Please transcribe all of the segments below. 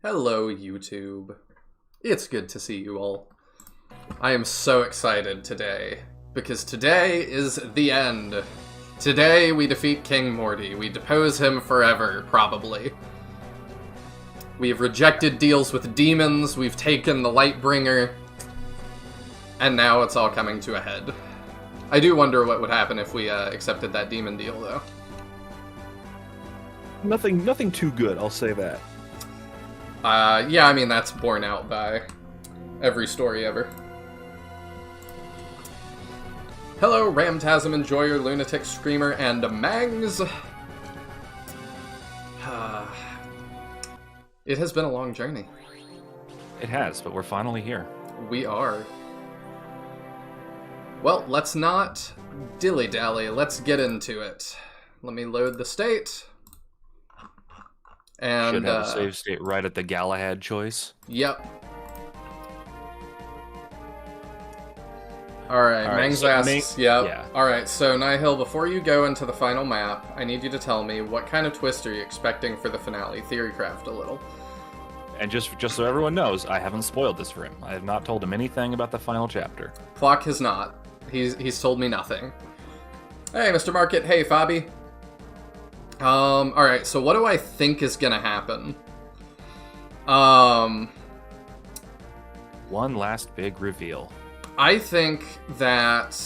Hello, YouTube. It's good to see you all. I am so excited today, because today is the end. Today we defeat King Morty. We depose him forever, probably. We have rejected deals with demons, we've taken the Lightbringer, and now it's all coming to a head. I do wonder what would happen if we accepted that demon deal, though. Nothing too good, I'll say that. Yeah, I mean, that's borne out by every story ever. Hello, Ramtasm Enjoyer, Lunatic Screamer, and Mangs. It has been a long journey. It has, but we're finally here. We are. Well, let's not dilly-dally. Let's get into it. Let me load the state. And, should have a save state right at the Galahad choice. Yep. Alright, Mangs so asks, yep. Yeah. Alright, so Nihil, before you go into the final map, I need you to tell me what kind of twist are you expecting for the finale? Theorycraft a little. And just so everyone knows, I haven't spoiled this for him. I have not told him anything about the final chapter. Clock has not. He's told me nothing. Hey, Mr. Market. Hey, Fabi. Alright, so what do I think is gonna happen? One last big reveal. I think that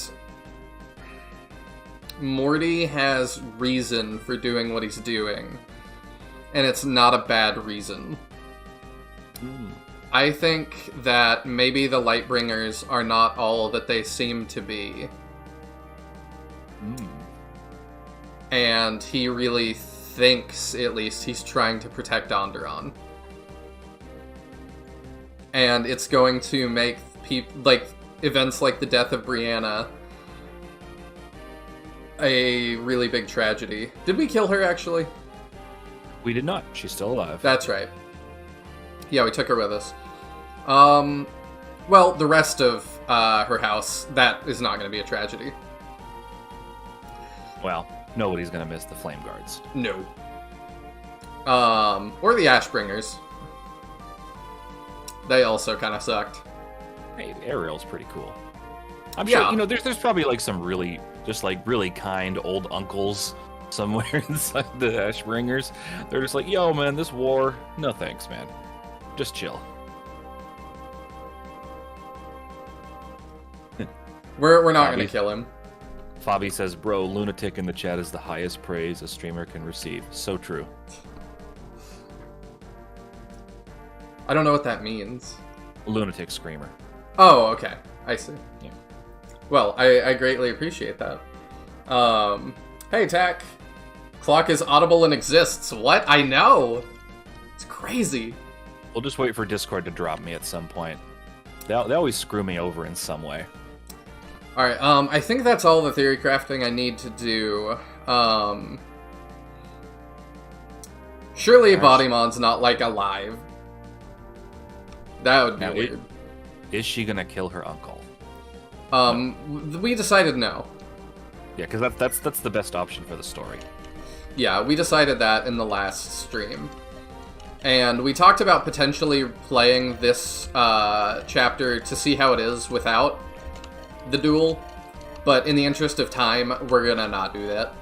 Morty has reason for doing what he's doing, and it's not a bad reason. I think that maybe the Lightbringers are not all that they seem to be. And he really thinks, at least, he's trying to protect Andaron. And it's going to make events like the death of Brianna a really big tragedy. Did we kill her, actually? We did not. She's still alive. That's right. Yeah, we took her with us. Well, the rest of her house, that is not going to be a tragedy. Well, nobody's going to miss the Flame Guards. No. Or the Ashbringers. They also kind of sucked. Hey, Ariel's pretty cool. I'm Yeah. sure, there's probably like some really kind old uncles somewhere inside the Ashbringers. They're just like, yo, man, this war, no thanks, man. Just chill. We're not going to kill him. Fabi says, bro, lunatic in the chat is the highest praise a streamer can receive. So true. I don't know what that means. Lunatic screamer. Oh, okay. I see. Yeah. Well, I greatly appreciate that. Hey, Tack. Clock is audible and exists. What? I know! It's crazy. We'll just wait for Discord to drop me at some point. They always screw me over in some way. Alright, I think that's all the theory crafting I need to do. Surely Bodymon's not, alive. That would be weird. Is she gonna kill her uncle? We decided no. Yeah, because that's the best option for the story. Yeah, we decided that in the last stream. And we talked about potentially playing this chapter to see how it is without the duel. But in the interest of time, we're gonna not do that.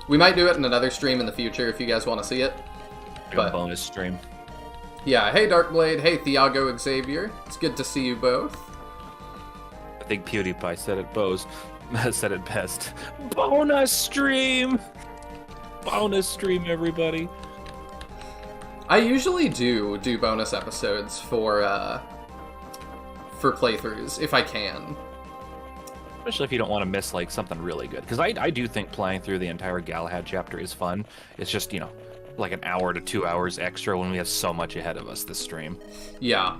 We might do it in another stream in the future if you guys want to see it. Like a bonus stream. Yeah, hey Darkblade, hey Thiago Xavier. It's good to see you both. I think PewDiePie said it best. Bonus stream! Bonus stream, everybody. I usually do bonus episodes for playthroughs, if I can. Especially if you don't want to miss, like, something really good. Because I do think playing through the entire Galahad chapter is fun. It's just, like an hour to 2 hours extra when we have so much ahead of us this stream. Yeah.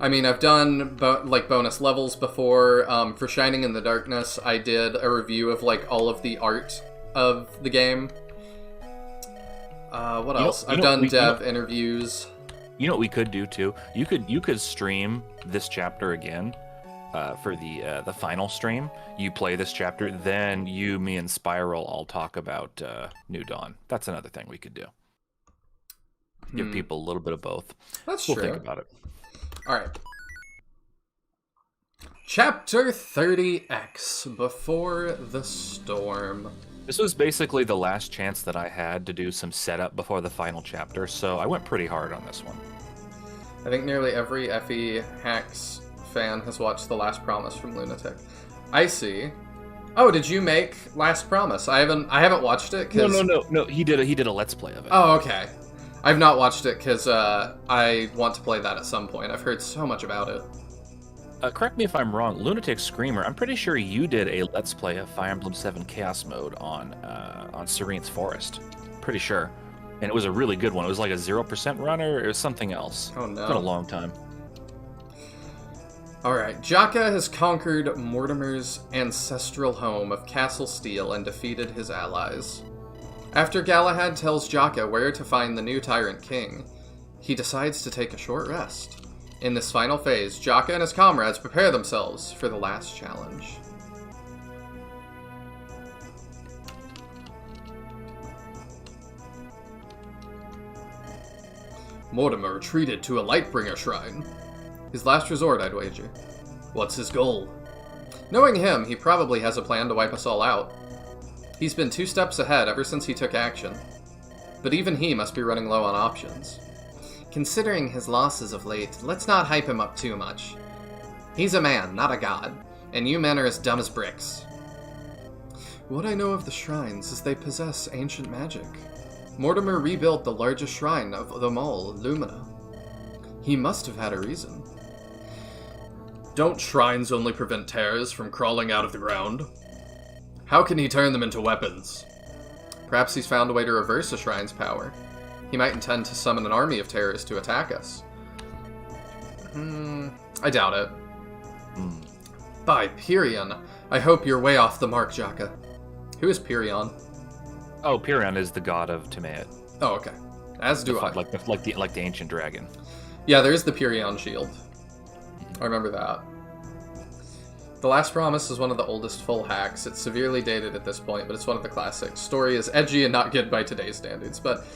I mean, I've done, bonus levels before. For Shining in the Darkness, I did a review of, like, all of the art of the game. What else? I've done dev interviews. You know what we could do, too? You could stream this chapter again. For the final stream, you play this chapter, then you, me, and Spiral all talk about New Dawn. That's another thing we could do. Give people a little bit of both. That's true. We'll think about it. All right. Chapter 30X, Before the Storm. This was basically the last chance that I had to do some setup before the final chapter, so I went pretty hard on this one. I think nearly every FE Hacks fan has watched The Last Promise from Lunatic. I see. Oh, did you make Last Promise? I haven't watched it because No. He did a let's play of it. Oh, okay. I've not watched it because I want to play that at some point. I've heard so much about it. Correct me if I'm wrong. Lunatic Screamer. I'm pretty sure you did a let's play of Fire Emblem 7 Chaos Mode on Serene's Forest. Pretty sure, and it was a really good one. It was like a 0% runner. It was something else. Oh no! It's been a long time. Alright, Jakka has conquered Mortimer's ancestral home of Castle Steel and defeated his allies. After Galahad tells Jakka where to find the new Tyrant King, he decides to take a short rest. In this final phase, Jakka and his comrades prepare themselves for the last challenge. Mortimer retreated to a Lightbringer shrine. His last resort, I'd wager. What's his goal? Knowing him, he probably has a plan to wipe us all out. He's been 2 steps ahead ever since he took action. But even he must be running low on options. Considering his losses of late, let's not hype him up too much. He's a man, not a god, and you men are as dumb as bricks. What I know of the shrines is they possess ancient magic. Mortimer rebuilt the largest shrine of them all, Lumina. He must have had a reason. Don't shrines only prevent terrors from crawling out of the ground? How can he turn them into weapons? Perhaps he's found a way to reverse a shrine's power. He might intend to summon an army of terrorists to attack us. I doubt it. By Pyrion, I hope you're way off the mark, Jakka. Who is Pyrion? Oh, Pyrion is the god of Timaeus. Oh, okay. As do I. Like the ancient dragon. Yeah, there is the Pyrion shield. I remember that. The Last Promise is one of the oldest full hacks. It's severely dated at this point, but it's one of the classics. Story is edgy and not good by today's standards, but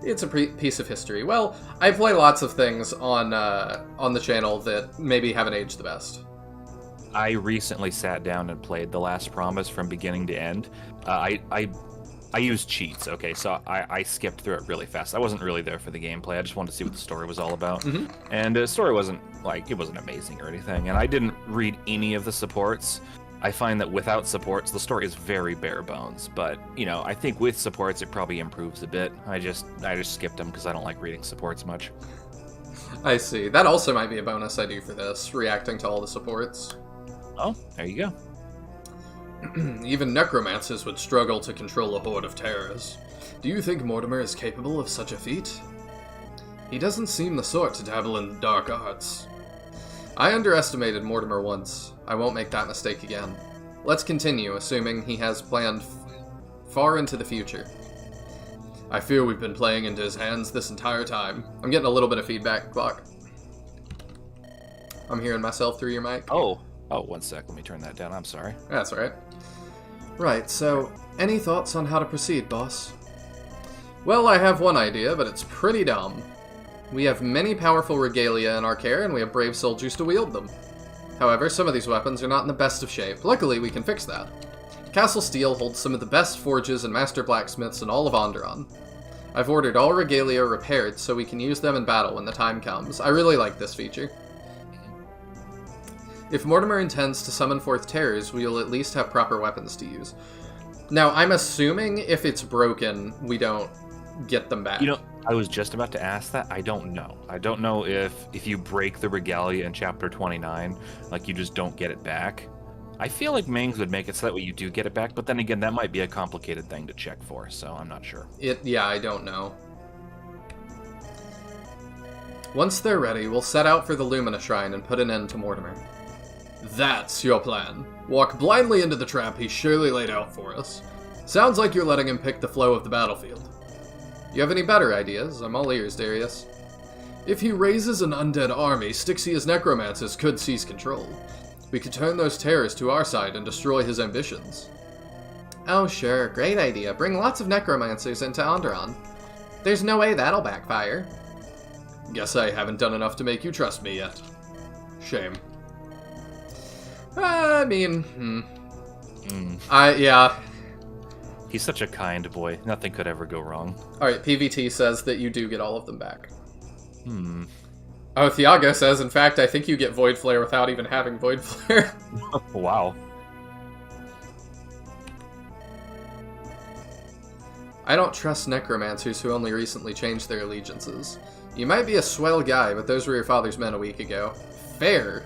it's a piece of history. Well, I play lots of things on the channel that maybe haven't aged the best. I recently sat down and played The Last Promise from beginning to end. I used cheats, okay, so I skipped through it really fast. I wasn't really there for the gameplay. I just wanted to see what the story was all about. And the story wasn't amazing or anything, and I didn't read any of the supports. I find that without supports, the story is very bare bones, but, I think with supports, it probably improves a bit. I just skipped them because I don't like reading supports much. I see. That also might be a bonus I do for this, reacting to all the supports. Oh, there you go. Even necromancers would struggle to control a horde of terrors. Do you think Mortimer is capable of such a feat? He doesn't seem the sort to dabble in the dark arts. I underestimated Mortimer once. I won't make that mistake again. Let's continue, assuming he has planned far into the future. I fear we've been playing into his hands this entire time. I'm getting a little bit of feedback, Clock. I'm hearing myself through your mic. Oh, 1 sec. Let me turn that down. I'm sorry. That's all right. Right, so, any thoughts on how to proceed, boss? Well, I have one idea, but it's pretty dumb. We have many powerful regalia in our care, and we have brave soldiers to wield them. However, some of these weapons are not in the best of shape. Luckily, we can fix that. Castle Steel holds some of the best forges and master blacksmiths in all of Andaron. I've ordered all regalia repaired so we can use them in battle when the time comes. I really like this feature. If Mortimer intends to summon forth terrors, we'll at least have proper weapons to use. Now, I'm assuming if it's broken, we don't get them back. You know, I was just about to ask that. I don't know. I don't know if you break the regalia in Chapter 29, like, you just don't get it back. I feel like Mings would make it so that way you do get it back, but then again, that might be a complicated thing to check for, so I'm not sure. Yeah, I don't know. Once they're ready, we'll set out for the Lumina Shrine and put an end to Mortimer. That's your plan. Walk blindly into the trap he surely laid out for us. Sounds like you're letting him pick the flow of the battlefield. You have any better ideas? I'm all ears, Darius. If he raises an undead army, Styxia's necromancers could seize control. We could turn those terrors to our side and destroy his ambitions. Oh sure, great idea. Bring lots of necromancers into Andaron. There's no way that'll backfire. Guess I haven't done enough to make you trust me yet. Shame. I mean, yeah. He's such a kind boy. Nothing could ever go wrong. Alright, PVT says that you do get all of them back. Oh, Thiago says, in fact, I think you get Void Flare without even having Void Flare. Wow. I don't trust necromancers who only recently changed their allegiances. You might be a swell guy, but those were your father's men a week ago. Fair.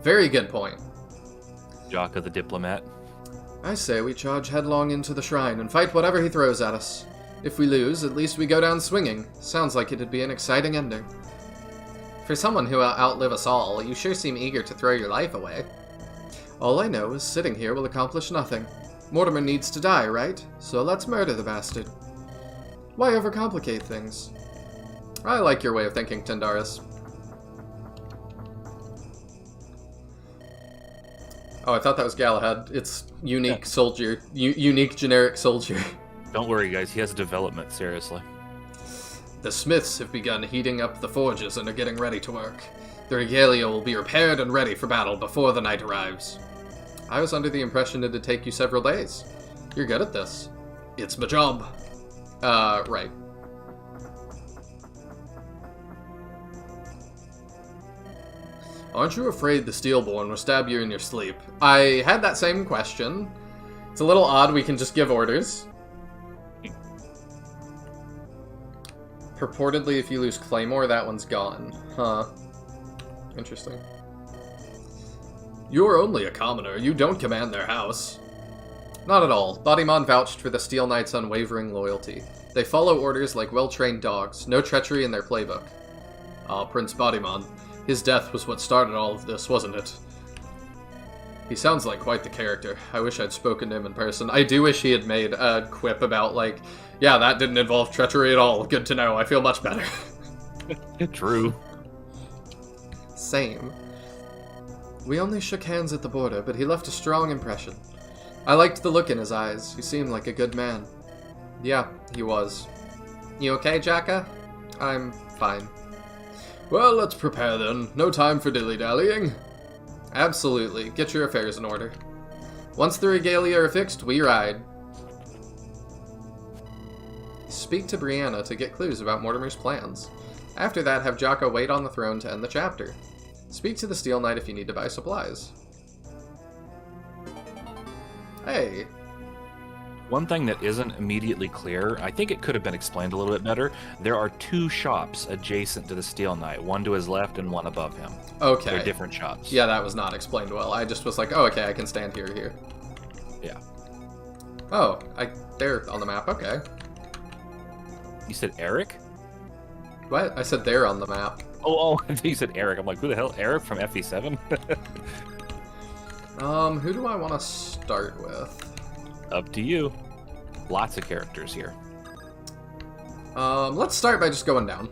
Very good point. Jakka the diplomat. I say we charge headlong into the shrine and fight whatever he throws at us. If we lose, at least we go down swinging. Sounds like it'd be an exciting ending. For someone who'll outlive us all, you sure seem eager to throw your life away. All I know is sitting here will accomplish nothing. Mortimer needs to die, right? So let's murder the bastard. Why overcomplicate things? I like your way of thinking, Tendaris. Oh, I thought that was Galahad. It's unique soldier. Unique generic soldier. Don't worry, guys. He has development, seriously. The smiths have begun heating up the forges and are getting ready to work. The regalia will be repaired and ready for battle before the night arrives. I was under the impression it'd take you several days. You're good at this. It's my job. Right. Aren't you afraid the Steelborn will stab you in your sleep? I had that same question. It's a little odd we can just give orders. Purportedly, if you lose Claymore, that one's gone. Huh. Interesting. You're only a commoner. You don't command their house. Not at all. Bodymon vouched for the Steel Knight's unwavering loyalty. They follow orders like well-trained dogs. No treachery in their playbook. Ah, Prince Bodymon. His death was what started all of this, wasn't it? He sounds like quite the character. I wish I'd spoken to him in person. I do wish he had made a quip about, like, yeah, that didn't involve treachery at all. Good to know. I feel much better. True. Same. We only shook hands at the border, but he left a strong impression. I liked the look in his eyes. He seemed like a good man. Yeah, he was. You okay, Jakka? I'm fine. Well, let's prepare then. No time for dilly-dallying. Absolutely. Get your affairs in order. Once the regalia are fixed, we ride. Speak to Brianna to get clues about Mortimer's plans. After that, have Jakka wait on the throne to end the chapter. Speak to the Steel Knight if you need to buy supplies. Hey. One thing that isn't immediately clear, I think it could have been explained a little bit better. There are two shops adjacent to the Steel Knight, one to his left and one above him. Okay. They're different shops. Yeah, that was not explained well. I just was like, oh, okay, I can stand here. Yeah. Oh, they're on the map, okay. You said Eric? What? I said they're on the map. Oh, I think you said Eric. I'm like, who the hell? Eric from FE7? Who do I want to start with? Up to you. Lots of characters here. Let's start by just going down.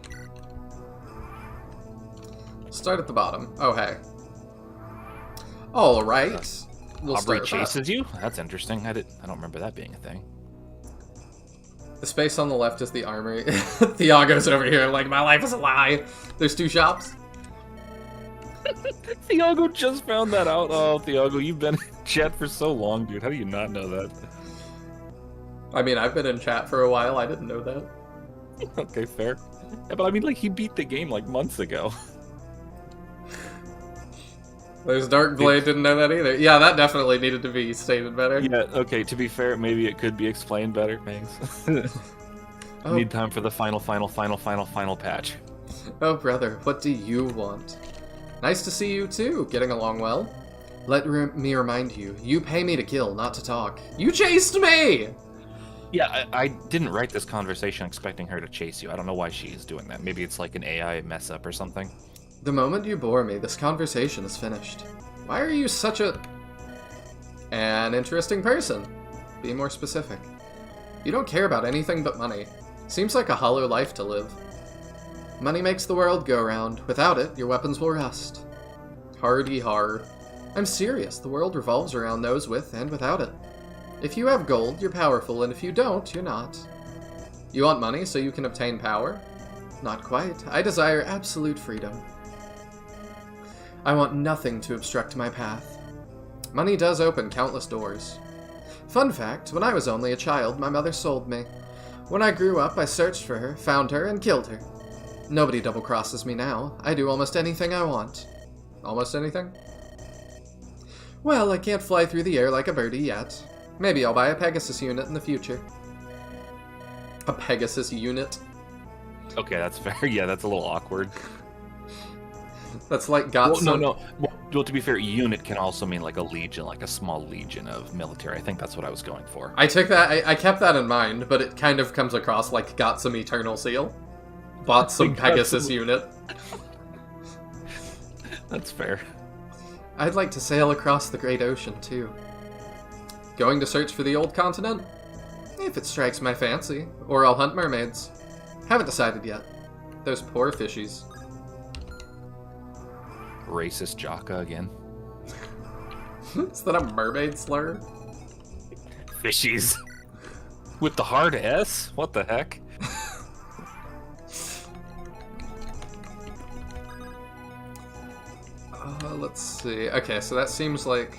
Start at the bottom. Oh, hey. Alright. We'll Aubrey start chases you? That's interesting. I don't remember that being a thing. The space on the left is the armory. Thiago's over here like, my life is a lie. There's two shops. Thiago just found that out. Oh, Thiago, you've been in chat for so long, dude. How do you not know that? I mean, I've been in chat for a while. I didn't know that. Okay, fair. Yeah, but I mean, like, he beat the game, like, months ago. There's Darkblade, didn't know that either. Yeah, that definitely needed to be stated better. Yeah, okay, to be fair, maybe it could be explained better, thanks. Oh. Need time for the final patch. Oh, brother, what do you want? Nice to see you, too. Getting along well? Let me remind you, you pay me to kill, not to talk. You chased me! Yeah, I didn't write this conversation expecting her to chase you. I don't know why she's doing that. Maybe it's like an AI mess-up or something. The moment you bore me, this conversation is finished. Why are you such an interesting person? Be more specific. You don't care about anything but money. Seems like a hollow life to live. Money makes the world go round. Without it, your weapons will rust. Hardy har. I'm serious. The world revolves around those with and without it. If you have gold, you're powerful, and if you don't, you're not. You want money so you can obtain power? Not quite. I desire absolute freedom. I want nothing to obstruct my path. Money does open countless doors. Fun fact, when I was only a child, my mother sold me. When I grew up, I searched for her, found her, and killed her. Nobody double-crosses me now. I do almost anything I want. Almost anything? Well, I can't fly through the air like a birdie yet. Maybe I'll buy a Pegasus unit in the future. A Pegasus unit? Okay, that's fair. Yeah, that's a little awkward. That's like got some... No. Well, to be fair, unit can also mean like a legion, like a small legion of military. I think that's what I was going for. I took that, I kept that in mind, but it kind of comes across like got some eternal seal. Bought some Pegasus unit. That's fair. I'd like to sail across the great ocean, too. Going to search for the old continent? If it strikes my fancy. Or I'll hunt mermaids. Haven't decided yet. Those poor fishies. Racist Jakka again. Is that a mermaid slur? Fishies. With the hard S? What the heck? Let's see. Okay, so that seems like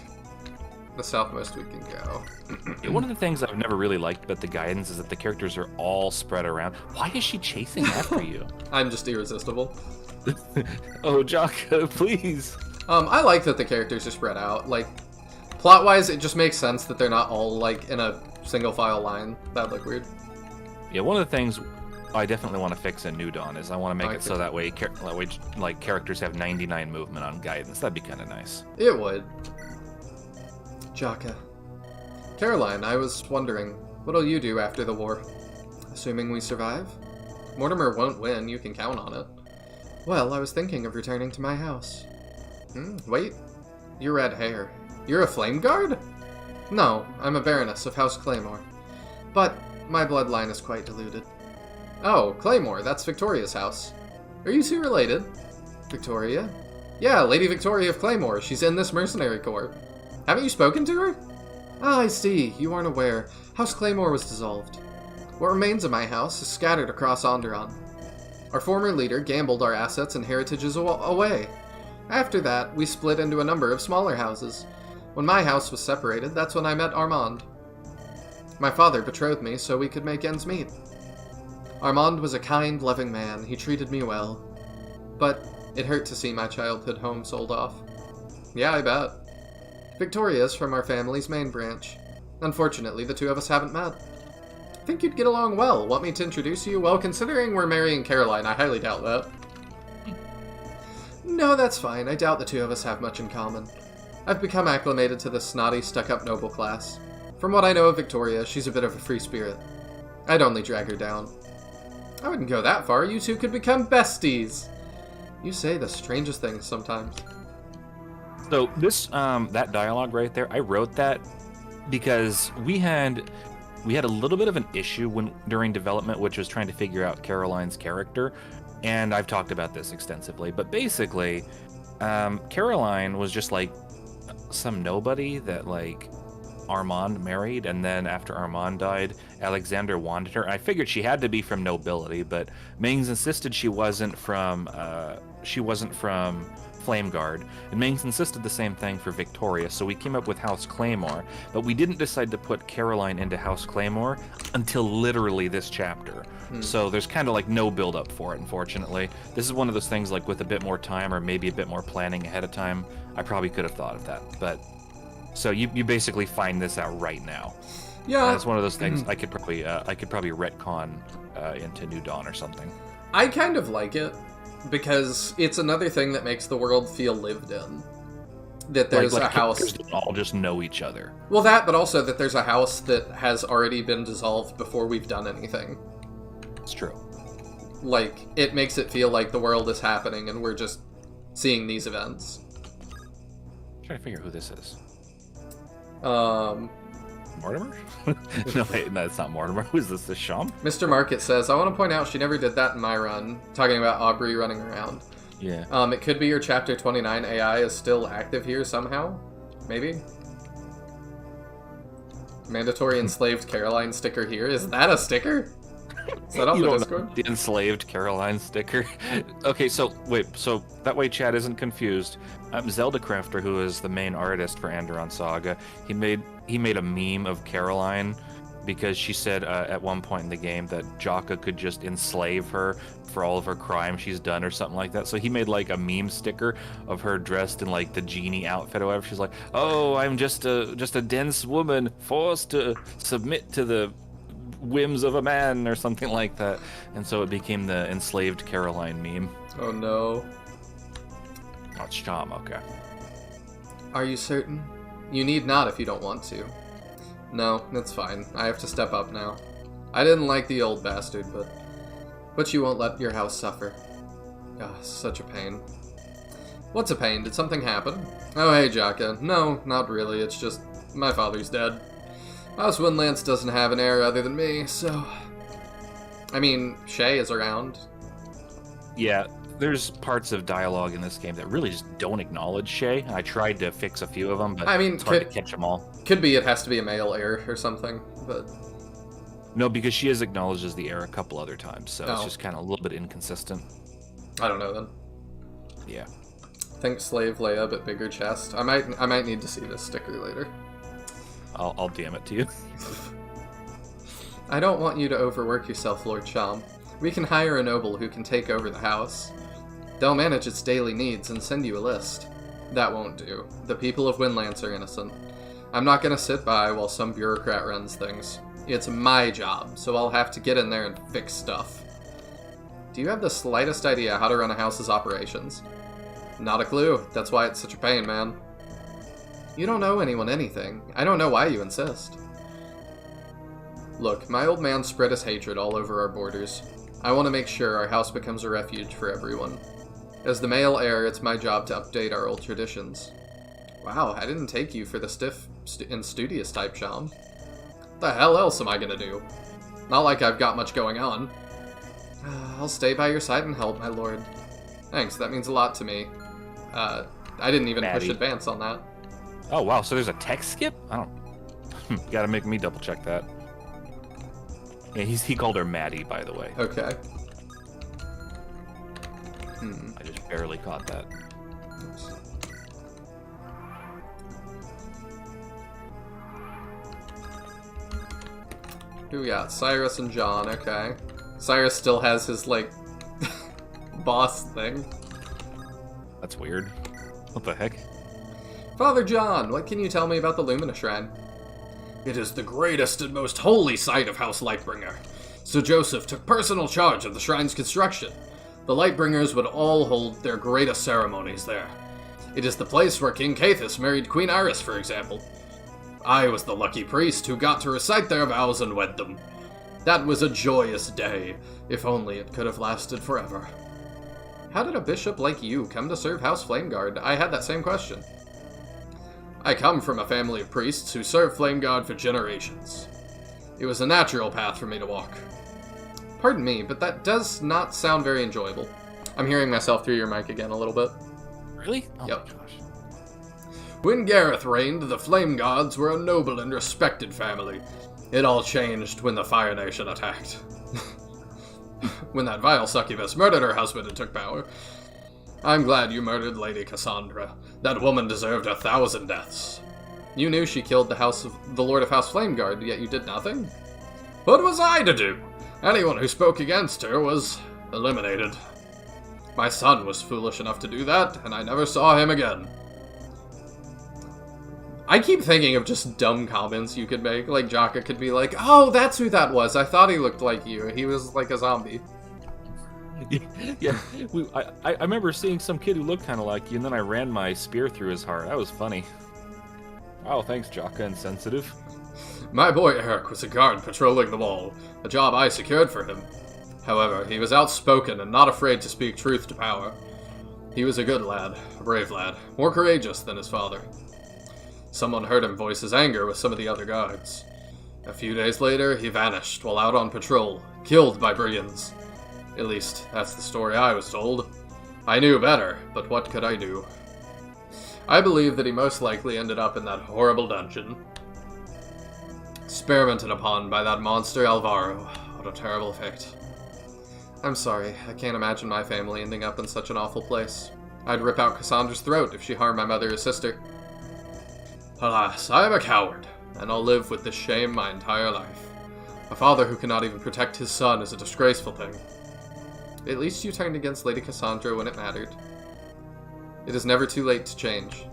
the southmost we can go. Yeah, one of the things I've never really liked about the guidance is that the characters are all spread around. Why is she chasing after you? I'm just irresistible. Oh, Jakka, please. I like that the characters are spread out. Like, plot-wise, it just makes sense that they're not all, like, in a single-file line. That'd look weird. Yeah, one of the things I definitely want to fix in New Dawn is I want to make it so that way, like, characters have 99 movement on guidance. That'd be kind of nice. It would. Jakka. Caroline, I was wondering, what'll you do after the war? Assuming we survive? Mortimer won't win, you can count on it. Well, I was thinking of returning to my house. Wait. Your red hair. You're a flame guard? No, I'm a baroness of House Claymore. But my bloodline is quite diluted. Oh, Claymore, that's Victoria's house. Are you two related? Victoria? Yeah, Lady Victoria of Claymore. She's in this mercenary corps. Haven't you spoken to her? Ah, I see. You aren't aware. House Claymore was dissolved. What remains of my house is scattered across Andaron. Our former leader gambled our assets and heritages away. After that, we split into a number of smaller houses. When my house was separated, that's when I met Armand. My father betrothed me so we could make ends meet. Armand was a kind, loving man. He treated me well. But it hurt to see my childhood home sold off. Yeah, I bet. Victoria's from our family's main branch. Unfortunately, the two of us haven't met. Think you'd get along well. Want me to introduce you? Well, considering we're marrying Caroline, I highly doubt that. No, that's fine. I doubt the two of us have much in common. I've become acclimated to the snotty, stuck-up noble class. From what I know of Victoria, she's a bit of a free spirit. I'd only drag her down. I wouldn't go that far. You two could become besties. You say the strangest things sometimes. So this, that dialogue right there, I wrote that because we had a little bit of an issue during development, which was trying to figure out Caroline's character, and I've talked about this extensively. But basically, Caroline was just like some nobody that like Armand married, and then after Armand died, Alexander wanted her. I figured she had to be from nobility, but Mings insisted she wasn't from she wasn't from Flame Guard, and Mings insisted the same thing for Victoria, so we came up with House Claymore, but we didn't decide to put Caroline into House Claymore until literally this chapter. So there's kind of like no build up for it, unfortunately. This is one of those things like with a bit more time or maybe a bit more planning ahead of time, I probably could have thought of that. But so you basically find this out right now. Yeah, and it's one of those things I could probably retcon into New Dawn or something. I kind of like it because it's another thing that makes the world feel lived in. That there's a house. Don't all just know each other. Well, that, but also that there's a house that has already been dissolved before we've done anything. It's true. Like, it makes it feel like the world is happening and we're just seeing these events. I'm trying to figure out who this is. Mortimer? No, wait, no, it's not Mortimer. Who is this? This Sham? Mr. Market says, I want to point out she never did that in my run, talking about Aubrey running around. Yeah. It could be your Chapter 29 AI is still active here somehow. Maybe? Mandatory enslaved Caroline sticker here. Is that a sticker? Is that off the Discord? The enslaved Caroline sticker. Okay, so wait, so that way Chad isn't confused. Zelda Crafter, who is the main artist for Andaron Saga, he made a meme of Caroline because she said at one point in the game that Jakka could just enslave her for all of her crimes she's done or something like that. So he made like a meme sticker of her dressed in like the genie outfit or whatever. She's like, "Oh, I'm just a dense woman forced to submit to the whims of a man," or something like that. And so it became the enslaved Caroline meme. Oh no. Oh, it's Sham, okay. Are you certain? You need not if you don't want to. No, that's fine. I have to step up now. I didn't like the old bastard, but you won't let your house suffer. Ah, such a pain. What's a pain? Did something happen? Oh, hey, Jakka. No, not really. It's just my father's dead. House Windlance doesn't have an heir other than me, so... I mean, Shay is around. Yeah, there's parts of dialogue in this game that really just don't acknowledge Shay. I tried to fix a few of them, but it's hard to catch them all. Could be it has to be a male heir or something, but... No, because she is acknowledged as the heir a couple other times, so it's just kind of a little bit inconsistent. I don't know then. Yeah. Think slave Leia, but bigger chest. I might need to see this sticker later. I'll DM it to you. I don't want you to overwork yourself, Lord Sham. We can hire a noble who can take over the house. They'll manage its daily needs and send you a list. That won't do. The people of Windlance are innocent. I'm not gonna sit by while some bureaucrat runs things. It's my job, so I'll have to get in there and fix stuff. Do you have the slightest idea how to run a house's operations? Not a clue. That's why it's such a pain, man. You don't owe anyone anything. I don't know why you insist. Look, my old man spread his hatred all over our borders. I want to make sure our house becomes a refuge for everyone. As the male heir, it's my job to update our old traditions. Wow, I didn't take you for the stiff and studious type, Sham. What the hell else am I gonna do? Not like I've got much going on. I'll stay by your side and help, my lord. Thanks, that means a lot to me. I didn't even push advance on that. Oh, wow, so there's a text skip? I don't... Gotta make me double check that. Yeah, he called her Maddie, by the way. Okay. I just barely caught that. Oops. Who we got? Cyrus and John, okay. Cyrus still has his, like, boss thing. That's weird. What the heck? Father John, what can you tell me about the Lumina Shrine? It is the greatest and most holy site of House Lightbringer. Sir Joseph took personal charge of the shrine's construction. The Lightbringers would all hold their greatest ceremonies there. It is the place where King Cathus married Queen Iris, for example. I was the lucky priest who got to recite their vows and wed them. That was a joyous day, if only it could have lasted forever. How did a bishop like you come to serve House Flameguard? I had that same question. I come from a family of priests who served Flameguard for generations. It was a natural path for me to walk. Pardon me, but that does not sound very enjoyable. I'm hearing myself through your mic again a little bit. Really? Oh yep. My gosh. When Gareth reigned, the Flame Gods were a noble and respected family. It all changed when the Fire Nation attacked. When that vile succubus murdered her husband and took power. I'm glad you murdered Lady Cassandra. That woman deserved 1,000 deaths. You knew she killed the Lord of House Flameguard, yet you did nothing? What was I to do? Anyone who spoke against her was eliminated. My son was foolish enough to do that, and I never saw him again. I keep thinking of just dumb comments you could make. Like, Jakka could be like, oh, that's who that was. I thought he looked like you. He was like a zombie. Yeah, I remember seeing some kid who looked kind of like you, and then I ran my spear through his heart. That was funny. Oh, thanks, Jakka, insensitive. My boy Eric was a guard patrolling the wall, a job I secured for him. However, he was outspoken and not afraid to speak truth to power. He was a good lad, a brave lad, more courageous than his father. Someone heard him voice his anger with some of the other guards. A few days later, he vanished while out on patrol, killed by brigands. At least, that's the story I was told. I knew better, but what could I do? I believe that he most likely ended up in that horrible dungeon. Experimented upon by that monster Alvaro. What a terrible fate. I'm sorry, I can't imagine my family ending up in such an awful place. I'd rip out Cassandra's throat if she harmed my mother or sister. Alas, I am a coward, and I'll live with this shame my entire life. A father who cannot even protect his son is a disgraceful thing. At least you turned against Lady Cassandra when it mattered. It is never too late to change.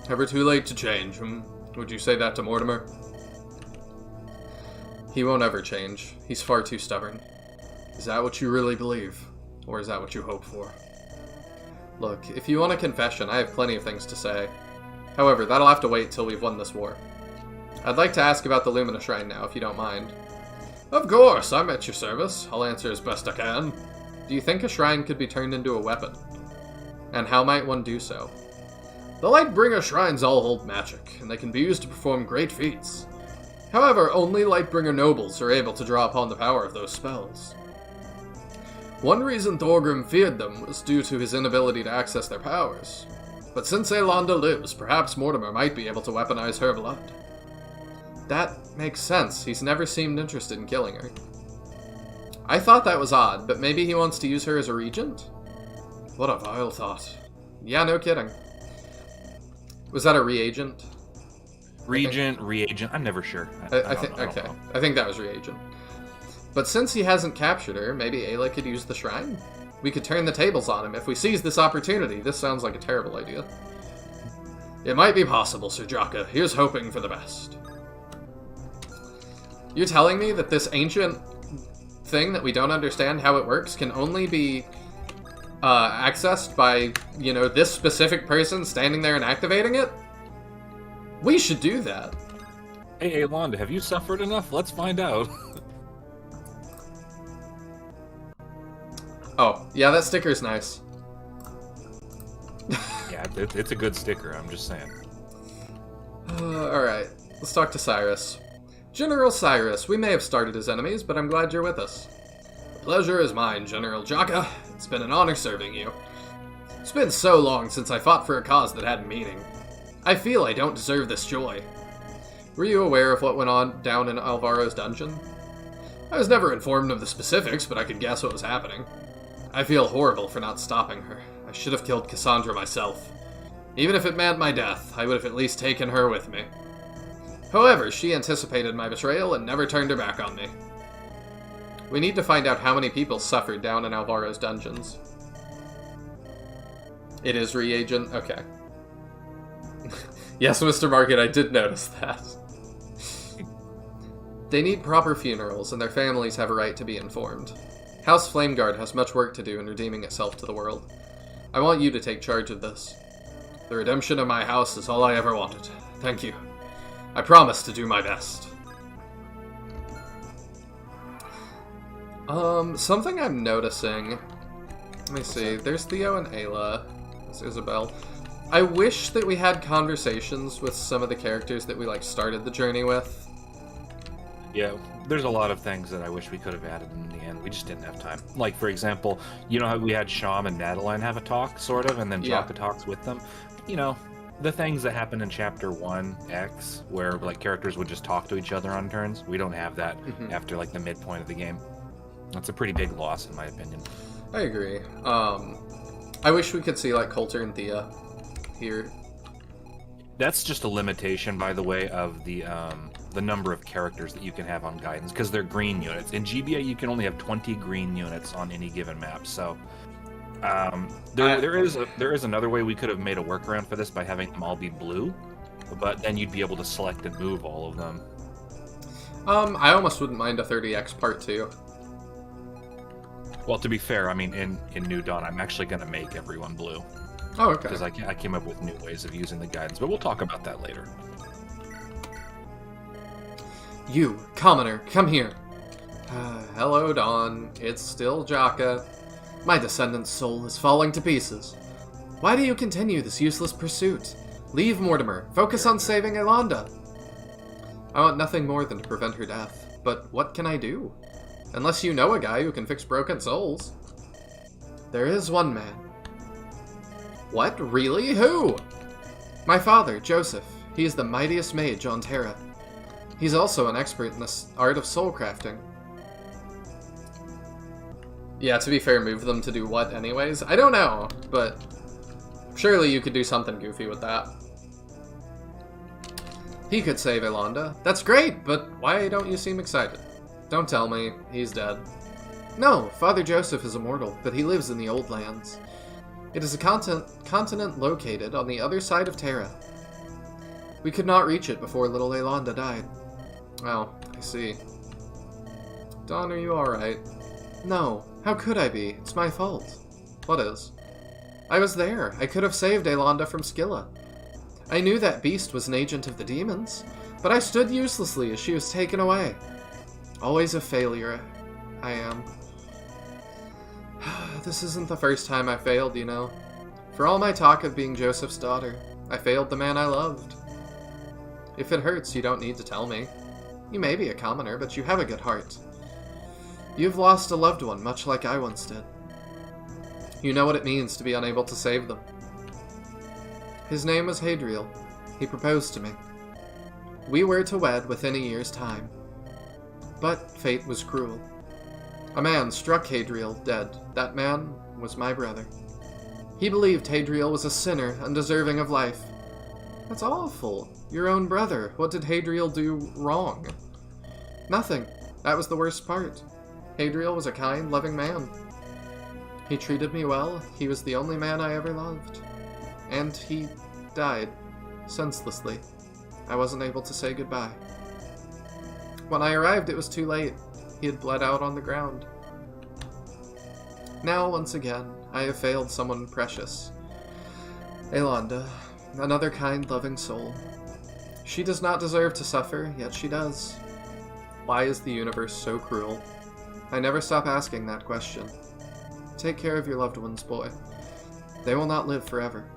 Never too late to change, Would you say that to Mortimer? He won't ever change. He's far too stubborn. Is that what you really believe? Or is that what you hope for? Look, if you want a confession, I have plenty of things to say. However, that'll have to wait till we've won this war. I'd like to ask about the Lumina Shrine now, if you don't mind. Of course, I'm at your service. I'll answer as best I can. Do you think a shrine could be turned into a weapon? And how might one do so? The Lightbringer shrines all hold magic, and they can be used to perform great feats. However, only Lightbringer nobles are able to draw upon the power of those spells. One reason Thorgrim feared them was due to his inability to access their powers. But since Aelonda lives, perhaps Mortimer might be able to weaponize her blood. That makes sense. He's never seemed interested in killing her. I thought that was odd, but maybe he wants to use her as a regent? What a vile thought. Yeah, no kidding. Was that a reagent? Reagent, I'm never sure. I think that was reagent. But since he hasn't captured her, maybe Ayla could use the shrine? We could turn the tables on him if we seize this opportunity. This sounds like a terrible idea. It might be possible, Sir Jakka. Here's hoping for the best. You're telling me that this ancient thing that we don't understand how it works can only be accessed by, this specific person standing there and activating it? We should do that. Hey, Aelonda, have you suffered enough? Let's find out. Oh, yeah, that sticker's nice. Yeah, it's a good sticker, I'm just saying. Alright, let's talk to Cyrus. General Cyrus, we may have started as enemies, but I'm glad you're with us. The pleasure is mine, General Jakka. It's been an honor serving you. It's been so long since I fought for a cause that had meaning. I feel I don't deserve this joy. Were you aware of what went on down in Alvaro's dungeon? I was never informed of the specifics, but I could guess what was happening. I feel horrible for not stopping her. I should have killed Cassandra myself. Even if it meant my death, I would have at least taken her with me. However, she anticipated my betrayal and never turned her back on me. We need to find out how many people suffered down in Alvaro's dungeons. It is reagent? Okay. Yes, Mr. Market, I did notice that. They need proper funerals, and their families have a right to be informed. House Flameguard has much work to do in redeeming itself to the world. I want you to take charge of this. The redemption of my house is all I ever wanted. Thank you. I promise to do my best. Something I'm noticing... Let me see. There's Theo and Ayla. There's Isabel. I wish that we had conversations with some of the characters that we, started the journey with. Yeah, there's a lot of things that I wish we could have added in the end. We just didn't have time. Like, for example, you know how we had Sham and Madeline have a talk, sort of, and then Jakka talks with them? The things that happened in Chapter 1X, where, characters would just talk to each other on turns, we don't have that after, the midpoint of the game. That's a pretty big loss, in my opinion. I agree. I wish we could see, like, Coulter and Thea here. That's just a limitation, by the way, of the number of characters that you can have on Guidance, because they're green units. In GBA, you can only have 20 green units on any given map, so... there is another way we could have made a workaround for this by having them all be blue, but then you'd be able to select and move all of them. I almost wouldn't mind a 30x part 2. Well, to be fair, I mean, in New Dawn, I'm actually going to make everyone blue. Oh, okay. Because I came up with new ways of using the guidance, but we'll talk about that later. You, commoner, come here. Hello, Dawn. It's still Jakka. My descendant's soul is falling to pieces. Why do you continue this useless pursuit? Leave Mortimer. Focus on saving Elonda. I want nothing more than to prevent her death. But what can I do? Unless you know a guy who can fix broken souls. There is one man. What? Really? Who? My father, Joseph. He is the mightiest mage on Terra. He's also an expert in the art of soul crafting. Yeah, to be fair, move them to do what anyways? I don't know, but surely you could do something goofy with that. He could save Elonda. That's great, but why don't you seem excited? Don't tell me. He's dead. No, Father Joseph is immortal, but he lives in the Old Lands. It is a continent located on the other side of Terra. We could not reach it before little Elonda died. Oh, I see. Dawn, are you alright? No, how could I be? It's my fault. What is? I was there. I could have saved Elonda from Scylla. I knew that beast was an agent of the demons, but I stood uselessly as she was taken away. Always a failure, I am. This isn't the first time I failed, you know. For all my talk of being Joseph's daughter, I failed the man I loved. If it hurts, you don't need to tell me. You may be a commoner, but you have a good heart. You've lost a loved one, much like I once did. You know what it means to be unable to save them. His name was Hadriel. He proposed to me. We were to wed within a year's time. But fate was cruel. A man struck Hadriel dead. That man was my brother. He believed Hadriel was a sinner, undeserving of life. That's awful. Your own brother. What did Hadriel do wrong? Nothing. That was the worst part. Hadriel was a kind, loving man. He treated me well. He was the only man I ever loved. And he died, senselessly. I wasn't able to say goodbye. When I arrived, it was too late. He had bled out on the ground. Now, once again, I have failed someone precious. Elonda, another kind, loving soul. She does not deserve to suffer, yet she does. Why is the universe so cruel? I never stop asking that question. Take care of your loved ones, boy. They will not live forever.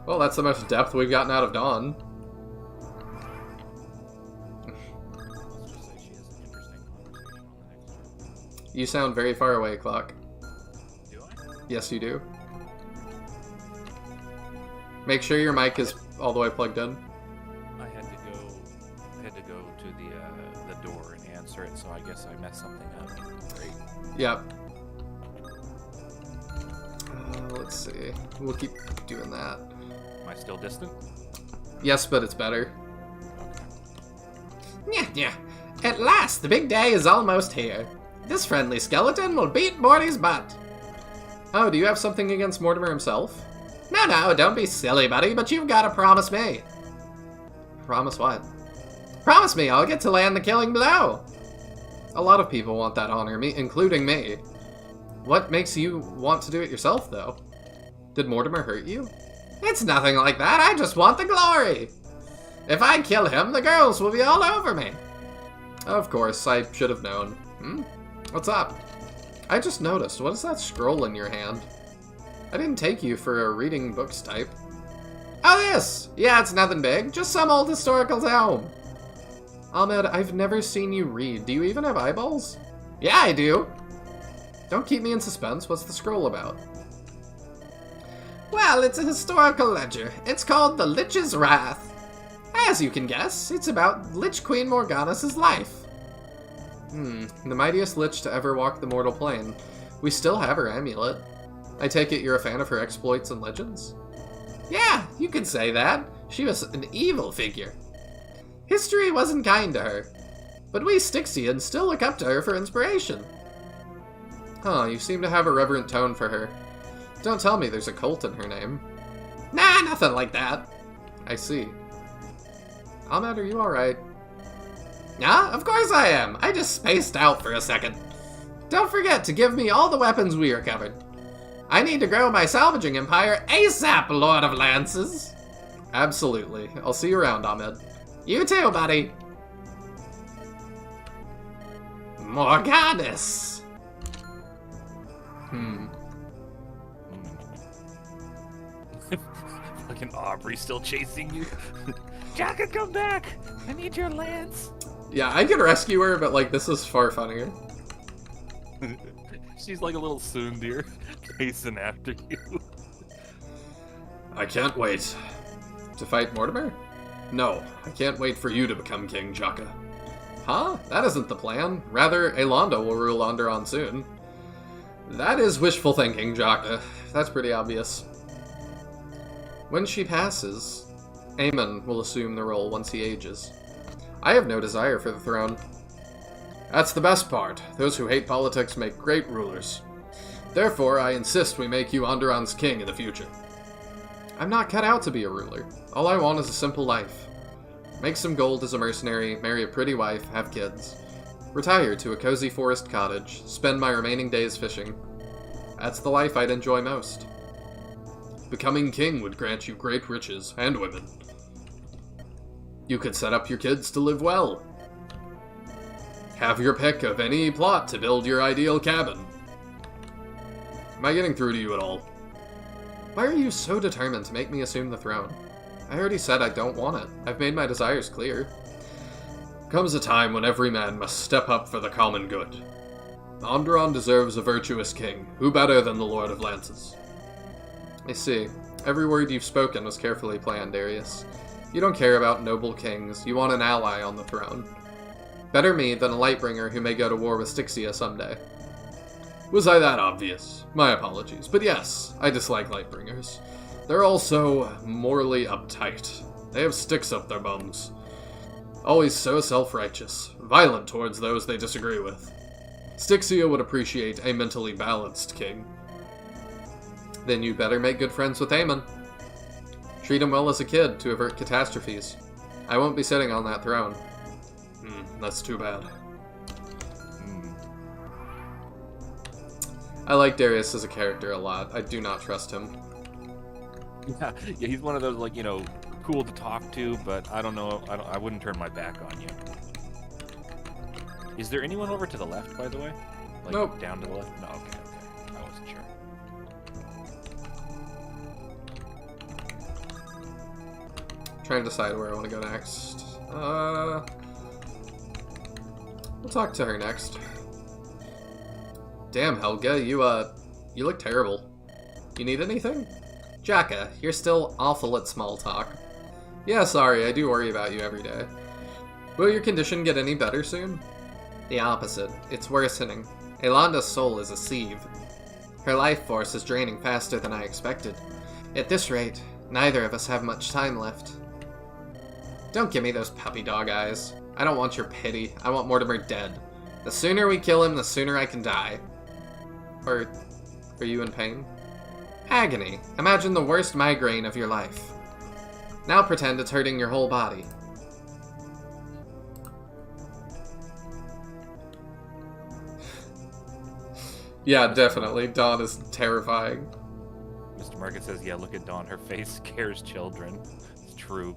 Well, that's the most depth we've gotten out of Dawn. You sound very far away, Clock. Do I? Yes, you do. Make sure your mic is all the way plugged in. I had to go to the door and answer it, so I guess I messed something up. Great. Yep. Let's see. We'll keep doing that. Am I still distant? Yes, but it's better. Okay. Yeah. At last, the big day is almost here. This friendly skeleton will beat Morty's butt. Oh, do you have something against Mortimer himself? No, don't be silly, buddy, but you've got to promise me. Promise what? Promise me I'll get to land the killing blow. A lot of people want that honor, including me. What makes you want to do it yourself, though? Did Mortimer hurt you? It's nothing like that, I just want the glory. If I kill him, the girls will be all over me. Of course, I should have known. What's up? I just noticed, what is that scroll in your hand? I didn't take you for a reading books type. Oh, this! Yeah, it's nothing big, just some old historical tome. Ahmed, I've never seen you read. Do you even have eyeballs? Yeah, I do. Don't keep me in suspense. What's the scroll about? Well, it's a historical ledger. It's called The Lich's Wrath. As you can guess, it's about Lich Queen Morgana's life. The mightiest lich to ever walk the mortal plane. We still have her amulet. I take it you're a fan of her exploits and legends? Yeah, you could say that. She was an evil figure. History wasn't kind to her, but we Styxians still look up to her for inspiration. Huh, you seem to have a reverent tone for her. Don't tell me there's a cult in her name. Nah, nothing like that. I see. Ahmed, are you alright? Yeah, of course I am. I just spaced out for a second. Don't forget to give me all the weapons we recovered. I need to grow my salvaging empire ASAP, Lord of Lances. Absolutely. I'll see you around, Ahmed. You too, buddy. Morganis. Fucking Aubrey still chasing you. Jakka, come back! I need your lance. Yeah, I could rescue her, but like this is far funnier. She's like a little tsundere chasing after you. I can't wait. To fight Mortimer? No, I can't wait for you to become King, Jakka. Huh? That isn't the plan. Rather, Elonda will rule Andaron soon. That is wishful thinking, Jakka. That's pretty obvious. When she passes, Aemon will assume the role once he ages. I have no desire for the throne. That's the best part. Those who hate politics make great rulers. Therefore, I insist we make you Andaron's king in the future. I'm not cut out to be a ruler. All I want is a simple life. Make some gold as a mercenary, marry a pretty wife, have kids. Retire to a cozy forest cottage, spend my remaining days fishing. That's the life I'd enjoy most. Becoming king would grant you great riches and women. You could set up your kids to live well. Have your pick of any plot to build your ideal cabin. Am I getting through to you at all? Why are you so determined to make me assume the throne? I already said I don't want it. I've made my desires clear. Comes a time when every man must step up for the common good. Andaron deserves a virtuous king. Who better than the Lord of Lances? I see. Every word you've spoken was carefully planned, Darius. You don't care about noble kings. You want an ally on the throne. Better me than a Lightbringer who may go to war with Styxia someday. Was I that obvious? My apologies. But yes, I dislike Lightbringers. They're also morally uptight. They have sticks up their bums. Always so self-righteous, violent towards those they disagree with. Styxia would appreciate a mentally balanced king. Then you better make good friends with Aemon. Treat him well as a kid to avert catastrophes. I won't be sitting on that throne. That's too bad. I like Darius as a character a lot. I do not trust him. Yeah, he's one of those, like, you know, cool to talk to, but I don't know. I wouldn't turn my back on you. Is there anyone over to the left, by the way? Like, nope. Down to the left? No, okay. I wasn't sure. Trying to decide where I want to go next. We'll talk to her next. Damn, Helga, you look terrible. You need anything? Jakka, you're still awful at small talk. Yeah, sorry, I do worry about you every day. Will your condition get any better soon? The opposite. It's worsening. Elonda's soul is a sieve. Her life force is draining faster than I expected. At this rate, neither of us have much time left. Don't give me those puppy dog eyes. I don't want your pity. I want Mortimer dead. The sooner we kill him, the sooner I can die. Or, are you in pain? Agony. Imagine the worst migraine of your life. Now pretend it's hurting your whole body. Yeah, definitely. Dawn is terrifying. Mr. Market says, yeah, look at Dawn. Her face scares children. It's true.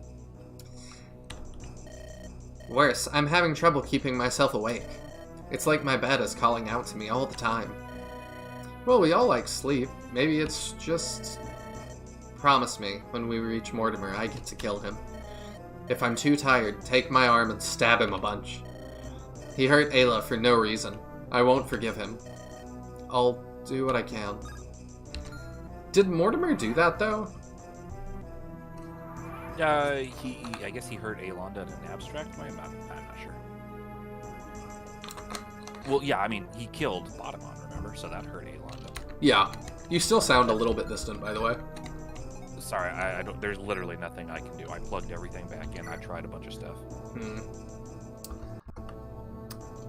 Worse, I'm having trouble keeping myself awake. It's like my bed is calling out to me all the time. Well, we all like sleep. Maybe it's just... Promise me, when we reach Mortimer, I get to kill him. If I'm too tired, take my arm and stab him a bunch. He hurt Ayla for no reason. I won't forgive him. I'll do what I can. Did Mortimer do that, though? I guess he heard Elonda in an abstract way. I'm not sure. Well, yeah, I mean, he killed Botamon, remember? So that hurt Alonda. Yeah. You still sound a little bit distant, by the way. Sorry, I don't. There's literally nothing I can do. I plugged everything back in. I tried a bunch of stuff.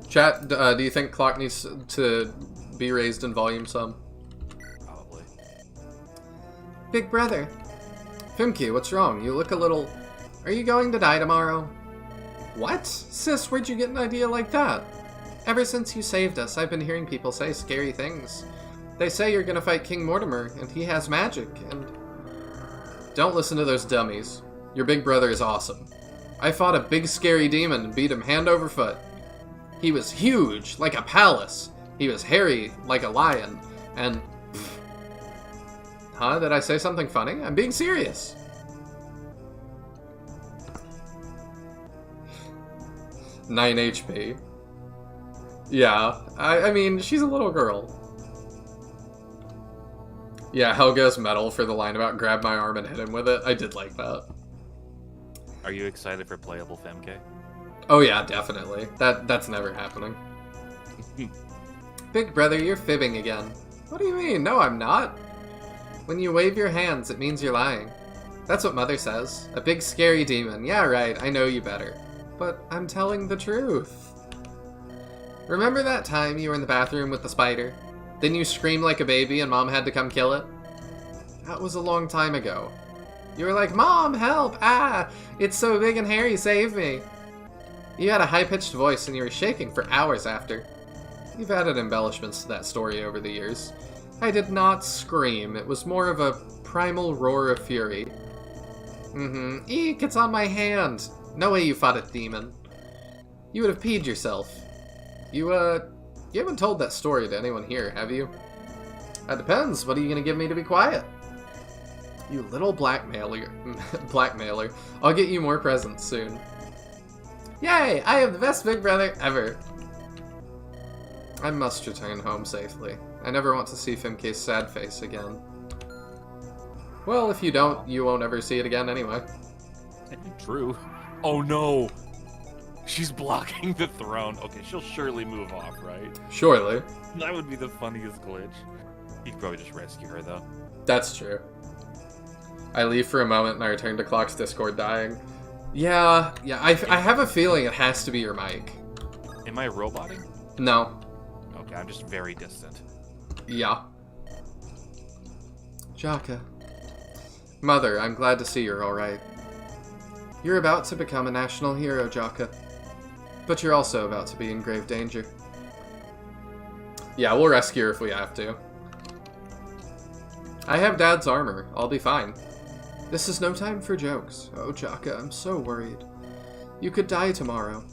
Chat, do you think clock needs to be raised in volume some? Probably. Big brother. Fimke, what's wrong? You look a little... Are you going to die tomorrow? What? Sis, where'd you get an idea like that? Ever since you saved us, I've been hearing people say scary things. They say you're gonna fight King Mortimer, and he has magic, and... Don't listen to those dummies. Your big brother is awesome. I fought a big scary demon and beat him hand over foot. He was huge, like a palace. He was hairy, like a lion, and... Pfft. Huh? Did I say something funny? I'm being serious. Nine HP. Yeah, I mean, she's a little girl. Yeah, Helga's medal for the line about grab my arm and hit him with it. I did like that. Are you excited for playable Femke? Oh yeah, definitely. That's never happening. Big brother, you're fibbing again. What do you mean? No, I'm not. When you wave your hands, it means you're lying. That's what Mother says. A big scary demon. Yeah, right, I know you better. But I'm telling the truth. Remember that time you were in the bathroom with the spider? Then you screamed like a baby and Mom had to come kill it? That was a long time ago. You were like, Mom, help! Ah! It's so big and hairy, save me! You had a high-pitched voice and you were shaking for hours after. You've added embellishments to that story over the years. I did not scream. It was more of a primal roar of fury. Eek, it's on my hand! No way you fought a demon. You would have peed yourself. You haven't told that story to anyone here, have you? That depends. What are you gonna give me to be quiet? You little blackmailer. Blackmailer. I'll get you more presents soon. Yay! I have the best big brother ever! I must return home safely. I never want to see Fimke's sad face again. Well, if you don't, you won't ever see it again anyway. True. Oh no! She's blocking the throne. Okay, she'll surely move off, right? Surely. That would be the funniest glitch. You could probably just rescue her, though. That's true. I leave for a moment and I return to Clock's Discord dying. Yeah, I have a feeling it has to be your mic. Am I roboting? No. Okay, I'm just very distant. Yeah. Jakka. Mother, I'm glad to see you're alright. You're about to become a national hero, Jakka. But you're also about to be in grave danger. Yeah, we'll rescue her if we have to. I have Dad's armor. I'll be fine. This is no time for jokes. Oh, Jakka, I'm so worried. You could die tomorrow.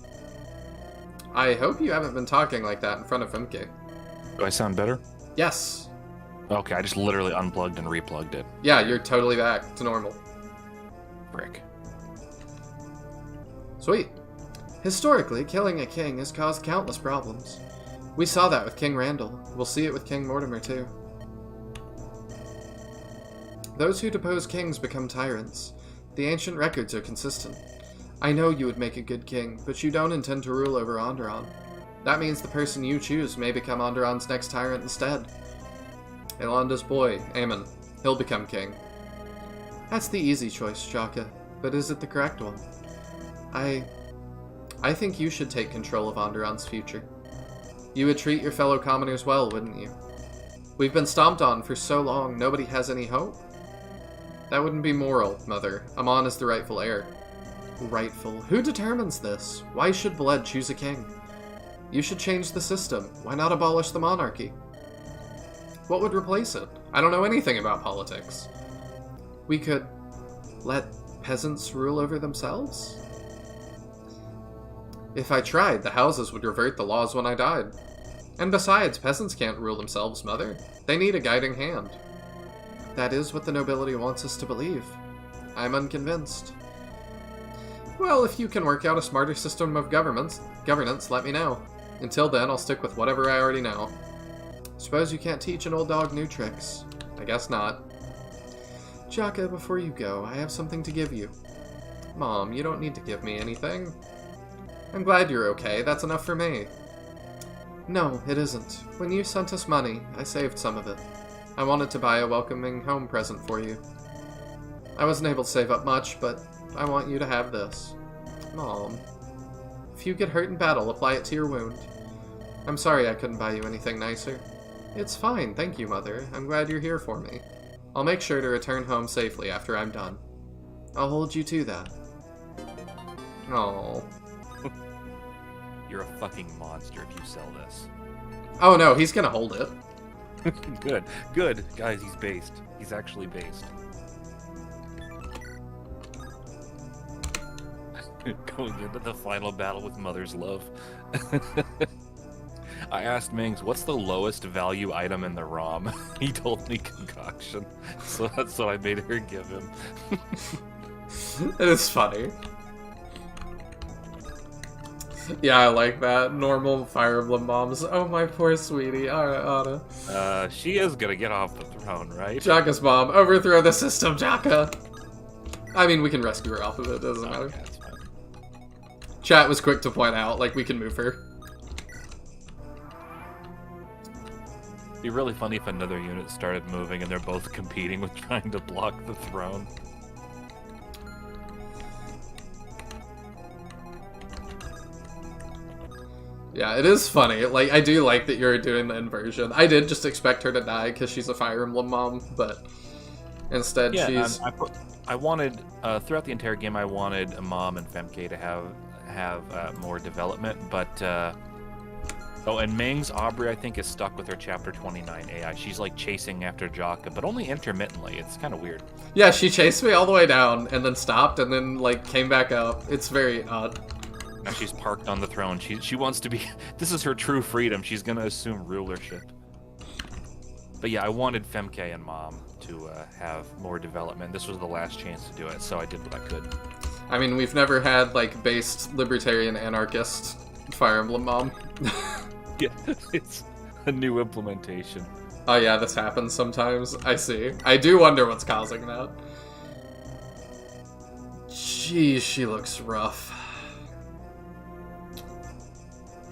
I hope you haven't been talking like that in front of Fimke. Do I sound better? Yes. Okay, I just literally unplugged and replugged it. Yeah, you're totally back to normal. Frick. Sweet. Historically, killing a king has caused countless problems. We saw that with King Randall. We'll see it with King Mortimer, too. Those who depose kings become tyrants. The ancient records are consistent. I know you would make a good king, but you don't intend to rule over Andaron. That means the person you choose may become Andaron's next tyrant instead. Elanda's boy, Amon. He'll become king. That's the easy choice, Jakka, but is it the correct one? I think you should take control of Andaron's future. You would treat your fellow commoners well, wouldn't you? We've been stomped on for so long, nobody has any hope. That wouldn't be moral, Mother. Amon is the rightful heir. Rightful? Who determines this? Why should blood choose a king? You should change the system. Why not abolish the monarchy? What would replace it? I don't know anything about politics. We could let peasants rule over themselves? If I tried, the houses would revert the laws when I died. And besides, peasants can't rule themselves, Mother. They need a guiding hand. That is what the nobility wants us to believe. I'm unconvinced. Well, if you can work out a smarter system of governance, let me know. Until then, I'll stick with whatever I already know. Suppose you can't teach an old dog new tricks. I guess not. Jakka, before you go, I have something to give you. Mom, you don't need to give me anything. I'm glad you're okay. That's enough for me. No, it isn't. When you sent us money, I saved some of it. I wanted to buy a welcoming home present for you. I wasn't able to save up much, but I want you to have this. Mom. If you get hurt in battle, apply it to your wound. I'm sorry I couldn't buy you anything nicer. It's fine, thank you, Mother. I'm glad you're here for me. I'll make sure to return home safely after I'm done. I'll hold you to that. Oh. You're a fucking monster if you sell this. Oh no, he's gonna hold it. Good, good. Guys, he's based. He's actually based. Going into the final battle with Mother's Love. I asked Mings, what's the lowest value item in the ROM? He told me concoction. So that's what I made her give him. It is funny. Yeah, I like that. Normal Fire Emblem moms. Oh, my poor sweetie. Alright, Anna. She is gonna get off the throne, right? Jakka's mom. Overthrow the system, Jakka! I mean, we can rescue her off of it. Doesn't matter. Okay, that's fine. Chat was quick to point out, like, we can move her. It'd be really funny if another unit started moving and they're both competing with trying to block the throne. Yeah, it is funny. Like, I do like that you're doing the inversion. I did just expect her to die because she's a Fire Emblem mom, but instead she's... I wanted, throughout the entire game, I wanted Mom and Femke to have more development, but... Oh, and Ming's Aubrey, I think, is stuck with her Chapter 29 AI. She's, like, chasing after Jakka, but only intermittently. It's kind of weird. Yeah, she chased me all the way down, and then stopped, and then, like, came back up. It's very odd. Now she's parked on the throne. She wants to be... This is her true freedom. She's gonna assume rulership. But yeah, I wanted Femke and Mom to have more development. This was the last chance to do it, so I did what I could. I mean, we've never had, like, based libertarian anarchist Fire Emblem mom. Yeah, it's a new implementation. Oh yeah, this happens sometimes. I see. I do wonder what's causing that. Jeez, she looks rough.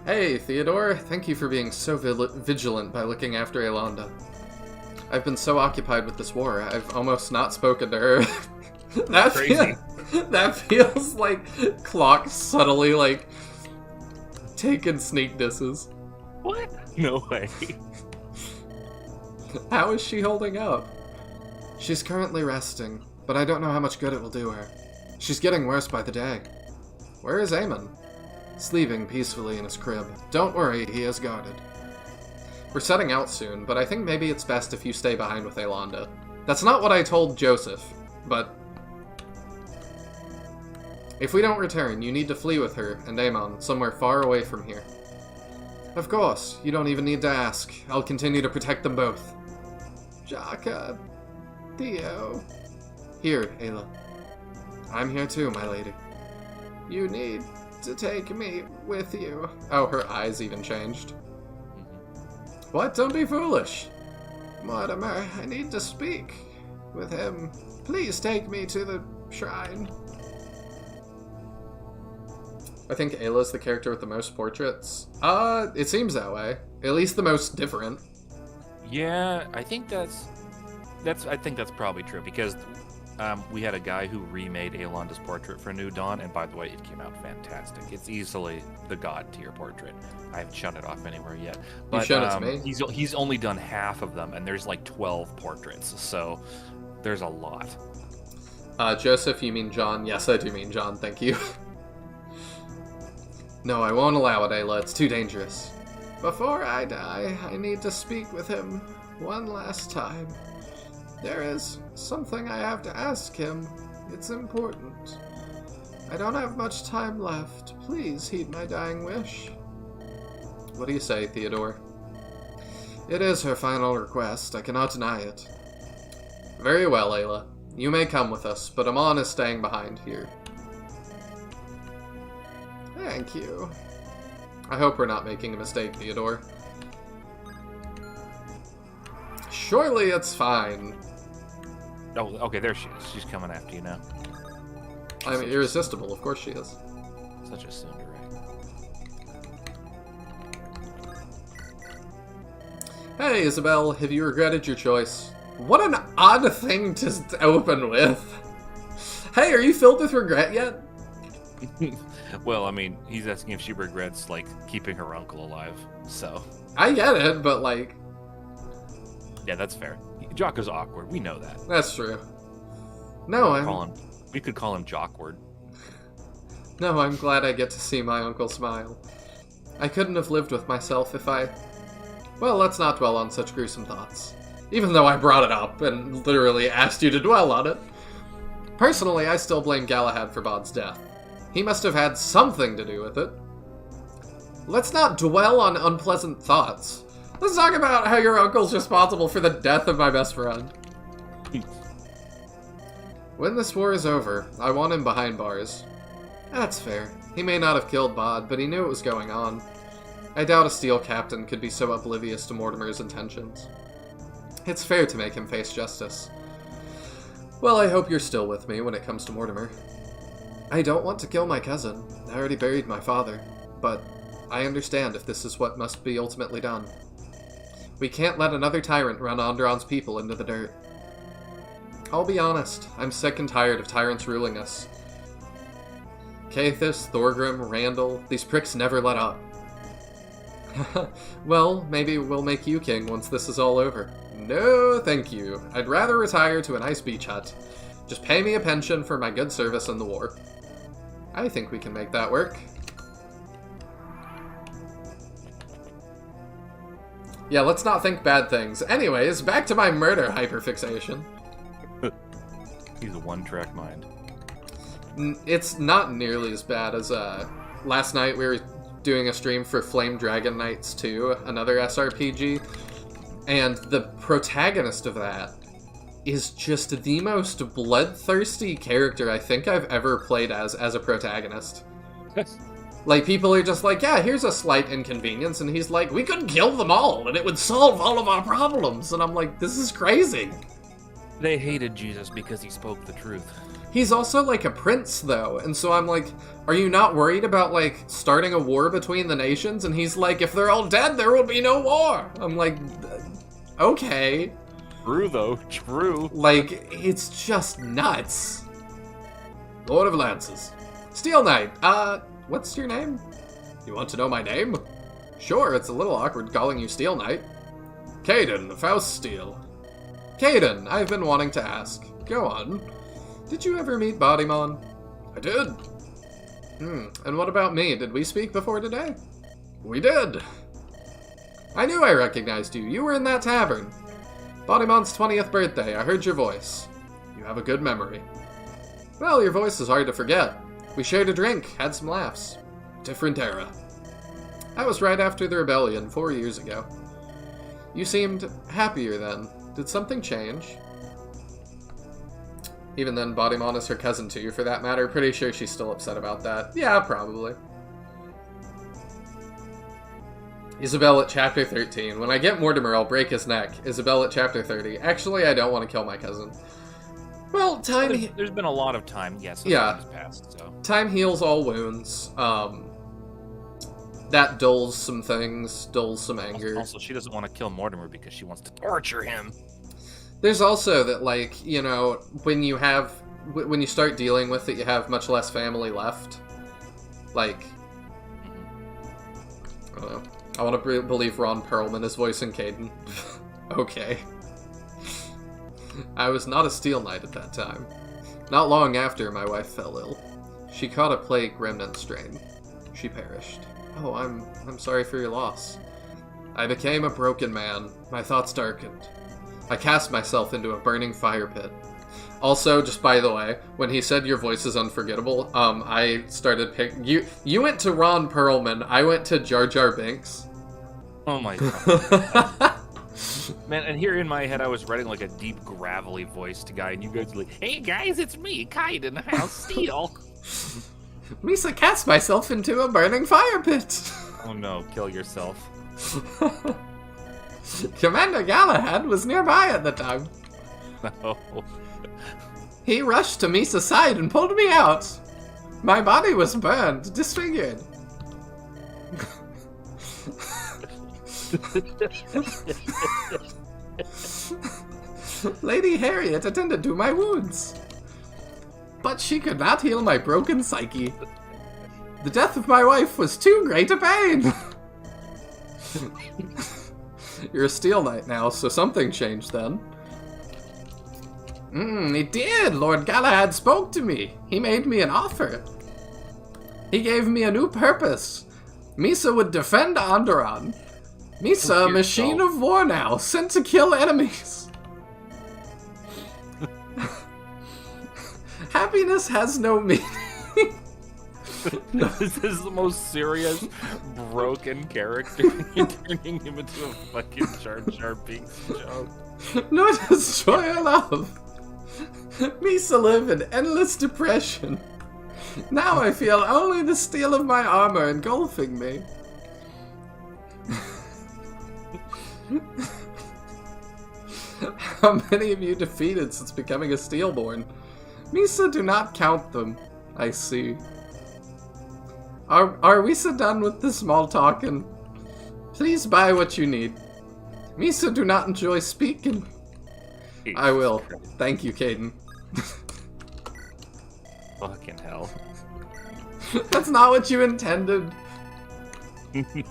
Hey, Theodore. Thank you for being so vigilant by looking after Yolanda. I've been so occupied with this war, I've almost not spoken to her. That's crazy. That feels like Clock subtly, like, taking sneak disses. What? No way. How is she holding up? She's currently resting, but I don't know how much good it will do her. She's getting worse by the day. Where is Eamon? Sleeping peacefully in his crib. Don't worry, he is guarded. We're setting out soon, but I think maybe it's best if you stay behind with Yolanda. That's not what I told Joseph, but... If we don't return, you need to flee with her and Eamon somewhere far away from here. Of course, you don't even need to ask. I'll continue to protect them both. Jakka. Theo. Here, Ayla. I'm here too, my lady. You need to take me with you. Oh, her eyes even changed. What? Don't be foolish. Mortimer, I need to speak with him. Please take me to the shrine. I think Ayla's the character with the most portraits. It seems that way. At least the most different. Yeah, I think that's probably true because we had a guy who remade Yolanda's portrait for New Dawn, and by the way, it came out fantastic. It's easily the god tier portrait. I haven't shown it off anywhere yet. But, you showed it to me? He's only done half of them, and there's like 12 portraits, so there's a lot. Joseph, you mean John? Yes, I do mean John, thank you. No, I won't allow it, Ayla. It's too dangerous. Before I die, I need to speak with him one last time. There is something I have to ask him. It's important. I don't have much time left. Please heed my dying wish. What do you say, Theodore? It is her final request. I cannot deny it. Very well, Ayla. You may come with us, but Amon is staying behind here. Thank you. I hope we're not making a mistake, Theodore. Surely it's fine. Oh, okay, there she is. She's coming after you now. I'm irresistible, of course she is. Such a tsundere. Hey, Isabel, have you regretted your choice? What an odd thing to open with. Hey, are you filled with regret yet? Well, I mean, he's asking if she regrets, like, keeping her uncle alive, so... I get it, but, like... Yeah, that's fair. Jakka's awkward, we know that. That's true. No, We could call him Jockward. No, I'm glad I get to see my uncle smile. I couldn't have lived with myself if I... Well, let's not dwell on such gruesome thoughts. Even though I brought it up and literally asked you to dwell on it. Personally, I still blame Galahad for Bod's death. He must have had something to do with it. Let's not dwell on unpleasant thoughts. Let's talk about how your uncle's responsible for the death of my best friend. When this war is over, I want him behind bars. That's fair. He may not have killed Bod, but he knew it was going on. I doubt a steel captain could be so oblivious to Mortimer's intentions. It's fair to make him face justice. Well, I hope you're still with me when it comes to Mortimer. I don't want to kill my cousin. I already buried my father. But I understand if this is what must be ultimately done. We can't let another tyrant run Andaron's people into the dirt. I'll be honest, I'm sick and tired of tyrants ruling us. Caithus, Thorgrim, Randall, these pricks never let up. Well, maybe we'll make you king once this is all over. No, thank you. I'd rather retire to a nice beach hut. Just pay me a pension for my good service in the war. I think we can make that work. Yeah, let's not think bad things. Anyways, back to my murder hyperfixation. He's a one-track mind. It's not nearly as bad as, last night we were doing a stream for Flame Dragon Knights 2, another SRPG, and the protagonist of that is just the most bloodthirsty character I think I've ever played as a protagonist. Like, people are just like, yeah, here's a slight inconvenience, and he's like, we could kill them all, and it would solve all of our problems, and I'm like, this is crazy. They hated Jesus because he spoke the truth. He's also, like, a prince, though, and so I'm like, are you not worried about, like, starting a war between the nations? And he's like, if they're all dead, there will be no war! I'm like, okay. True, though. True. Like, it's just nuts. Lord of Lances. Steel Knight, what's your name? You want to know my name? Sure, it's a little awkward calling you Steel Knight. Caden, Faust Steel. Caden, I've been wanting to ask. Go on. Did you ever meet Bodymon? I did. And what about me? Did we speak before today? We did. I knew I recognized you. You were in that tavern. Bodymon's 20th birthday. I heard your voice. You have a good memory. Well, your voice is hard to forget. We shared a drink, had some laughs. Different era. That was right after the rebellion, 4 years ago. You seemed happier then. Did something change? Even then, Bodymon is her cousin too, for that matter. Pretty sure she's still upset about that. Yeah, probably. Isabel at chapter 13. When I get Mortimer, I'll break his neck. Isabel at chapter 30. Actually, I don't want to kill my cousin. Well, time... There's been a lot of time, yes. Yeah. Time has passed, so. Time heals all wounds. That dulls some things, dulls some anger. Also, she doesn't want to kill Mortimer because she wants to torture him. There's also that, like, you know, when you start dealing with it, you have much less family left. Like, I don't know. I want to believe Ron Perlman is voicing Caden. Okay. I was not a Steel Knight at that time. Not long after, my wife fell ill. She caught a plague remnant strain. She perished. Oh, I'm sorry for your loss. I became a broken man. My thoughts darkened. I cast myself into a burning fire pit. Also, just by the way, when he said your voice is unforgettable, I started picking... You went to Ron Perlman, I went to Jar Jar Binks. Oh my god. Man, and here in my head I was writing like a deep, gravelly voiced guy, and you guys were like, hey guys, it's me, Kaiden, House Steel. Misa cast myself into a burning fire pit. Oh no, kill yourself. Commander Galahad was nearby at the time. No. He rushed to Misa's side and pulled me out. My body was burned, disfigured. Lady Harriet attended to my wounds, but she could not heal my broken psyche. The death of my wife was too great a pain. You're a Steel Knight now, so something changed then. He did. Lord Galahad spoke to me. He made me an offer. He gave me a new purpose. Misa would defend Andaron. Misa, a machine of war now, sent to kill enemies. Happiness has no meaning. This is the most serious, broken character. You're turning him into a fucking Jar Jar Binks joke. Nor does joy or love. Misa live in endless depression. Now I feel only the steel of my armor engulfing me. How many have you defeated since becoming a Steelborn? Misa, do not count them. I see. Are we so done with the small talking? Please buy what you need. Misa, do not enjoy speaking. I will. Thank you, Caden. Fucking hell. That's not what you intended. No.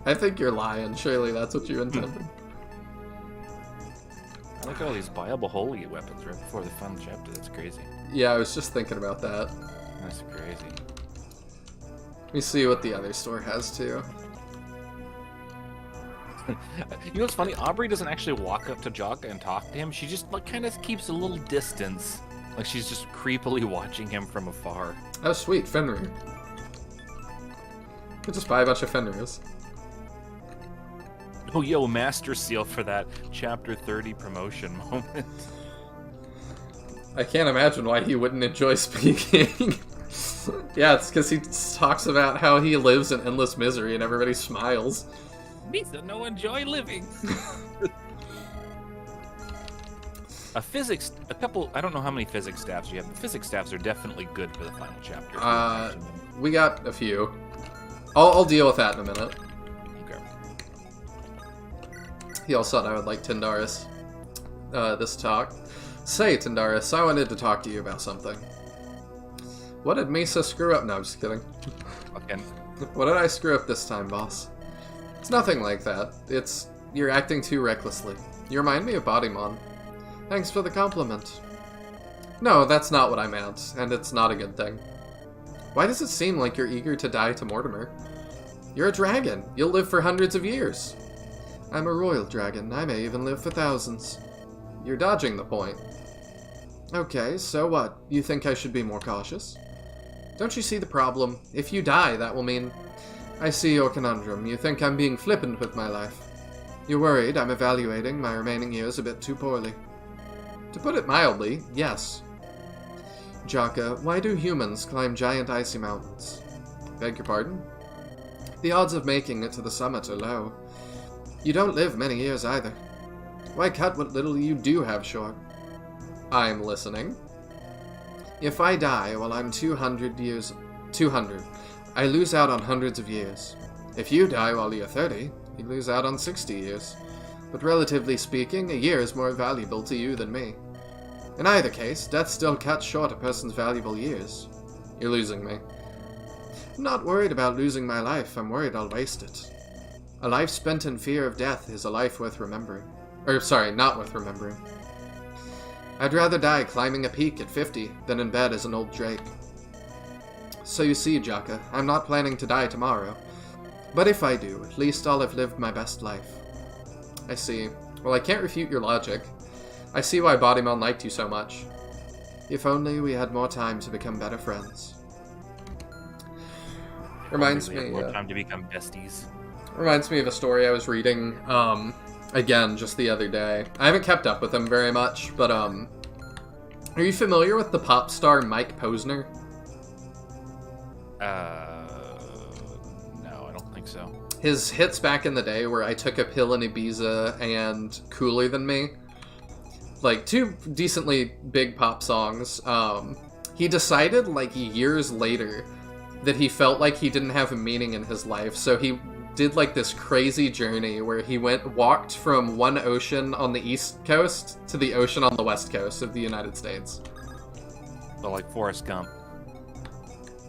I think you're lying. Surely that's what you intended. I like all these viable holy weapons right before the final chapter. That's crazy. Yeah, I was just thinking about that. That's crazy. Let me see what the other store has too. You know what's funny? Aubrey doesn't actually walk up to Jakka and talk to him. She just like kind of keeps a little distance. Like she's just creepily watching him from afar. Oh, sweet. Fenrir. Could just buy a bunch of Fenrirs. Oh, yo, Master Seal for that Chapter 30 promotion moment. I can't imagine why he wouldn't enjoy speaking. Yeah, it's because he talks about how he lives in endless misery and everybody smiles. Misa, no enjoy living. A couple, I don't know how many physics staffs you have. The physics staffs are definitely good for the final chapter. We got a few. I'll deal with that in a minute. Okay. He also said I would like Tindaris this talk. Say, Tindaris, I wanted to talk to you about something. What did Misa screw up? No, I'm just kidding. Okay. What did I screw up this time, boss? It's nothing like that. You're acting too recklessly. You remind me of Bodymon. Thanks for the compliment. No, that's not what I meant, and it's not a good thing. Why does it seem like you're eager to die to Mortimer? You're a dragon. You'll live for hundreds of years. I'm a royal dragon. I may even live for thousands. You're dodging the point. Okay, so what? You think I should be more cautious? Don't you see the problem? If you die, that will mean... I see your conundrum. You think I'm being flippant with my life. You're worried I'm evaluating my remaining years a bit too poorly. To put it mildly, yes. Jakka, why do humans climb giant icy mountains? Beg your pardon? The odds of making it to the summit are low. You don't live many years either. Why cut what little you do have short? I'm listening. If I die while I'm 200, I lose out on hundreds of years. If you die while you're 30, you lose out on 60 years. But relatively speaking, a year is more valuable to you than me. In either case, death still cuts short a person's valuable years. You're losing me. I'm not worried about losing my life, I'm worried I'll waste it. A life spent in fear of death is a life worth remembering. Not worth remembering. I'd rather die climbing a peak at 50 than in bed as an old drake. So you see, Jakka, I'm not planning to die tomorrow. But if I do, at least I'll have lived my best life. I see. Well, I can't refute your logic. I see why Bodymon liked you so much. If only we had more time to become better friends. Reminds me... more time to become besties. Reminds me of a story I was reading, again, just the other day. I haven't kept up with him very much, but, are you familiar with the pop star Mike Posner? No, I don't think so. His hits back in the day were I Took a Pill in Ibiza and Cooler Than Me. Like, two decently big pop songs. He decided, like, years later that he felt like he didn't have a meaning in his life, so he did like this crazy journey where he walked from one ocean on the east coast to the ocean on the west coast of the United States. So like Forrest Gump.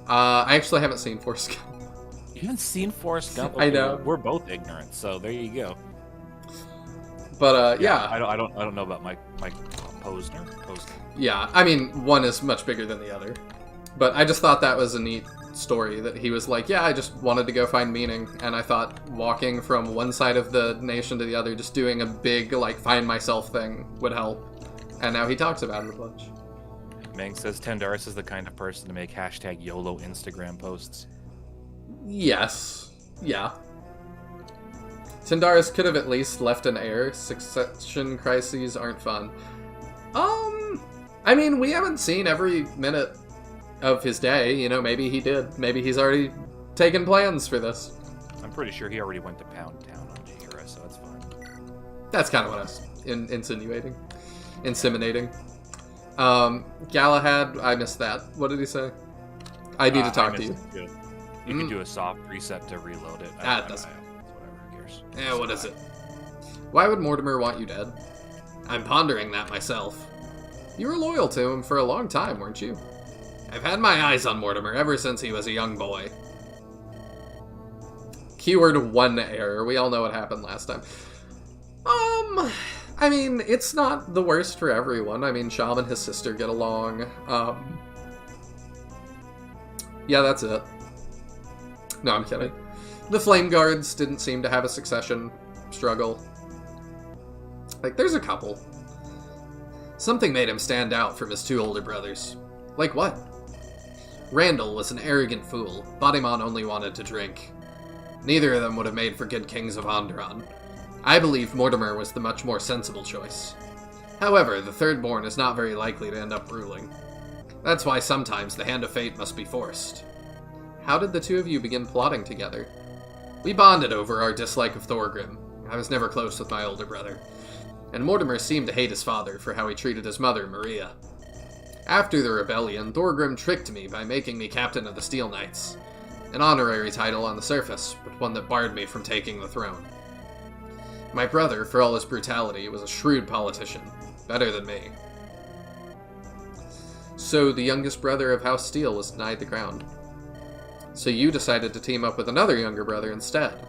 I actually haven't seen Forrest Gump. You haven't seen Forrest Gump? I know. We're both ignorant, so there you go. But yeah. I don't know about Mike Posner. Yeah, I mean, one is much bigger than the other. But I just thought that was a neat story that he was like, yeah, I just wanted to go find meaning, and I thought walking from one side of the nation to the other, just doing a big, like, find myself thing would help. And now he talks about it a bunch. Ming says Tendaris is the kind of person to make hashtag YOLO Instagram posts. Yes. Yeah. Tendaris could have at least left an heir. Succession crises aren't fun. I mean, we haven't seen every minute of his day. You know, maybe he did. Maybe he's already taken plans for this. I'm pretty sure he already went to Pound Town on Jaheira, so it's fine. That's kind of what I was insinuating. Inseminating. Galahad, I missed that. What did he say? I need to talk to you. You can do a soft reset to reload it. That doesn't. Whatever, who cares? Yeah, what is it? Why would Mortimer want you dead? I'm pondering that myself. You were loyal to him for a long time, weren't you? I've had my eyes on Mortimer ever since he was a young boy. Keyword one error. We all know what happened last time. I mean, it's not the worst for everyone. I mean, Sham and his sister get along. Yeah, that's it. No, I'm kidding. The Flame Guards didn't seem to have a succession struggle. Like, there's a couple. Something made him stand out from his two older brothers. Like what? Randall was an arrogant fool. Bodimon only wanted to drink. Neither of them would have made for good kings of Andaron. I believe Mortimer was the much more sensible choice. However, the third-born is not very likely to end up ruling. That's why sometimes the hand of fate must be forced. How did the two of you begin plotting together? We bonded over our dislike of Thorgrim. I was never close with my older brother. And Mortimer seemed to hate his father for how he treated his mother, Maria. After the rebellion, Thorgrim tricked me by making me captain of the Steel Knights. An honorary title on the surface, but one that barred me from taking the throne. My brother, for all his brutality, was a shrewd politician. Better than me. So the youngest brother of House Steel was denied the crown. So you decided to team up with another younger brother instead.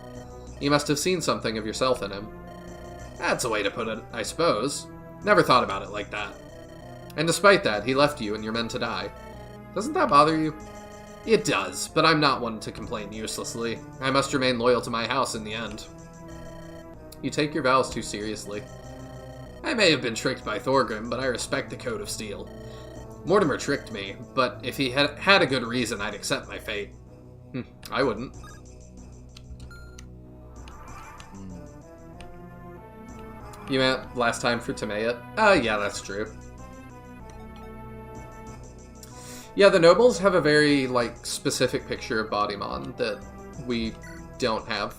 You must have seen something of yourself in him. That's a way to put it, I suppose. Never thought about it like that. And despite that, he left you and your men to die. Doesn't that bother you? It does, but I'm not one to complain uselessly. I must remain loyal to my house in the end. You take your vows too seriously. I may have been tricked by Thorgrim, but I respect the Code of Steel. Mortimer tricked me, but if he had a good reason, I'd accept my fate. I wouldn't. You meant last time for Timayet? Yeah, that's true. Yeah, the nobles have a very, like, specific picture of Bodimon that we don't have.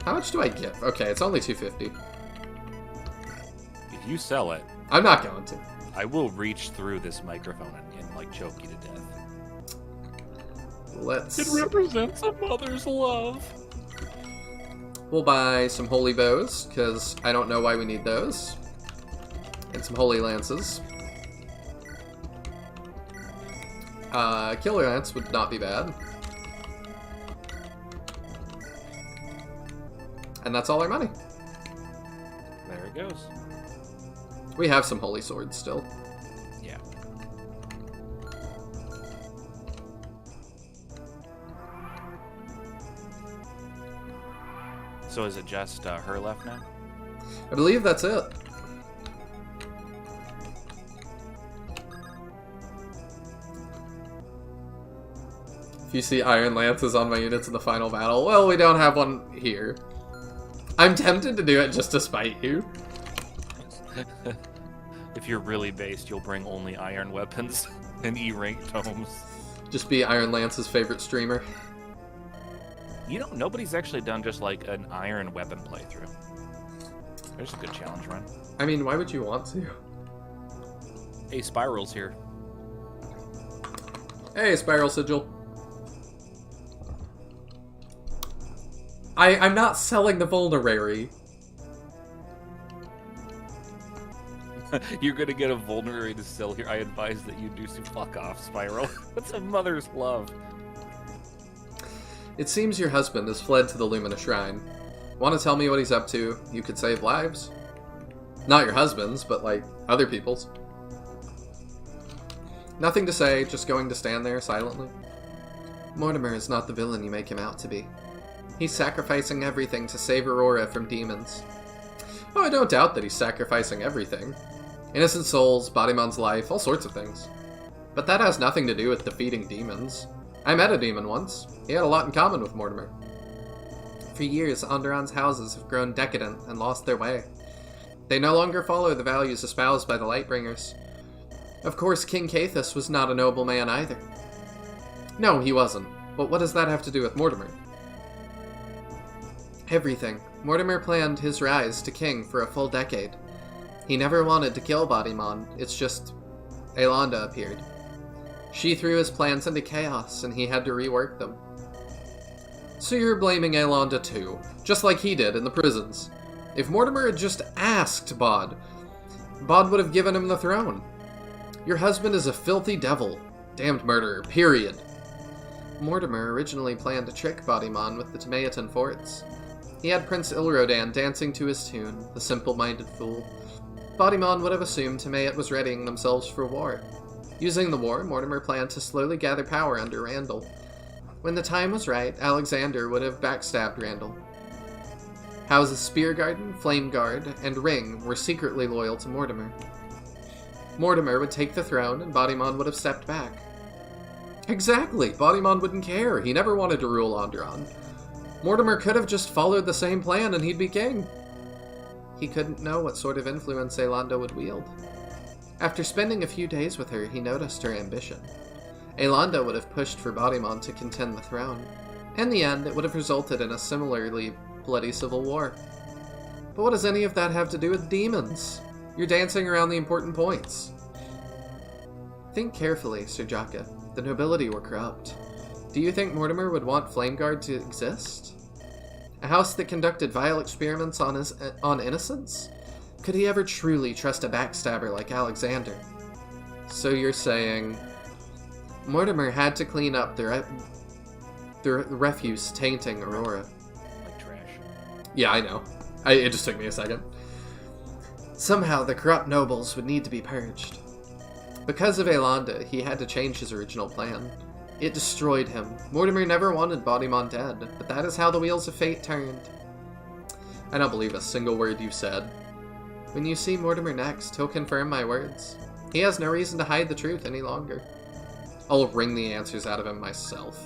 How much do I get? Okay, it's only $250. If you sell it, I'm not going to. I will reach through this microphone and like choke you to death. It represents a mother's love. We'll buy some holy bows, because I don't know why we need those. And some holy lances. Killer lance would not be bad. And that's all our money. There it goes. We have some holy swords still. Yeah. So is it just her left now? I believe that's it. If you see iron lances on my units in the final battle, well, we don't have one here. I'm tempted to do it just to spite you. If you're really based, you'll bring only iron weapons and E-rank tomes. Just be Iron Lance's favorite streamer. You know, nobody's actually done just like an iron weapon playthrough. There's a good challenge run. I mean, why would you want to? Hey, Spiral's here. Hey, Spiral Sigil. I'm not selling the vulnerary. You're gonna get a vulnerary to sell here. I advise that you do some fuck off, Spyro. That's a mother's love. It seems your husband has fled to the Lumina Shrine. Want to tell me what he's up to? You could save lives. Not your husband's, but, like, other people's. Nothing to say, just going to stand there silently. Mortimer is not the villain you make him out to be. He's sacrificing everything to save Aurora from demons. Oh, I don't doubt that he's sacrificing everything. Innocent souls, Bodymon's life, all sorts of things. But that has nothing to do with defeating demons. I met a demon once. He had a lot in common with Mortimer. For years, Andaron's houses have grown decadent and lost their way. They no longer follow the values espoused by the Lightbringers. Of course, King Cathus was not a noble man either. No, he wasn't. But what does that have to do with Mortimer? Everything. Mortimer planned his rise to king for a full decade. He never wanted to kill Bodymon, it's just Aelanda appeared. She threw his plans into chaos, and he had to rework them. So you're blaming Aelanda too, just like he did in the prisons. If Mortimer had just asked Bod would have given him the throne. Your husband is a filthy devil. Damned murderer, period. Mortimer originally planned to trick Bodymon with the Timaean forts. He had Prince Ilrodan dancing to his tune, the simple-minded fool. Bodymon would have assumed Timaean was readying themselves for war. Using the war, Mortimer planned to slowly gather power under Randall. When the time was right, Alexander would have backstabbed Randall. Houses Spear Garden, Flame Guard, and Ring were secretly loyal to Mortimer. Mortimer would take the throne, and Bodymon would have stepped back. Exactly! Bodymon wouldn't care. He never wanted to rule Andaron. Mortimer could have just followed the same plan and he'd be king. He couldn't know what sort of influence Aelanda would wield. After spending a few days with her, he noticed her ambition. Aelanda would have pushed for Bodymon to contend the throne. In the end, it would have resulted in a similarly bloody civil war. But what does any of that have to do with demons? You're dancing around the important points. Think carefully, Sir Jakka. The nobility were corrupt. Do you think Mortimer would want Flameguard to exist? A house that conducted vile experiments on innocents? Could he ever truly trust a backstabber like Alexander? So you're saying Mortimer had to clean up the refuse tainting Aurora. Like trash. Yeah, I know. It just took me a second. Somehow the corrupt nobles would need to be purged. Because of Aelanda, he had to change his original plan. It destroyed him. Mortimer never wanted Bodymon dead, but that is how the wheels of fate turned. I don't believe a single word you said. When you see Mortimer next, he'll confirm my words. He has no reason to hide the truth any longer. I'll wring the answers out of him myself.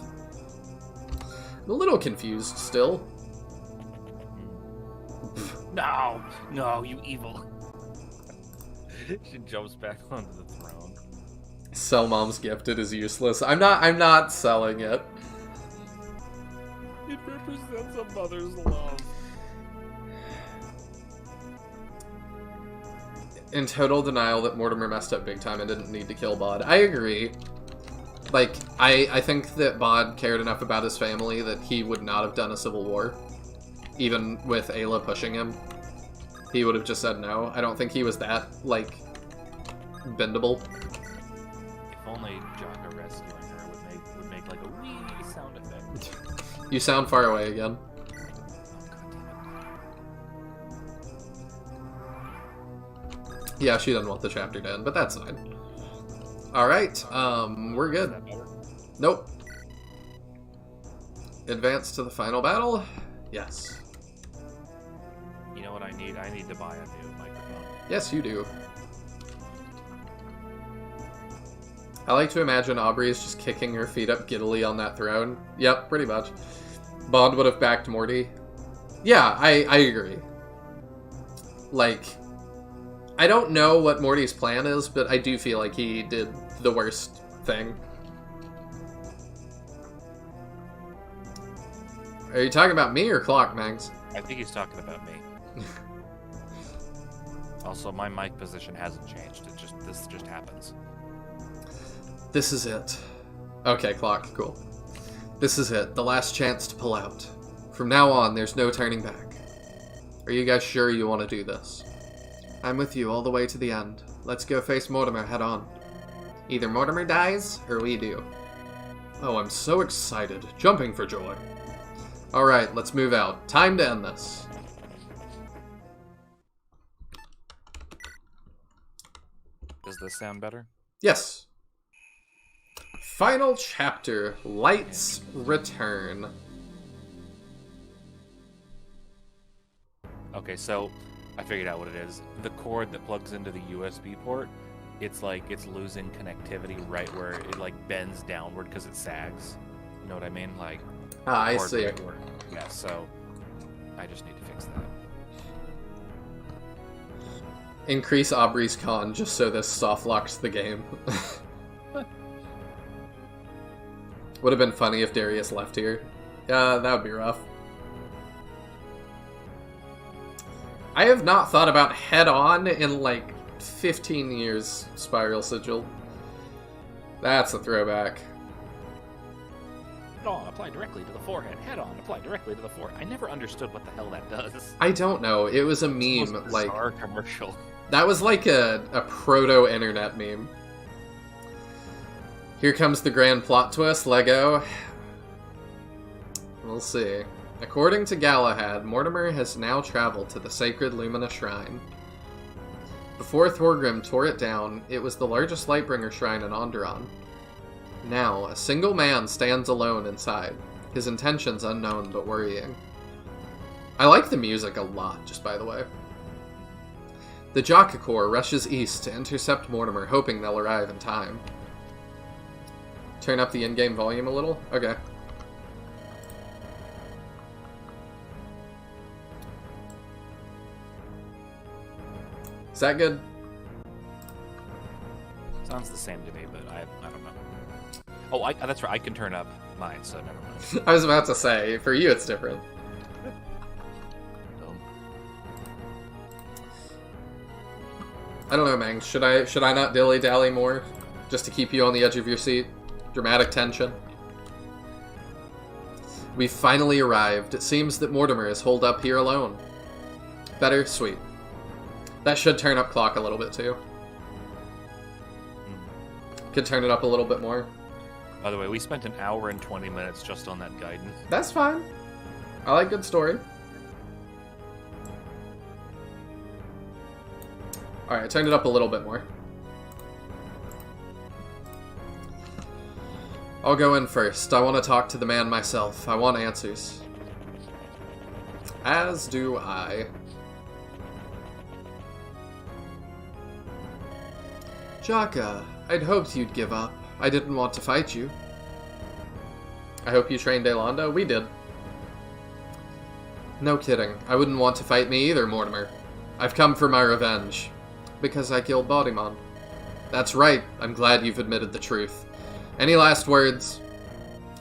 I'm a little confused still. No, you evil. She jumps back onto the throne. Sell Mom's Gifted is useless. I'm not selling it. It represents a mother's love. In total denial that Mortimer messed up big time and didn't need to kill Bod. I agree. Like, I think that Bod cared enough about his family that he would not have done a civil war. Even with Ayla pushing him. He would have just said no. I don't think he was that, like, bendable. If only Jakka rescuing her would make like a wee sound effect. You sound far away again. Yeah, she doesn't want the chapter to end, but that's fine. Alright, we're good. Nope. Advance to the final battle? Yes. You know what I need? I need to buy a new microphone. Yes, you do. I like to imagine Aubrey is just kicking her feet up giddily on that throne. Yep, pretty much. Bond would have backed Morty. Yeah, I agree. Like, I don't know what Morty's plan is, but I do feel like he did the worst thing. Are you talking about me or Clock, Mangs? I think he's talking about me. Also, my mic position hasn't changed. This just happens. This is it. Okay, Clock, cool. This is it. The last chance to pull out. From now on, there's no turning back. Are you guys sure you want to do this? I'm with you all the way to the end. Let's go face Mortimer head on. Either Mortimer dies, or we do. Oh, I'm so excited. Jumping for joy. Alright, let's move out. Time to end this. Does this sound better? Yes. Final chapter. Light's Return. Okay, so I figured out what it is. The cord that plugs into the USB port, it's like it's losing connectivity right where it like bends downward because it sags. You know what I mean? Like, I see. Right where, yeah, so I just need to fix that. Increase Aubrey's con just so this soft locks the game. Would have been funny if Darius left here. Yeah, that would be rough. I have not thought about head-on in like 15 years, Spiral Sigil. That's a throwback. Head-on, apply directly to the forehead. Head-on, apply directly to the forehead. I never understood what the hell that does. I don't know. It was a meme. It's like bizarre commercial. That was like a proto-internet meme. Here comes the grand plot twist, Lego. We'll see. According to Galahad, Mortimer has now traveled to the sacred Lumina Shrine. Before Thorgrim tore it down, it was the largest Lightbringer shrine in Andaron. Now, a single man stands alone inside, his intentions unknown but worrying. I like the music a lot, just by the way. The Jakka Corps rushes east to intercept Mortimer, hoping they'll arrive in time. Turn up the in-game volume a little? Okay. Is that good? Sounds the same to me, but I don't know. Oh, that's right. I can turn up mine, so never mind. I was about to say, for you it's different. I don't know, Mang. Should I not dilly-dally more? Just to keep you on the edge of your seat? Dramatic tension? We've finally arrived. It seems that Mortimer is holed up here alone. Better? Sweet. That should turn up clock a little bit, too. Could turn it up a little bit more. By the way, we spent an hour and 20 minutes just on that guidance. That's fine. I like good story. Alright, turn it up a little bit more. I'll go in first. I want to talk to the man myself. I want answers. As do I. Jakka, I'd hoped you'd give up. I didn't want to fight you. I hope you trained Aelanda? We did. No kidding. I wouldn't want to fight me either, Mortimer. I've come for my revenge. Because I killed Bodymon. That's right. I'm glad you've admitted the truth. Any last words?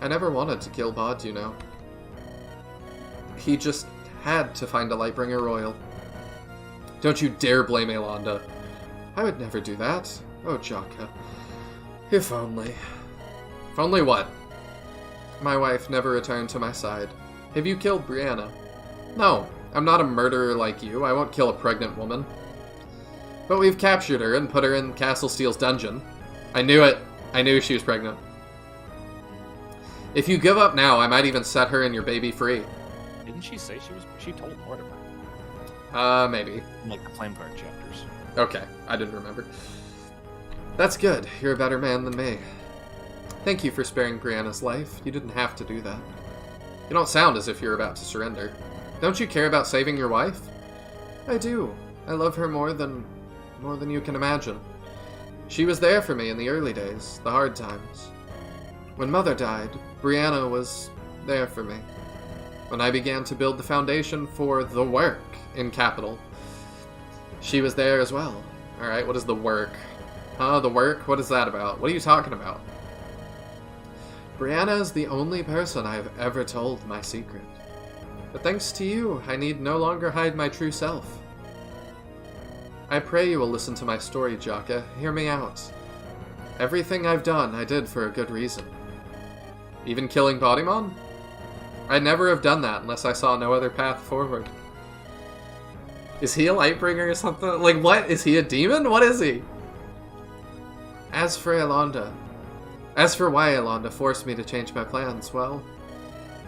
I never wanted to kill Bod, you know. He just had to find a Lightbringer Royal. Don't you dare blame Aelanda. I would never do that. Oh, Jakka. If only. If only what? My wife never returned to my side. Have you killed Brianna? No, I'm not a murderer like you. I won't kill a pregnant woman. But we've captured her and put her in Castle Steel's dungeon. I knew it. I knew she was pregnant. If you give up now, I might even set her and your baby free. Didn't she say she told Mortimer? Maybe. In, like, the Flameguard chapters. Okay, I didn't remember. That's good. You're a better man than me. Thank you for sparing Brianna's life. You didn't have to do that. You don't sound as if you're about to surrender. Don't you care about saving your wife? I do. I love her more than you can imagine. She was there for me in the early days, the hard times. When Mother died, Brianna was there for me. When I began to build the foundation for the work in Capital, she was there as well. Alright, what is the work? Huh, the work? What is that about? What are you talking about? Brianna is the only person I have ever told my secret. But thanks to you, I need no longer hide my true self. I pray you will listen to my story, Jakka. Hear me out. Everything I've done, I did for a good reason. Even killing Bodymon? I'd never have done that unless I saw no other path forward. Is he a Lightbringer or something? Like, what? Is he a demon? What is he? As for why Elonda forced me to change my plans, well,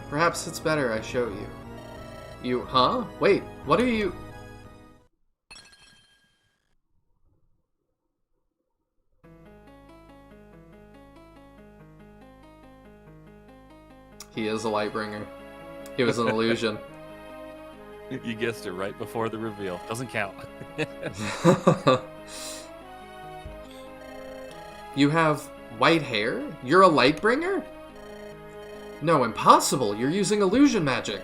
perhaps it's better I show you. You, huh? Wait, what are you... He is a Lightbringer. He was an illusion. You guessed it right before the reveal. Doesn't count. You have white hair? You're a Lightbringer? No, impossible. You're using illusion magic.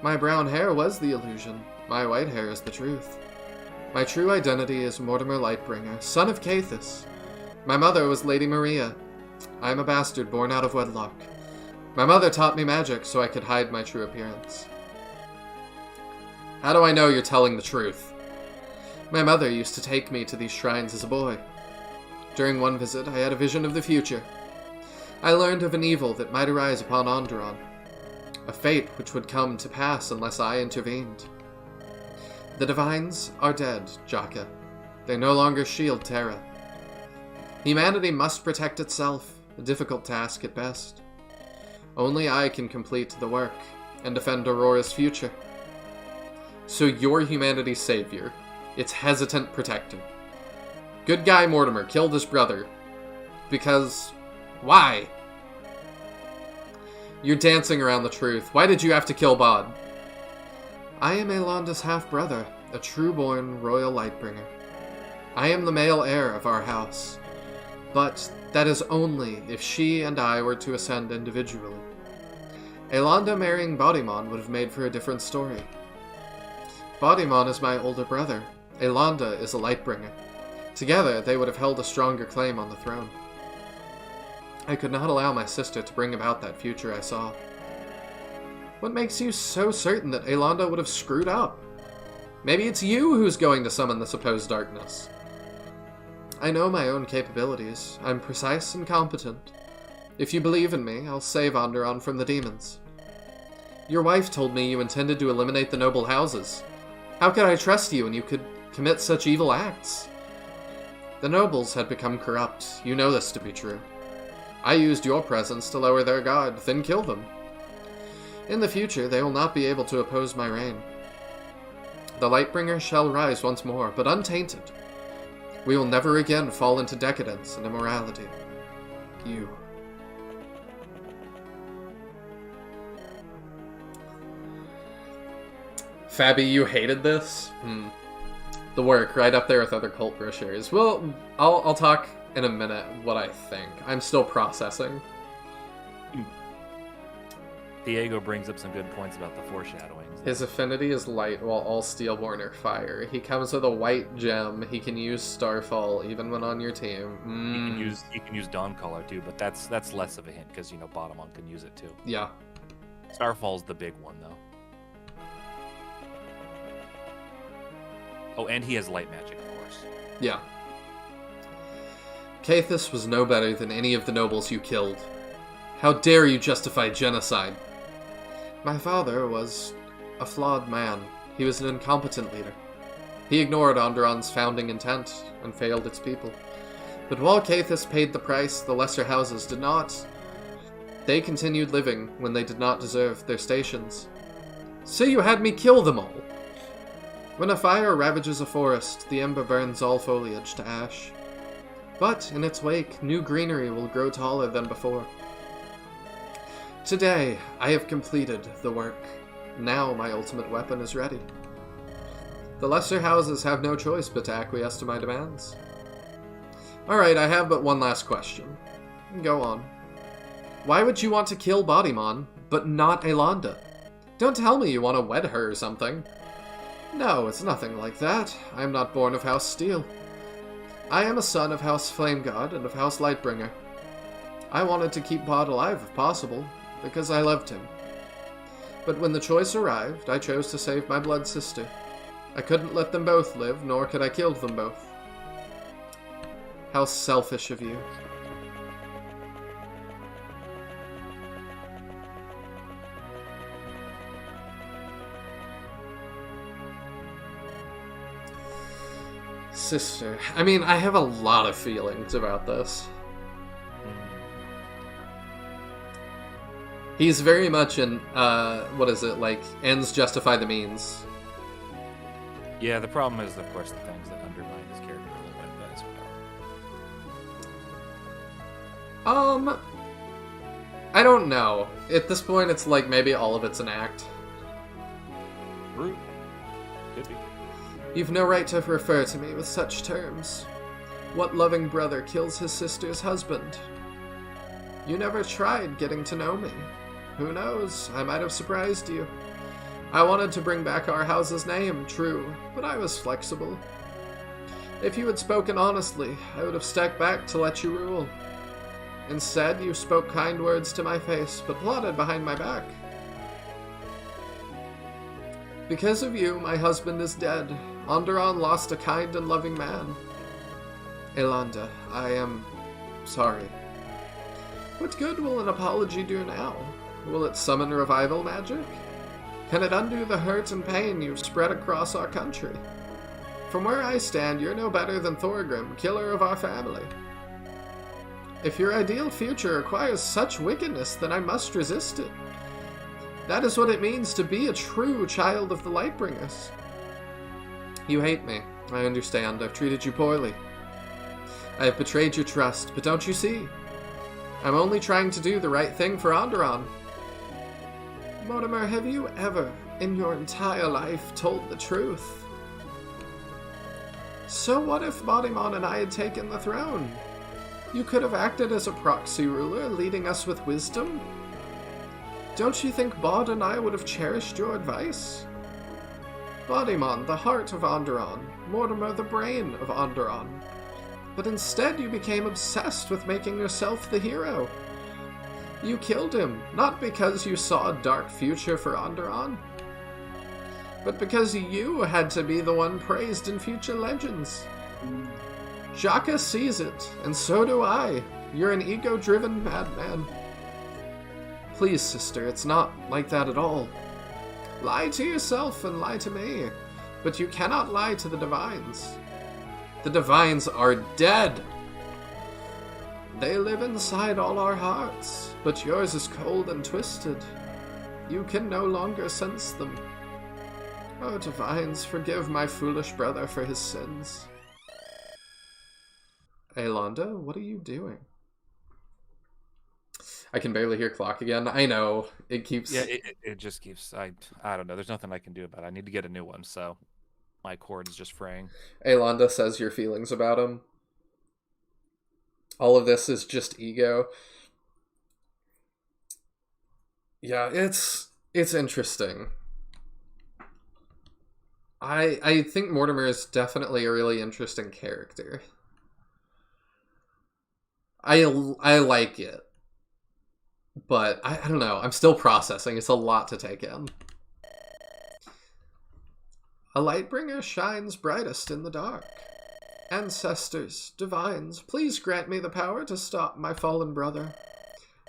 My brown hair was the illusion. My white hair is the truth. My true identity is Mortimer Lightbringer, son of Cathis. My mother was Lady Maria. I am a bastard born out of wedlock. My mother taught me magic so I could hide my true appearance. How do I know you're telling the truth? My mother used to take me to these shrines as a boy. During one visit, I had a vision of the future. I learned of an evil that might arise upon Andaron, a fate which would come to pass unless I intervened. The divines are dead, Jakka. They no longer shield Terra. Humanity must protect itself, a difficult task at best. Only I can complete the work and defend Aurora's future. So you're humanity's savior, its hesitant protector. Good guy Mortimer killed his brother. Because... why? You're dancing around the truth. Why did you have to kill Bod? I am Elonda's half-brother, a true-born royal Lightbringer. I am the male heir of our house. But that is only if she and I were to ascend individually. Elonda marrying Bodimon would have made for a different story. Bodimon is my older brother. Elonda is a Lightbringer. Together, they would have held a stronger claim on the throne. I could not allow my sister to bring about that future I saw. What makes you so certain that Elonda would have screwed up? Maybe it's you who's going to summon the supposed darkness. I know my own capabilities. I'm precise and competent. If you believe in me, I'll save Andaron from the demons. Your wife told me you intended to eliminate the noble houses. How could I trust you when you could commit such evil acts? The nobles had become corrupt. You know this to be true. I used your presence to lower their guard, then kill them. In the future, they will not be able to oppose my reign. The Lightbringer shall rise once more, but untainted. We will never again fall into decadence and immorality. You. Fabi, you hated this? The work, right up there with other cult brochures. Well, I'll talk in a minute what I think. I'm still processing. Diego brings up some good points about the foreshadowings. His affinity is light, while all Steelborn are fire. He comes with a white gem. He can use Starfall even when on your team. You can use Dawncaller too, but that's less of a hint because Bodimon can use it too. Yeah. Starfall's the big one though. Oh, and he has light magic, of course. Yeah. Cathis was no better than any of the nobles you killed. How dare you justify genocide? My father was a flawed man. He was an incompetent leader. He ignored Andaron's founding intent and failed its people. But while Cathis paid the price, the lesser houses did not. They continued living when they did not deserve their stations. So you had me kill them all. When a fire ravages a forest, the ember burns all foliage to ash. But in its wake, new greenery will grow taller than before. Today, I have completed the work. Now my ultimate weapon is ready. The lesser houses have no choice but to acquiesce to my demands. Alright, I have but one last question. Go on. Why would you want to kill Bodimon, but not Elonda? Don't tell me you want to wed her or something. No, it's nothing like that. I am not born of House Steel. I am a son of House Flamegod and of House Lightbringer. I wanted to keep Bod alive if possible, because I loved him. But when the choice arrived, I chose to save my blood sister. I couldn't let them both live, nor could I kill them both. How selfish of you. Sister. I mean, I have a lot of feelings about this. He's very much in, what is it, like, ends justify the means. Yeah, the problem is, of course, the things that undermine his character a little bit, but it's whatever. I don't know. At this point, it's like maybe all of it's an act. Rude. Could be. You've no right to refer to me with such terms. What loving brother kills his sister's husband? You never tried getting to know me. Who knows? I might have surprised you. I wanted to bring back our house's name, true, but I was flexible. If you had spoken honestly, I would have stepped back to let you rule. Instead, you spoke kind words to my face, but plotted behind my back. Because of you, my husband is dead. Andaron lost a kind and loving man. Elanda, I am sorry. What good will an apology do now? Will it summon revival magic? Can it undo the hurt and pain you've spread across our country? From where I stand, you're no better than Thorgrim, killer of our family. If your ideal future requires such wickedness, then I must resist it. That is what it means to be a true child of the Lightbringers. You hate me. I understand. I've treated you poorly. I have betrayed your trust, but don't you see? I'm only trying to do the right thing for Andaron. Mortimer, have you ever, in your entire life, told the truth? So what if Bodimon and I had taken the throne? You could have acted as a proxy ruler, leading us with wisdom. Don't you think Bod and I would have cherished your advice? Bodimon, the heart of Andaron. Mortimer, the brain of Andaron. But instead you became obsessed with making yourself the hero. You killed him, not because you saw a dark future for Andaron, but because you had to be the one praised in future legends. Jakka sees it, and so do I. You're an ego-driven madman. Please, sister, it's not like that at all. Lie to yourself and lie to me, but you cannot lie to the Divines. The Divines are dead. They live inside all our hearts, but yours is cold and twisted. You can no longer sense them. Oh, Divines, forgive my foolish brother for his sins. Elanda, what are you doing? I can barely hear clock again. I know. It keeps... Yeah, it just keeps... I don't know. There's nothing I can do about it. I need to get a new one, so my cord is just fraying. Elanda says your feelings about him. All of this is just ego. Yeah, it's interesting. I think Mortimer is definitely a really interesting character. I like it. But I don't know. I'm still processing. It's a lot to take in. A Lightbringer shines brightest in the dark. Ancestors, Divines, please grant me the power to stop my fallen brother.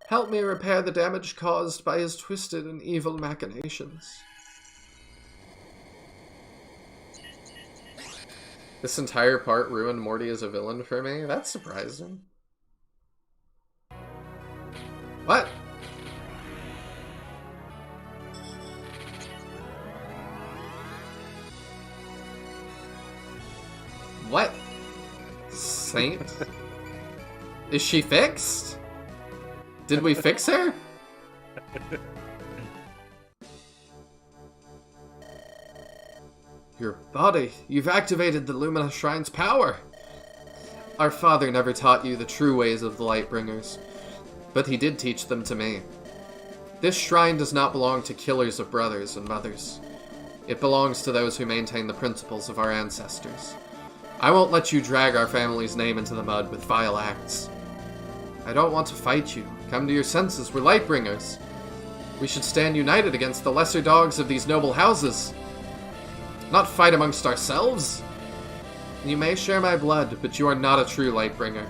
Help me repair the damage caused by his twisted and evil machinations. This entire part ruined Morty as a villain for me? That's surprising. What? What? Saint? Is she fixed? Did we fix her? Your body. You've activated the Luminous Shrine's power. Our father never taught you the true ways of the Lightbringers, but he did teach them to me. This shrine does not belong to killers of brothers and mothers. It belongs to those who maintain the principles of our ancestors. I won't let you drag our family's name into the mud with vile acts. I don't want to fight you. Come to your senses, we're Lightbringers. We should stand united against the lesser dogs of these noble houses. Not fight amongst ourselves. You may share my blood, but you are not a true Lightbringer.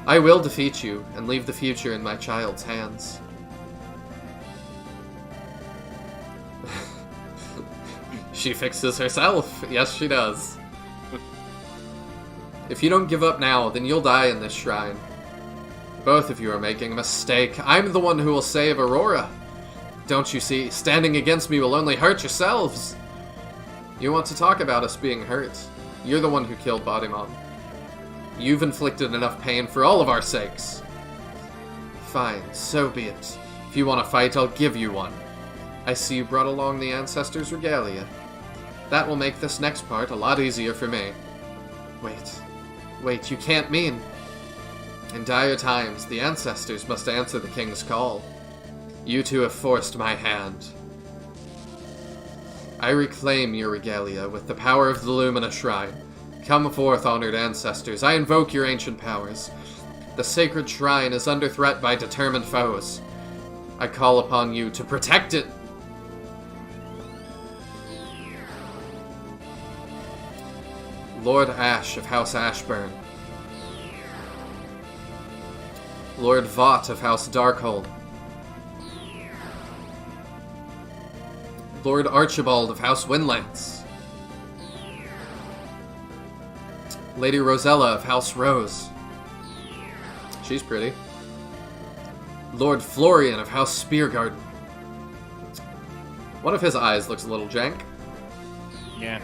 I will defeat you, and leave the future in my child's hands. She fixes herself. Yes, she does. If you don't give up now, then you'll die in this shrine. Both of you are making a mistake. I'm the one who will save Aurora. Don't you see? Standing against me will only hurt yourselves. You want to talk about us being hurt? You're the one who killed Bodimon. You've inflicted enough pain for all of our sakes. Fine, so be it. If you want to fight, I'll give you one. I see you brought along the Ancestors' regalia. That will make this next part a lot easier for me. Wait, you can't mean... In dire times, the Ancestors must answer the King's call. You two have forced my hand. I reclaim your regalia with the power of the Lumina Shrine. Come forth, honored Ancestors. I invoke your ancient powers. The sacred shrine is under threat by determined foes. I call upon you to protect it. Lord Ash of House Ashburn. Lord Vought of House Darkhold. Lord Archibald of House Windlance. Lady Rosella of House Rose. She's pretty. Lord Florian of House Speargarden. One of his eyes looks a little jank. Yeah.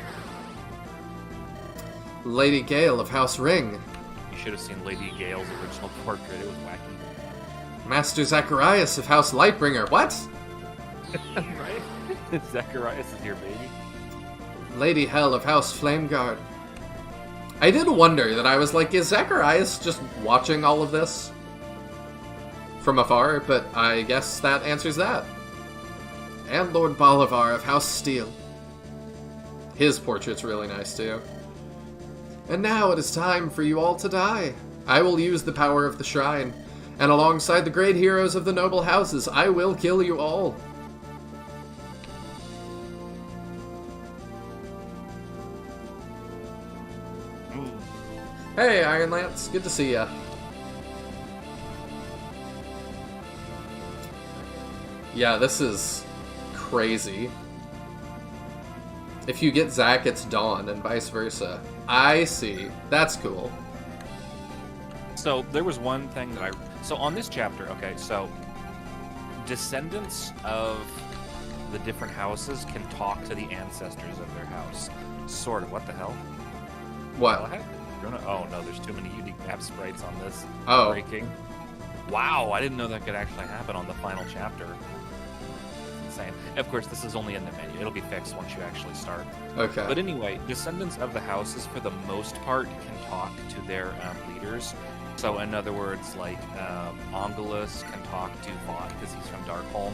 Lady Gale of House Ring. You should have seen Lady Gale's original portrait. It was wacky. Master Zacharias of House Lightbringer. What? Right? Zacharias is your baby. Lady Hell of House Flameguard. I did wonder that I was like, is Zacharias just watching all of this from afar? But I guess that answers that. And Lord Bolivar of House Steel. His portrait's really nice too. And now it is time for you all to die. I will use the power of the shrine, and alongside the great heroes of the noble houses, I will kill you all. Hey, Iron Lance, good to see ya. Yeah, this is crazy. If you get Zack, it's Dawn, and vice versa. I see. That's cool. So, there was one thing that So, on this chapter, okay, so... Descendants of the different houses can talk to the ancestors of their house. Sort of. What the hell? What? Oh, no, there's too many unique map sprites on this. Oh. Breaking. Wow, I didn't know that could actually happen on the final chapter. Insane. Of course, this is only in the menu. It'll be fixed once you actually start. Okay. But anyway, descendants of the houses, for the most part, can talk to their leaders. So, in other words, like, Ongulus can talk to Vought because he's from Darkholm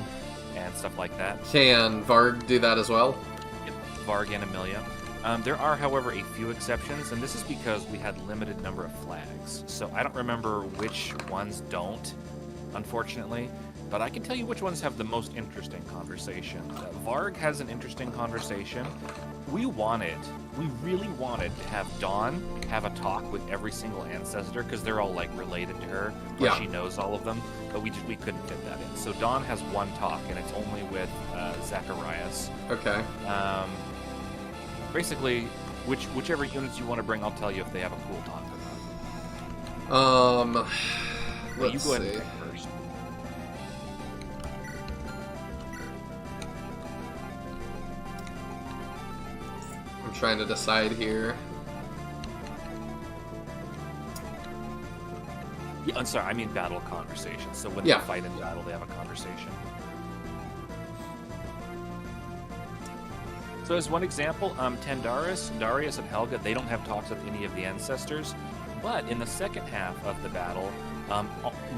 and stuff like that. Can Varg do that as well? Yep, Varg and Amelia. There are, however, a few exceptions, and this is because we had limited number of flags. So I don't remember which ones don't, unfortunately, but I can tell you which ones have the most interesting conversation. Varg has an interesting conversation. We really wanted to have Dawn have a talk with every single ancestor, because they're all, like, related to her, or yeah. She knows all of them, but we couldn't fit that in. So Dawn has one talk, and it's only with Zacharias. Okay. Basically, whichever units you want to bring, I'll tell you if they have a cool talk or not. Let's you go ahead see. and pick first. I'm trying to decide here. Yeah, I'm sorry, I mean battle conversation. So when Yeah. they fight in battle, they have a conversation. So as one example, Tendaris, Darius, and Helga, they don't have talks with any of the ancestors, but in the second half of the battle,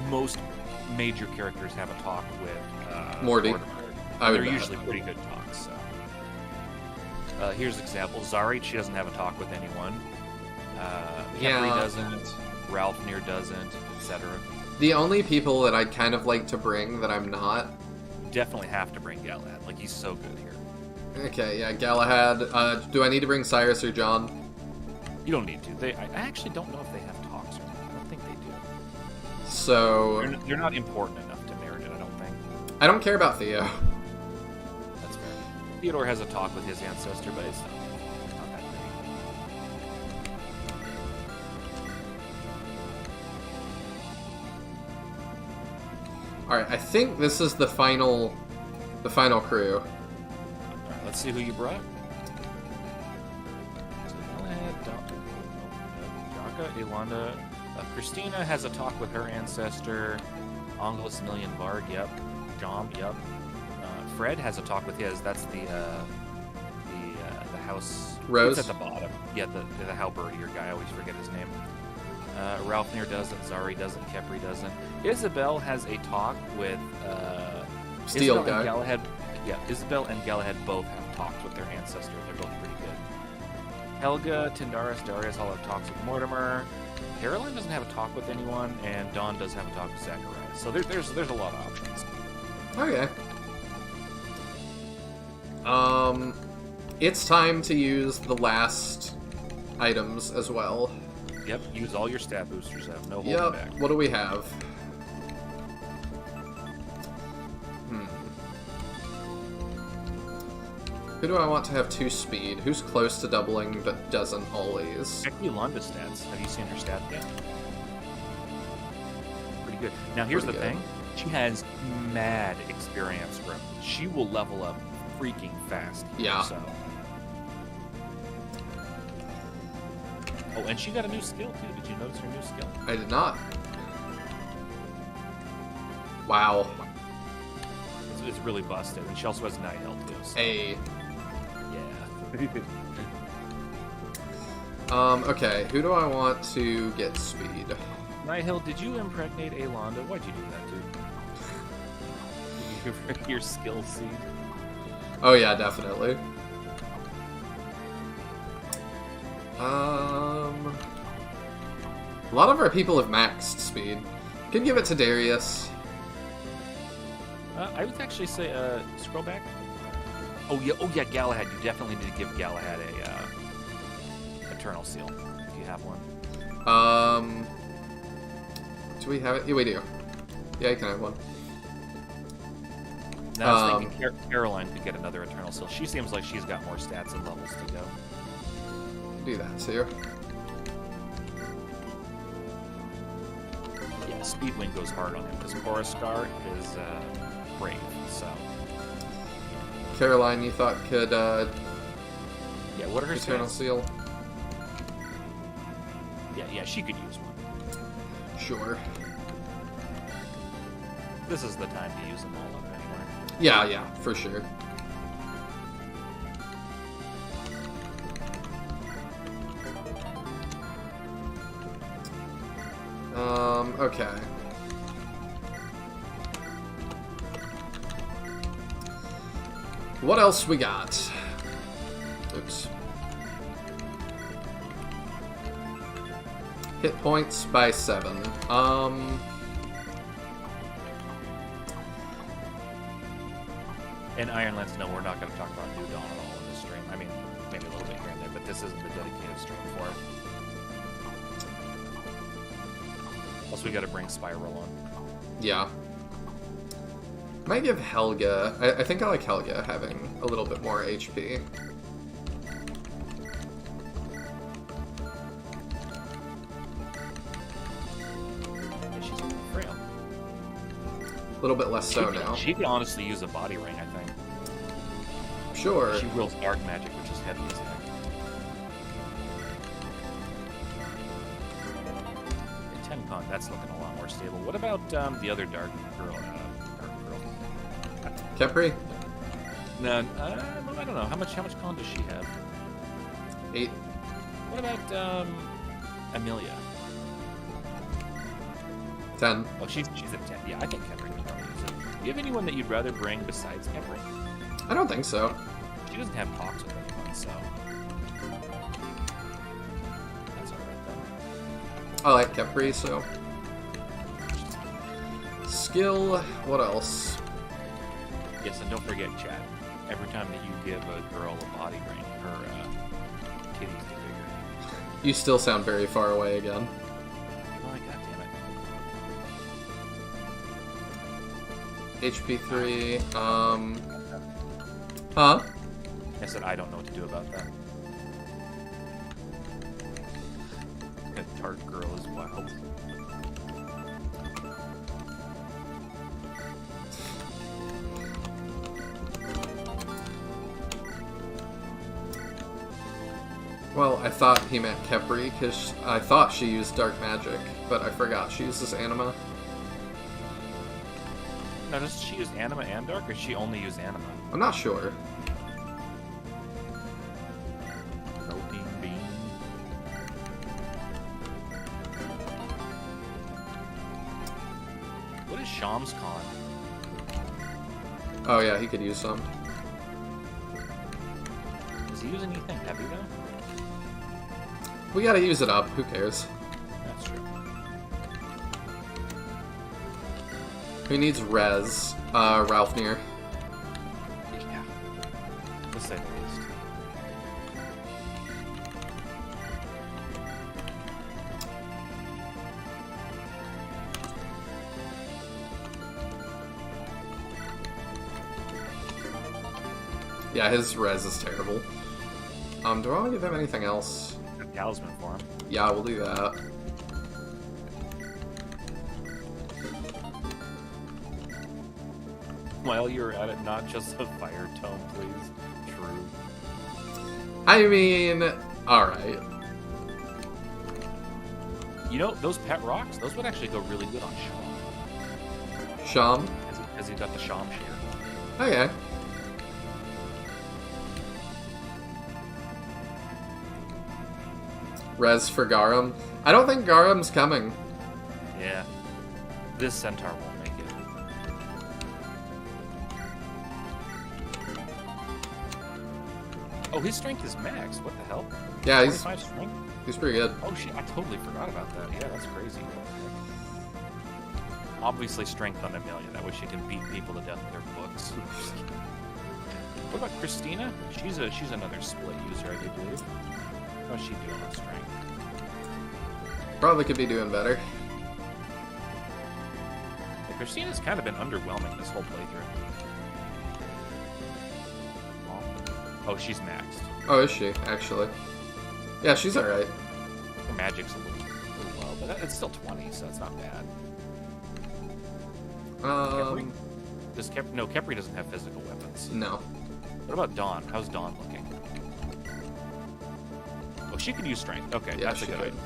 most major characters have a talk with Morty. They're usually pretty good talks. So. Here's an example. Zari, she doesn't have a talk with anyone. Henry doesn't. Ralphnir doesn't, etc. The only people that I'd kind of like to bring that I'm not... Definitely have to bring Galad. Like, he's so good here. Okay, yeah, Galahad. Do I need to bring Cyrus or John? You don't need to. I actually don't know if they have talks or not. I don't think they do. So... They're not important enough to merit it, I don't think. I don't care about Theo. That's fair. Theodore has a talk with his ancestor, but it's not that Alright, I think this is the final crew. Alright, let's see who you brought. Jakka, Ilanda. Christina has a talk with her ancestor. Angelus Million Varg, yep. Jom, yep. Fred has a talk with his. That's the house. Rose? It's at the bottom. Yeah, the halberdier guy. I always forget his name. Ralphir doesn't. Zari doesn't. Kepri doesn't. Isabel has a talk with Steel Isabel guy. and Galahad. Yeah, Isabel and Galahad both have talks with their ancestor. They're both pretty good. Helga, Tindaris, Darius all have talks with Mortimer. Caroline doesn't have a talk with anyone, and Dawn does have a talk with Zacharias. So there's a lot of options. Okay. It's time to use the last items as well. Yep, use all your stat boosters up. No holding back. What do we have? Who do I want to have 2 speed? Who's close to doubling but doesn't always? Check Yolanda's stats. Have you seen her stat yet? Pretty good. Now here's Pretty the thing. She has mad experience growth. She will level up freaking fast. Yeah. So. Oh, and she got a new skill too. Did you notice her new skill? I did not. Wow. It's really busted. And she also has night health too. So. A. Yeah. Okay, who do I want to get speed? Nighthill, did you impregnate Alonda? Why'd you do that, dude? Your skill seed. Oh yeah, definitely. A lot of our people have maxed speed. Could give it to Darius. I would actually say, scroll back. Oh yeah, Galahad. You definitely need to give Galahad a Eternal Seal if you have one. Do we have it? Yeah, we do. Yeah, you can have one. Now I was thinking Caroline could get another Eternal Seal. She seems like she's got more stats and levels to go. Do that too. Yeah, Speedwing goes hard on him because Porous Scar is brave. So. Caroline, you thought could Yeah, what are her Eternal stats? Seal? Yeah, she could use one. Sure. This is the time to use them all up anyway. Yeah, for sure. Okay. What else we got? Oops. Hit points by 7. And Iron Lance, no, we're not going to talk about New Dawn at all in this stream. I mean, maybe a little bit here and there, but this isn't the dedicated stream for it. Plus, we got to bring Spiral on. Yeah. Might give Helga. I think I like Helga having a little bit more HP. Yeah, she's a little frail. A little bit less so now. She could honestly use a body ring, I think. Sure. She wields dark magic, which is heavy as heck. Yeah, 10 con, that's looking a lot more stable. What about the other dark girl? Kepri? No, I don't know. How much con does she have? 8. What about Amelia? 10. Oh, she's at 10. Yeah, I think Kepri can probably use it. Do you have anyone that you'd rather bring besides Kepri? I don't think so. She doesn't have talks with anyone, so that's alright then. I like Kepri, so. Skill. What else? Yes, and don't forget, chat. Every time that you give a girl a body ring, her titties get bigger. You still sound very far away again. Oh, goddammit. HP 3. Huh? I said I don't know what to do about that. That tart girl is wild. Well, I thought he meant Khepri, because I thought she used dark magic, but I forgot she uses anima. No, does she use anima and dark, or does she only use anima? I'm not sure. No bean bean. What is Sham's con? Oh yeah, he could use some. Does he use anything heavy though? We gotta use it up, who cares? That's true. Who needs res? Ralphnier. Yeah. To say the least. Yeah, his res is terrible. Do I want to give him anything else? A talisman for him. Yeah, we'll do that. While you're at it, not just a fire tome, please. True. I mean, alright. You know, those pet rocks, those would actually go really good on Sham. Sham? Because he got the Sham shear. Okay. Res for Garum. I don't think Garum's coming. Yeah. This centaur won't make it. Oh, his strength is max. What the hell? Yeah, he's 25 strength? pretty good. Oh shit, I totally forgot about that. Yeah, that's crazy. Obviously strength on Amelia, that way she can beat people to death with their books. What about Christina? She's another split user, I do believe. How's she doing on strength? Probably could be doing better. Yeah, Christina's kind of been underwhelming this whole playthrough. Oh, she's maxed. Oh, is she, actually? Yeah, she's alright. Her magic's a little low, but it's still 20, so it's not bad. Khepri? No, Khepri doesn't have physical weapons. No. What about Dawn? How's Dawn looking? Oh, she can use strength. Okay, Yeah, that's a she good could. idea.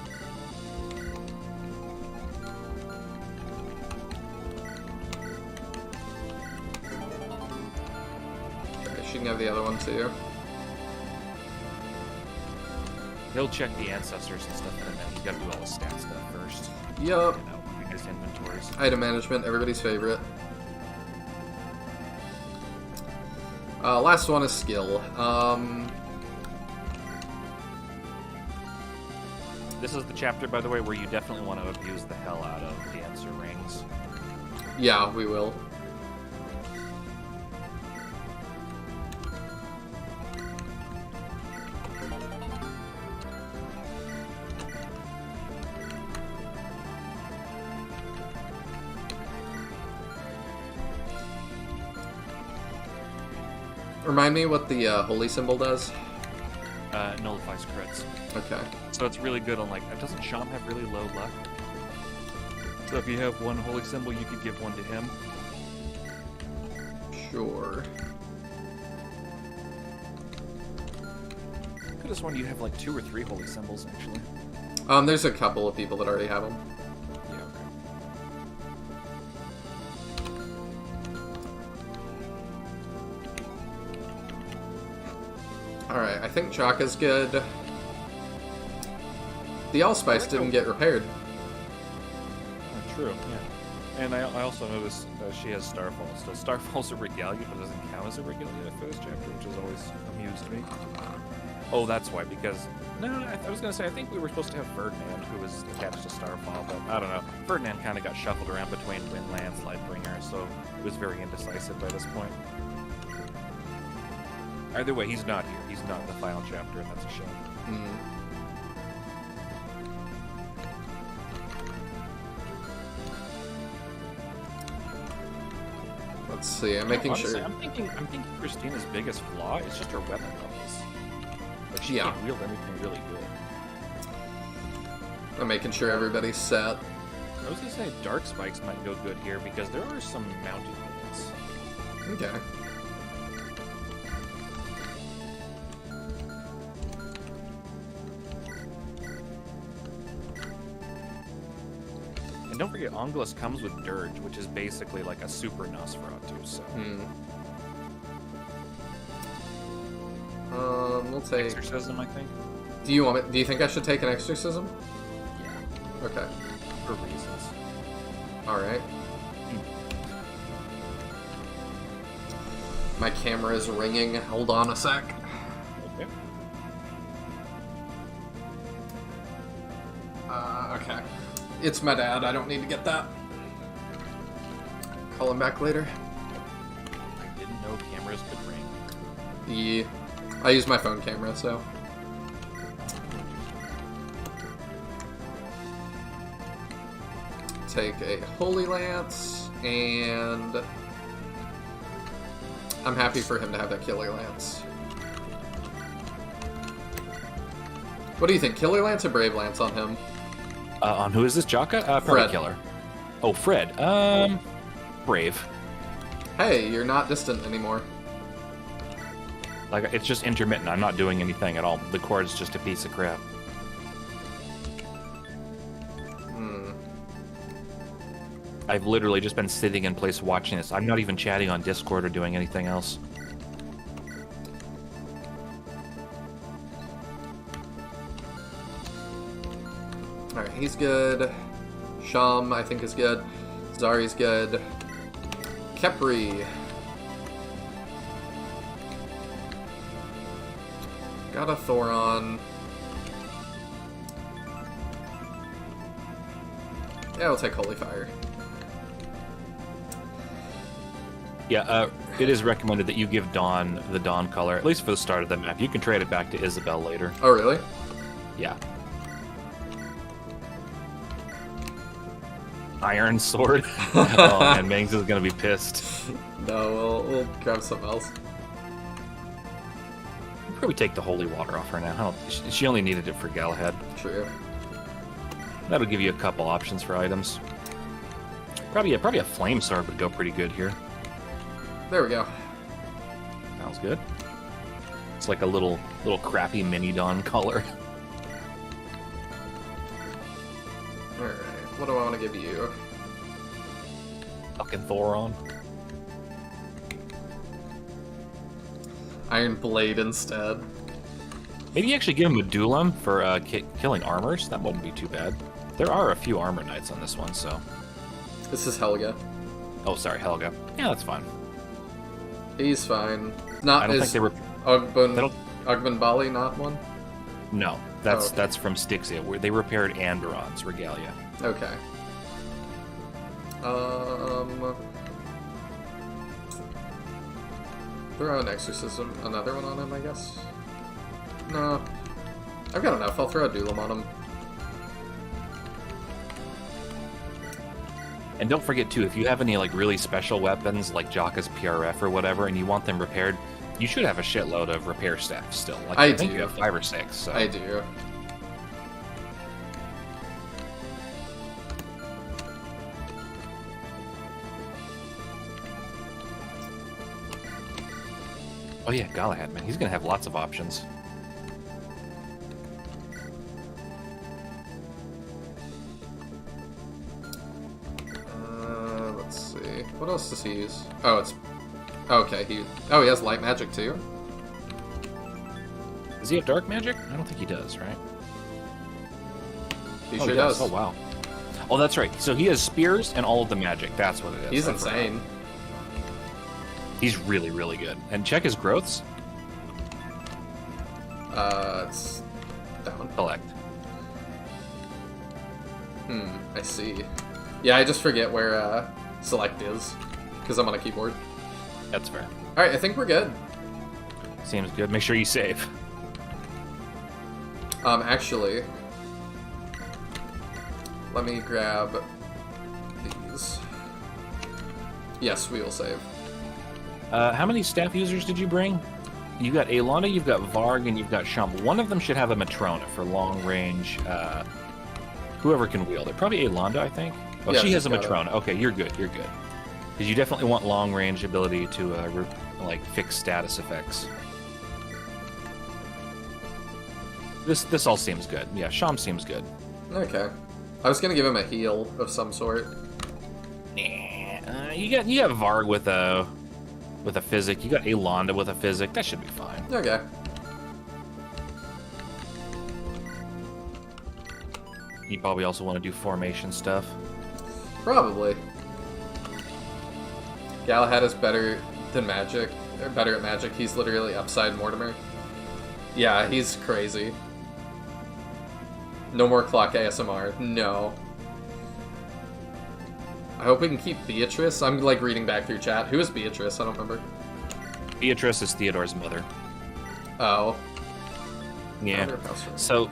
Okay, she can have the other one too. He'll check the ancestors and stuff, and then he's got to do all the stat stuff first. Yup. You know, his inventories. Item management, everybody's favorite. Last one is skill. This is the chapter, by the way, where you definitely want to abuse the hell out of the answer rings. Yeah, we will. Remind me what the holy symbol does? Nullifies crits. Okay. So it's really good on, like, doesn't Sham have really low luck? So if you have one holy symbol, you could give one to him. Sure. I could have sworn you have, like, 2 or 3 holy symbols, actually. There's a couple of people that already have them. Yeah, okay. Alright, I think Jakka's good. The Allspice didn't get repaired. Oh, true, yeah. And I also noticed she has Starfall. So Starfall's a regalia, but doesn't count as a regalia for this chapter, which has always amused me. Oh, that's why, because... No, I was going to say, I think we were supposed to have Ferdinand, who was attached to Starfall, but I don't know. Ferdinand kind of got shuffled around between Windland, Lightbringer, so it was very indecisive by this point. Either way, he's not here. He's not in the final chapter, and that's a shame. Hmm. Let's see, I'm making Honestly, sure. I'm thinking Christina's biggest flaw is just her weapon levels. Like, she Yeah. can't wield anything really good. I'm making sure everybody's set. I was gonna say Dark Spikes might go good here because there are some mounted units. Okay. And don't forget, Angelus comes with Dirge, which is basically like a super Nosferatu. So. We'll take Exorcism, I think. Do you think I should take an exorcism? Yeah. Okay. For reasons. Alright. My camera is ringing. Hold on a sec. Okay. Okay. It's my dad. I don't need to get that. Call him back later. I didn't know cameras could ring. Yeah. I use my phone camera, so. Take a Holy Lance, and I'm happy for him to have that Killer Lance. What do you think, Killer Lance or Brave Lance on him? On who is this, Jakka? Probably Fred. Killer. Oh, Fred. Brave. Hey, you're not distant anymore. Like, it's just intermittent. I'm not doing anything at all. The cord's just a piece of crap. I've literally just been sitting in place watching this. I'm not even chatting on Discord or doing anything else. Alright, he's good. Sham, I think, is good. Zari's good. Kepri. Got a Thoron. Yeah, we'll take Holy Fire. Yeah, it is recommended that you give Dawn the Dawn color, at least for the start of the map. You can trade it back to Isabel later. Oh, really? Yeah. Iron Sword? Oh man, Mangs is gonna be pissed. No, we'll grab something else. Probably take the Holy Water off her now. She only needed it for Galahad. True. That'll give you a couple options for items. Probably a Flame Sword would go pretty good here. There we go. Sounds good. It's like a little crappy mini Dawn color. Alright, what do I want to give you? Fucking Thoron. Iron Blade instead. Maybe actually give him a Duelam for killing armors. That wouldn't be too bad. There are a few armor knights on this one, so. This is Helga. Oh, sorry, Helga. Yeah, that's fine. He's fine. Not I don't think they were. Ogbun Bali, not one? No, that's okay. that's from Styxia, where they repaired Andaron's regalia. Okay. Throw an exorcism, another one on him, I guess. No, I've got enough. I'll throw a Duelam on him. And don't forget too, if you have any like really special weapons like Jakka's PRF or whatever, and you want them repaired, you should have a shitload of repair staff still. Like, I think you have 5 or 6. So. I do. Oh yeah, Galahad, man, he's gonna have lots of options. Let's see. What else does he use? Oh, it's okay. He has light magic too. Does he have dark magic? I don't think he does, right? He sure does. Oh wow. Oh, that's right. So he has spears and all of the magic. That's what it is. He's insane. He's really, really good. And check his growths. It's down. Collect. I see. Yeah, I just forget where select is because I'm on a keyboard. That's fair. All right, I think we're good. Seems good. Make sure you save. Actually, let me grab these. Yes, we will save. How many staff users did you bring? You got Aelana, you've got Varg, and you've got Sham. One of them should have a Matrona for long range. Whoever can wield it. Probably Aelana, I think. Oh, yeah, she has a Matrona. Okay, you're good. You're good. Because you definitely want long range ability to like fix status effects. This all seems good. Yeah, Sham seems good. Okay. I was gonna give him a heal of some sort. Nah, you got Varg with a physic. You got Alonda with a physic. That should be fine. Okay. You probably also want to do formation stuff. Probably. Galahad is better than magic. Or better at magic. He's literally upside Mortimer. Yeah, he's crazy. No more clock ASMR. No. I hope we can keep Beatrice. I'm like reading back through chat. Who is Beatrice? I don't remember. Beatrice is Theodore's mother. Oh. Yeah. So,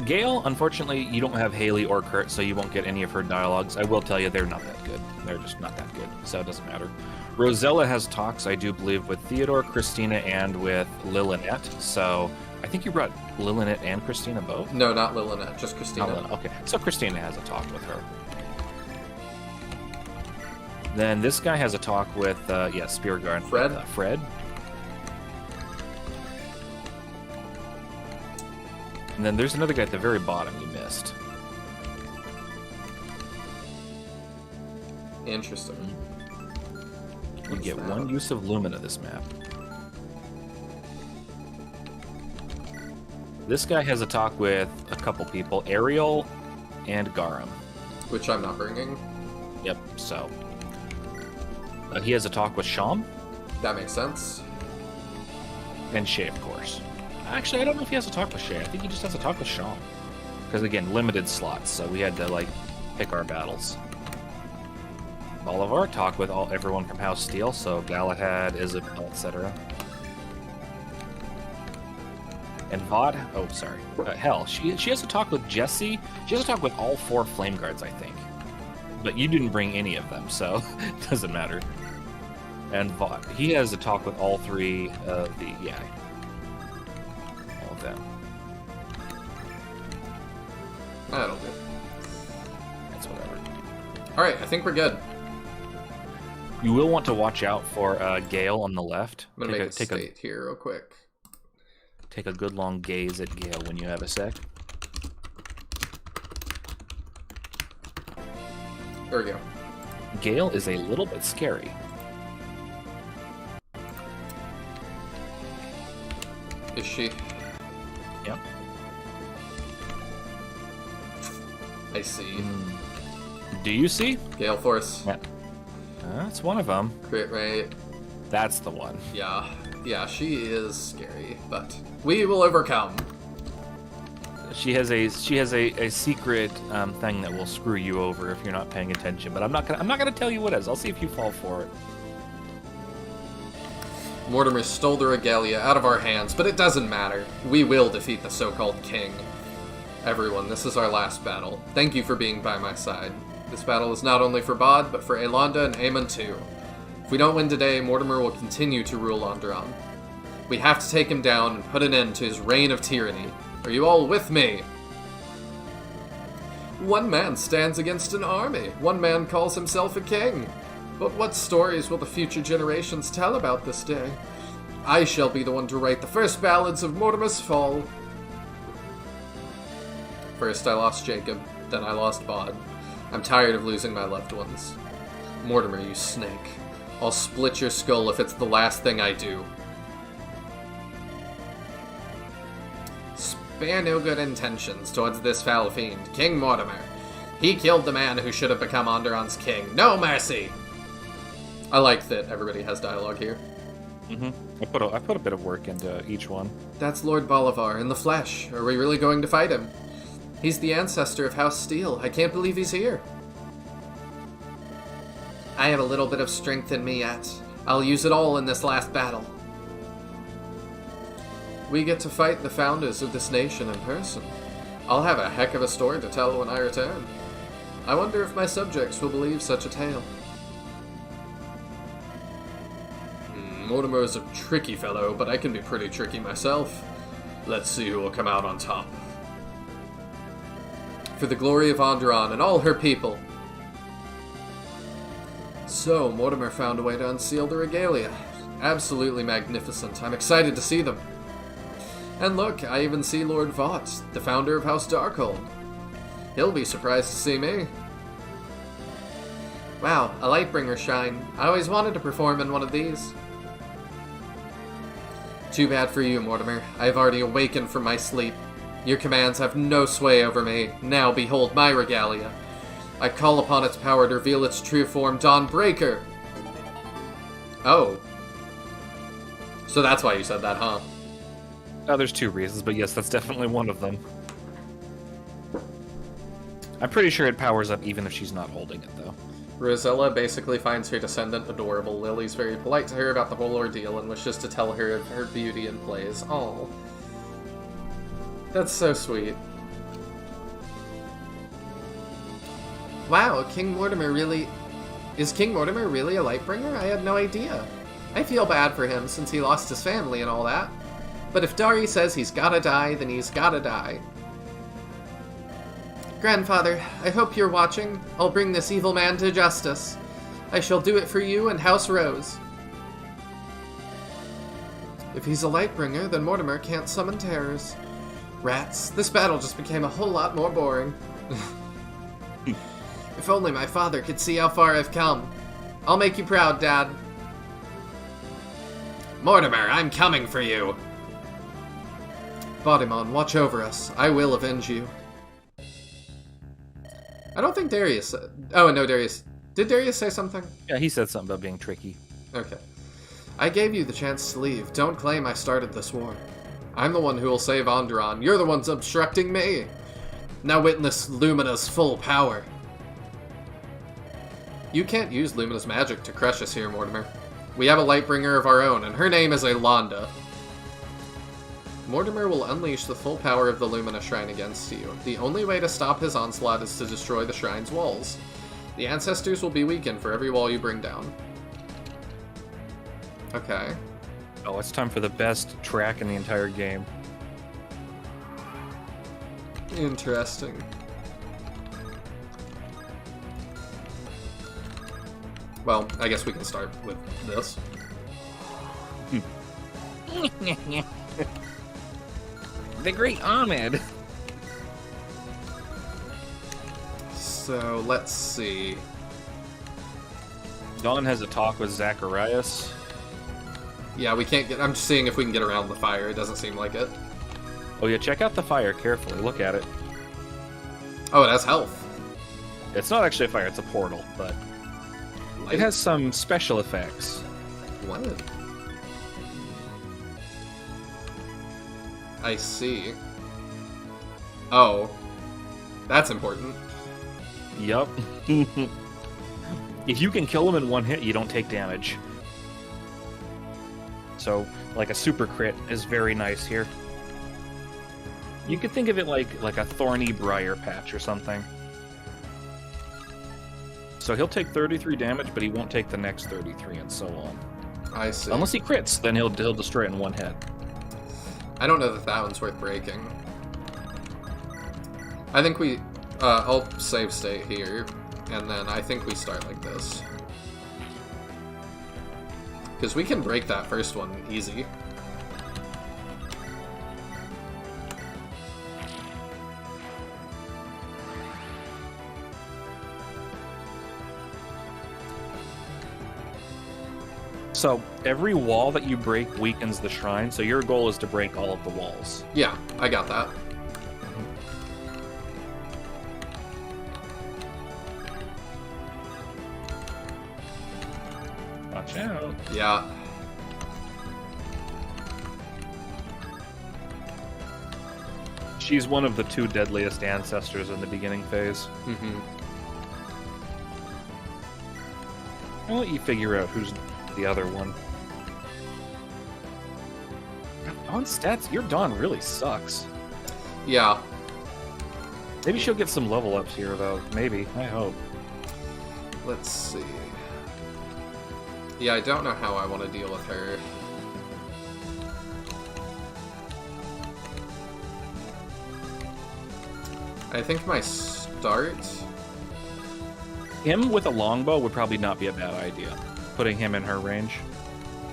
Gale, unfortunately, you don't have Haley or Kurt, so you won't get any of her dialogues. I will tell you, they're not that good. They're just not that good, so it doesn't matter. Rosella has talks, I do believe, with Theodore, Christina, and with Lilynette. So, I think you brought Lilynette and Christina both? No, not Lilynette, just Christina. Okay, so Christina has a talk with her. Then this guy has a talk with, Spearguard. Fred? Fred. And then there's another guy at the very bottom you missed. Interesting. You get one use of Lumina this map. This guy has a talk with a couple people, Ariel and Garum. Which I'm not bringing. Yep, so. He has a talk with Sham. That makes sense. And Shay, of course. Actually, I don't know if he has to talk with Shay. I think he just has to talk with Sham. Because, again, limited slots, so we had to, like, pick our battles. Bolivar talk with everyone from House Steel, so Galahad, Isabel, etc. And Vod, Hell, she has to talk with Jesse. She has to talk with all 4 Flame Guards, I think. But you didn't bring any of them, so it doesn't matter. And Vod, he has to talk with all 3 of the, all of them. That'll do. That's whatever. Alright, I think we're good. You will want to watch out for Gale on the left. I'm gonna make a state here real quick. Take a good long gaze at Gale when you have a sec. There we go. Gale is a little bit scary. Is she? Yep. I see. Do you see? Gale Force. Yeah. That's one of them. Crit rate. That's the one. Yeah. Yeah, she is scary, but we will overcome. She has a secret thing that will screw you over if you're not paying attention. But I'm not gonna tell you what it is. I'll see if you fall for it. Mortimer stole the regalia out of our hands, but it doesn't matter. We will defeat the so-called king. Everyone, this is our last battle. Thank you for being by my side. This battle is not only for Bod, but for Alonda and Aemon too. If we don't win today, Mortimer will continue to rule Andaron. We have to take him down and put an end to his reign of tyranny. Are you all with me? One man stands against an army. One man calls himself a king. But what stories will the future generations tell about this day? I shall be the one to write the first ballads of Mortimer's fall. First I lost Jacob, then I lost Bod. I'm tired of losing my loved ones. Mortimer, you snake. I'll split your skull if it's the last thing I do. Spare no good intentions towards this foul fiend, King Mortimer. He killed the man who should have become Andaron's king. No mercy! I like that everybody has dialogue here. I put a bit of work into each one. That's Lord Bolivar in the flesh. Are we really going to fight him? He's the ancestor of House Steel. I can't believe he's here. I have a little bit of strength in me yet. I'll use it all in this last battle. We get to fight the founders of this nation in person. I'll have a heck of a story to tell when I return. I wonder if my subjects will believe such a tale. Mortimer is a tricky fellow, but I can be pretty tricky myself. Let's see who will come out on top. For the glory of Andaron and all her people. So, Mortimer found a way to unseal the regalia. Absolutely magnificent. I'm excited to see them. And look, I even see Lord Vought, the founder of House Darkhold. He'll be surprised to see me. Wow, a Lightbringer shrine. I always wanted to perform in one of these. Too bad for you, Mortimer. I have already awakened from my sleep. Your commands have no sway over me. Now behold my regalia. I call upon its power to reveal its true form, Dawnbreaker. Oh. So that's why you said that, huh? Oh, there's two reasons, but yes, that's definitely one of them. I'm pretty sure it powers up even if she's not holding it, though. Rosella basically finds her descendant adorable. Lily's very polite to her about the whole ordeal and wishes to tell her of her beauty and plays. Aw. That's so sweet. Wow, King Mortimer really... Is King Mortimer really a Lightbringer? I had no idea. I feel bad for him since he lost his family and all that. But if Dari says he's gotta die, then he's gotta die. Grandfather, I hope you're watching. I'll bring this evil man to justice. I shall do it for you and House Rose. If he's a Lightbringer, then Mortimer can't summon terrors. Rats, this battle just became a whole lot more boring. If only my father could see how far I've come. I'll make you proud, Dad. Mortimer, I'm coming for you. Bodimon, watch over us. I will avenge you. I don't think Darius said... Oh, no, Darius... Did Darius say something? Yeah, he said something about being tricky. Okay. I gave you the chance to leave. Don't claim I started this war. I'm the one who will save Andaron. You're the ones obstructing me. Now witness Lumina's full power. You can't use Lumina's magic to crush us here, Mortimer. We have a Lightbringer of our own, and her name is Alonda. Mortimer will unleash the full power of the Lumina Shrine against you. The only way to stop his onslaught is to destroy the shrine's walls. The ancestors will be weakened for every wall you bring down. Okay. Oh, it's time for the best track in the entire game. Interesting. Well, I guess we can start with this. The Great Ahmed. So, let's see. Dawn has a talk with Zacharias. Yeah, we can't get... I'm just seeing if we can get around the fire. It doesn't seem like it. Oh yeah, check out the fire carefully. Look at it. Oh, it has health. It's not actually a fire, it's a portal, but... Light? It has some special effects. What? I see. Oh. That's important. Yup. If you can kill him in one hit, you don't take damage. So, like a super crit is very nice here. You could think of it like a thorny briar patch or something. So he'll take 33 damage, but he won't take the next 33 and so on. I see. Unless he crits, then he'll destroy it in one hit. I don't know that that one's worth breaking. I think we... I'll save state here, and then I think we start like this. Because we can break that first one easy. So, every wall that you break weakens the shrine, so your goal is to break all of the walls. Yeah, I got that. Watch out. Yeah. She's one of the two deadliest ancestors in the beginning phase. Mm-hmm. I'll let you figure out who's the other one. Dawn stats, your Dawn really sucks. Yeah. Maybe she'll get some level ups here, though. Maybe. I hope. Let's see. Yeah, I don't know how I want to deal with her. I think my start... Him with a longbow would probably not be a bad idea. Putting him in her range.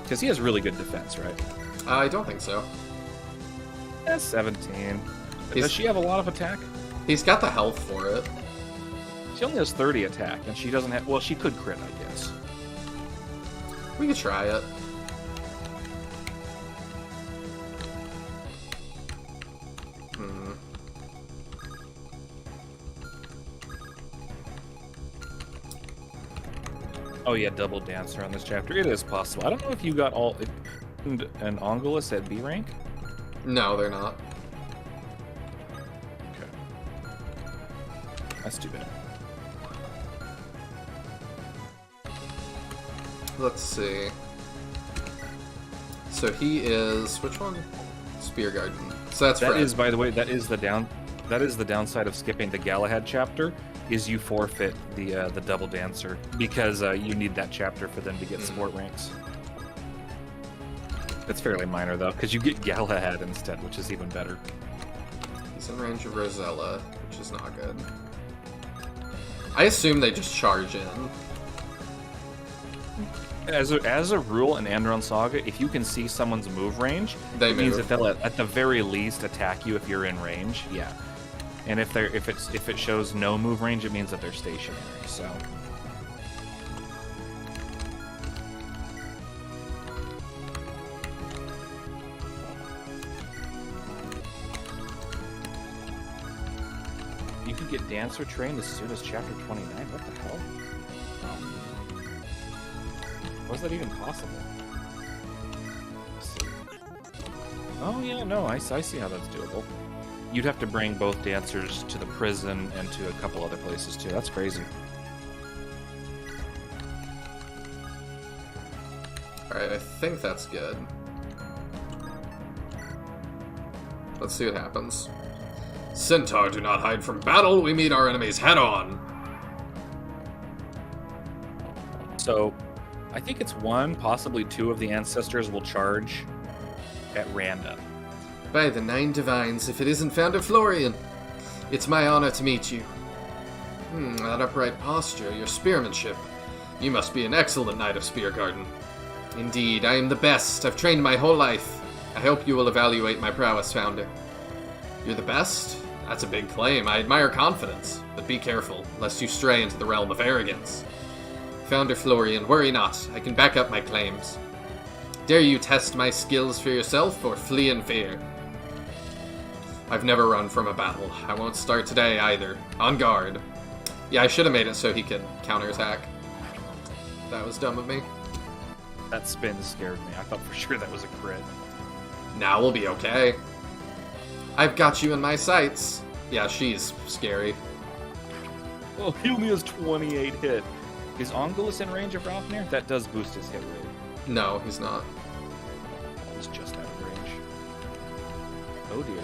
Because he has really good defense, right? I don't think so. 17. Does she have a lot of attack? He's got the health for it. She only has 30 attack, and she doesn't have... Well, she could crit, I guess. We could try it. Oh yeah, double dancer on this chapter. It is possible. I don't know if you got all... an Ongulus at B rank? No, they're not. Okay. That's too bad. Let's see. So he is... Which one? Spear Garden. So that's That Fred. is, by the way, that is the downside of skipping the Galahad chapter, is you forfeit the double dancer, because you need that chapter for them to get support ranks. It's fairly minor, though, because you get Galahad instead, which is even better. He's in range of Rosella, which is not good. I assume they just charge in. As a rule in Andaron Saga, if you can see someone's move range, It means that they'll at the very least attack you if you're in range. Yeah, and if it shows no move range, it means that they're stationary. So. You can get Dancer trained as soon as chapter 29. What the hell? Was that even possible? Let's see. Oh yeah, no, I see how that's doable. You'd have to bring both dancers to the prison and to a couple other places too. That's crazy. Alright, I think that's good. Let's see what happens. Centaur do not hide from battle, we meet our enemies head on. So, I think it's one, possibly two of the ancestors will charge at random. By the 9 divines, if it isn't Founder Florian, it's my honor to meet you. That upright posture, your spearmanship. You must be an excellent knight of Spear Garden. Indeed, I am the best. I've trained my whole life. I hope you will evaluate my prowess, Founder. You're the best? That's a big claim. I admire confidence, but be careful, lest you stray into the realm of arrogance. Founder Florian, worry not. I can back up my claims. Dare you test my skills for yourself, or flee in fear? I've never run from a battle. I won't start today, either. On guard. Yeah, I should have made it so he could counterattack. That was dumb of me. That spin scared me. I thought for sure that was a crit. Now we'll be okay. I've got you in my sights. Yeah, she's scary. Well, he only has 28 hit. Is Ongulus in range of Ralphnir? That does boost his hit rate. No, he's not. He's just out of range. Oh dear.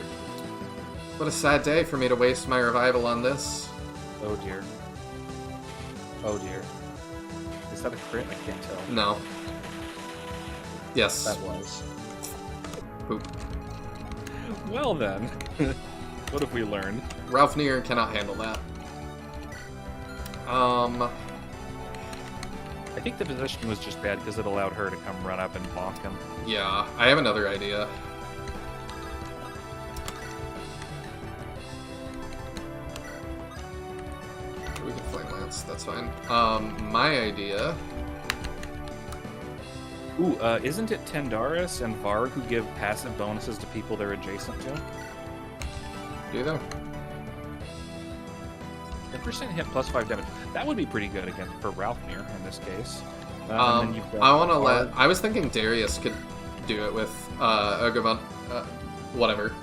What a sad day for me to waste my revival on this. Oh dear. Oh dear. Is that a crit? I can't tell. No. Yes. That was. Poop. Well then. What have we learned? Ralphnir cannot handle that. I think the position was just bad because it allowed her to come run up and bonk him. Yeah, I have another idea. We can Flame Lance, that's fine. My idea... Ooh, isn't it Tendaris and Varg who give passive bonuses to people they're adjacent to? Do they? 10% hit plus 5 damage. That would be pretty good again for Ralphnir in this case. I want to let... I was thinking Darius could do it with Ogavon... whatever.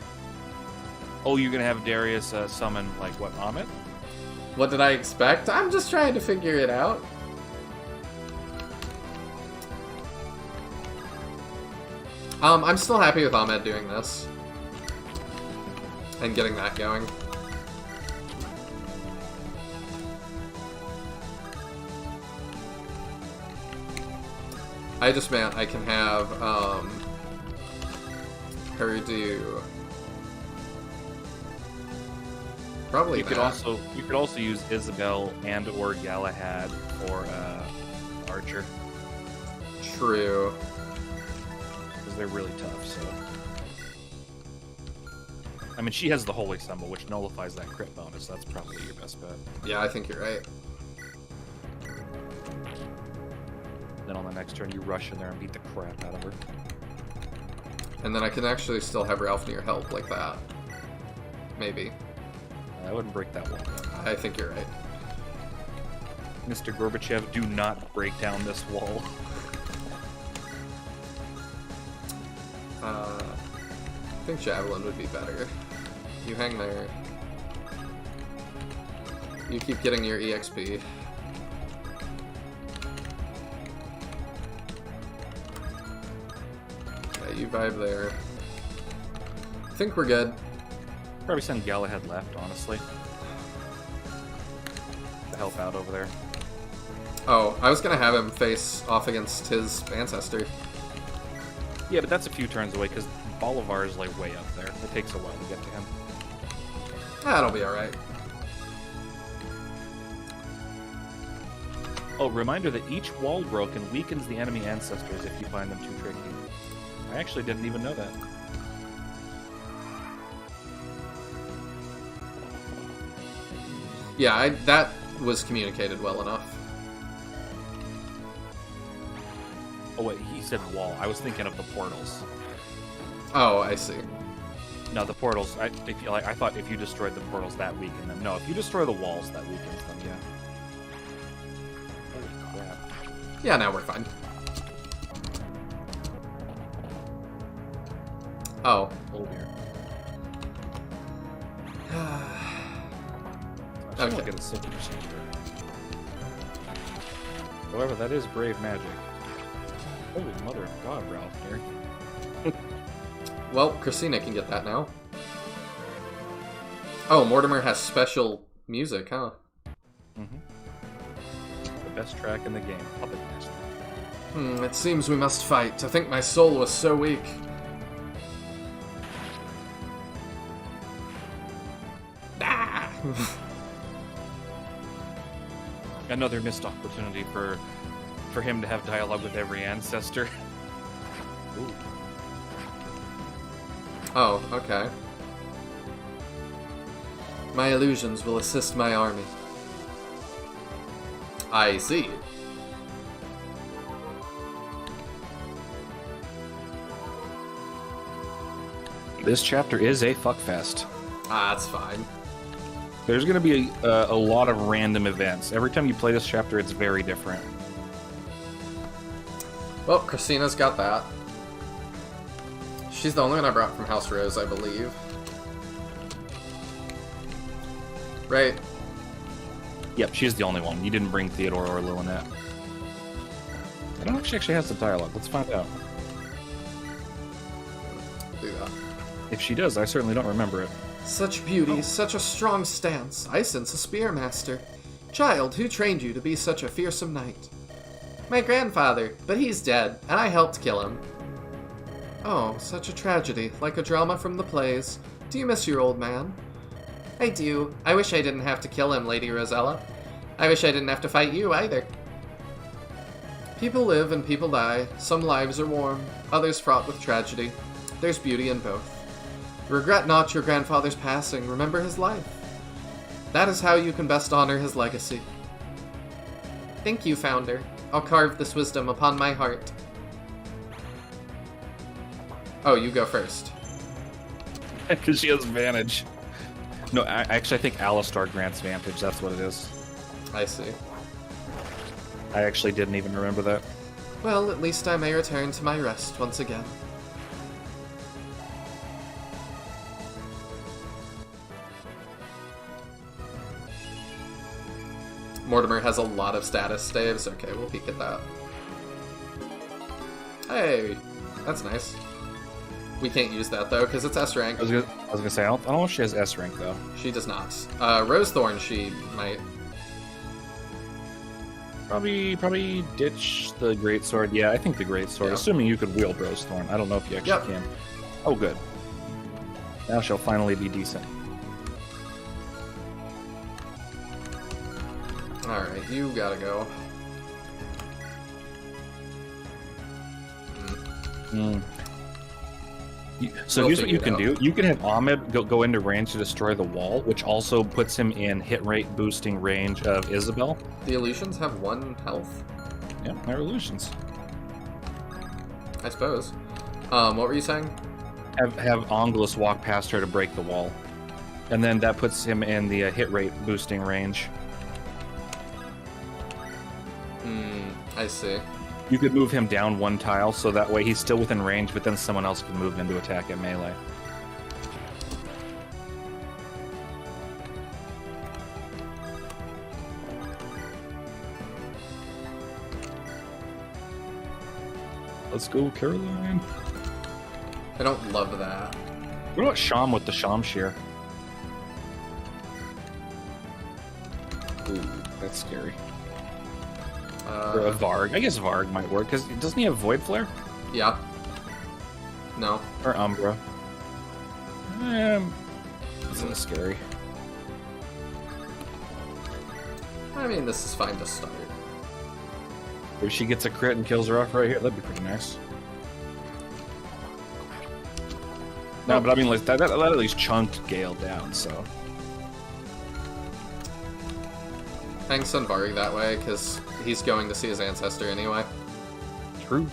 Oh, you're gonna have Darius summon, like, what, Amit? What did I expect? I'm just trying to figure it out. I'm still happy with Ahmed doing this. And getting that going. I just meant I can have, her do... Probably You could that. you could also use Isabel and or Galahad for Archer. True. Because they're really tough, so. I mean, she has the Holy Symbol, which nullifies that crit bonus. So that's probably your best bet. Yeah, I think you're right. Then on the next turn, you rush in there and beat the crap out of her. And then I can actually still have Ralph near help like that. Maybe. I wouldn't break that wall. I think you're right. Mr. Gorbachev, do not break down this wall. I think Javelin would be better. You hang there. You keep getting your EXP. Yeah, you vibe there. I think we're good. Probably send Galahad left, honestly. To help out over there. Oh, I was gonna have him face off against his ancestor. Yeah, but that's a few turns away, because Bolivar is, like, way up there. It takes a while to get to him. That'll be alright. Oh, reminder that each wall broken weakens the enemy ancestors if you find them too tricky. I actually didn't even know that. Yeah, that was communicated well enough. Oh wait, he said wall. I was thinking of the portals. Oh, I see. No, the portals. I thought if you destroyed the portals, that weakened them. No, if you destroy the walls, that weakens them. Yeah. Holy crap. Yeah, now we're fine. Oh. Oh dear. I Okay. should get a silver chamber. However, that is brave magic. Holy mother of God, Ralph here. Well, Christina can get that now. Oh, Mortimer has special music, huh? The best track in the game, Puppet Master. It seems we must fight. I think my soul was so weak. Ah! Another missed opportunity for him to have dialogue with every ancestor. Ooh. Oh, okay. My illusions will assist my army. I see. This chapter is a fuckfest. Ah, that's fine. There's going to be a lot of random events. Every time you play this chapter, it's very different. Well, Christina's got that. She's the only one I brought from House Rose, I believe. Right. Yep, she's the only one. You didn't bring Theodore or Lilynette. I don't know if she actually has the dialogue. Let's find out. Do that. If she does, I certainly don't remember it. Such beauty, such a strong stance. I sense a spearmaster. Child, who trained you to be such a fearsome knight? My grandfather, but he's dead, and I helped kill him. Oh, such a tragedy, like a drama from the plays. Do you miss your old man? I do. I wish I didn't have to kill him, Lady Rosella. I wish I didn't have to fight you, either. People live and people die. Some lives are warm, others fraught with tragedy. There's beauty in both. Regret not your grandfather's passing, remember his life. That is how you can best honor his legacy. Thank you, Founder. I'll carve this wisdom upon my heart. Oh, you go first. Because she has Vantage. No, I think Alistar grants Vantage. That's what it is. I see. I actually didn't even remember that. Well, at least I may return to my rest once again. Mortimer has a lot of status saves. Okay, we'll peek at that. Hey, that's nice. We can't use that though, because it's S rank. I was gonna say, I don't know if she has S rank though. She does not. Rosethorn, she might. Probably ditch the Greatsword. Yeah, I think the Greatsword, assuming you could wield Rosethorn. I don't know if you actually can. Oh, good. Now she'll finally be decent. Alright, you gotta go. So We'll here's what you figure can it do. You can have Ahmed go into range to destroy the wall, which also puts him in hit rate boosting range of Isabel. The illusions have 1 health? Yeah, they're illusions. I suppose. What were you saying? Have Angelus walk past her to break the wall. And then that puts him in the hit rate boosting range. I see. You could move him down 1 tile, so that way he's still within range, but then someone else can move in to attack at melee. Let's go, Caroline. I don't love that. What about Sham with the Sham Shear? Ooh, that's scary. Or a Varg. I guess Varg might work, because doesn't he have Void Flare? Yeah. No. Or Umbra. It's a little scary. I mean, this is fine to start. If she gets a crit and kills her off right here, that'd be pretty nice. No, but I mean, like, that at least chunked Gale down, so... Hang Sunvari that way, because he's going to see his ancestor anyway. True.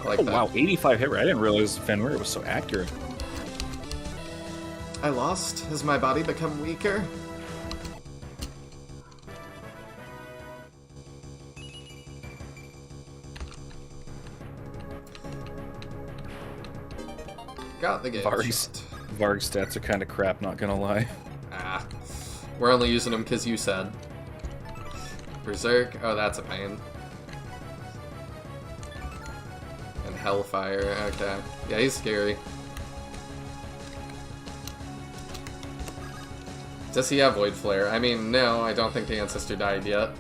I like Oh, that. wow, 85 hit rate. I didn't realize Fenrir was so accurate. I lost? Has my body become weaker? Got the game. Varg's stats are kind of crap, not gonna lie. Ah. We're only using them because you said. Berserk? Oh, that's a pain. And Hellfire, okay. Yeah, he's scary. Does he have Void Flare? I mean, no, I don't think the Ancestor died yet.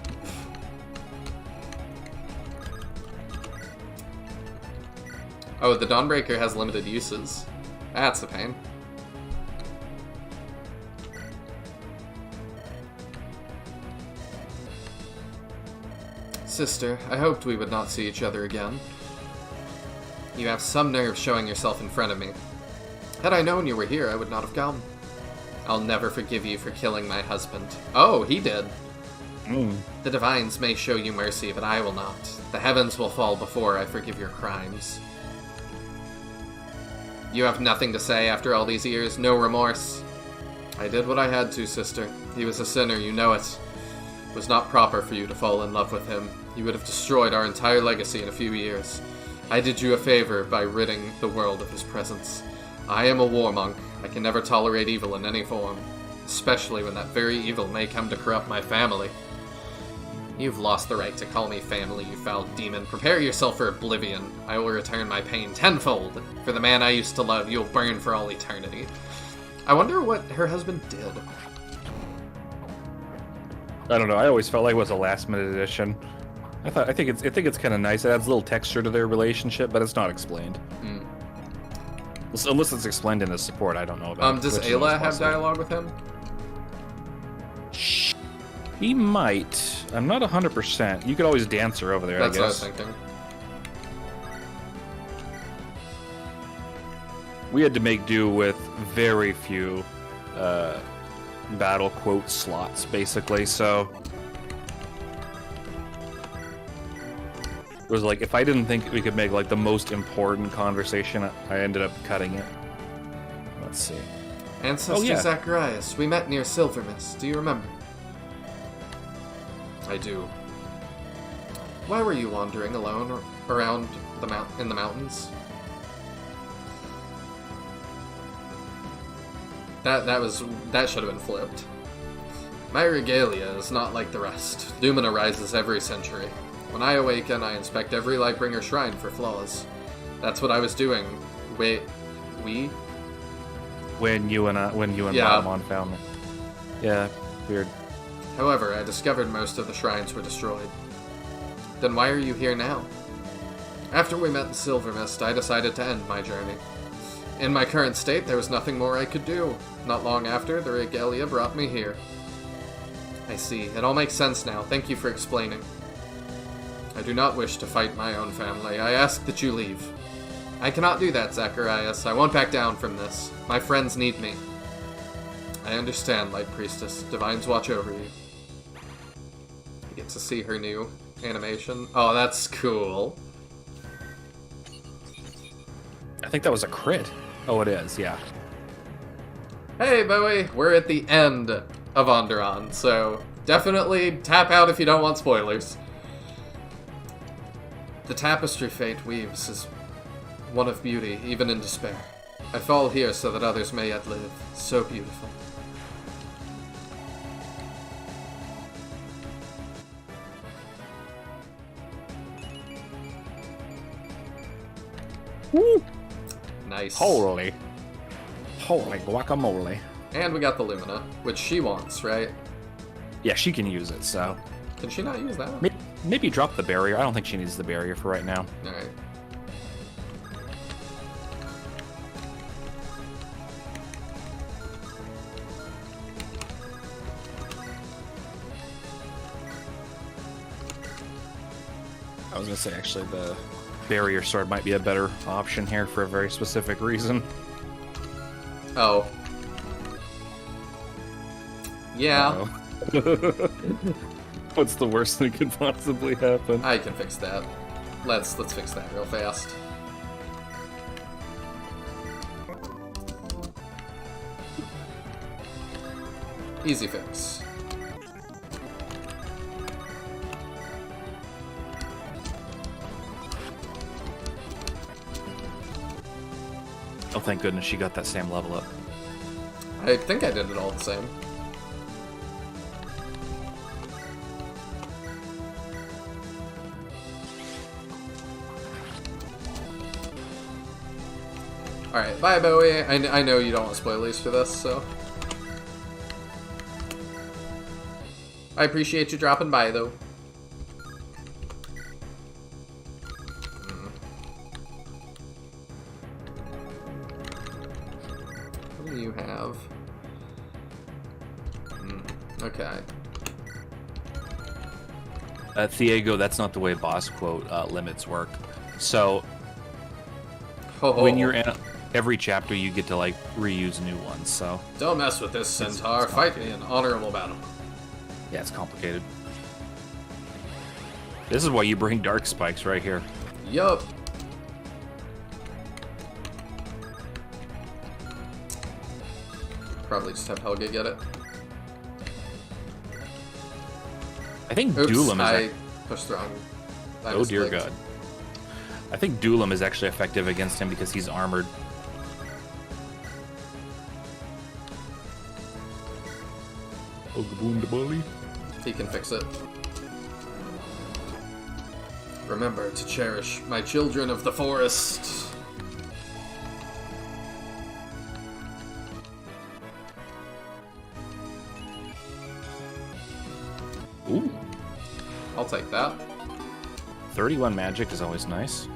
Oh, the Dawnbreaker has limited uses. That's a pain. Sister, I hoped we would not see each other again. You have some nerve showing yourself in front of me. Had I known you were here, I would not have come. I'll never forgive you for killing my husband. Oh, he did. The divines may show you mercy, but I will not. The heavens will fall before I forgive your crimes. You have nothing to say after all these years? No remorse? I did what I had to, sister. He was a sinner, you know it. It was not proper for you to fall in love with him. You would have destroyed our entire legacy in a few years. I did you a favor by ridding the world of his presence. I am a war monk. I can never tolerate evil in any form, especially when that very evil may come to corrupt my family. You've lost the right to call me family, you foul demon. Prepare yourself for oblivion. I will return my pain tenfold. For the man I used to love, you'll burn for all eternity. I wonder what her husband did. I don't know. I always felt like it was a last-minute addition. I think it's kind of nice. It adds a little texture to their relationship, but it's not explained. Unless it's explained in the support, I don't know about. Does Ayla have dialogue with him? He might. I'm not 100%. You could always dance her over there, That's I guess. what I was thinking. We had to make do with very few battle quote slots, basically, so... It was like, if I didn't think we could make, like, the most important conversation, I ended up cutting it. Let's see. Ancestor Zacharias, we met near Silvermist. Do you remember? I do. Why were you wandering alone around in the mountains? That should have been flipped. My regalia is not like the rest. Lumina rises every century. When I awaken, I inspect every Lightbringer shrine for flaws. That's what I was doing. Wait, we? When you and Balamon found me. Yeah, weird. However, I discovered most of the shrines were destroyed. Then why are you here now? After we met in Silvermist, I decided to end my journey. In my current state, there was nothing more I could do. Not long after, the regalia brought me here. I see. It all makes sense now. Thank you for explaining. I do not wish to fight my own family. I ask that you leave. I cannot do that, Zacharias. I won't back down from this. My friends need me. I understand, Light Priestess. Divines watch over you. You get to see her new animation. Oh, that's cool. I think that was a crit. Oh, it is, yeah. Hey, Bowie, we're at the end of Andaron, so definitely tap out if you don't want spoilers. The tapestry fate weaves is one of beauty, even in despair. I fall here so that others may yet live. So beautiful. Woo! Nice. Holy guacamole. And we got the Lumina, which she wants, right? Yeah, she can use it, so... Can she not use that? Maybe drop the barrier. I don't think she needs the barrier for right now. Alright. I was gonna say, actually, the barrier sword might be a better option here for a very specific reason. Oh. Yeah. Uh-oh. What's the worst that could possibly happen? I can fix that. Let's fix that real fast. Easy fix. Oh, thank goodness she got that same level up. I think I did it all the same. Alright, bye Bowie. I know you don't want spoilers for this, so... I appreciate you dropping by, though. What do you have? Okay. Thiago, that's not the way boss quote limits work. So, Ho-ho. when you're in every chapter, you get to, like, reuse new ones, so... Don't mess with this, Centaur. Fight me in honorable battle. Yeah, it's complicated. This is why you bring Dark Spikes right here. Yup. Probably just have Helga get it. I think Oops, Duelam I is... pushed wrong. Oh dear God. I think Duelam is actually effective against him because he's armored. He can fix it. Remember to cherish my children of the forest. Ooh. I'll take that. 31 magic is always nice.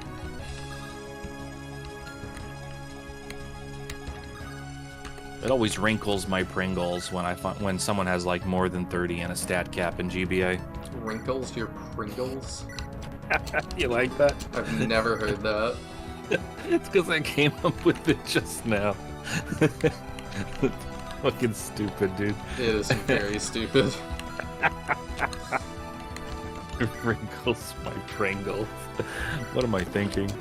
It always wrinkles my Pringles when when someone has like more than 30 and a stat cap in GBA. Wrinkles your Pringles? You like that? I've never heard that. It's because I came up with it just now. Fucking stupid, dude. It is very stupid. Wrinkles my Pringles. What am I thinking?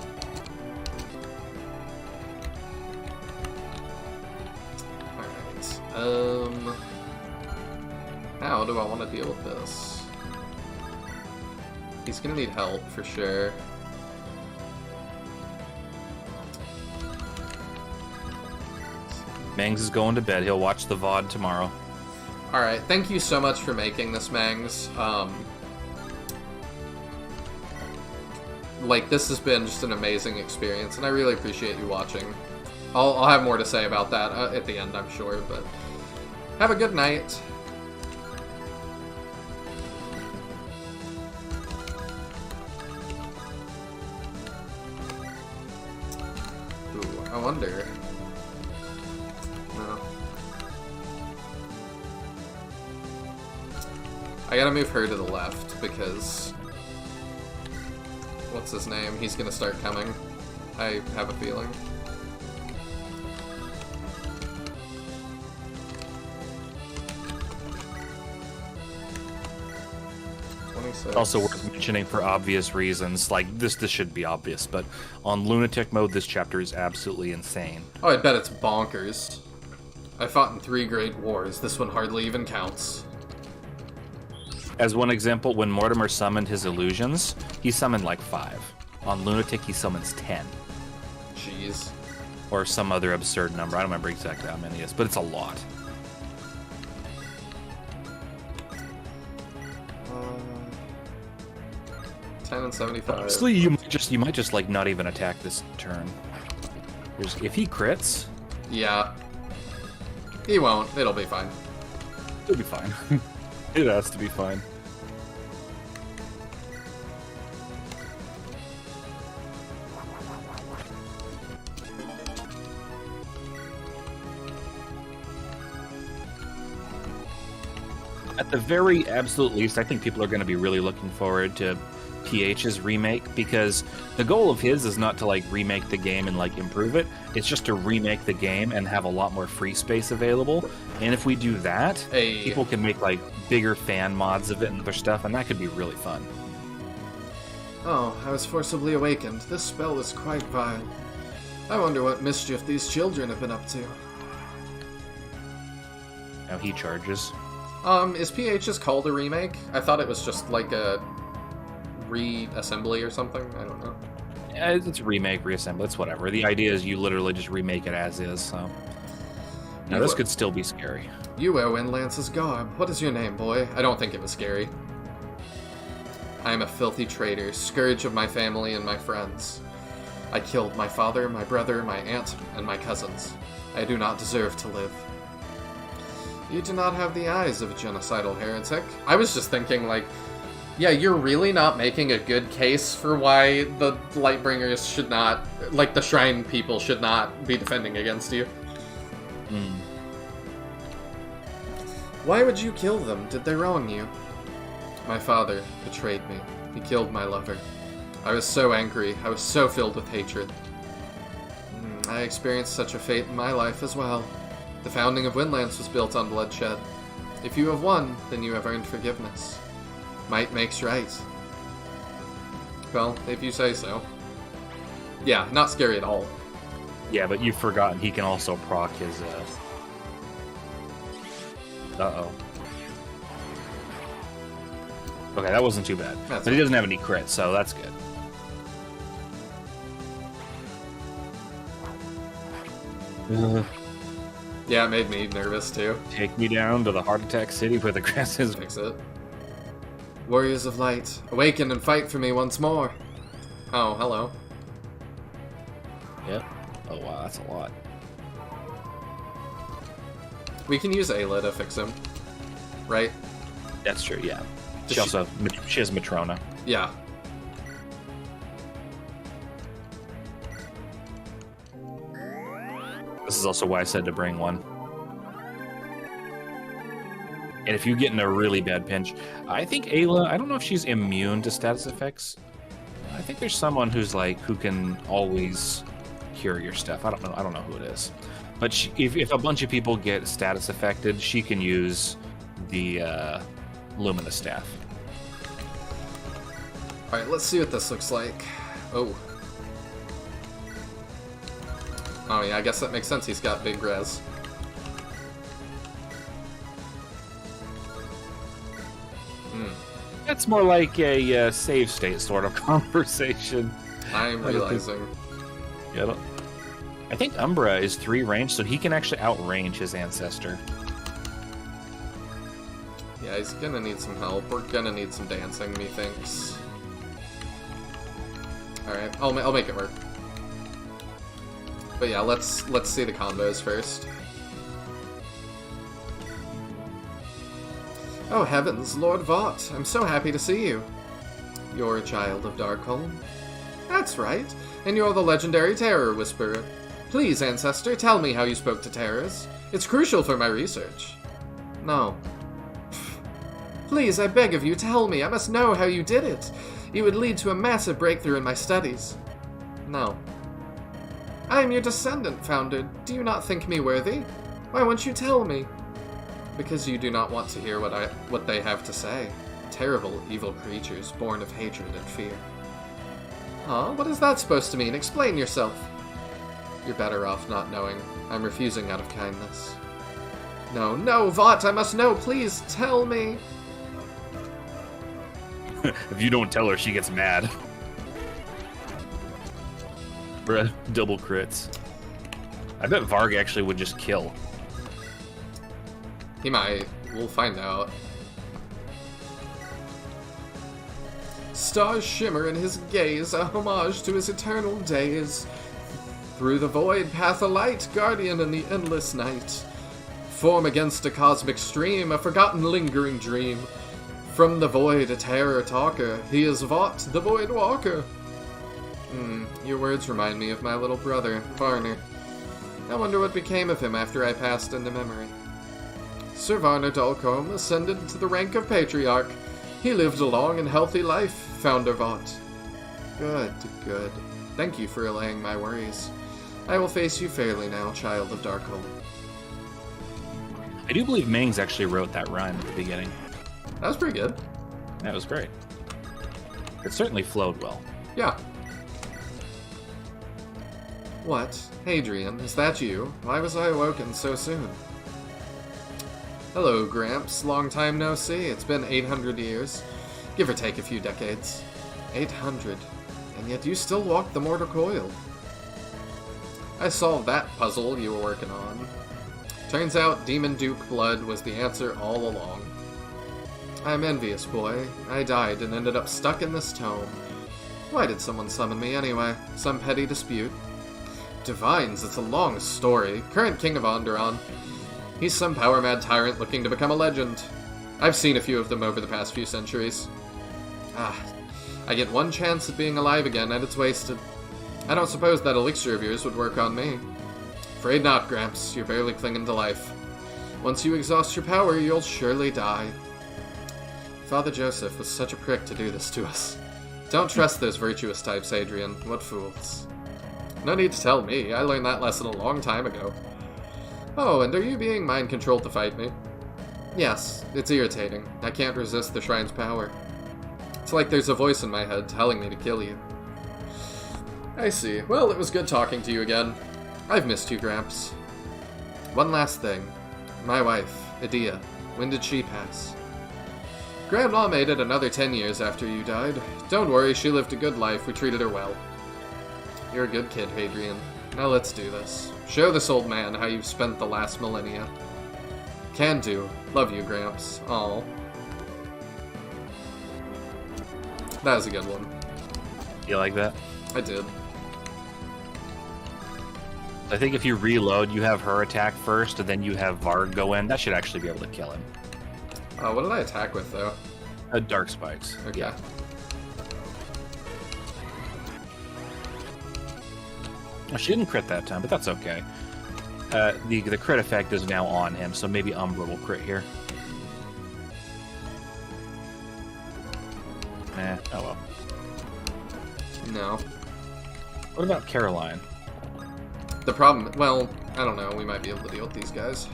Alright, how do I want to deal with this? He's gonna need help, for sure. Mangs is going to bed. He'll watch the VOD tomorrow. Alright, thank you so much for making this, Mangs. Like, this has been just an amazing experience, and I really appreciate you watching. I'll have more to say about that at the end, I'm sure, but have a good night. Ooh, I wonder. No. I gotta move her to the left, because what's his name, he's gonna start coming. I have a feeling. Also worth mentioning for obvious reasons, like this should be obvious, but on lunatic mode this chapter is absolutely insane. Oh, I bet it's bonkers. I fought in 3 great wars, this one hardly even counts. As one example, when Mortimer summoned his illusions, he summoned like 5. On lunatic he summons 10. Jeez. Or some other absurd number, I don't remember exactly how many it is, but it's a lot. 10 and 75. Honestly, you might just like not even attack this turn. If he crits, yeah, he won't. It'll be fine. It'll be fine. It has to be fine. At the very absolute least, I think people are going to be really looking forward to PH's remake, because the goal of his is not to like remake the game and like improve it. It's just to remake the game and have a lot more free space available. And if we do that, people can make like bigger fan mods of it and other stuff, and that could be really fun. Oh, I was forcibly awakened. This spell is quite vile. I wonder what mischief these children have been up to. Now he charges. Is PH's called a remake? I thought it was just like a reassembly or something. I don't know. Yeah, it's remake, reassemble. It's whatever. The idea is you literally just remake it as is. So now this could still be scary. You wear Windlance's garb. What is your name, boy? I don't think it was scary. I am a filthy traitor, scourge of my family and my friends. I killed my father, my brother, my aunt, and my cousins. I do not deserve to live. You do not have the eyes of a genocidal heretic. I was just thinking, like, yeah, you're really not making a good case for why the Lightbringers should not, like, the Shrine people should not be defending against you. Why would you kill them? Did they wrong you? My father betrayed me. He killed my lover. I was so angry. I was so filled with hatred. I experienced such a fate in my life as well. The founding of Windlance was built on bloodshed. If you have won, then you have earned forgiveness. Might makes right. Well, if you say so. Yeah, not scary at all. Yeah, but you've forgotten he can also proc his, Uh-oh. Okay, that wasn't too bad. But he doesn't have any crits, so that's good. Yeah, it made me nervous, too. Take me down to the heart attack city where the grass is... Fix it. Warriors of Light, awaken and fight for me once more. Oh, hello. Yep. Oh, wow, that's a lot. We can use Ayla to fix him, right? That's true, yeah. She also has Matrona. Yeah. This is also why I said to bring one. And if you get in a really bad pinch, I think Ayla, I don't know if she's immune to status effects. I think there's someone who's like, who can always cure your stuff. I don't know who it is. But if a bunch of people get status affected, she can use the Lumina Staff. Alright, let's see what this looks like. Oh. Oh yeah, I guess that makes sense. He's got big res. It's more like a save state sort of conversation. I'm realizing. Yeah, I think Umbra is 3 range, so he can actually outrange his ancestor. Yeah, he's gonna need some help. We're gonna need some dancing, methinks. Alright, I'll make it work. But yeah, let's see the combos first. Oh heavens, Lord Vought, I'm so happy to see you. You're a child of Darkholm? That's right, and you're the legendary Terror Whisperer. Please, Ancestor, tell me how you spoke to terrors. It's crucial for my research. No. Please, I beg of you, tell me. I must know how you did it. It would lead to a massive breakthrough in my studies. No. I am your descendant, Founder. Do you not think me worthy? Why won't you tell me? Because you do not want to hear what they have to say. Terrible, evil creatures born of hatred and fear. Huh? What is that supposed to mean? Explain yourself. You're better off not knowing. I'm refusing out of kindness. No, no, Vought, I must know. Please, tell me. If you don't tell her, she gets mad. Bruh, double crits. I bet Varg actually would just kill. He might. We'll find out. Stars shimmer in his gaze, a homage to his eternal days. Through the void, path a light, guardian in the endless night. Form against a cosmic stream, a forgotten lingering dream. From the void, a terror talker, he is Vought, the Void Walker. Your words remind me of my little brother, Varner. I wonder what became of him after I passed into memory. Sir Varner Dalcombe ascended to the rank of Patriarch. He lived a long and healthy life, Founder Vought. Good, good. Thank you for allaying my worries. I will face you fairly now, child of Darkhold. I do believe Mangs actually wrote that rhyme at the beginning. That was pretty good. That was great. It certainly flowed well. Yeah. What? Hadrian, is that you? Why was I awoken so soon? Hello, Gramps. Long time no see. It's been 800 years. Give or take a few decades. 800. And yet you still walk the mortal coil. I solved that puzzle you were working on. Turns out Demon Duke blood was the answer all along. I'm envious, boy. I died and ended up stuck in this tome. Why did someone summon me anyway? Some petty dispute? Divines, it's a long story. Current King of Andaron. He's some power-mad tyrant looking to become a legend. I've seen a few of them over the past few centuries. I get one chance at being alive again, and it's wasted. I don't suppose that elixir of yours would work on me. Afraid not, Gramps. You're barely clinging to life. Once you exhaust your power, you'll surely die. Father Joseph was such a prick to do this to us. Don't trust those virtuous types, Adrian. What fools. No need to tell me. I learned that lesson a long time ago. Oh, and are you being mind-controlled to fight me? Yes, it's irritating. I can't resist the Shrine's power. It's like there's a voice in my head telling me to kill you. I see. Well, it was good talking to you again. I've missed you, Gramps. One last thing. My wife, Edea. When did she pass? Grandma made it another 10 years after you died. Don't worry, she lived a good life. We treated her well. You're a good kid, Hadrian. Now let's do this. Show this old man how you've spent the last millennia. Can do. Love you, Gramps. Aw. That was a good one. You like that? I did. I think if you reload, you have her attack first, and then you have Varg go in. That should actually be able to kill him. What did I attack with, though? Dark Spikes. Okay. Yeah. Well, she didn't crit that time, but that's okay. The crit effect is now on him, so maybe Umbra will crit here. Oh well. No. What about Caroline? The problem... Well, I don't know. We might be able to deal with these guys.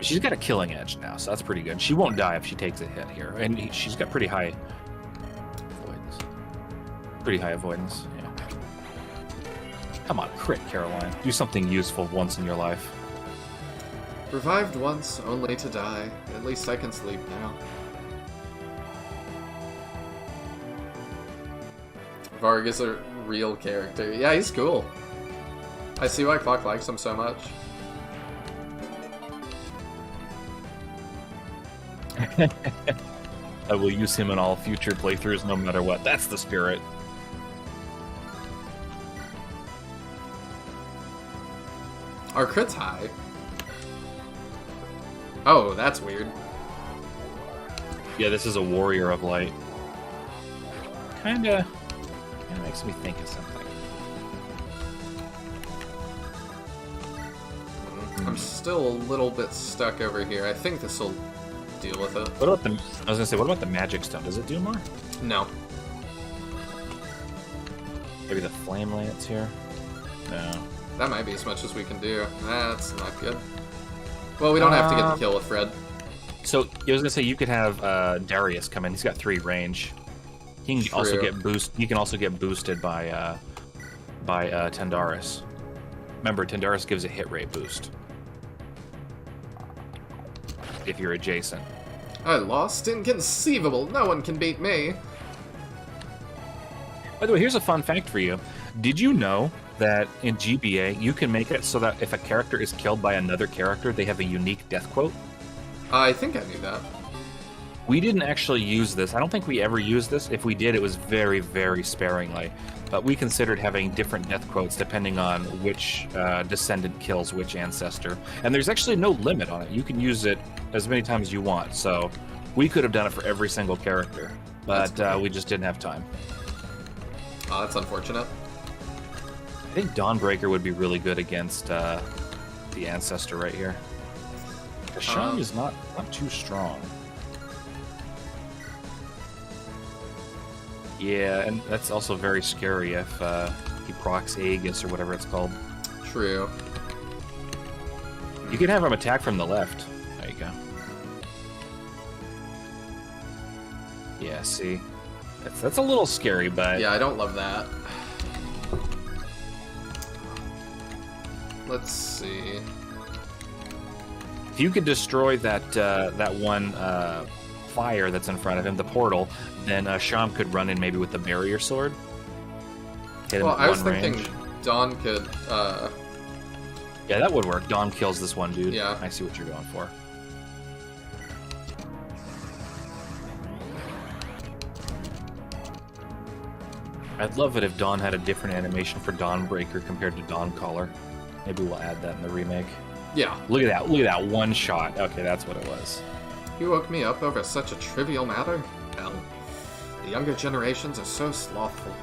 She's got a killing edge now, so that's pretty good. She won't die if she takes a hit here. And she's got pretty high avoidance. Pretty high avoidance, yeah. Come on, crit, Caroline. Do something useful once in your life. Revived once, only to die. At least I can sleep now. Varg is a real character. Yeah, he's cool. I see why Clock likes him so much. I will use him in all future playthroughs no matter what. That's the spirit. Our crit's high. Oh, that's weird. Yeah, this is a warrior of light. Kinda makes me think of something. I'm still a little bit stuck over here. I think this will deal with it. What about the? I was gonna say, what about the magic stone? Does it do more? No. Maybe the flame lance here. No. That might be as much as we can do. That's not good. Well, we don't have to get the kill with Fred. So I was gonna say you could have Darius come in. He's got 3 range. He can also get boost. He can also get boosted by Tendaris. Remember, Tendaris gives a hit rate boost if you're adjacent. I lost. Inconceivable. No one can beat me. By the way, here's a fun fact for you. Did you know that in GBA you can make it so that if a character is killed by another character, they have a unique death quote? I think I knew that. We didn't actually use this. I don't think we ever used this. If we did, it was very, very sparingly. But we considered having different death quotes depending on which descendant kills which ancestor. And there's actually no limit on it. You can use it as many times as you want. So we could have done it for every single character. But we just didn't have time. Oh, that's unfortunate. I think Dawnbreaker would be really good against the ancestor right here. Shang is not too strong. Yeah, and that's also very scary if he procs Aegis or whatever it's called. True. You can have him attack from the left. There you go. Yeah, see? That's a little scary, but... Yeah, I don't love that. Let's see. If you could destroy that one fire that's in front of him, the portal, then Sham could run in maybe with the barrier sword. Hit him Well, at I was one thinking range. Dawn could, Yeah, that would work. Dawn kills this one dude. Yeah. I see what you're going for. I'd love it if Dawn had a different animation for Dawnbreaker compared to Dawncaller. Maybe we'll add that in the remake. Yeah. Look at that. Look at that one shot. Okay, that's what it was. You woke me up over such a trivial matter? Hell, the younger generations are so slothful.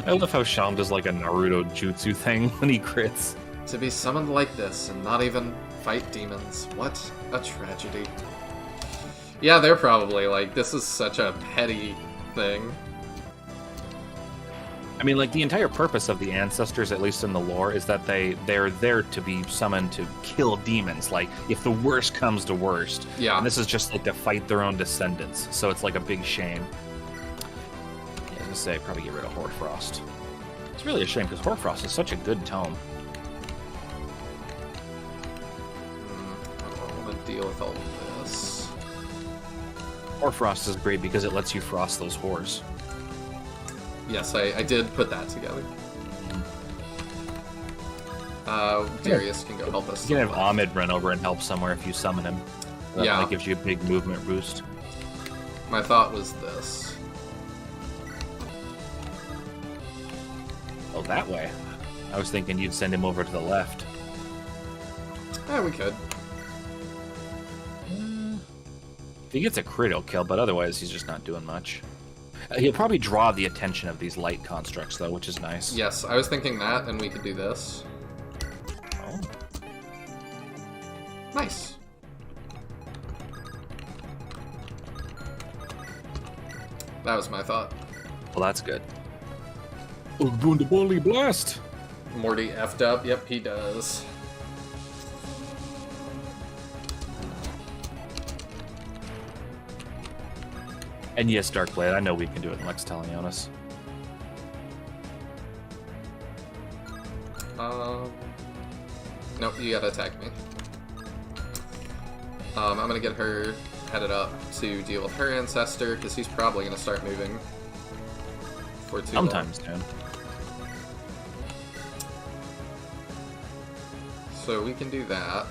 I love how Sham does like a Naruto jutsu thing when he crits. To be summoned like this and not even fight demons. What a tragedy. Yeah, they're probably like, this is such a petty thing. I mean, like, the entire purpose of the ancestors, at least in the lore, is that they're there to be summoned to kill demons. Like, if the worst comes to worst. Yeah. And this is just, like, to fight their own descendants. So it's, like, a big shame. Yeah, I was gonna say, probably get rid of Hoarfrost. It's really a shame, because Hoarfrost is such a good tome. I don't want to deal with all of this. Hoarfrost is great because it lets you frost those whores. Yes, I did put that together. Darius can go help us. You can have Ahmed run over and help somewhere if you summon him. Yeah. That gives you a big movement boost. My thought was this. Oh, that way. I was thinking you'd send him over to the left. We could. If he gets a crit, he'll kill, but otherwise he's just not doing much. He'll probably draw the attention of these light constructs, though, which is nice. Yes, I was thinking that, and we could do this. Oh. Nice. That was my thought. Well, that's good. Oh, doing the bully blast! Morty effed up. Yep, he does. And yes, Darkblade, I know we can do it in Lex Talionis. Nope, you gotta attack me. I'm gonna get her headed up to deal with her ancestor, because he's probably gonna start moving for too long. Sometimes, man. So we can do that.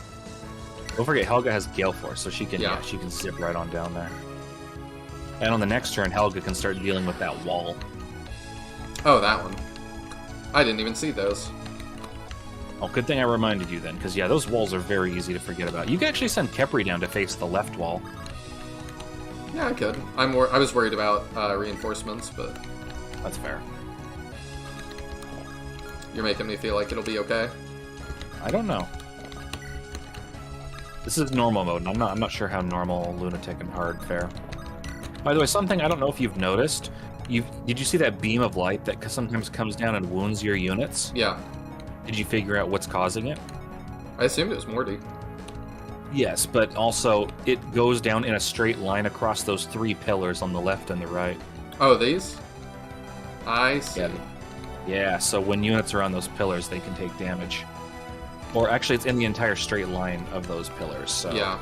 Don't forget, Helga has Gale Force, so she can she can zip right on down there. And on the next turn, Helga can start dealing with that wall. Oh, that one. I didn't even see those. Oh, good thing I reminded you then, because yeah, those walls are very easy to forget about. You can actually send Kepri down to face the left wall. Yeah, I could. I was worried about reinforcements, but That's fair. you're making me feel like it'll be okay. I don't know. This is normal mode, and I'm not sure how normal, lunatic, and hard fare. By the way, something I don't know if you've noticed. Did you see that beam of light that sometimes comes down and wounds your units? Yeah. Did you figure out what's causing it? I assumed it was Morty. Yes, but also it goes down in a straight line across those 3 pillars on the left and the right. Oh, these? I see. Yeah, so when units are on those pillars, they can take damage. Or actually, it's in the entire straight line of those pillars, so... Yeah.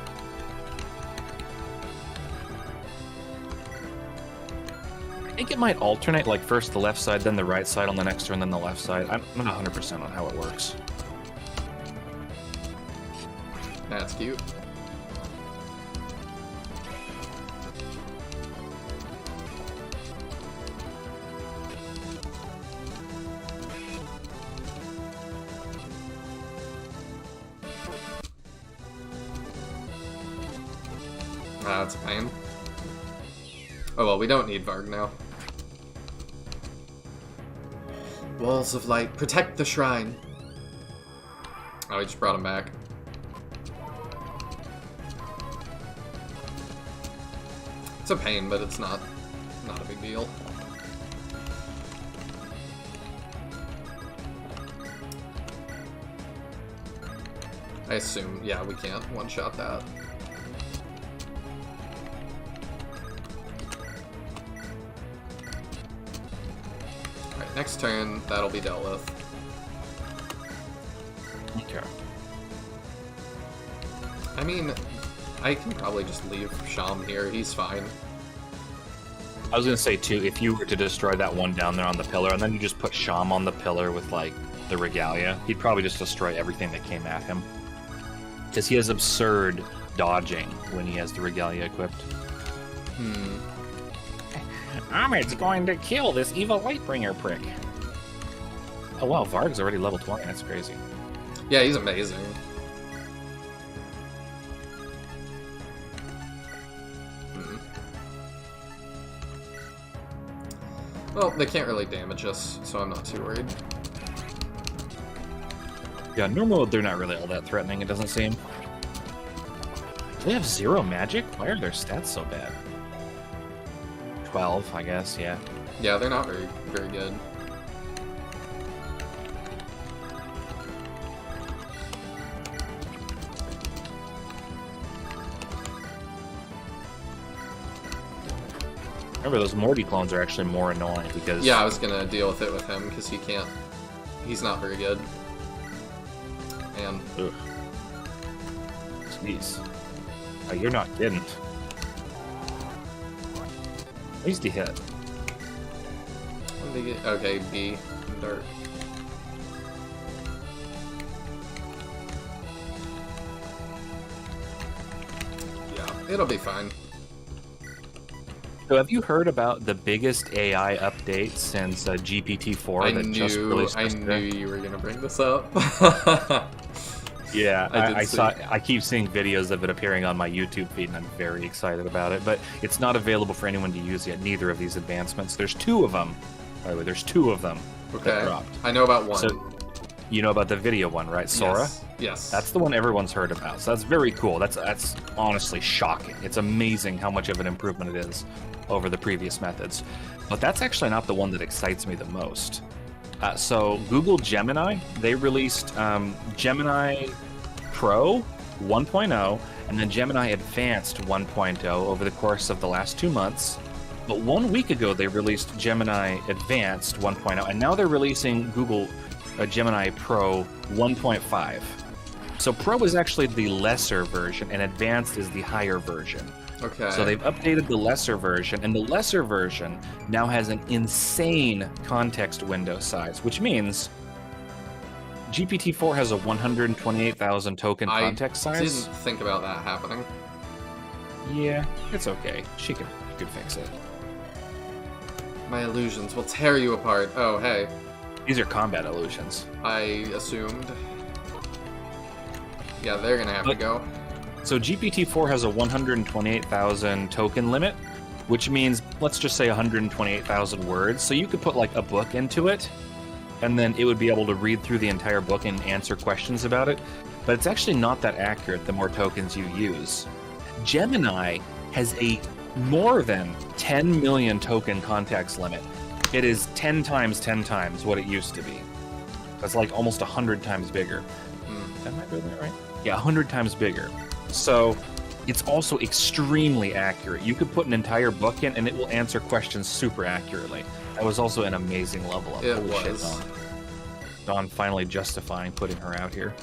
I think it might alternate, like first the left side, then the right side on the next turn, then the left side. I'm not 100% on how it works. That's cute. That's a pain. Oh well, we don't need Varg now. Walls of light, protect the shrine. Oh, we just brought him back. It's a pain, but it's not a big deal. I assume, yeah, we can't one-shot that. Alright, next turn, that'll be dealt with. Okay. I mean, I can probably just leave Sham here, he's fine. I was gonna say too, if you were to destroy that one down there on the pillar, and then you just put Sham on the pillar with like the regalia, he'd probably just destroy everything that came at him. Because he has absurd dodging when he has the regalia equipped. Ahmed's going to kill this evil Lightbringer prick. Oh wow, Varg's already level 20, that's crazy. Yeah, he's amazing. Well, they can't really damage us, so I'm not too worried. Yeah, normal they're not really all that threatening, it doesn't seem. Do they have 0 magic? Why are their stats so bad? 12, I guess, yeah. Yeah, they're not very good. Remember, those Morty clones are actually more annoying because... Yeah, I was gonna deal with it with him, because he can't... He's not very good. And... Ugh. Jeez. Oh, you're not kidding. At least he hit. What did he get? Okay, B. Dirt. Yeah, it'll be fine. So have you heard about the biggest AI update since GPT-4 just released yesterday? I knew you were gonna bring this up. Yeah, I keep seeing videos of it appearing on my YouTube feed, and I'm very excited about it. But it's not available for anyone to use yet. Neither of these advancements. There's 2 of them. By the way, there's 2 of them that dropped. I know about one. So, you know about the video one, right, Sora? Yes. That's the one everyone's heard about. So that's very cool. That's honestly shocking. It's amazing how much of an improvement it is over the previous methods. But that's actually not the one that excites me the most. So Google Gemini, they released Gemini Pro 1.0 and then Gemini Advanced 1.0 over the course of the last 2 months. But 1 week ago, they released Gemini Advanced 1.0, and now they're releasing Google Gemini Pro 1.5. So Pro is actually the lesser version, and Advanced is the higher version. Okay. So they've updated the lesser version, and the lesser version now has an insane context window size, which means GPT-4 has a 128,000 token context size. I didn't think about that happening. Yeah, it's okay. She could fix it. My illusions will tear you apart. Oh, hey. These are combat illusions. I assumed. Yeah, they're gonna have to go. So GPT-4 has a 128,000 token limit, which means, let's just say 128,000 words. So you could put like a book into it, and then it would be able to read through the entire book and answer questions about it. But it's actually not that accurate the more tokens you use. Gemini has a more than 10 million token context limit. It is 10 times 10 times what it used to be. That's like almost 100 times bigger. Am I doing that right? Yeah, 100 times bigger. So it's also extremely accurate. You could put an entire book in and it will answer questions super accurately. That was also an amazing level up. Holy shit, Dawn. Dawn finally justifying putting her out here.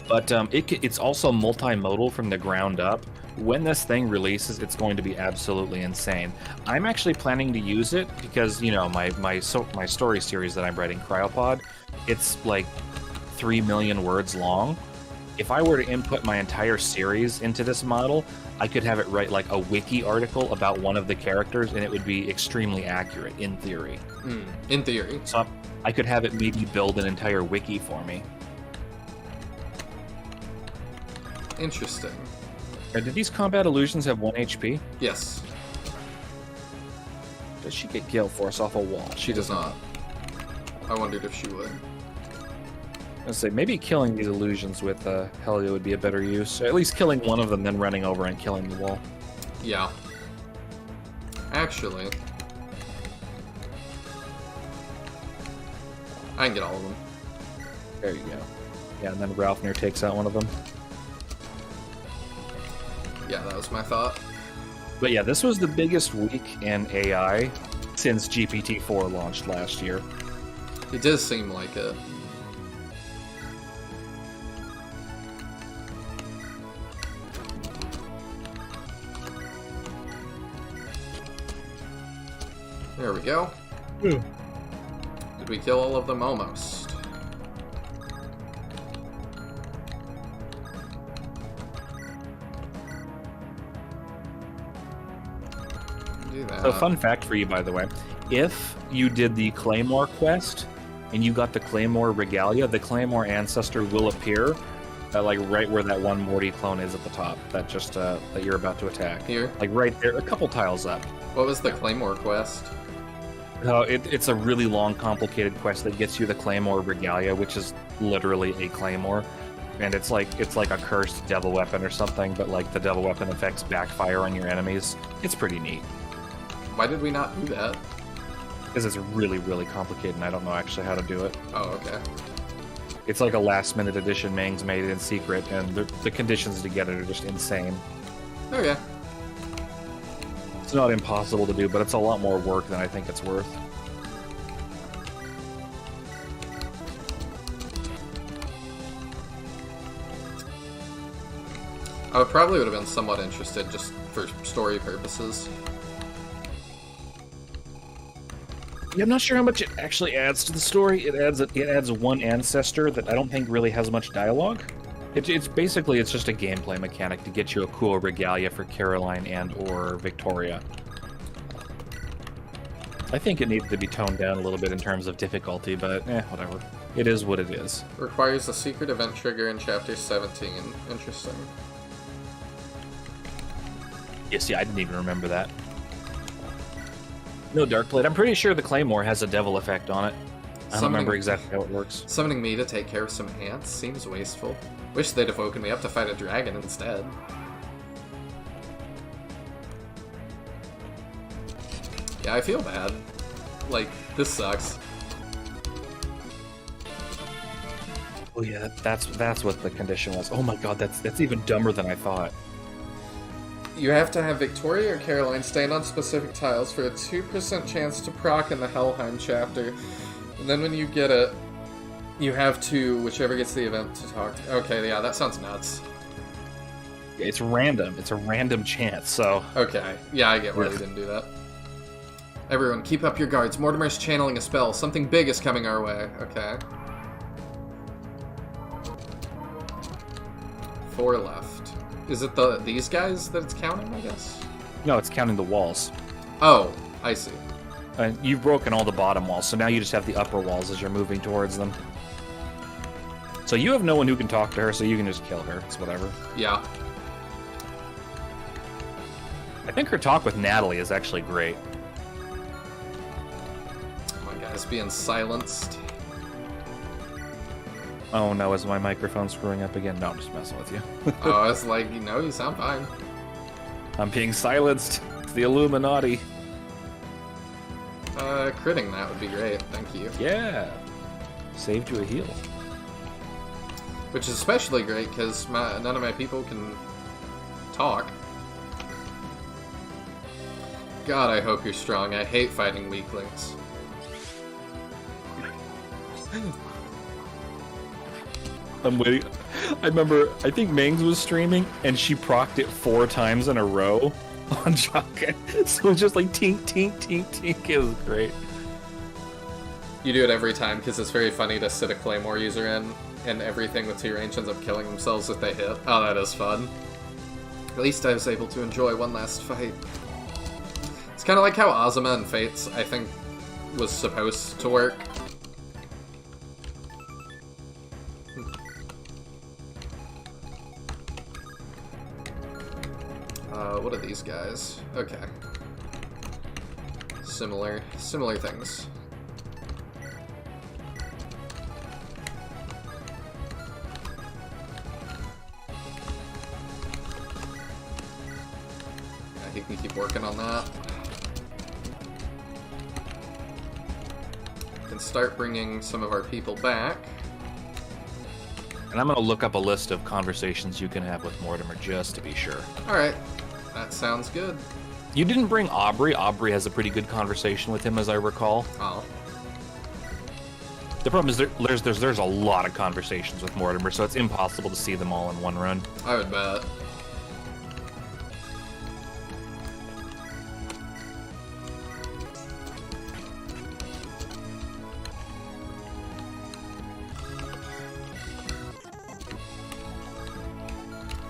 But it's also multimodal from the ground up. When this thing releases, it's going to be absolutely insane. I'm actually planning to use it because, you know, my story series that I'm writing, Cryopod, it's like 3 million words long. If I were to input my entire series into this model, I could have it write like a wiki article about one of the characters, and it would be extremely accurate, in theory. In theory. So I could have it maybe build an entire wiki for me. Interesting. Did these combat illusions have 1 HP? Yes. Does she get Gale Force off a wall? She does not. I wondered if she would. I was say maybe killing these illusions with Helio would be a better use. Or at least killing one of them, then running over and killing the wall. Yeah. Actually, I can get all of them. There you go. Yeah, and then Ralphner takes out one of them. Yeah, that was my thought. But yeah, this was the biggest week in AI since GPT-4 launched last year. It does seem like it. There we go. Did we kill all of them? Almost. Do that. So fun fact for you, by the way. If you did the Claymore quest and you got the Claymore Regalia, the Claymore Ancestor will appear like right where that one Morty clone is at the top. That just that you're about to attack. Here? Like right there, a couple tiles up. What was the Claymore quest? It's a really long, complicated quest that gets you the Claymore Regalia, which is literally a claymore, and it's like a cursed devil weapon or something. But like the devil weapon effects backfire on your enemies. It's pretty neat. Why did we not do that? Because it's really, really complicated, and I don't know actually how to do it. Oh, okay. It's like a last-minute edition Mang's made it in secret, and the conditions to get it are just insane. Okay. It's not impossible to do, but it's a lot more work than I think it's worth. I probably would have been somewhat interested just for story purposes. Yeah, I'm not sure how much it actually adds to the story. It adds one ancestor that I don't think really has much dialogue. It's basically just a gameplay mechanic to get you a cool regalia for Caroline and or Victoria. I think it needs to be toned down a little bit in terms of difficulty, but whatever. It is what it is. Requires a secret event trigger in Chapter 17. Interesting. Yes, yeah, I didn't even remember that. No Darkblade. I'm pretty sure the Claymore has a devil effect on it. I don't remember exactly how it works. Summoning me to take care of some ants seems wasteful. Wish they'd have woken me up to fight a dragon instead. Yeah, I feel bad. Like, this sucks. Oh yeah, that's what the condition was. Oh my god, that's even dumber than I thought. You have to have Victoria or Caroline stand on specific tiles for a 2% chance to proc in the Helheim chapter. And then when you get it, you have to, whichever gets the event, to talk to. Okay, yeah, that sounds nuts. It's random. It's a random chance, so... Okay, yeah, I get why they didn't do that. Everyone, keep up your guards. Mortimer's channeling a spell. Something big is coming our way. Okay. 4 left. Is it these guys that it's counting, I guess? No, it's counting the walls. Oh, I see. You've broken all the bottom walls, so now you just have the upper walls as you're moving towards them. So you have no one who can talk to her, so you can just kill her. It's whatever. Yeah. I think her talk with Natalie is actually great. Come on, guys. is being silenced. Oh no, is my microphone screwing up again? No, I'm just messing with you. Oh, it's like, no, you sound fine. I'm being silenced. It's the Illuminati. Critting that would be great, thank you. Yeah. Saved you a heal. Which is especially great because none of my people can talk. God, I hope you're strong. I hate fighting weaklings. I'm waiting. I remember, I think Mings was streaming, and she procced it 4 times in a row on Jakka. So it's just like tink, tink, tink, tink. It was great. You do it every time because it's very funny to sit a Claymore user in, and everything with T-range ends up killing themselves if they hit. Oh, that is fun. At least I was able to enjoy one last fight. It's kind of like how Azuma and Fates, I think, was supposed to work. What are these guys? Okay. Similar things. He can keep working on that. Can start bringing some of our people back. And I'm going to look up a list of conversations you can have with Mortimer just to be sure. Alright. That sounds good. You didn't bring Aubrey. Aubrey has a pretty good conversation with him, as I recall. Oh. The problem is there's a lot of conversations with Mortimer, so it's impossible to see them all in one run. I would bet.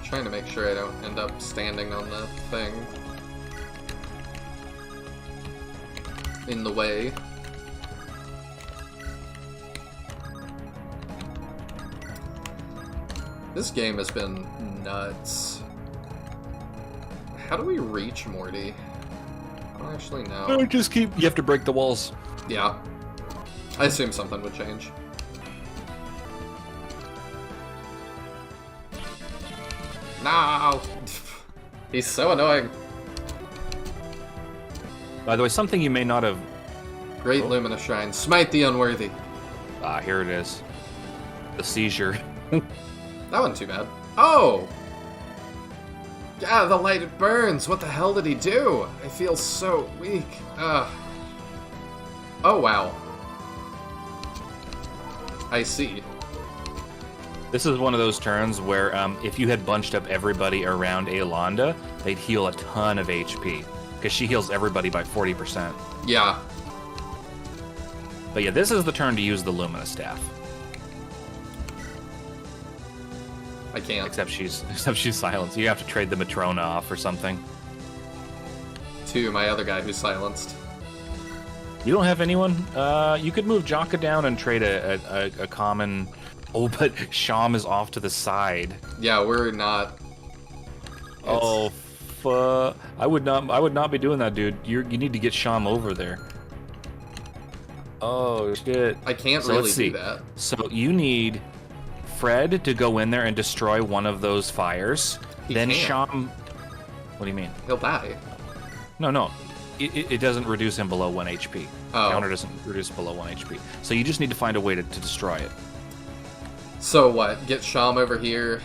Trying to make sure I don't end up standing on the thing in the way. This game has been nuts. How do we reach Morty? I don't actually know. No, just keep. You have to break the walls. Yeah. I assume something would change. No! He's so annoying. By the way, something you may not have... Great Luminous Shrine. Smite the unworthy. Ah, here it is. The seizure. That wasn't too bad. Oh! Yeah, the light, it burns. What the hell did he do? I feel so weak. Oh, wow. I see. This is one of those turns where if you had bunched up everybody around Aelanda, they'd heal a ton of HP. Because she heals everybody by 40%. Yeah. But yeah, this is the turn to use the Lumina Staff. I can't. Except she's silenced. You have to trade the Matrona off or something. To my other guy who's silenced. You don't have anyone? You could move Jakka down and trade a common... Oh, but Sham is off to the side. Yeah, we're not... Oh, fuck. I would not be doing that, dude. You need to get Sham over there. Oh, shit. I can't So really let's see. do that. So you need Fred to go in there and destroy one of those fires. He Then can't. Sham... What do you mean? He'll die. No. It doesn't reduce him below 1 HP. Oh. Counter doesn't reduce below 1 HP. So you just need to find a way to destroy it. So what? Get Sham over here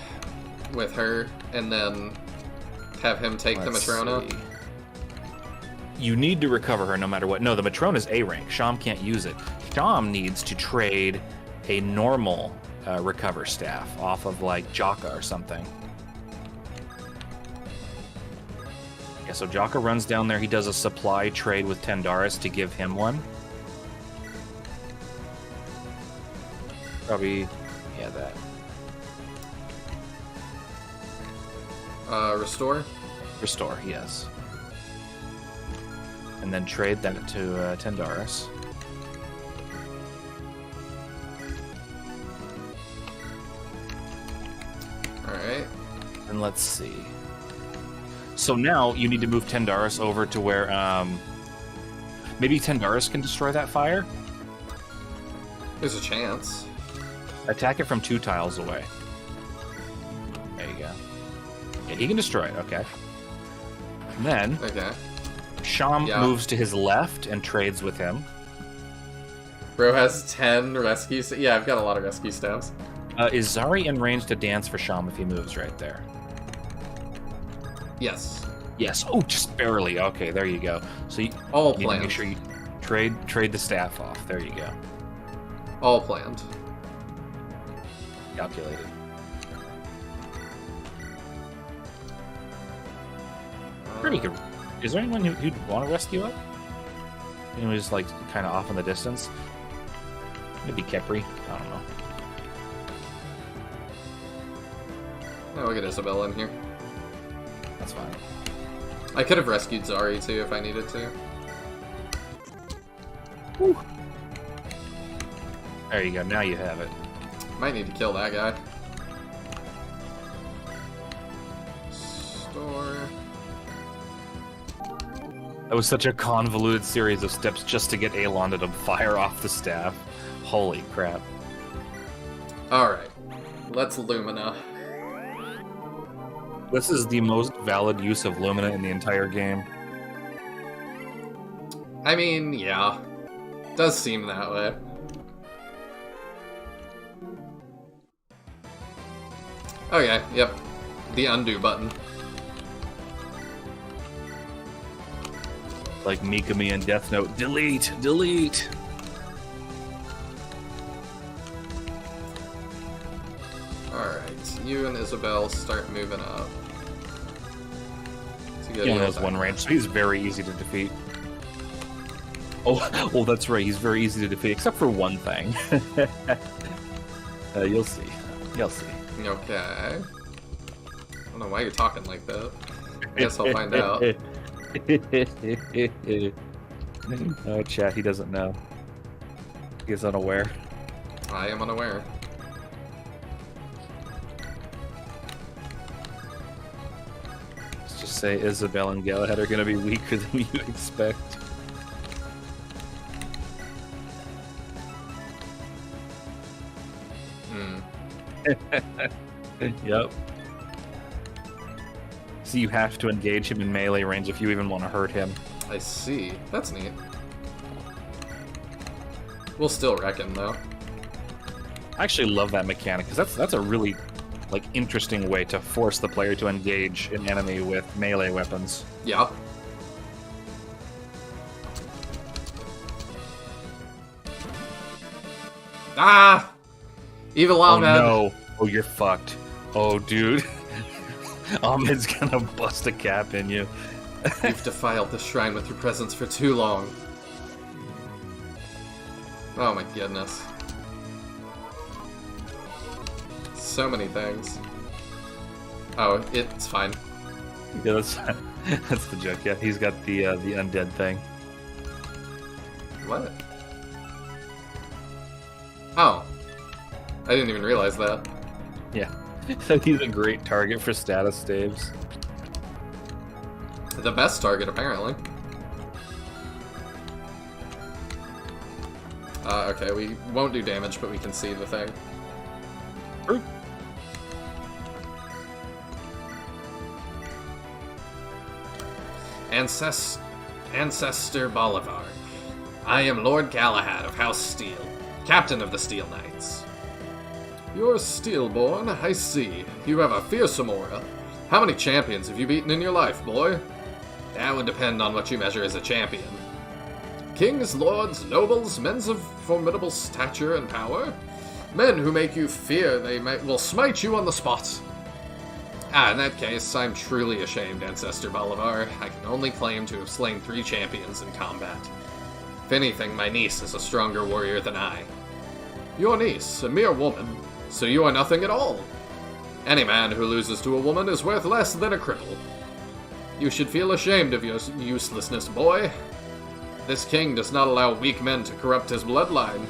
with her, and then have him take Let's the Matrona? see. You need to recover her no matter what. No, the Matrona's A rank. Sham can't use it. Sham needs to trade a normal recover staff off of like Jakka or something. Yeah, so Jakka runs down there. He does a supply trade with Tendaris to give him one. Probably, yeah, that. Restore? Restore, yes. And then trade that to Tendaris. Alright. And let's see. So now you need to move Tendaris over to where maybe Tendaris can destroy that fire. There's a chance. Attack it from 2 tiles away. There you go. Yeah, he can destroy it, okay. And then, Okay. Sham moves to his left and trades with him. Bro has 10 rescue... Yeah, I've got a lot of rescue stabs. Is Zari in range to dance for Sham if he moves right there? Yes. Yes. Oh, just barely. Okay, there you go. So you All need to planned. make sure you trade the staff off. There you go. All planned. Calculated. Pretty good. Is there anyone who'd want to rescue up? Anyone who's like kind of off in the distance? Maybe Kepri. I don't know. Oh, we'll get Isabella in here. That's fine. I could have rescued Zari too if I needed to. Whew. There you go. Now you have it. Might need to kill that guy. Store. That was such a convoluted series of steps just to get Alonda to fire off the staff. Holy crap. Alright. Let's Lumina. This is the most valid use of Lumina in the entire game. I mean, yeah. Does seem that way. Okay, yep. The undo button. Like Mikami and Death Note. Delete! Delete! Alright, you and Isabel start moving up. He only has 1 range, so he's very easy to defeat. Oh, that's right, he's very easy to defeat, except for one thing. You'll see. You'll see. Okay. I don't know why you're talking like that. I guess I'll find out. Oh, chat, he doesn't know. He's unaware. I am unaware. Let's just say Isabel and Galahad are going to be weaker than you expect. Yep. So you have to engage him in melee range if you even want to hurt him. I see. That's neat. We'll still wreck him, though. I actually love that mechanic, because that's a really interesting way to force the player to engage an enemy with melee weapons. Yeah. Ah! Evil Ahmed! Oh no! Oh, you're fucked. Oh, dude. Ahmed's gonna bust a cap in you. You've defiled the shrine with your presence for too long. Oh my goodness. So many things. Oh, it's fine. Yeah, that's the joke. Yeah, he's got the undead thing. What? Oh. I didn't even realize that. Yeah. He's a great target for status staves. The best target, apparently. Okay, we won't do damage, but we can see the thing. True. Ancestor Bolivar. I am Lord Galahad of House Steel, Captain of the Steel Knights. You're Steelborn, I see. You have a fearsome aura. How many champions have you beaten in your life, boy? That would depend on what you measure as a champion. Kings, lords, nobles, men of formidable stature and power. Men who make you fear will smite you on the spot. In that case, I'm truly ashamed, Ancestor Bolivar. I can only claim to have slain 3 champions in combat. If anything, my niece is a stronger warrior than I. Your niece, a mere woman, so you are nothing at all. Any man who loses to a woman is worth less than a cripple. You should feel ashamed of your uselessness, boy. This king does not allow weak men to corrupt his bloodline.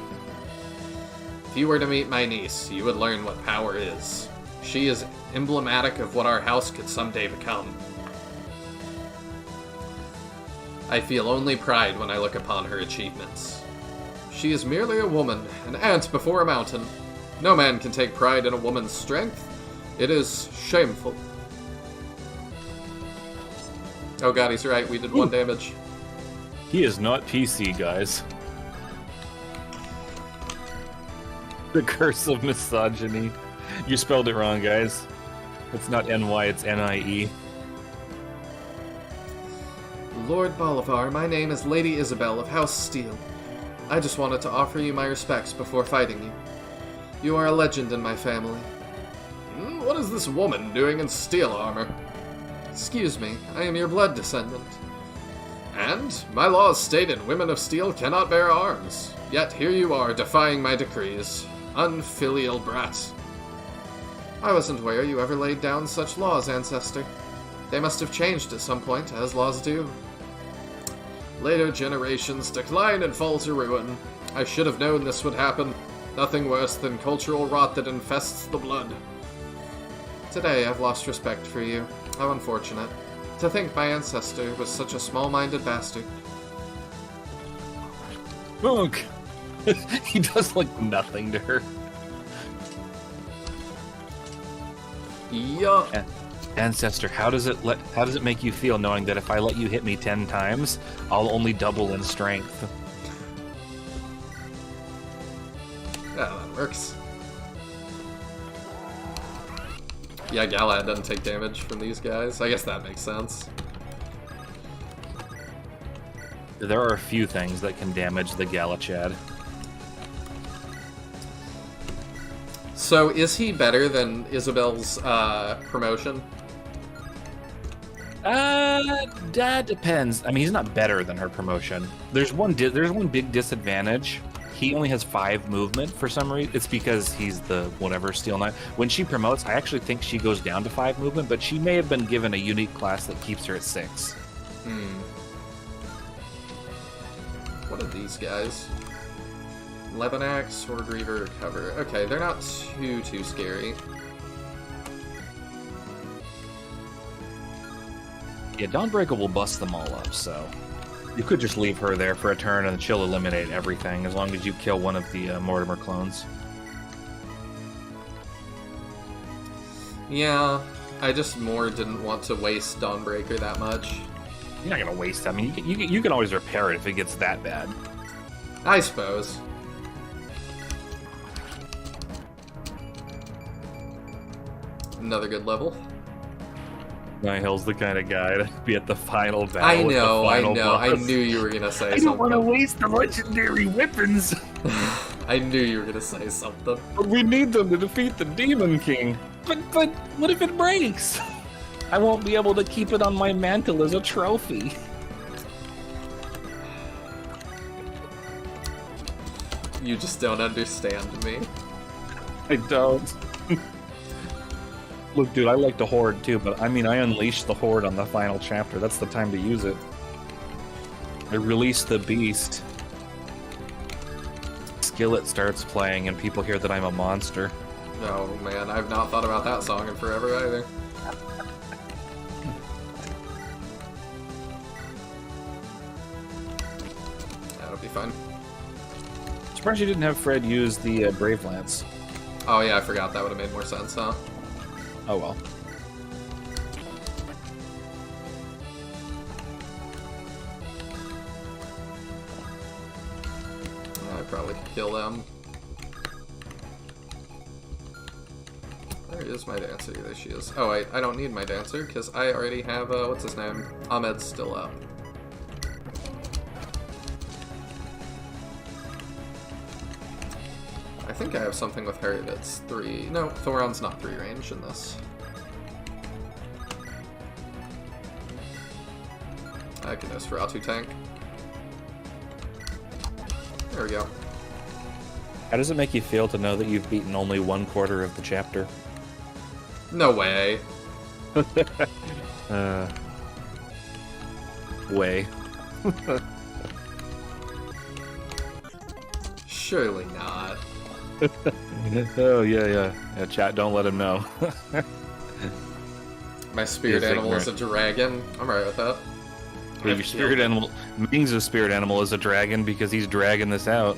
If you were to meet my niece, you would learn what power is. She is emblematic of what our house could someday become. I feel only pride when I look upon her achievements. She is merely a woman, an ant before a mountain. No man can take pride in a woman's strength. It is shameful. Oh god, he's right. We did 1 damage. He is not PC, guys. The curse of misogyny. You spelled it wrong, guys. It's not NY, it's NIE. Lord Bolivar, my name is Lady Isabel of House Steel. I just wanted to offer you my respects before fighting you. You are a legend in my family. What is this woman doing in steel armor? Excuse me, I am your blood descendant. And my laws stated women of steel cannot bear arms. Yet here you are defying my decrees. Unfilial brat. I wasn't aware you ever laid down such laws, ancestor. They must have changed at some point, as laws do. Later generations decline and fall to ruin. I should have known this would happen. Nothing worse than cultural rot that infests the blood. Today I've lost respect for you. How unfortunate. To think my ancestor was such a small-minded bastard. Look! He does, like, nothing to her. Yeah. Ancestor, how does it make you feel knowing that if I let you hit me 10 times, I'll only double in strength? Yeah, that works. Yeah, Galad doesn't take damage from these guys. I guess that makes sense. There are a few things that can damage the Galachad. So, is he better than Isabel's promotion? That depends. I mean, he's not better than her promotion. There's one big disadvantage. He only has 5 movement for some reason. It's because he's the whatever Steel Knight. When she promotes, I actually think she goes down to 5 movement, but she may have been given a unique class that keeps her at 6. What are these guys? Lebanak, Sword Reaver, Cover. Okay, they're not too scary. Yeah, Dawnbreaker will bust them all up, so you could just leave her there for a turn and she'll eliminate everything as long as you kill one of the Mortimer clones. Yeah, I just more didn't want to waste Dawnbreaker that much. You're not gonna waste it. I mean, you can always repair it if it gets that bad. I suppose. Another good level. Nihil's the kind of guy to be at the final battle. I know. Boss. I knew you were gonna say something. I don't want to waste the legendary weapons. I knew you were gonna say something. But we need them to defeat the Demon King. But what if it breaks? I won't be able to keep it on my mantle as a trophy. You just don't understand me. I don't. Look, dude, I like the Horde too, but I mean, I unleashed the Horde on the final chapter. That's the time to use it. I release the beast. Skillet starts playing and people hear that I'm a monster. Oh man, I've not thought about that song in forever either. That'll be fun. Surprised you didn't have Fred use the Brave Lance. Oh yeah, I forgot. That would have made more sense, huh? Oh well. I'd probably kill them. Where is my dancer? There she is. Oh, I don't need my dancer, because I already have, what's his name? Ahmed's still up. I think I have something with her that's 3... No, Thoron's not 3 range in this. I can Nosferatu tank. There we go. How does it make you feel to know that you've beaten only 1/4 of the chapter? No way. Way. Surely not. Oh, yeah. Yeah, chat, don't let him know. My spirit animal is a dragon. I'm alright with that. Yeah, your spirit animal... Ming's spirit animal is a dragon because he's dragging this out.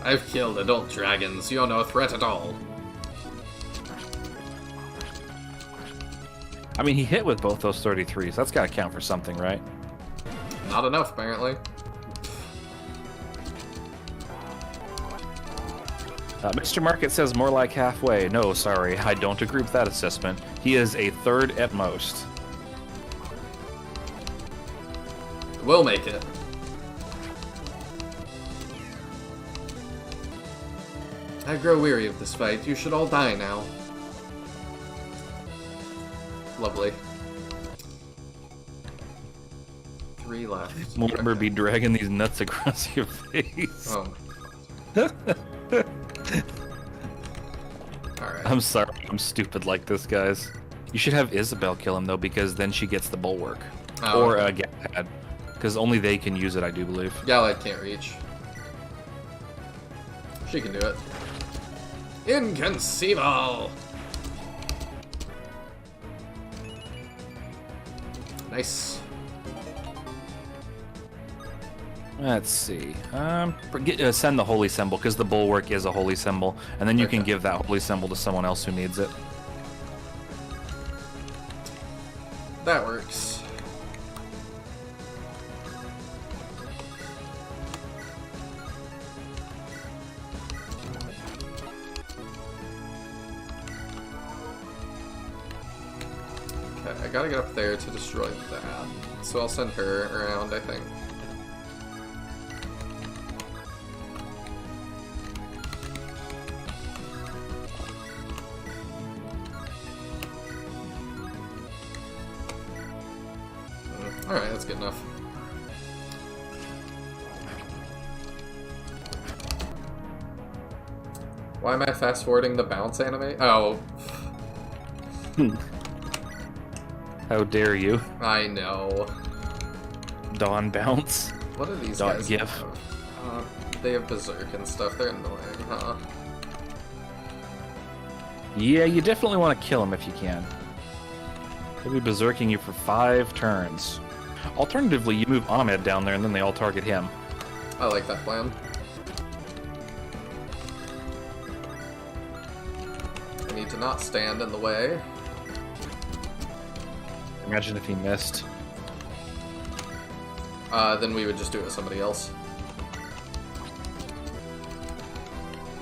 I've killed adult dragons. You're no threat at all. I mean, he hit with both those 33s. That's got to count for something, right? Not enough, apparently. Mr. Market says more like halfway. No, sorry, I don't agree with that assessment. He is a third at most. We'll make it. I grow weary of this fight. You should all die now. Lovely. 3 left. Mortimer be dragging these nuts across your face. Oh. Alright. I'm sorry, I'm stupid like this, guys. You should have Isabel kill him, though, because then she gets the bulwark. Oh, or okay. Gad, because only they can use it, I do believe. Galad can't reach. She can do it. Inconceivable! Nice. Let's see. Send the holy symbol, because the bulwark is a holy symbol, and then you can give that holy symbol to someone else who needs it. That works. Okay, I gotta get up there to destroy that. So I'll send her around, I think. Alright, that's good enough. Why am I fast forwarding the bounce anime? Oh. How dare you? I know. Dawn bounce. What do these Dawn guys gif. have? They have berserk and stuff. They're annoying, huh? Yeah, you definitely want to kill him if you can. He'll be berserking you for 5 turns. Alternatively, you move Ahmed down there and then they all target him. I like that plan. I need to not stand in the way. Imagine if he missed. Then we would just do it with somebody else.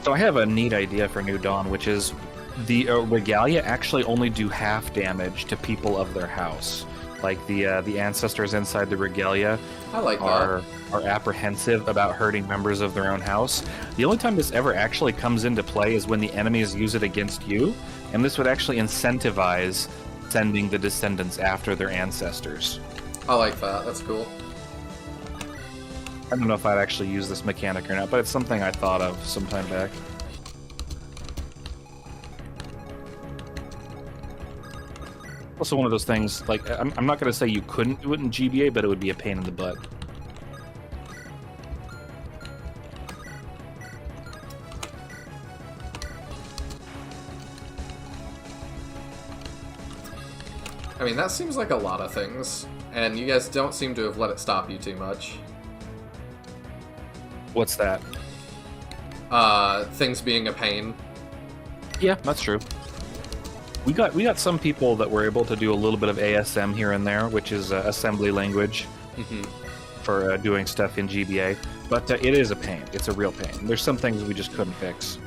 So I have a neat idea for New Dawn, which is the regalia actually only do half damage to people of their house. Like the ancestors inside the regalia I like are apprehensive about hurting members of their own house. The only time this ever actually comes into play is when the enemies use it against you, and this would actually incentivize sending the descendants after their ancestors. I like that. That's cool. I don't know if I'd actually use this mechanic or not, but it's something I thought of some time back. Also one of those things, like, I'm not going to say you couldn't do it in GBA, but it would be a pain in the butt. I mean, that seems like a lot of things, and you guys don't seem to have let it stop you too much. What's that? Things being a pain. Yeah, that's true. We got some people that were able to do a little bit of ASM here and there, which is assembly language for doing stuff in GBA. But it is a pain. It's a real pain. There's some things we just couldn't fix.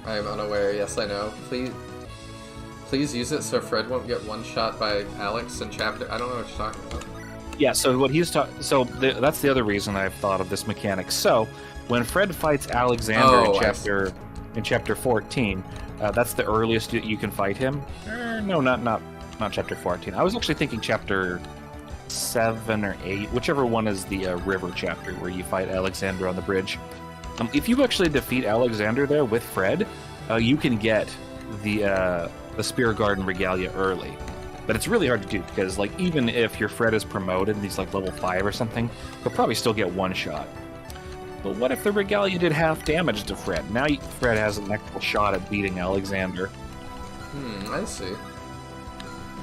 I am unaware. Yes, I know. Please use it so Fred won't get one shot by Alex in chapter. I don't know what you're talking about. Yeah. So what he's talking. So that's the other reason I've thought of this mechanic. So when Fred fights Alexander in chapter 14, that's the earliest you can fight him. No, not chapter 14. I was actually thinking chapter 7 or 8, whichever one is the river chapter where you fight Alexander on the bridge. If you actually defeat Alexander there with Fred, you can get the Spear Garden Regalia early. But it's really hard to do because, like, even if your Fred is promoted and he's like level 5 or something, he'll probably still get one shot. But what if the Regalia did half damage to Fred? Now Fred has an actual shot at beating Alexander. I see.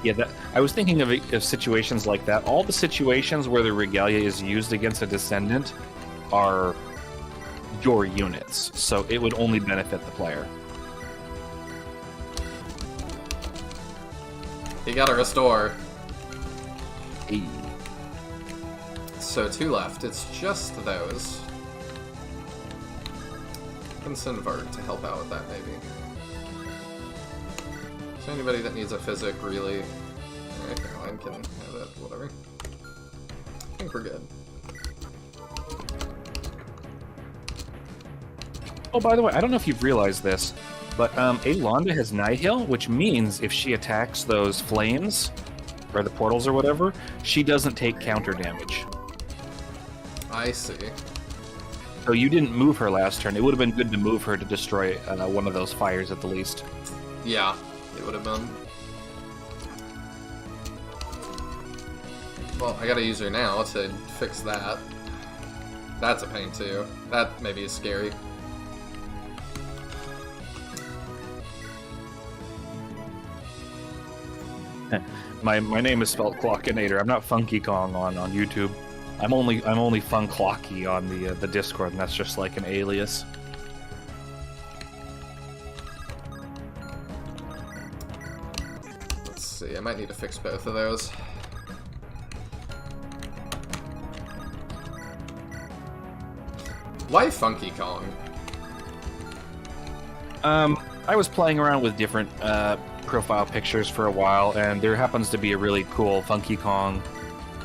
Yeah, I was thinking of situations like that. All the situations where the regalia is used against a descendant are your units, so it would only benefit the player. You gotta restore. Hey. So 2 left. It's just those. Can send Vart to help out with that, maybe. Is there anybody that needs a physic, really? Alright, Caroline can have it, whatever. I think we're good. Oh, by the way, I don't know if you've realized this, but Alonda has Nihil, which means if she attacks those flames, or the portals or whatever, she doesn't take counter damage. I see. So you didn't move her last turn. It would have been good to move her to destroy one of those fires at the least. Yeah, it would have been. Well, I gotta use her now to fix that. That's a pain too. That maybe is scary. My name is spelled Klokinator. I'm not Funky Kong on YouTube. I'm only Fun Clocky on the Discord, and that's just like an alias. Let's see, I might need to fix both of those. Why Funky Kong? I was playing around with different profile pictures for a while, and there happens to be a really cool Funky Kong.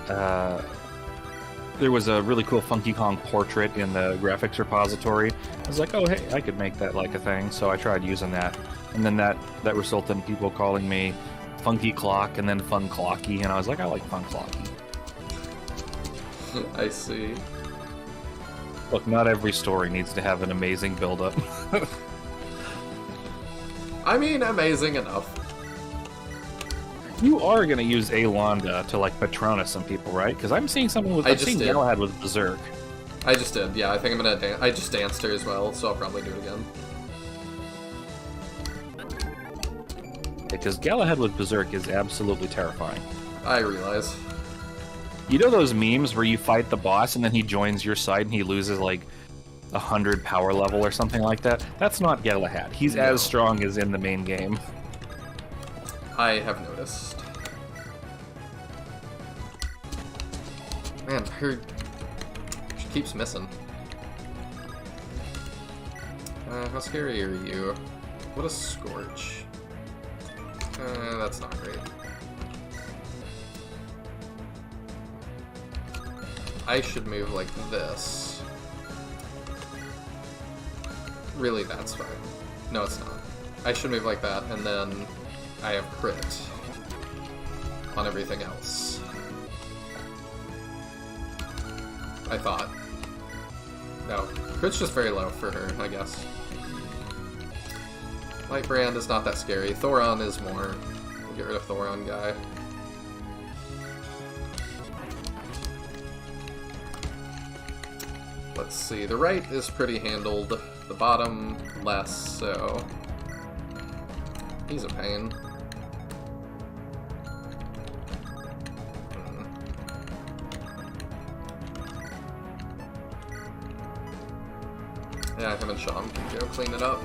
There was a really cool Funky Kong portrait in the graphics repository. I was like, oh hey, I could make that like a thing, so I tried using that. And then that resulted in people calling me Funky Clock and then Fun Clocky, and I was like, I like Fun Clocky. I see. Look, not every story needs to have an amazing build-up. I mean, amazing enough. You are going to use Alonda to, like, Patronus some people, right? Because I'm seeing someone with... I've seen Galahad with Berserk. I just did, yeah. I think I'm going to... I just danced her as well, so I'll probably do it again. Because Galahad with Berserk is absolutely terrifying. I realize. You know those memes where you fight the boss and then he joins your side and he loses, like, 100 power level or something like that? That's not Galahad. He's as strong as in the main game. I have noticed. Man, she keeps missing. How scary are you? What a Scorch. That's not great. I should move like this. Really, that's fine. No, it's not. I should move like that, and then I have crit on everything else. I thought. No, crit's just very low for her, I guess. Lightbrand is not that scary. Thoron is more. We'll get rid of Thoron guy. Let's see, the right is pretty handled. The bottom, less so. He's a pain. Yeah, him and Sean can go clean it up.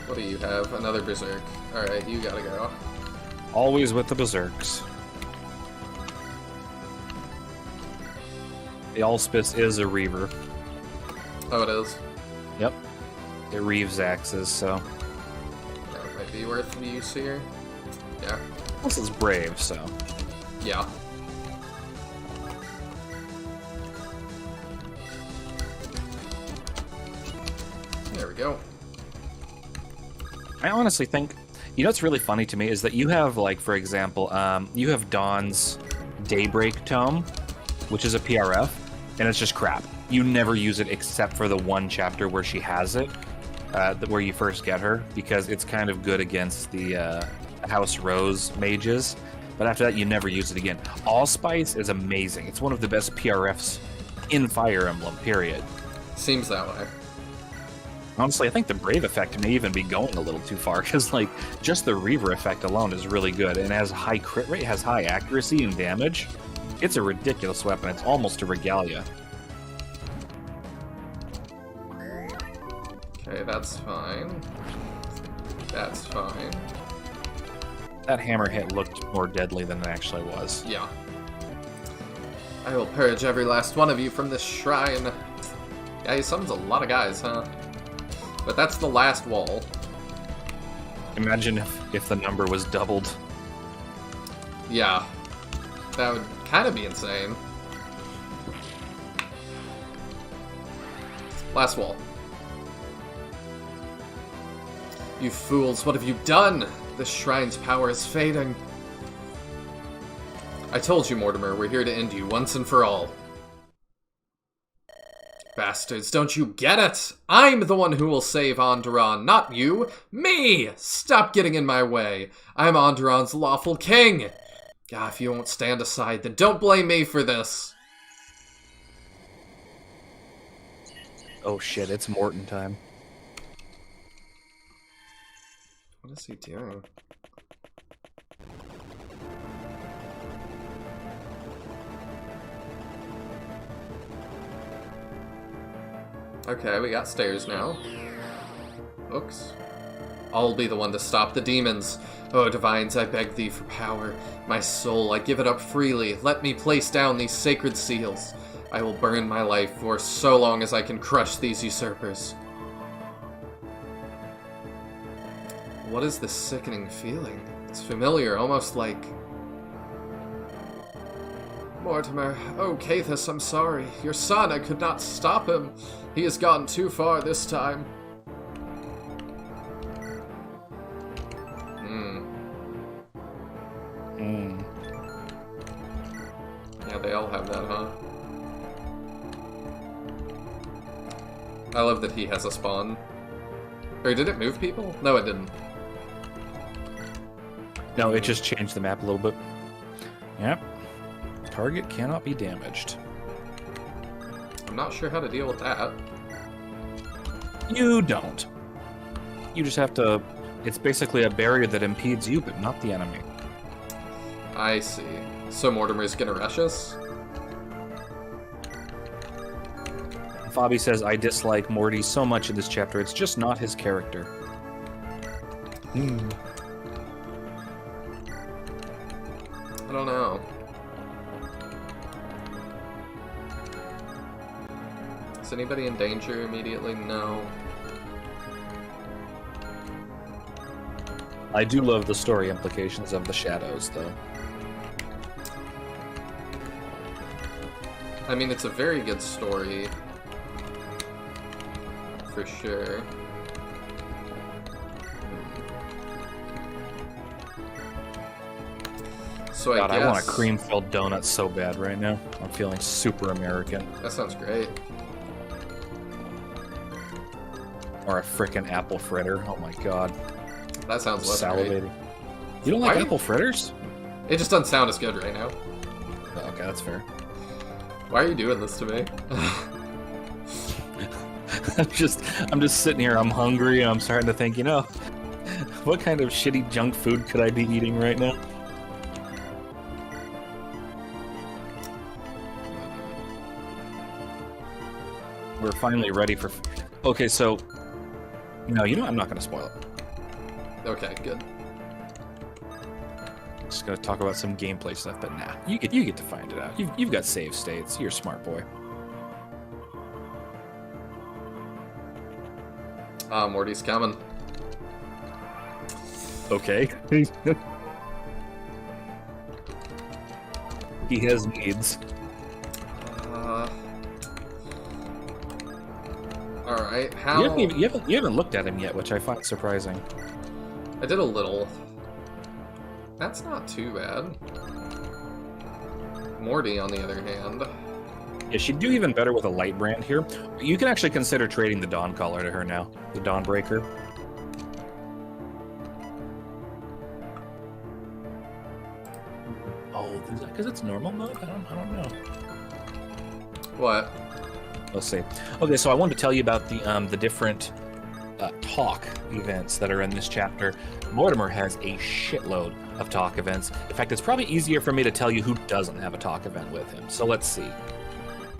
What do you have? Another Berserk. Alright, you gotta go. Always with the Berserks. The Allspice is a Reaver. Oh, it is? Yep. It reaves axes, so... That might be worth the use here. Yeah. This is brave, so... Yeah. There we go. I honestly think... You know what's really funny to me is that you have, like, for example, you have Dawn's Daybreak Tome, which is a PRF, and it's just crap. You never use it except for the one chapter where she has it, where you first get her, because it's kind of good against the House Rose mages, but after that you never use it again. Allspice is amazing. It's one of the best PRFs in Fire Emblem, period. Seems that way. Honestly, I think the Brave effect may even be going a little too far, because, like, just the Reaver effect alone is really good, and it has high crit rate, has high accuracy and damage. It's a ridiculous weapon. It's almost a Regalia. Okay, that's fine. That's fine. That hammer hit looked more deadly than it actually was. Yeah. I will purge every last one of you from this shrine. Yeah, he summons a lot of guys, huh? But that's the last wall. Imagine if the number was doubled. Yeah. That would kind of be insane. Last wall. You fools, what have you done? The shrine's power is fading. I told you, Mortimer, we're here to end you once and for all. Bastards, don't you get it? I'm the one who will save Andaron, not you. Me! Stop getting in my way. I'm Andaron's lawful king. Ah, if you won't stand aside, then don't blame me for this. Oh shit, it's Morton time. What is he doing? Okay, we got stairs now. Hooks. I'll be the one to stop the demons. Oh, divines, I beg thee for power. My soul, I give it up freely. Let me place down these sacred seals. I will burn my life for so long as I can crush these usurpers. What is this sickening feeling? It's familiar, almost like... Mortimer, oh, Cathus, I'm sorry. Your son, I could not stop him. He has gone too far this time. Yeah, they all have that, huh? I love that he has a spawn. Or did it move people? No, it didn't. No, it just changed the map a little bit. Yep. Target cannot be damaged. I'm not sure how to deal with that. You don't. You just have to... It's basically a barrier that impedes you, but not the enemy. I see. So Mortimer's gonna rush us? Fabi says, I dislike Morty so much in this chapter, it's just not his character. I don't know. Is anybody in danger immediately? No. I do love the story implications of the shadows, though. I mean, it's a very good story. For sure. So God, I guess... I want a cream-filled donut so bad right now. I'm feeling super American. That sounds great. Or a frickin' apple fritter. Oh my god. That sounds less great. Salivating. You don't like apple fritters? It just doesn't sound as good right now. Oh, okay, that's fair. Why are you doing this to me? I'm just sitting here, I'm hungry, and I'm starting to think, you know, what kind of shitty junk food could I be eating right now? We're finally ready for... Okay, so... No, you know what? I'm not going to spoil it. Okay, good. Just going to talk about some gameplay stuff, but nah. You get to find it out. You've got save states. You're a smart boy. Morty's coming. Okay. He has needs. Alright, how... You haven't looked at him yet, which I find surprising. I did a little. That's not too bad. Morty, on the other hand... Yeah, she'd do even better with a light brand here. You can actually consider trading the Dawn Collar to her now. The Dawnbreaker. Oh, is that because it's normal mode? I don't know. What? We'll see. Okay, so I wanted to tell you about the different talk events that are in this chapter. Mortimer has a shitload of talk events. In fact, it's probably easier for me to tell you who doesn't have a talk event with him. So let's see.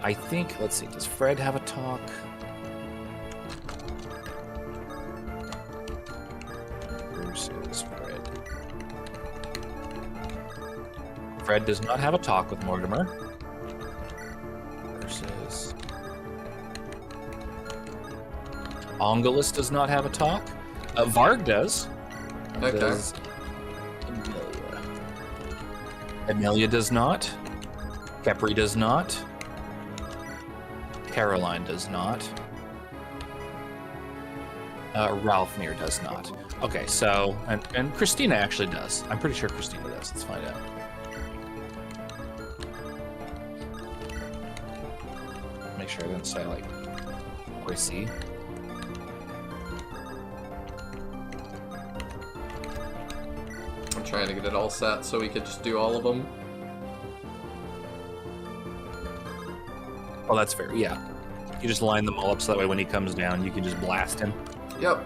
Let's see, does Fred have a talk? Versus Fred. Fred does not have a talk with Mortimer. Versus... Angelus does not have a talk. Varg does. Okay. Does Amelia does not. Khepri does not. Caroline does not. Ralphmere does not. Okay, so... And Christina actually does. I'm pretty sure Christina does. Let's find out. Make sure I didn't say, like, Chrissy. I'm trying to get it all set so we could just do all of them. Oh, that's fair, yeah. You just line them all up so that way when he comes down, you can just blast him. Yep.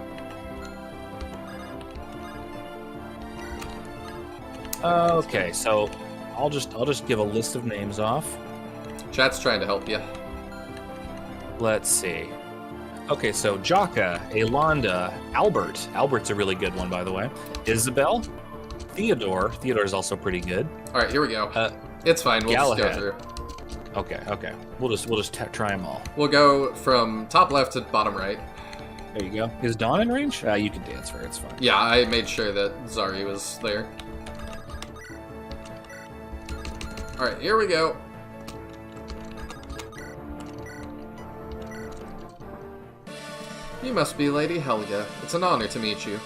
Okay, so I'll just give a list of names off. Chat's trying to help you. Let's see. Okay, so Jakka, Alonda, Albert. Albert's a really good one, by the way. Isabel, Theodore. Theodore's also pretty good. All right, here we go. It's fine. We'll just go through. Okay. We'll just try them all. We'll go from top left to bottom right. There you go. Is Dawn in range? You can dance for her. It's fine. Yeah, I made sure that Zari was there. All right, here we go. You must be Lady Helga. It's an honor to meet you.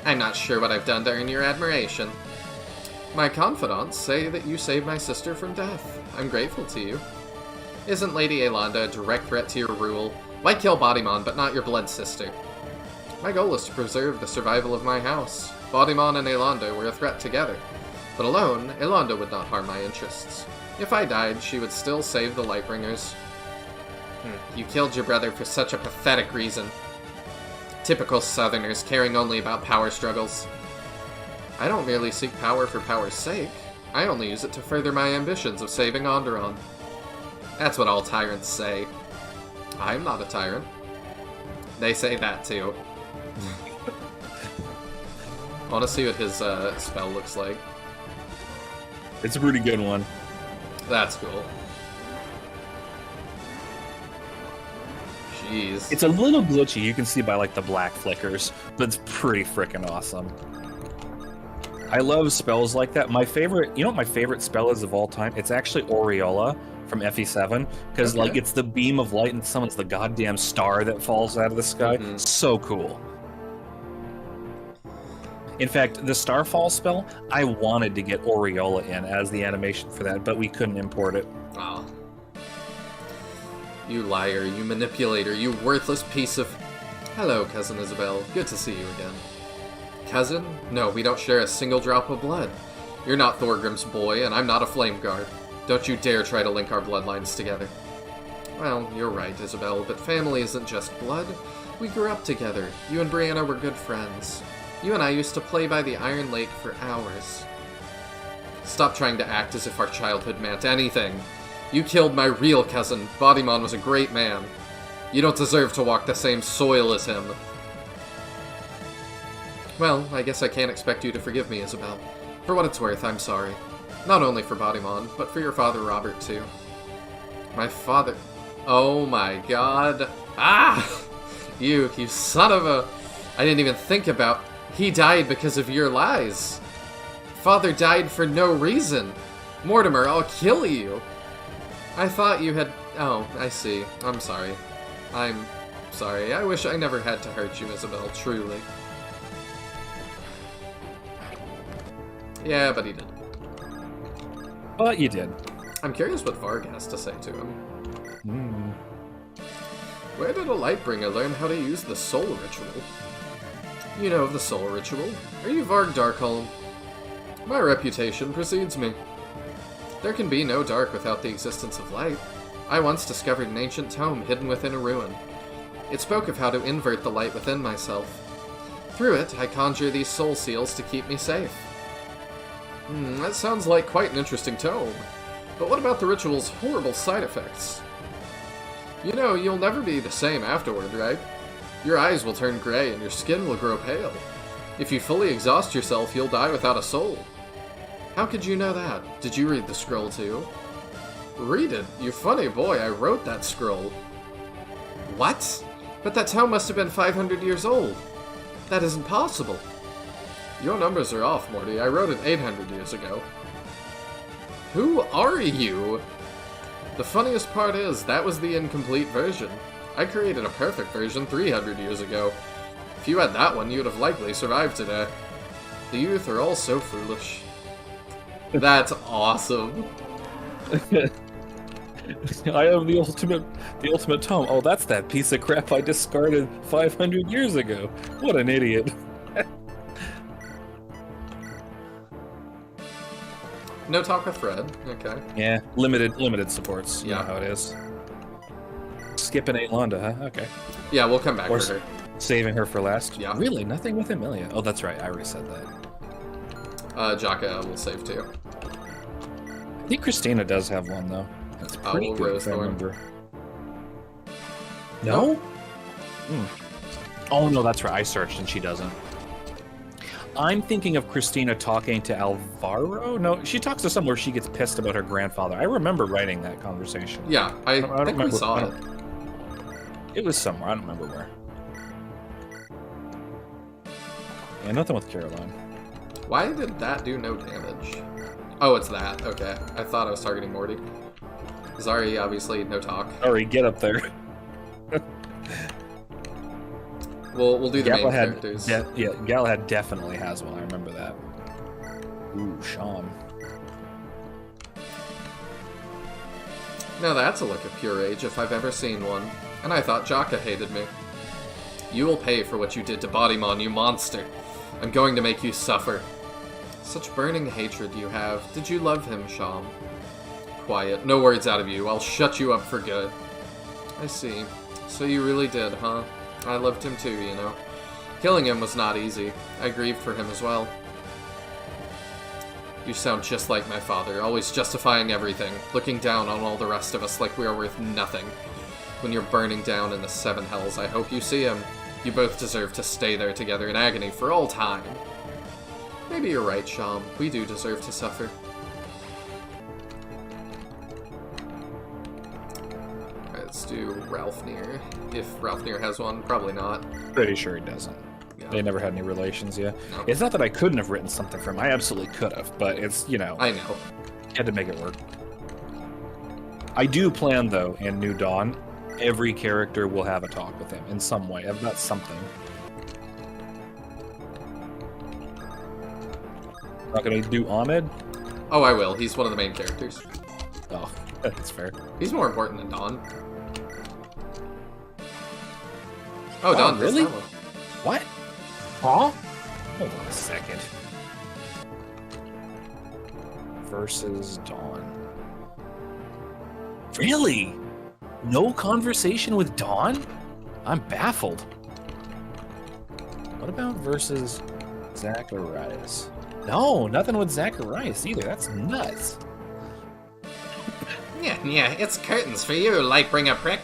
I'm not sure what I've done to earn your admiration. My confidants say that you saved my sister from death. I'm grateful to you. Isn't Lady Alonda a direct threat to your rule? Why kill Bodymon, but not your blood sister? My goal is to preserve the survival of my house. Bodymon and Alonda were a threat together. But alone, Alonda would not harm my interests. If I died, she would still save the Lightbringers. You killed your brother for such a pathetic reason. Typical Southerners, caring only about power struggles. I don't merely seek power for power's sake. I only use it to further my ambitions of saving Andaron. That's what all tyrants say. I'm not a tyrant. They say that too. I want to see what his spell looks like. It's a pretty good one. That's cool. Jeez. It's a little glitchy, you can see by like the black flickers, but it's pretty freaking awesome. I love spells like that. My favorite, you know what my favorite spell is of all time? It's actually Aureola from FE7, because like it's the beam of light and summons the goddamn star that falls out of the sky. So cool. In fact, the Starfall spell, I wanted to get Aureola in as the animation for that, but we couldn't import it. Oh. You liar, you manipulator, you worthless piece of... Hello, Cousin Isabel. Good to see you again. Cousin? No, we don't share a single drop of blood. You're not Thorgrim's boy, and I'm not a Flame Guard. Don't you dare try to link our bloodlines together. Well, you're right, Isabel, but family isn't just blood. We grew up together. You and Brianna were good friends. You and I used to play by the Iron Lake for hours. Stop trying to act as if our childhood meant anything. You killed my real cousin. Bodymon was a great man. You don't deserve to walk the same soil as him. Well, I guess I can't expect you to forgive me, Isabel. For what it's worth, I'm sorry. Not only for Bodymon, but for your father, Robert, too. My father... Oh my god. Ah! You son of a... I didn't even think about... He died because of your lies. Father died for no reason. Mortimer, I'll kill you. I thought you had... Oh, I see. I'm sorry. I'm sorry. I wish I never had to hurt you, Isabel, truly. Yeah, but he did. But you did. I'm curious what Varg has to say to him. Where did a Lightbringer learn how to use the Soul Ritual? You know of the Soul Ritual. Are you Varg Darkholm? My reputation precedes me. There can be no dark without the existence of light. I once discovered an ancient tome hidden within a ruin. It spoke of how to invert the light within myself. Through it, I conjure these soul seals to keep me safe. That sounds like quite an interesting tome. But what about the ritual's horrible side effects? You know, you'll never be the same afterward, right? Your eyes will turn gray and your skin will grow pale. If you fully exhaust yourself, you'll die without a soul. How could you know that? Did you read the scroll too? Read it? You funny boy, I wrote that scroll. What? But that tome must have been 500 years old. That isn't possible. Your numbers are off, Morty. I wrote it 800 years ago. Who are you? The funniest part is, that was the incomplete version. I created a perfect version 300 years ago. If you had that one, you'd have likely survived today. The youth are all so foolish. That's awesome. I have the ultimate tome. Oh, that's that piece of crap I discarded 500 years ago. What an idiot. No talk with Fred. Okay. Yeah, limited supports. You Yeah. know how it is. Skipping Aelonda, huh? Okay. Yeah, we'll come back Or to her. saving her for last. Yeah. Really? Nothing with Emilia? Oh, that's right. I already said that. Jakka will save too. I think Christina does have one, though. That's pretty well, good, if I Rosethorn. remember. No? Oh, no, that's right. I searched and she doesn't. I'm thinking of Christina talking to Alvaro? No, she talks to someone where she gets pissed about her grandfather. I remember writing that conversation. Yeah, I don't think we remember- saw I it. It was somewhere. I don't remember where. Yeah, nothing with Caroline. Why did that do no damage? Oh, it's that. Okay. I thought I was targeting Morty. Zari, obviously, no talk. Sorry, get up there. We'll do the main Galahad, characters. yeah, Galahad definitely has one. I remember that. Ooh, Sham. Now that's a look of pure rage if I've ever seen one. And I thought Jakka hated me. You will pay for what you did to Bodymon, you monster. I'm going to make you suffer. Such burning hatred you have. Did you love him, Sham? Quiet. No words out of you. I'll shut you up for good. I see. So you really did, huh? I loved him too, you know. Killing him was not easy. I grieved for him as well. You sound just like my father, always justifying everything, looking down on all the rest of us like we are worth nothing. When you're burning down in the seven hells, I hope you see him. You both deserve to stay there together in agony for all time. Maybe you're right, Sham. We do deserve to suffer. Alright, let's do Ralphnir. If Ralphnir has one, probably not. Pretty sure he doesn't. Yeah. They never had any relations, yeah. No. It's not that I couldn't have written something for him. I absolutely could have, but it's, you know, I know. had to make it work. I do plan, though, in New Dawn, every character will have a talk with him in some way. I've got something. Not gonna do Ahmed? Oh, I will. He's one of the main characters. Oh, that's fair. He's more important than Dawn. Oh, Dawn does really? that one. What? Huh? Hold on a second. Versus Dawn. Really? No conversation with Dawn? I'm baffled. What about versus Zacharias? No, nothing with Zacharias either. That's nuts. Yeah, it's curtains for you, Lightbringer prick.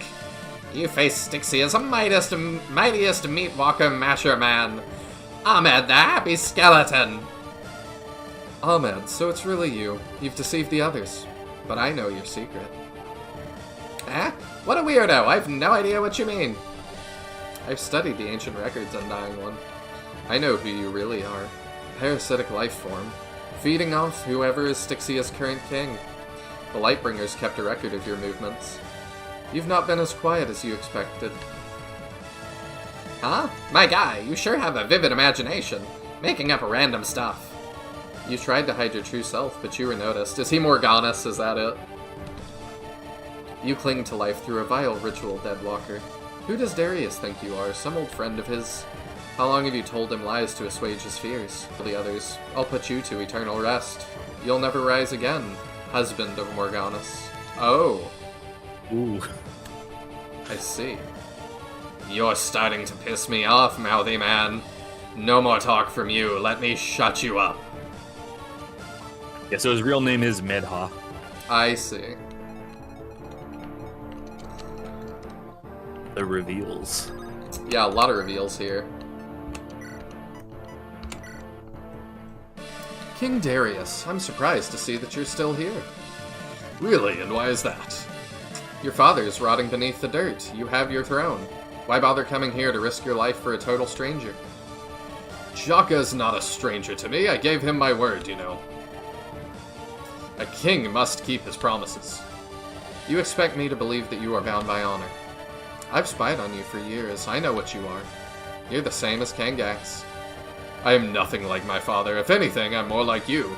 You face Stixie as the mightiest meat walker masher man. Ahmed, the happy skeleton. Ahmed, so it's really you. You've deceived the others. But I know your secret. Eh? What a weirdo. I've no idea what you mean. I've studied the ancient records, Undying One. I know who you really are. Parasitic life form. Feeding off whoever is Styxia's current king. The Lightbringers kept a record of your movements. You've not been as quiet as you expected. Huh? My guy, you sure have a vivid imagination. Making up random stuff. You tried to hide your true self, but you were noticed. Is he Morganus? Is that it? You cling to life through a vile ritual, Deadwalker. Who does Darius think you are? Some old friend of his? How long have you told him lies to assuage his fears? The others, I'll put you to eternal rest. You'll never rise again, husband of Morganus. Oh. Ooh. I see. You're starting to piss me off, mouthy man. No more talk from you. Let me shut you up. Yeah, so his real name is Medha. I see. The reveals. Yeah, a lot of reveals here. King Darius, I'm surprised to see that you're still here. Really, and why is that? Your father's rotting beneath the dirt. You have your throne. Why bother coming here to risk your life for a total stranger? Jakka's not a stranger to me. I gave him my word, you know. A king must keep his promises. You expect me to believe that you are bound by honor. I've spied on you for years. I know what you are. You're the same as Kangax. I am nothing like my father. If anything, I'm more like you.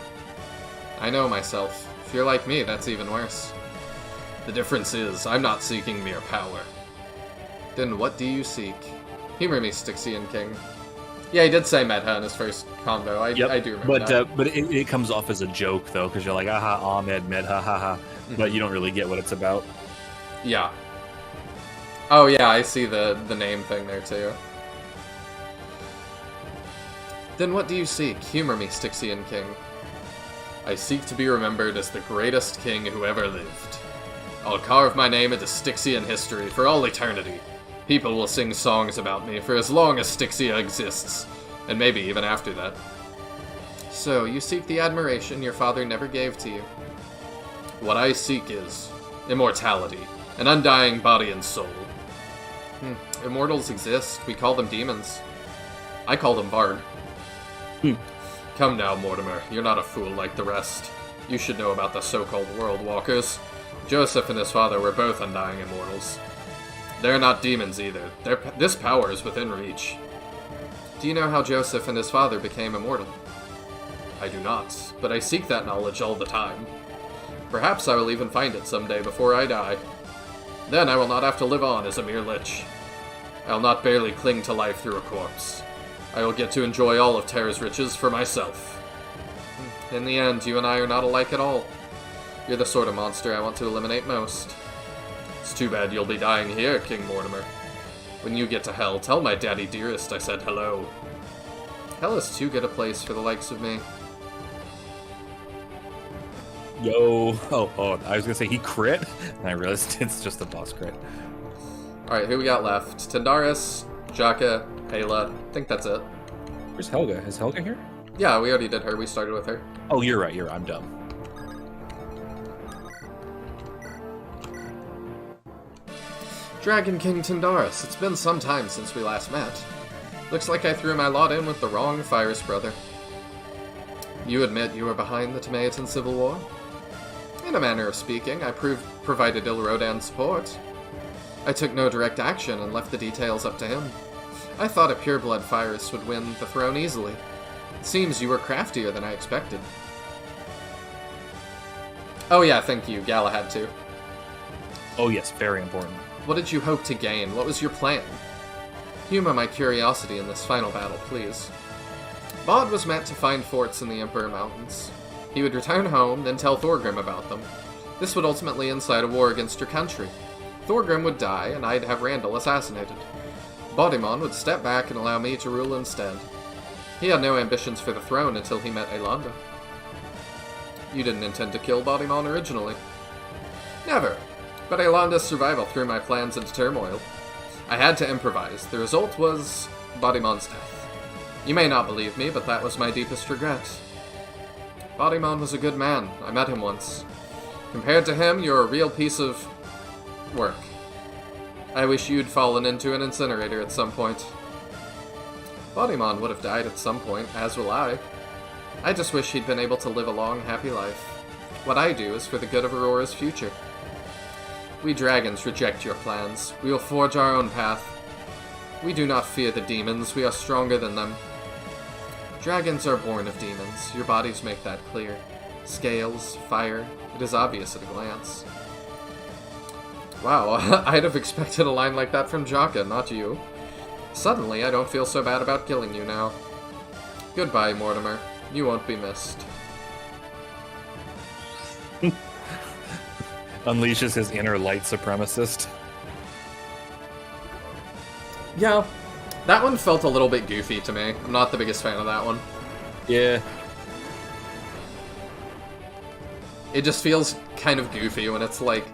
I know myself. If you're like me, that's even worse. The difference is, I'm not seeking mere power. Then what do you seek? Humor me, Styxian King. Yeah, he did say Medha in his first combo. I do remember that. But it comes off as a joke, though, because you're like, aha, Ahmed, Medha, haha. But you don't really get what it's about. Yeah. Oh yeah, I see the name thing there too. Then what do you seek? Humor me, Styxian King. I seek to be remembered as the greatest king who ever lived. I'll carve my name into Styxian history for all eternity. People will sing songs about me for as long as Styxia exists, and maybe even after that. So, you seek the admiration your father never gave to you. What I seek is immortality, an undying body and soul. Immortals exist. We call them demons. I call them Bard. Come now, Mortimer. You're not a fool like the rest. You should know about the so-called World Walkers. Joseph and his father were both undying immortals. They're not demons either. This power is within reach. Do you know how Joseph and his father became immortal? I do not, but I seek that knowledge all the time. Perhaps I will even find it someday before I die. Then I will not have to live on as a mere lich. I will not barely cling to life through a corpse. I will get to enjoy all of Terra's riches for myself. In the end, you and I are not alike at all. You're the sort of monster I want to eliminate most. It's too bad you'll be dying here, King Mortimer. When you get to hell, tell my daddy dearest I said hello. Hell is too good a place for the likes of me. Yo. Oh, I was gonna say he crit, and I realized it's just a boss crit. Alright, who we got left? Tendaris, Jakka, Ayla. I think that's it. Where's Helga? Is Helga here? Yeah, we already did her. We started with her. Oh, you're right. I'm dumb. Dragon King Tendaris, it's been some time since we last met. Looks like I threw my lot in with the wrong Fires brother. You admit you were behind the Timaean Civil War? In a manner of speaking, I provided Ilrodan support. I took no direct action and left the details up to him. I thought a pureblood Fires would win the throne easily. It seems you were craftier than I expected. Oh yeah, thank you, Galahad too. Oh yes, very important. What did you hope to gain? What was your plan? Humor my curiosity in this final battle, please. Bod was meant to find forts in the Emperor Mountains. He would return home, then tell Thorgrim about them. This would ultimately incite a war against your country. Thorgrim would die, and I'd have Randall assassinated. Bodimon would step back and allow me to rule instead. He had no ambitions for the throne until he met Aelanda. You didn't intend to kill Bodimon originally. Never. But Aelanda's survival threw my plans into turmoil. I had to improvise. The result was Bodimon's death. You may not believe me, but that was my deepest regret. Bodimon was a good man. I met him once. Compared to him, you're a real piece of work. I wish you'd fallen into an incinerator at some point. Bodimon would have died at some point, as will I. I just wish he'd been able to live a long, happy life. What I do is for the good of Aurora's future. We dragons reject your plans. We will forge our own path. We do not fear the demons. We are stronger than them. Dragons are born of demons. Your bodies make that clear. Scales, fire. It is obvious at a glance. Wow, I'd have expected a line like that from Jakka, not you. Suddenly, I don't feel so bad about killing you now. Goodbye, Mortimer. You won't be missed. Unleashes his inner light supremacist. Yeah, that one felt a little bit goofy to me. I'm not the biggest fan of that one. Yeah. It just feels kind of goofy when it's like,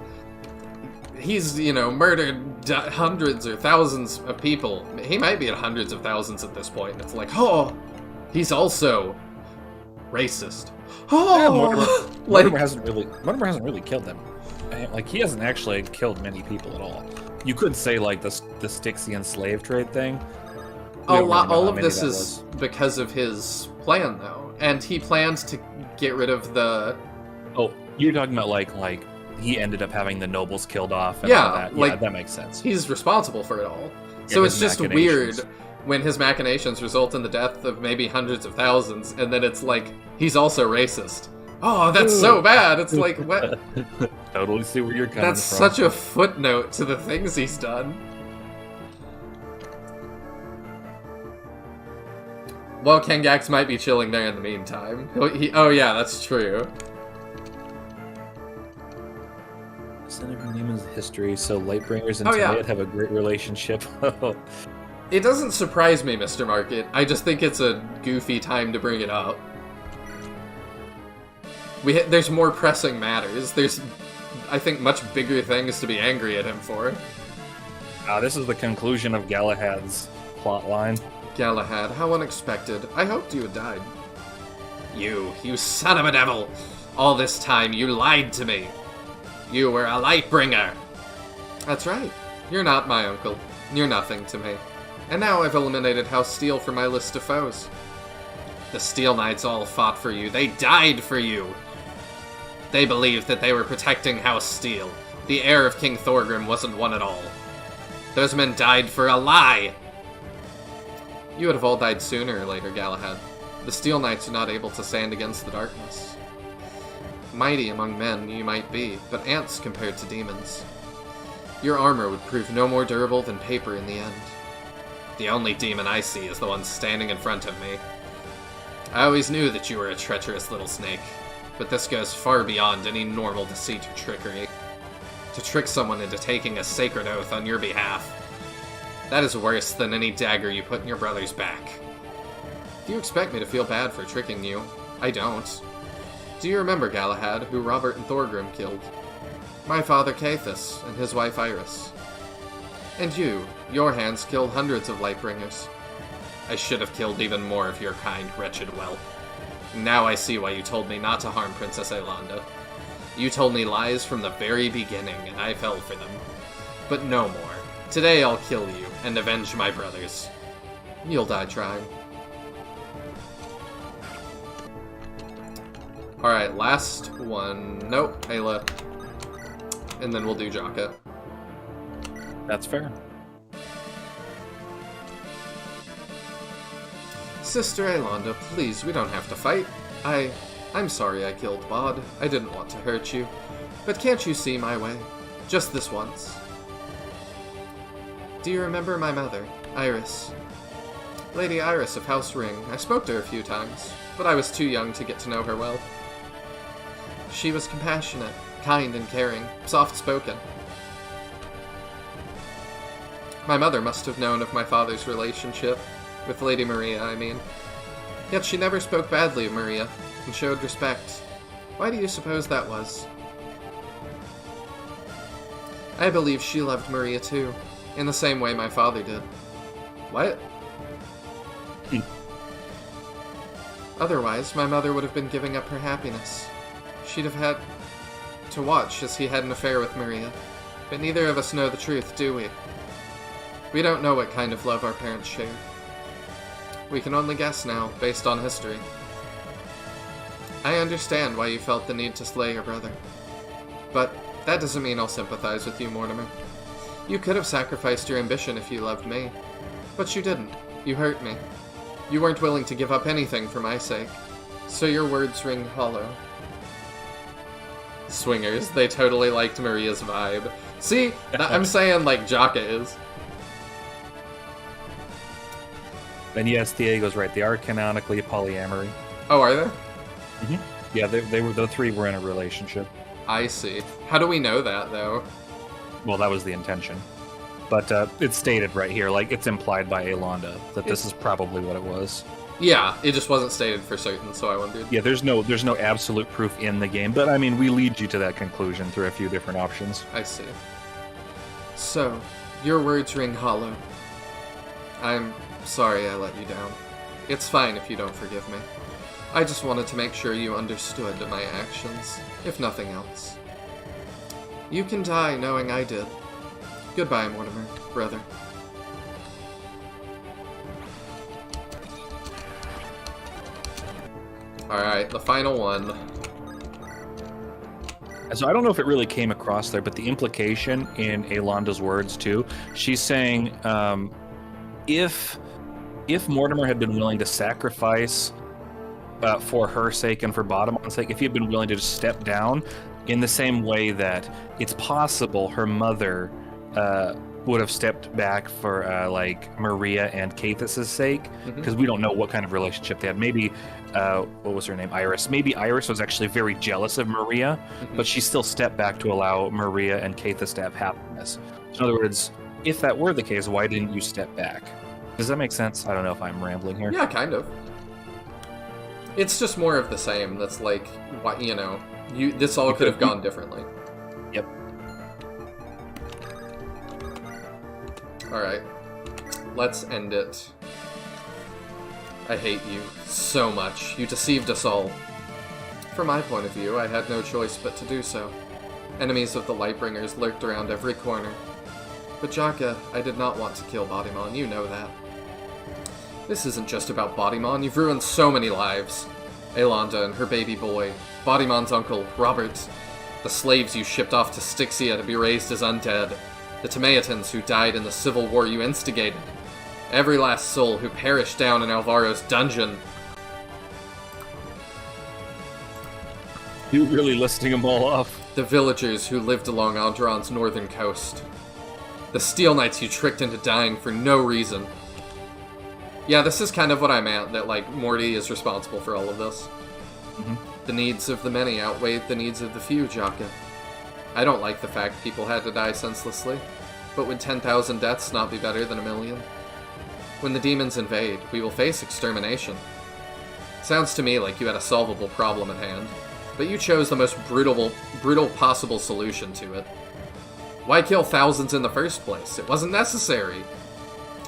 he's, you know, murdered hundreds or thousands of people. He might be at hundreds of thousands at this point. It's like, oh, he's also racist. Oh, Yeah, like, Mortimer hasn't really killed them. Like, he hasn't actually killed many people at all. You could say, like, the Styxian slave trade thing. All of this is because of his plan, though. And he plans to get rid of the... Oh, you're talking about, like he ended up having the nobles killed off and all that. Yeah, that makes sense. He's responsible for it all. So it's just weird when his machinations result in the death of maybe hundreds of thousands, and then it's like, he's also racist. Oh, that's so bad. It's like, what? Totally see where you're coming from. That's such a footnote to the things he's done. Well, Kengax might be chilling there in the meantime. Oh yeah, that's true. Her name is history, so Lightbringers and Tayet have a great relationship. It doesn't surprise me, Mr. Market. I just think it's a goofy time to bring it up. There's more pressing matters. There's, I think, much bigger things to be angry at him for. This is the conclusion of Galahad's plotline. Galahad, how unexpected. I hoped you had died. You son of a devil! All this time you lied to me. You were a Lightbringer. That's right. You're not my uncle. You're nothing to me. And now I've eliminated House Steel from my list of foes. The Steel Knights all fought for you. They died for you. They believed that they were protecting House Steel. The heir of King Thorgrim wasn't one at all. Those men died for a lie. You would have all died sooner or later, Galahad. The Steel Knights are not able to stand against the darkness. Mighty among men you might be, but ants compared to demons. Your armor would prove no more durable than paper in the end. The only demon I see is the one standing in front of me. I always knew that you were a treacherous little snake, but this goes far beyond any normal deceit or trickery. To trick someone into taking a sacred oath on your behalf. That is worse than any dagger you put in your brother's back. Do you expect me to feel bad for tricking you? I don't. Do you remember, Galahad, who Robert and Thorgrim killed? My father Caithus and his wife Iris. And your hands killed hundreds of Lightbringers. I should have killed even more of your kind, wretched whelp. Now I see why you told me not to harm Princess Aelanda. You told me lies from the very beginning, and I fell for them. But no more. Today I'll kill you, and avenge my brothers. You'll die trying. Alright, last one. Nope, Ayla. And then we'll do Jakka. That's fair. Sister Aelanda, please, we don't have to fight. I'm sorry I killed Bod. I didn't want to hurt you. But can't you see my way? Just this once. Do you remember my mother, Iris? Lady Iris of House Ring. I spoke to her a few times, but I was too young to get to know her well. She was compassionate, kind and caring, soft-spoken. My mother must have known of my father's relationship, with Lady Maria, I mean. Yet she never spoke badly of Maria, and showed respect. Why do you suppose that was? I believe she loved Maria too, in the same way my father did. What? Otherwise, my mother would have been giving up her happiness. She'd have had to watch as he had an affair with Maria. But neither of us know the truth, do we? We don't know what kind of love our parents shared. We can only guess now, based on history. I understand why you felt the need to slay your brother. But that doesn't mean I'll sympathize with you, Mortimer. You could have sacrificed your ambition if you loved me. But you didn't. You hurt me. You weren't willing to give up anything for my sake. So your words ring hollow. Swingers, they totally liked Maria's vibe. See, I'm saying like Jakka is. And yes, Diego's right. They are canonically polyamory. Oh, are they? Mm-hmm. Yeah, the three were in a relationship. I see. How do we know that, though? Well, that was the intention. But it's stated right here, like, it's implied by Alonda that this is probably what it was. Yeah, it just wasn't stated for certain, so I wondered. Yeah, there's no absolute proof in the game, but I mean, we lead you to that conclusion through a few different options. I see. So, your words ring hollow. I'm sorry I let you down. It's fine if you don't forgive me. I just wanted to make sure you understood my actions, if nothing else. You can die knowing I did. Goodbye, Mortimer, brother. Alright, the final one. So I don't know if it really came across there, but the implication in Alonda's words too, she's saying, if Mortimer had been willing to sacrifice for her sake and for Bottomon's sake, if he had been willing to just step down, in the same way that it's possible her mother would have stepped back for like Maria and Kathis' sake, because we don't know what kind of relationship they had. Maybe what was her name? Iris. Maybe Iris was actually very jealous of Maria, but she still stepped back to allow Maria and Kathis to have happiness. In other words, if that were the case, why didn't you step back? Does that make sense? I don't know if I'm rambling here. Yeah, kind of. It's just more of the same. That's like, what, you know, this all could have gone differently. Yep. Alright. Let's end it. I hate you so much. You deceived us all. From my point of view, I had no choice but to do so. Enemies of the Lightbringers lurked around every corner. But Jakka, I did not want to kill Bodymon, you know that. This isn't just about Bodymon, you've ruined so many lives. Alonda and her baby boy, Bodymon's uncle, Robert, the slaves you shipped off to Styxia to be raised as undead, the Timaeans who died in the civil war you instigated, every last soul who perished down in Alvaro's dungeon. You really listing them all off? The villagers who lived along Andaron's northern coast. The Steel Knights you tricked into dying for no reason. Yeah, this is kind of what I meant, that, like, Morty is responsible for all of this. The needs of the many outweighed the needs of the few, Jakka. I don't like the fact people had to die senselessly, but would 10,000 deaths not be better than 1,000,000? When the demons invade, we will face extermination. Sounds to me like you had a solvable problem at hand, but you chose the most brutal possible solution to it. Why kill thousands in the first place? It wasn't necessary.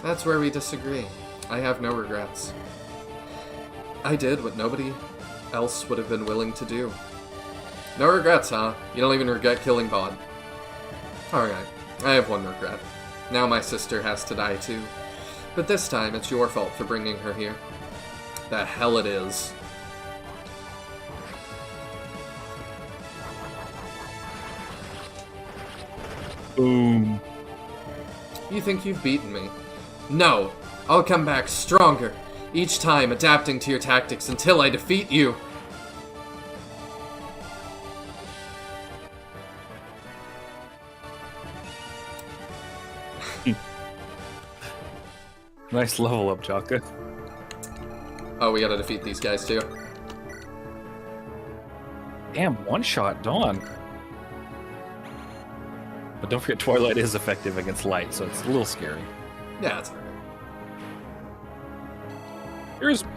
That's where we disagree. I have no regrets. I did what nobody else would have been willing to do. No regrets, huh? You don't even regret killing Bod. Alright, I have one regret. Now my sister has to die too. But this time, it's your fault for bringing her here. The hell it is. Boom. You think you've beaten me? No! I'll come back stronger, each time adapting to your tactics until I defeat you! Nice level up, Jakka. Oh, we gotta defeat these guys too. Damn, one-shot Dawn. But don't forget, Twilight is effective against light, so it's a little scary. Yeah, it's alright.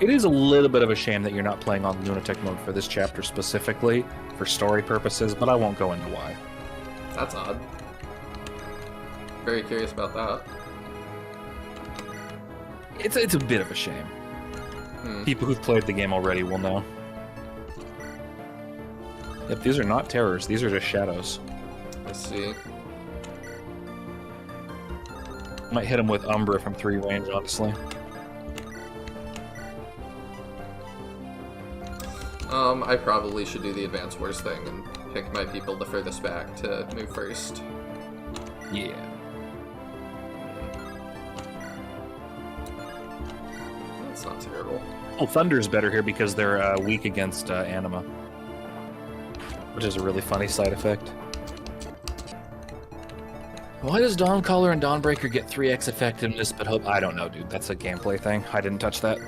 It is a little bit of a shame that you're not playing on Lunatic mode for this chapter specifically, for story purposes, but I won't go into why. That's odd. Very curious about that. It's a bit of a shame. People who've played the game already will know. Yep, these are not terrors, these are just shadows. I see. Might hit him with Umbra from 3 range, honestly. I probably should do the Advance Wars thing and pick my people the furthest back to move first. Yeah. That's not terrible. Oh, Thunder's better here because they're weak against Anima. Which is a really funny side effect. Why does Dawncaller and Dawnbreaker get 3x effectiveness but hope? I don't know, dude. That's a gameplay thing. I didn't touch that.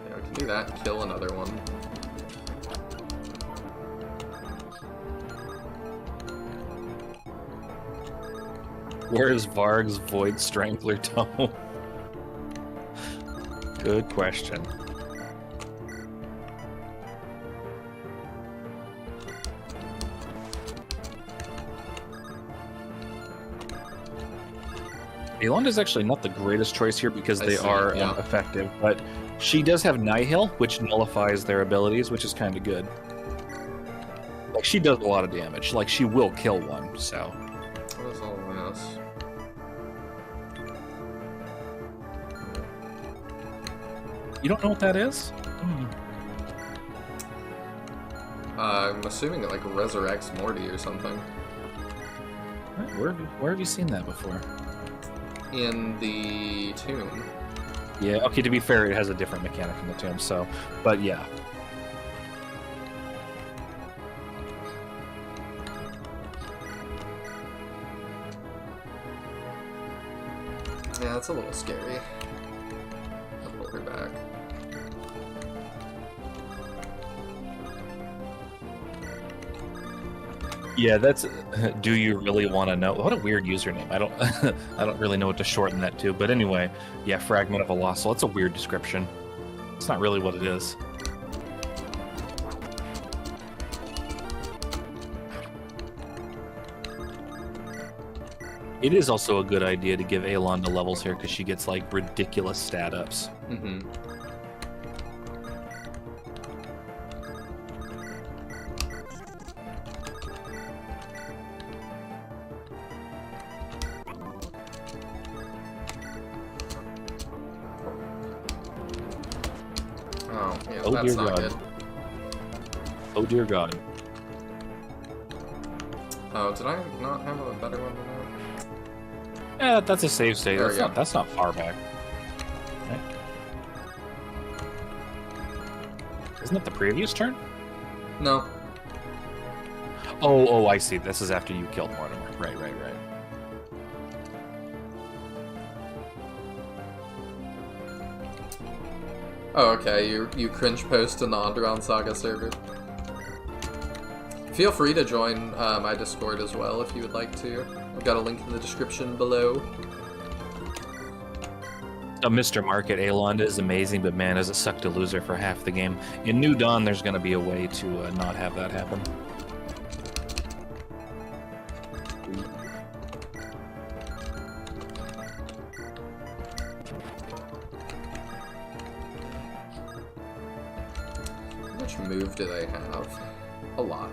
Yeah, we can do that, kill another one. Where is Varg's Void Strangler Tome? Good question. Elond is actually not the greatest choice here because they are effective, but she does have Nihil, which nullifies their abilities, which is kind of good. Like, she does a lot of damage. Like, she will kill one, so... What is all this? You don't know what that is? I'm assuming it, like, resurrects Morty or something. Where have you seen that before? In the tomb. Yeah, okay, to be fair, it has a different mechanic in the tomb, so... But, yeah. Yeah, that's a little scary. I'll pull her back. Yeah, that's... Do you really want to know? What a weird username. I don't I don't really know what to shorten that to. But anyway, yeah, Fragment of a Lost Soul. It's a weird description. It's not really what it is. It is also a good idea to give Elond the levels here because she gets, like, ridiculous stat ups. Mm-hmm. Oh, yeah, Oh, that's dear not God. good. Oh dear God. Oh, did I not have a better one than that? Yeah, that's a save state. There we go. That's not far back. Okay. Isn't it the previous turn? No. Oh, I see. This is after you killed Mortimer. Right. Oh, okay, you cringe post in the Andaron Saga server. Feel free to join my Discord as well if you would like to. I've got a link in the description below. Mr. Market Elond is amazing, but man, does it suck to lose her for half the game. In New Dawn, there's going to be a way to not have that happen. How much move do they have? A lot.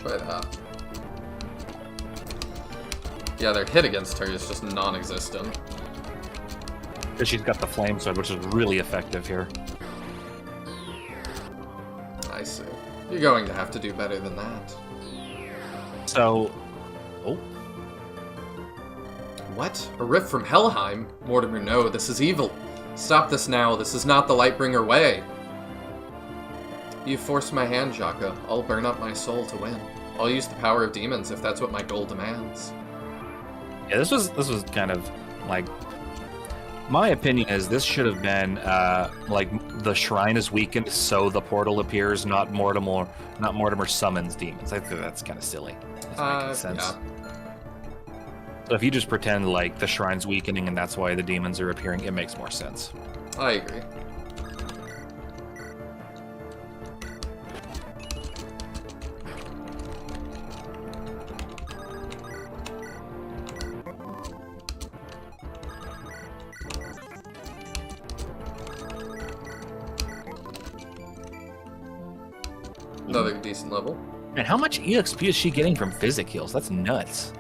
Try that. Yeah, their hit against her is just non-existent. Because she's got the Flame Sword, which is really effective here. I see. You're going to have to do better than that. So... Oh. What? A rift from Helheim? Mortimer, no, this is evil. Stop this now, this is not the Lightbringer way. You forced my hand, Jakka. I'll burn up my soul to win. I'll use the power of demons if that's what my goal demands. Yeah, this was kind of, like... My opinion is this should have been, like, the shrine is weakened, so the portal appears, not Mortimer summons demons. I think that's kind of silly. Doesn't make sense. Yeah. So if you just pretend like the shrine's weakening and that's why the demons are appearing, it makes more sense. I agree. Another decent level. And how much EXP is she getting from physic heals? That's nuts.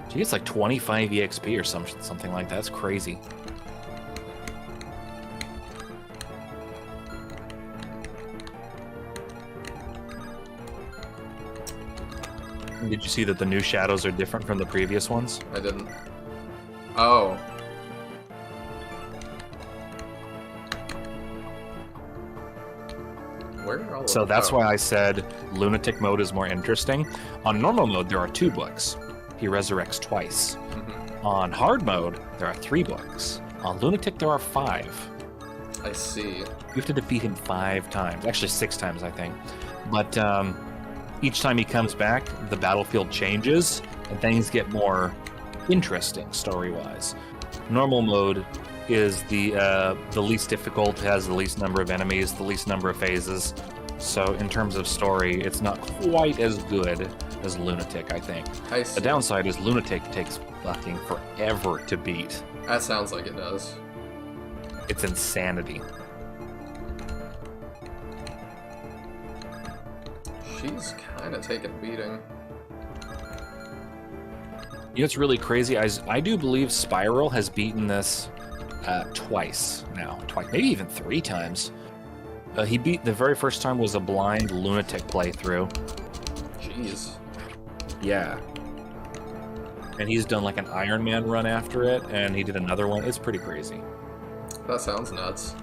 She gets like 25 EXP or something like that. That's crazy. Did you see that the new shadows are different from the previous ones? I didn't. Oh. Where are all So of that's oh. why I said lunatic mode is more interesting. On normal mode, there are 2 books. He resurrects twice. Mhm. On hard mode, there are 3 books. On lunatic, there are 5. I see. You have to defeat him 5 times. Actually, 6 times, I think. But each time he comes back, the battlefield changes, and things get more interesting story-wise. Normal mode is the least difficult, has the least number of enemies, the least number of phases. So in terms of story, it's not quite as good as Lunatic, I think. I see. The downside is Lunatic takes fucking forever to beat. That sounds like it does. It's insanity. She's kind of taking a beating. You know, it's really crazy. I do believe Spiral has beaten this twice now. Twice, maybe even 3 times. He beat the very first time was a blind Lunatic playthrough. Jeez. Yeah. And he's done like an Iron Man run after it, and he did another one. It's pretty crazy. That sounds nuts.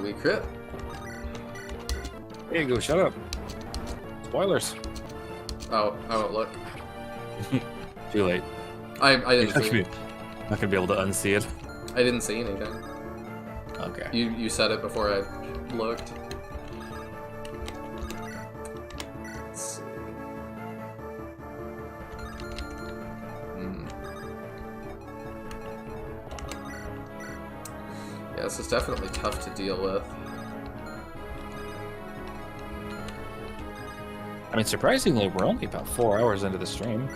We crit. There you go, shut up. Spoilers. Oh, I won't look. Too late. I didn't see it. Not gonna be able to unsee it. I didn't see anything. Okay. You said it before I looked. Let's see. Yeah, this is definitely tough to deal with. I mean, surprisingly, we're only about 4 hours into the stream.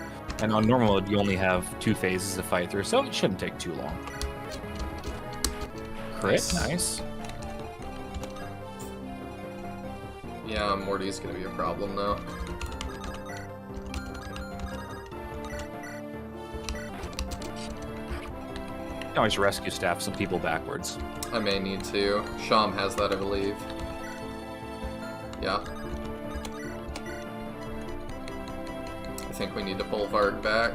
And on normal mode, you only have 2 phases to fight through, so it shouldn't take too long. Crit, nice. Yeah, Morty's gonna be a problem now. You can always rescue staff some people backwards. I may need to. Sham has that, I believe. Yeah. I think we need to pull Varg back.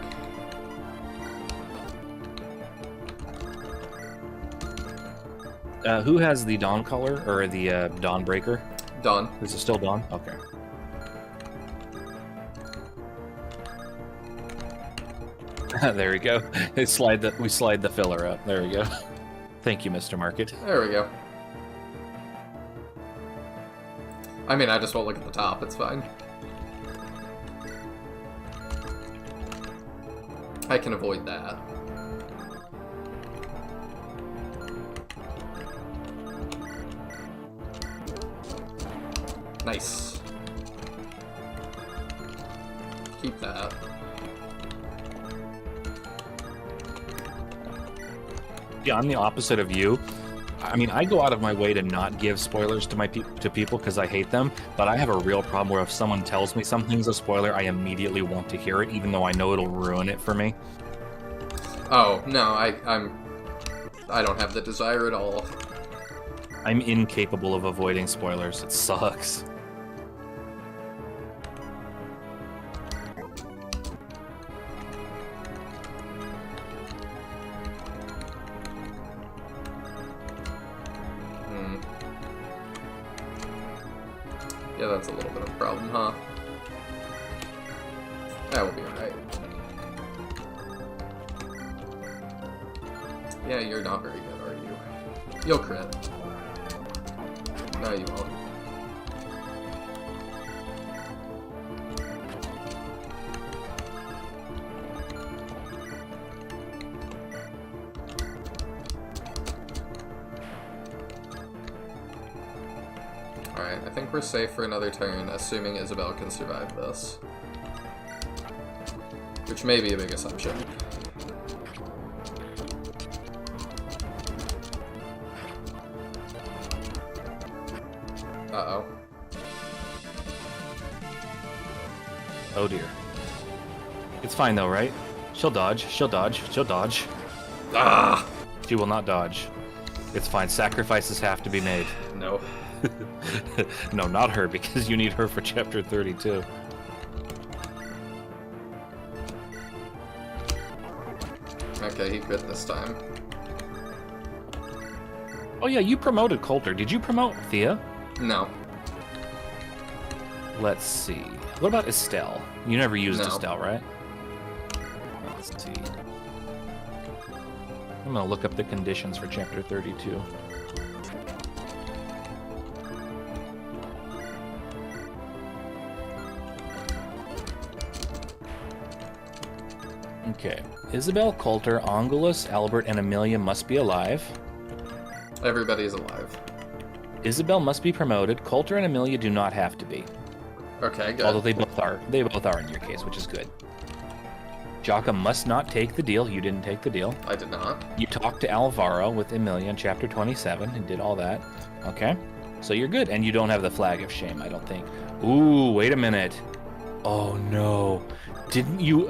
Who has the Dawn color, or the Dawn Breaker? Done. Is it still Dawn? Okay. There we go. We slide the filler up. There we go. Thank you, Mr. Market. There we go. I mean, I just won't look at the top, it's fine. I can avoid that. Nice. Keep that. Yeah, I'm the opposite of you. I mean, I go out of my way to not give spoilers to people because I hate them, but I have a real problem where if someone tells me something's a spoiler, I immediately want to hear it, even though I know it'll ruin it for me. Oh, no, I don't have the desire at all. I'm incapable of avoiding spoilers. It sucks. Yeah, that's a little bit of a problem, huh? That will be alright. Yeah, you're not very good, are you? You'll crit. No, you won't. Alright, I think we're safe for another turn, assuming Isabel can survive this. Which may be a big assumption. Uh-oh. Oh dear. It's fine though, right? She'll dodge, she'll dodge, she'll dodge. Ah! She will not dodge. It's fine. Sacrifices have to be made. No. No, not her, because you need her for chapter 32. Okay, he crit this time. Oh yeah, you promoted Coulter. Did you promote Thea? No. Let's see. What about Estelle? You never used No. Estelle, right? Let's see. I'm gonna look up the conditions for chapter 32. Okay. Isabel, Coulter, Angulus, Albert, and Amelia must be alive. Everybody's alive. Isabel must be promoted. Coulter and Amelia do not have to be. Okay, good. Although they both are. They both are in your case, which is good. Jakka must not take the deal. You didn't take the deal. I did not. You talked to Alvaro with Amelia in chapter 27 and did all that. Okay. So you're good. And you don't have the flag of shame, I don't think. Ooh, wait a minute. Oh, no. Didn't you...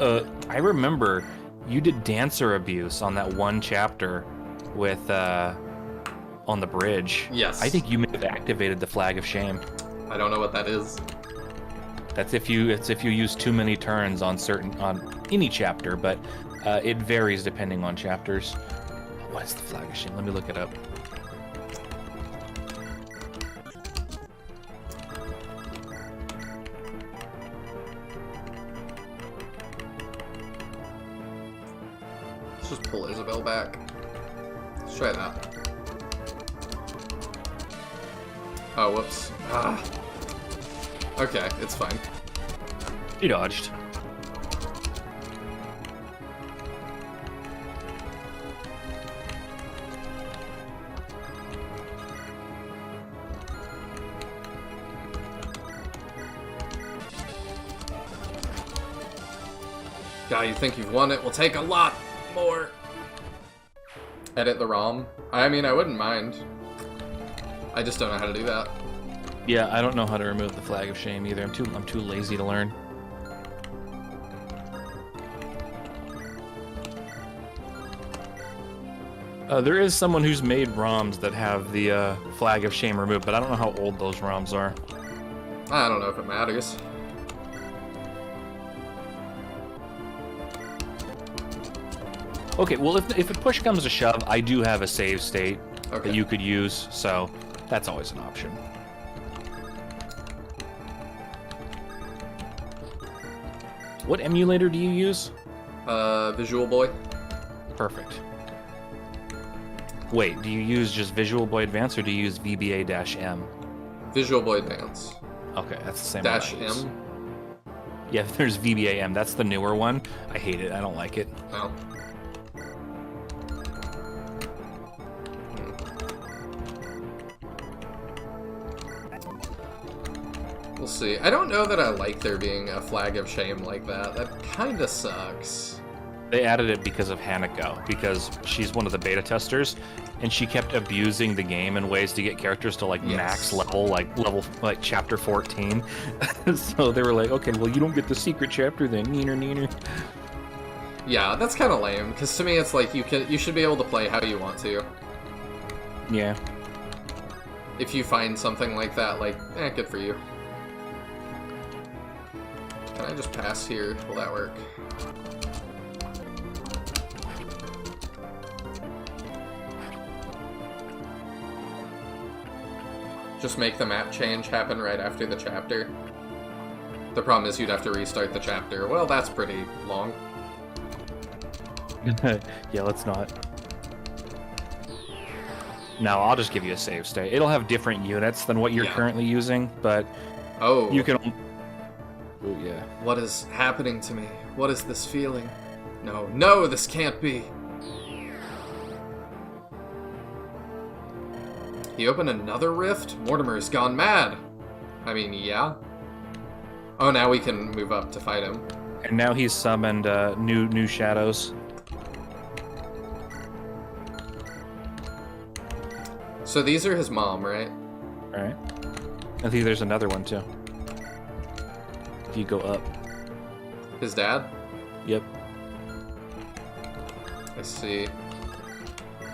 I remember you did dancer abuse on that one chapter with... on the bridge. Yes. I think you may have activated the flag of shame. I don't know what that is. It's if you use too many turns on any chapter, but it varies depending on chapters. What is the flag of shame? Let me look it up. Let's just pull Isabel back. Let's try that. Oh, whoops. Ah. Okay, it's fine. You dodged. God, you think you've won it? We'll take a lot more. Edit the ROM. I mean, I wouldn't mind. I just don't know how to do that. Yeah, I don't know how to remove the flag of shame either. I'm too lazy to learn. There is someone who's made ROMs that have the flag of shame removed, but I don't know how old those ROMs are. I don't know if it matters. Okay, well, if a push comes to shove, I do have a save state that you could use, so that's always an option. What emulator do you use? Visual Boy. Perfect. Wait, do you use just Visual Boy Advance or do you use VBA-M? Visual Boy Advance. Okay, that's the same Dash one I use. M. Yeah, there's VBA-M. That's the newer one. I hate it. I don't like it. Oh. We'll see. I don't know that I like there being a flag of shame like that. That kinda sucks. They added it because of Hanako, because she's one of the beta testers, and she kept abusing the game in ways to get characters to like max level, like chapter 14. So they were like, okay, well you don't get the secret chapter then, neener. Yeah, that's kind of lame. Because to me, it's like you should be able to play how you want to. Yeah. If you find something like that, like, good for you. Can I just pass here? Will that work? Just make the map change happen right after the chapter. The problem is you'd have to restart the chapter. Well, that's pretty long. Yeah, let's not. No, I'll just give you a save state. It'll have different units than what you're currently using, but you can... Oh, yeah. What is happening to me? What is this feeling? No, this can't be. He opened another rift? Mortimer's gone mad. I mean, yeah. Oh, now we can move up to fight him. And now he's summoned new shadows. So these are his mom, right? Alright. I think there's another one, too. If you go up. His dad? Yep. I see.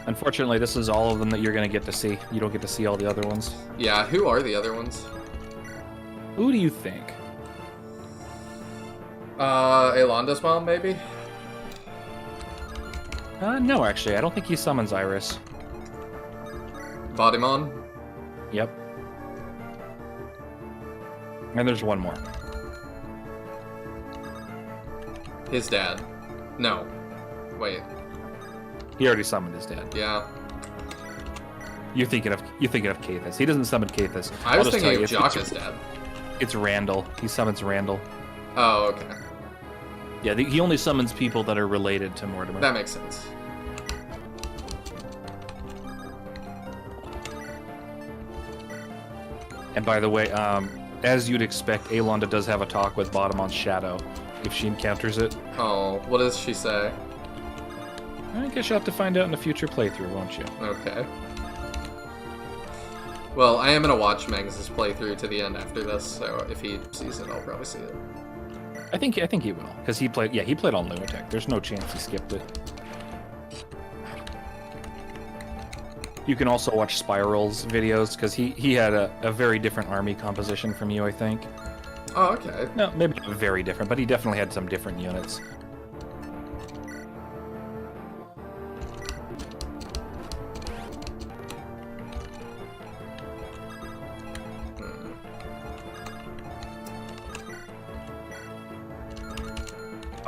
Unfortunately, this is all of them that you're going to get to see. You don't get to see all the other ones. Yeah, who are the other ones? Who do you think? Aelanda's mom, maybe? No, actually. I don't think he summons Iris. Bodimon? Yep. And there's one more. His dad. No. Wait. He already summoned his dad. Yeah. You're thinking of Cathus. He doesn't summon Cathus. I was thinking of Jakka's dad. It's Randall. He summons Randall. Oh, okay. Yeah, he only summons people that are related to Mortimer. That makes sense. And by the way, as you'd expect, Aelonda does have a talk with Bodimon's shadow if she encounters it. Oh, what does she say? I guess you'll have to find out in a future playthrough, won't you? Okay. Well, I am gonna watch Mangs' playthrough to the end after this, so if he sees it, I'll probably see it. I think he will, because he played on Lunatic. There's no chance he skipped it. You can also watch Spiral's videos, because he had a very different army composition from you, I think. Oh, okay. No, maybe not very different, but he definitely had some different units.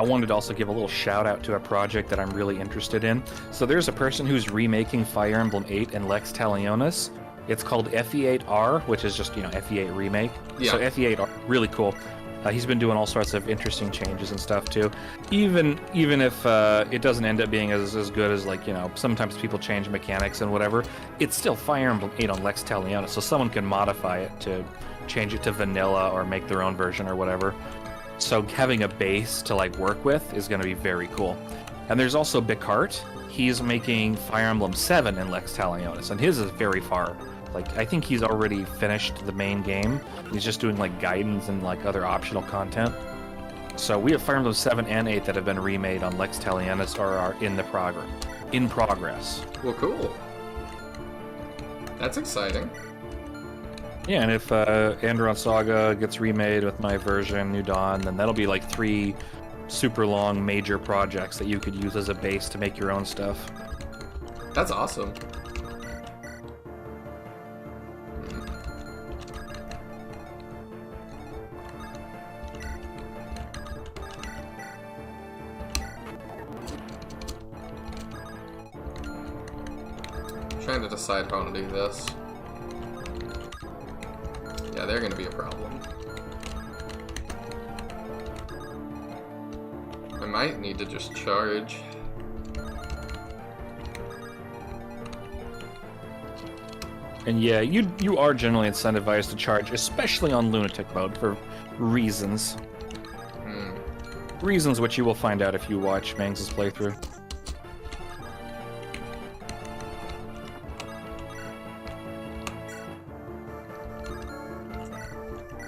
I wanted to also give a little shout out to a project that I'm really interested in. So there's a person who's remaking Fire Emblem 8 and Lex Talionis. It's called FE8R, which is just, FE8 remake. Yeah. So FE8R, really cool. He's been doing all sorts of interesting changes and stuff too. Even if it doesn't end up being as good as, like, sometimes people change mechanics and whatever, it's still Fire Emblem 8 on Lex Talionis, so someone can modify it to change it to vanilla or make their own version or whatever. So having a base to work with is going to be very cool. And there's also Bicart. He's making Fire Emblem 7 in Lex Talionis, and his is very far. I think he's already finished the main game. He's just doing guidance and other optional content. So we have Fire Emblem 7 and 8 that have been remade on Lex Talionis or are in progress. Well, cool. That's exciting. Yeah, and if Andaron Saga gets remade with my version, New Dawn, then that'll be 3 super long major projects that you could use as a base to make your own stuff. That's awesome. I'm trying to decide how to do this. Yeah, they're gonna be a problem. I might need to just charge. And yeah, you are generally incentivized to charge, especially on Lunatic mode, for reasons. Reasons which you will find out if you watch Mangs' playthrough.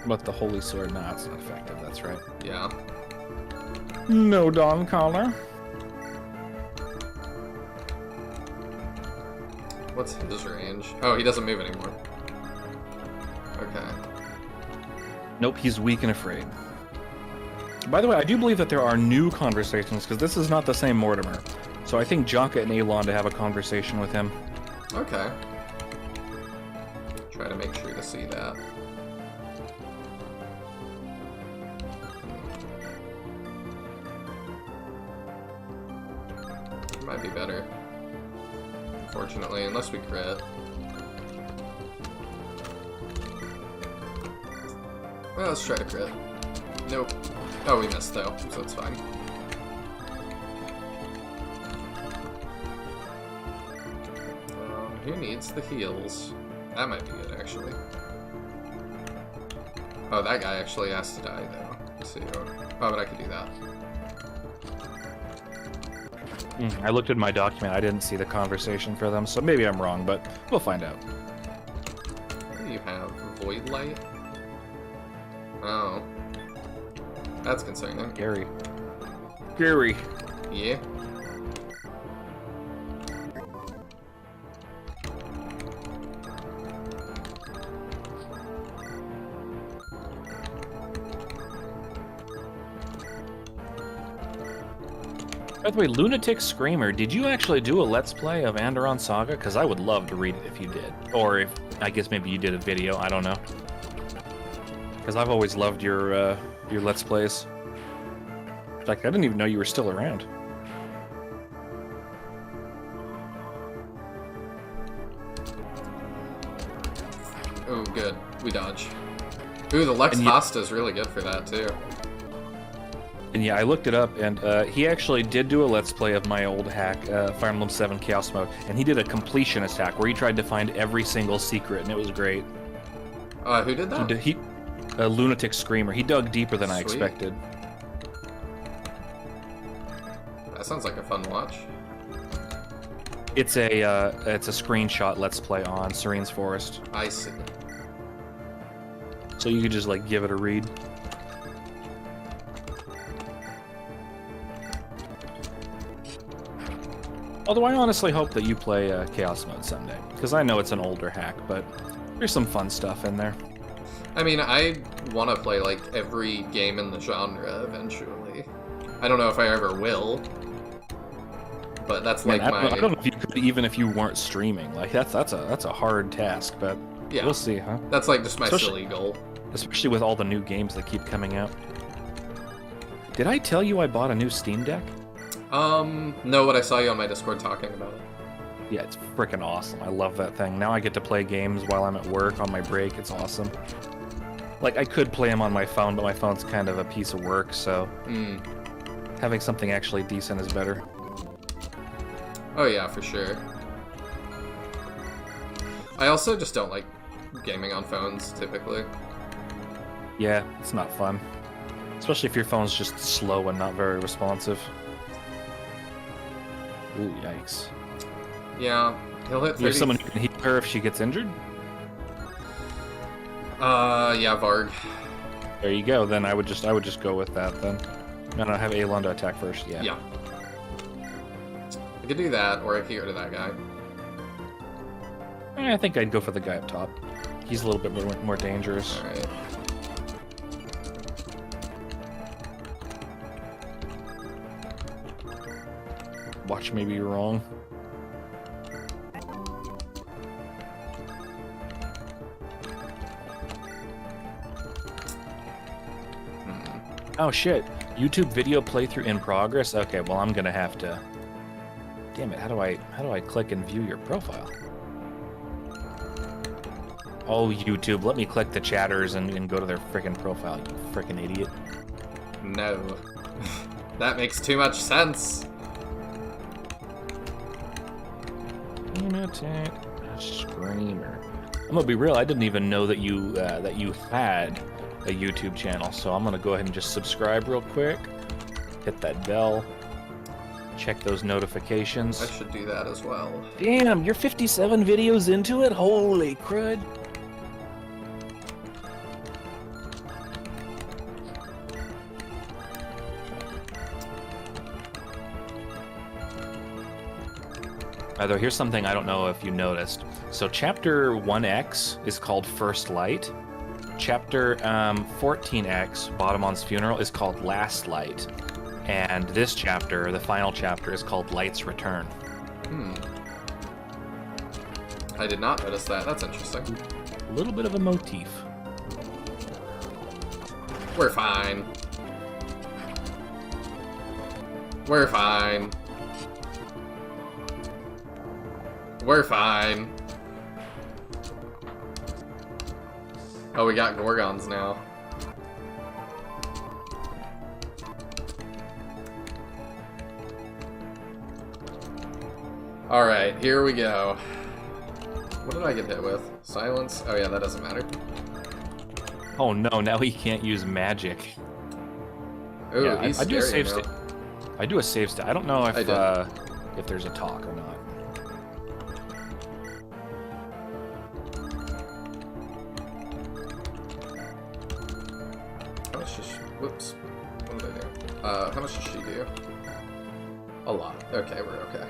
But the Holy Sword, nah, it's not effective, that's right. Yeah. No, Dawn Caller. What's his range? Oh, he doesn't move anymore. Okay. Nope, he's weak and afraid. By the way, I do believe that there are new conversations, because this is not the same Mortimer. So I think Jakka and Aelonda have a conversation with him. Okay. Try to make sure to see that. Might be better. Unfortunately, unless we crit. Well, let's try to crit. Nope. Oh, we missed though, so it's fine. Who needs the heals? That might be good, actually. Oh, that guy actually has to die, though. Let's see. Oh, but I could do that. I looked at my document. I didn't see the conversation for them, so maybe I'm wrong, but we'll find out. What do you have? Void Light? Oh. That's concerning. Gary. Yeah. By the way, Lunatic Screamer, did you actually do a Let's Play of Andaron Saga? Because I would love to read it if you did. Or if, I guess maybe you did a video, I don't know. Because I've always loved your Let's Plays. In fact, I didn't even know you were still around. Oh, good. We dodge. Ooh, the Lex Hosta is really good for that, too. And yeah, I looked it up, and he actually did do a Let's Play of my old hack, Fire Emblem 7 Chaos Mode, and he did a completionist hack where he tried to find every single secret, and it was great. Who did that? A Lunatic Screamer. He dug deeper than I expected. That sounds like a fun watch. It's a screenshot Let's Play on Serene's Forest. I see. So you could just like give it a read. Although I honestly hope that you play Chaos Mode someday, because I know it's an older hack, but there's some fun stuff in there. I mean, I want to play like every game in the genre eventually. I don't know if I ever will, but that's like I don't know if you could, even if you weren't streaming. Like that's a hard task, but yeah, we'll see, huh? That's like just my silly goal. Especially with all the new games that keep coming out. Did I tell you I bought a new Steam Deck? No, but I saw you on my Discord talking about it. Yeah, it's freaking awesome. I love that thing. Now I get to play games while I'm at work on my break. It's awesome. Like, I could play them on my phone, but my phone's kind of a piece of work, so having something actually decent is better. Oh yeah, for sure. I also just don't like gaming on phones, typically. Yeah, it's not fun. Especially if your phone's just slow and not very responsive. Ooh, yikes. Yeah, he'll hit 30... You're someone who can heal her if she gets injured? Yeah, Varg. There you go, then I would just go with that, then. No, have Alon to attack first, yeah. Yeah. I could do that, or I could go to that guy. I think I'd go for the guy up top. He's a little bit more dangerous. Alright. Watch me be wrong. Oh shit, YouTube video playthrough in progress? Okay, well I'm gonna have to... Damn it, how do I click and view your profile? Oh, YouTube, let me click the chatters and go to their frickin' profile, you frickin' idiot. No. That makes too much sense. Lunatic Screamer. I'm gonna be real, I didn't even know that you had a YouTube channel, so I'm gonna go ahead and just subscribe real quick. Hit that bell. Check those notifications. I should do that as well. Damn, you're 57 videos into it? Holy crud. Although here's something I don't know if you noticed. So chapter 1X is called First Light. Chapter 14X, Bottomon's Funeral, is called Last Light. And this chapter, the final chapter, is called Light's Return. I did not notice that. That's interesting. A little bit of a motif. We're fine. We're fine. We're fine. Oh, we got Gorgons now. Alright, here we go. What did I get hit with? Silence? Oh yeah, that doesn't matter. Oh no, now he can't use magic. Ooh, yeah, he's I do a scary save now. state. I do a save state. I don't know if there's a talk or not. Whoops. What did I do? How much does she do? A lot. Okay, we're okay.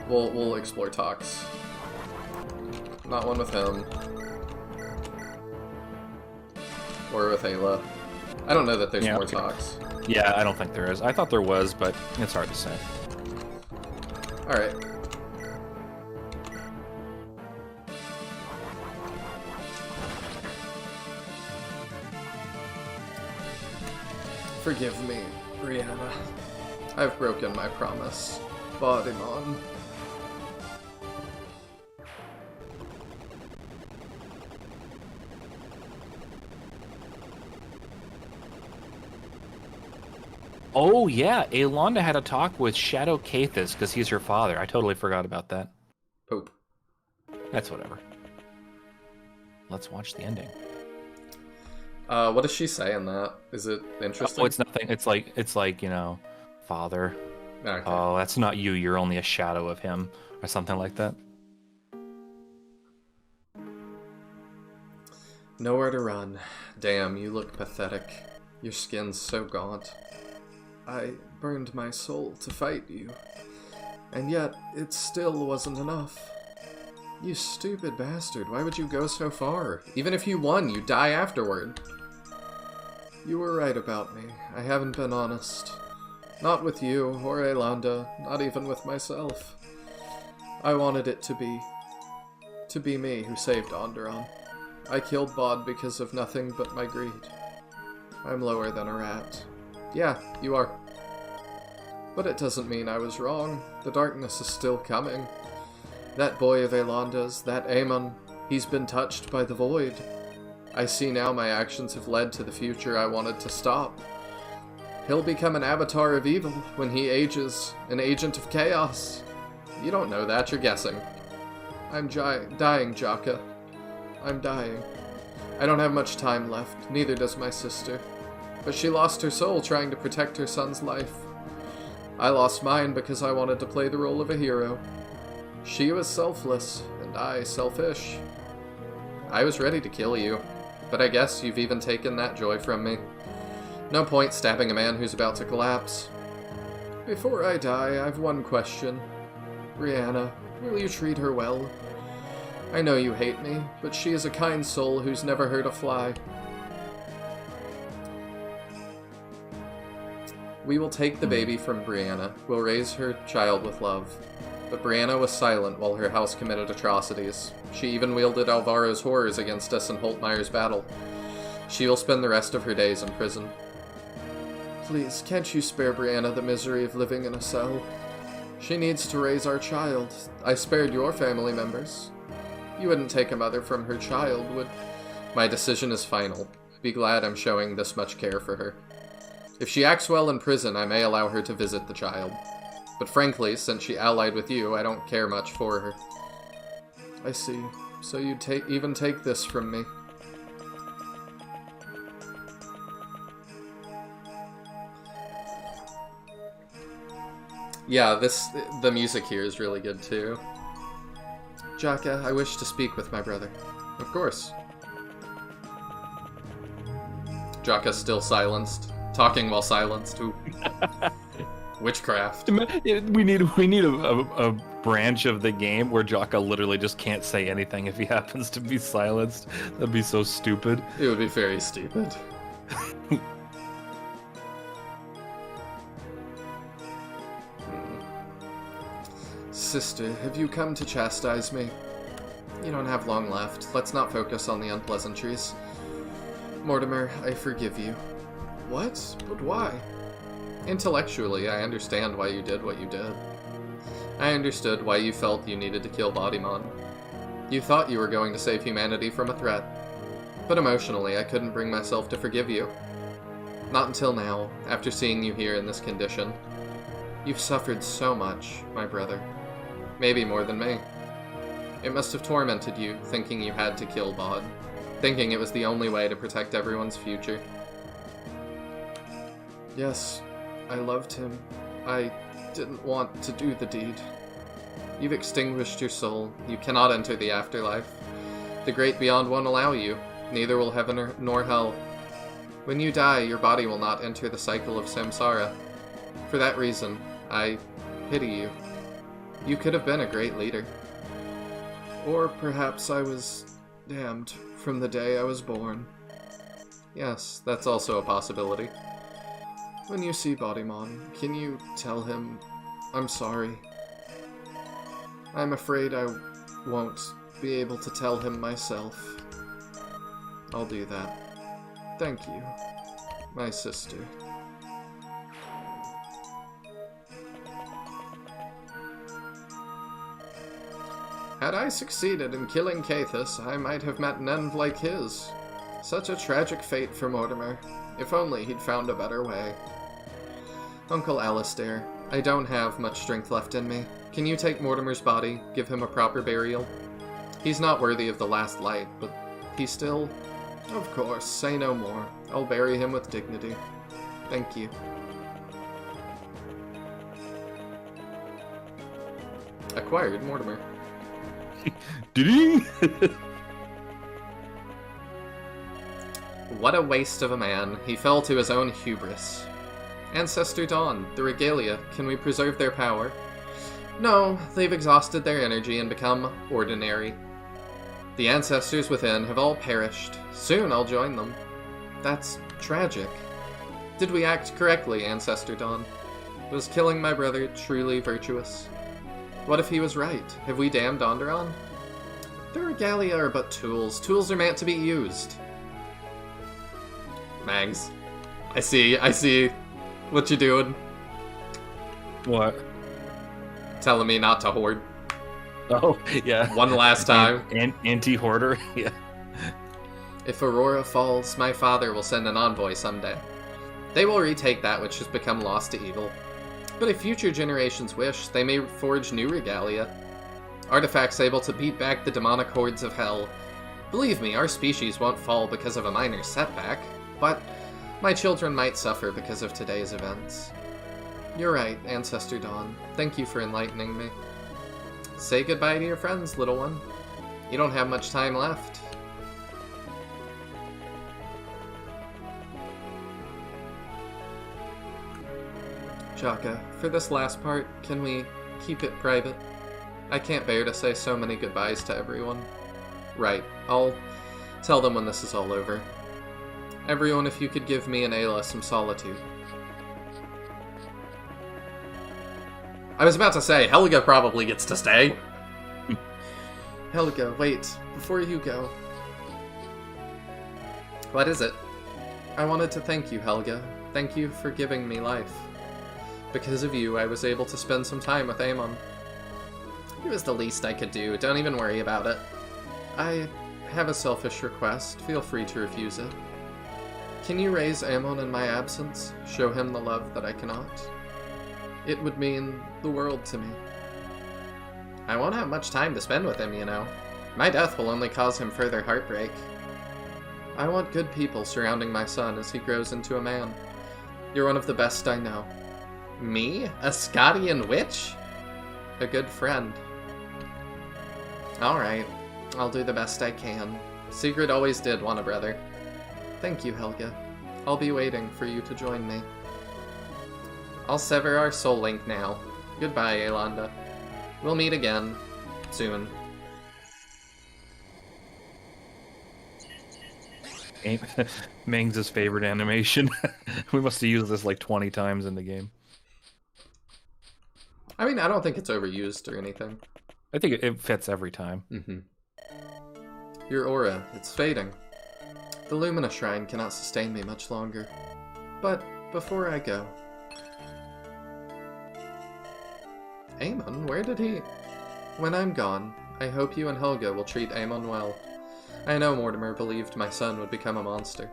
We'll explore talks. Not one with him. Or with Ayla. I don't know that there's more okay. talks. Yeah, I don't think there is. I thought there was, but it's hard to say. Alright. Forgive me, Brianna. I've broken my promise. Bodimon. Oh, yeah, Aelonda had a talk with Shadow Cathis because he's her father. I totally forgot about that. Poop. That's whatever. Let's watch the ending. What does she say in that? Is it interesting? Oh, it's nothing. It's like, you know, father. Okay. Oh, that's not you. You're only a shadow of him, or something like that. Nowhere to run. Damn, you look pathetic. Your skin's so gaunt. I burned my soul to fight you. And yet, it still wasn't enough. You stupid bastard, why would you go so far? Even if you won, you'd die afterward. You were right about me. I haven't been honest. Not with you, or Aelonda, not even with myself. I wanted it to be me who saved Andaron. I killed Bod because of nothing but my greed. I'm lower than a rat. Yeah, you are. But it doesn't mean I was wrong. The darkness is still coming. That boy of Aelonda's, that Aemon, he's been touched by the void. I see now my actions have led to the future I wanted to stop. He'll become an avatar of evil when he ages, an agent of chaos. You don't know that, you're guessing. I'm dying, Jakka. I'm dying. I don't have much time left, neither does my sister. But she lost her soul trying to protect her son's life. I lost mine because I wanted to play the role of a hero. She was selfless, and I selfish. I was ready to kill you, but I guess you've even taken that joy from me. No point stabbing a man who's about to collapse. Before I die, I've one question. Brianna, will you treat her well? I know you hate me, but she is a kind soul who's never hurt a fly. We will take the baby from Brianna. We'll raise her child with love. But Brianna was silent while her house committed atrocities. She even wielded Alvaro's horrors against us in Holtmeyer's battle. She will spend the rest of her days in prison. Please, can't you spare Brianna the misery of living in a cell? She needs to raise our child. I spared your family members. You wouldn't take a mother from her child, would... My decision is final. Be glad I'm showing this much care for her. If she acts well in prison, I may allow her to visit the child. But frankly, since she allied with you, I don't care much for her. I see. So you'd even take this from me. Yeah, the music here is really good too. Jakka, I wish to speak with my brother. Of course. Jakka's still silenced. Talking while silenced. Ooh. Witchcraft. We need a branch of the game where Jakka literally just can't say anything if he happens to be silenced. That'd be so stupid. It would be very stupid. Sister, have you come to chastise me? You don't have long left. Let's not focus on the unpleasantries. Mortimer, I forgive you. What? But why? Intellectually, I understand why you did what you did. I understood why you felt you needed to kill Bodimon. You thought you were going to save humanity from a threat. But emotionally, I couldn't bring myself to forgive you. Not until now, after seeing you here in this condition. You've suffered so much, my brother. Maybe more than me. It must have tormented you, thinking you had to kill Bod. Thinking it was the only way to protect everyone's future. Yes, I loved him. I didn't want to do the deed. You've extinguished your soul. You cannot enter the afterlife. The great beyond won't allow you. Neither will heaven nor hell. When you die, your body will not enter the cycle of samsara. For that reason, I pity you. You could have been a great leader. Or perhaps I was damned from the day I was born. Yes, that's also a possibility. When you see Bodymon, can you tell him I'm sorry? I'm afraid I won't be able to tell him myself. I'll do that. Thank you, my sister. Had I succeeded in killing Cathus, I might have met an end like his. Such a tragic fate for Mortimer. If only he'd found a better way. Uncle Alistair, I don't have much strength left in me. Can you take Mortimer's body, give him a proper burial? He's not worthy of the last light, but he still... Of course, say no more. I'll bury him with dignity. Thank you. Acquired Mortimer. Did he? What a waste of a man. He fell to his own hubris. Ancestor Dawn, the Regalia, can we preserve their power? No, they've exhausted their energy and become ordinary. The ancestors within have all perished. Soon I'll join them. That's tragic. Did we act correctly, Ancestor Dawn? Was killing my brother truly virtuous? What if he was right? Have we damned Andaron? The Regalia are but tools. Tools are meant to be used. Mangs. I see what you're doing. What? Telling me not to hoard. Oh, yeah. One last time. Anti-hoarder? Yeah. If Aurora falls, my father will send an envoy someday. They will retake that which has become lost to evil. But if future generations wish, they may forge new regalia. Artifacts able to beat back the demonic hordes of hell. Believe me, our species won't fall because of a minor setback, but my children might suffer because of today's events. You're right, Ancestor Dawn. Thank you for enlightening me. Say goodbye to your friends, little one. You don't have much time left. Jakka, for this last part, can we keep it private? I can't bear to say so many goodbyes to everyone. Right, I'll tell them when this is all over. Everyone, if you could give me and Ayla some solitude. I was about to say, Helga probably gets to stay. Helga, wait, before you go. What is it? I wanted to thank you, Helga. Thank you for giving me life. Because of you, I was able to spend some time with Amon. It was the least I could do, don't even worry about it. I have a selfish request, feel free to refuse it. Can you raise Amon in my absence? Show him the love that I cannot? It would mean the world to me. I won't have much time to spend with him, you know. My death will only cause him further heartbreak. I want good people surrounding my son as he grows into a man. You're one of the best I know. Me? A Scotian witch? A good friend. Alright, I'll do the best I can. Sigrid always did want a brother. Thank you, Helga. I'll be waiting for you to join me. I'll sever our soul link now. Goodbye, Aelanda. We'll meet again. Soon. Mangs' favorite animation. We must have used this like 20 times in the game. I mean, I don't think it's overused or anything. I think it fits every time. Mm-hmm. Your aura, it's fading. The Lumina Shrine cannot sustain me much longer. But before I go... Amon, where did he... When I'm gone, I hope you and Helga will treat Amon well. I know Mortimer believed my son would become a monster.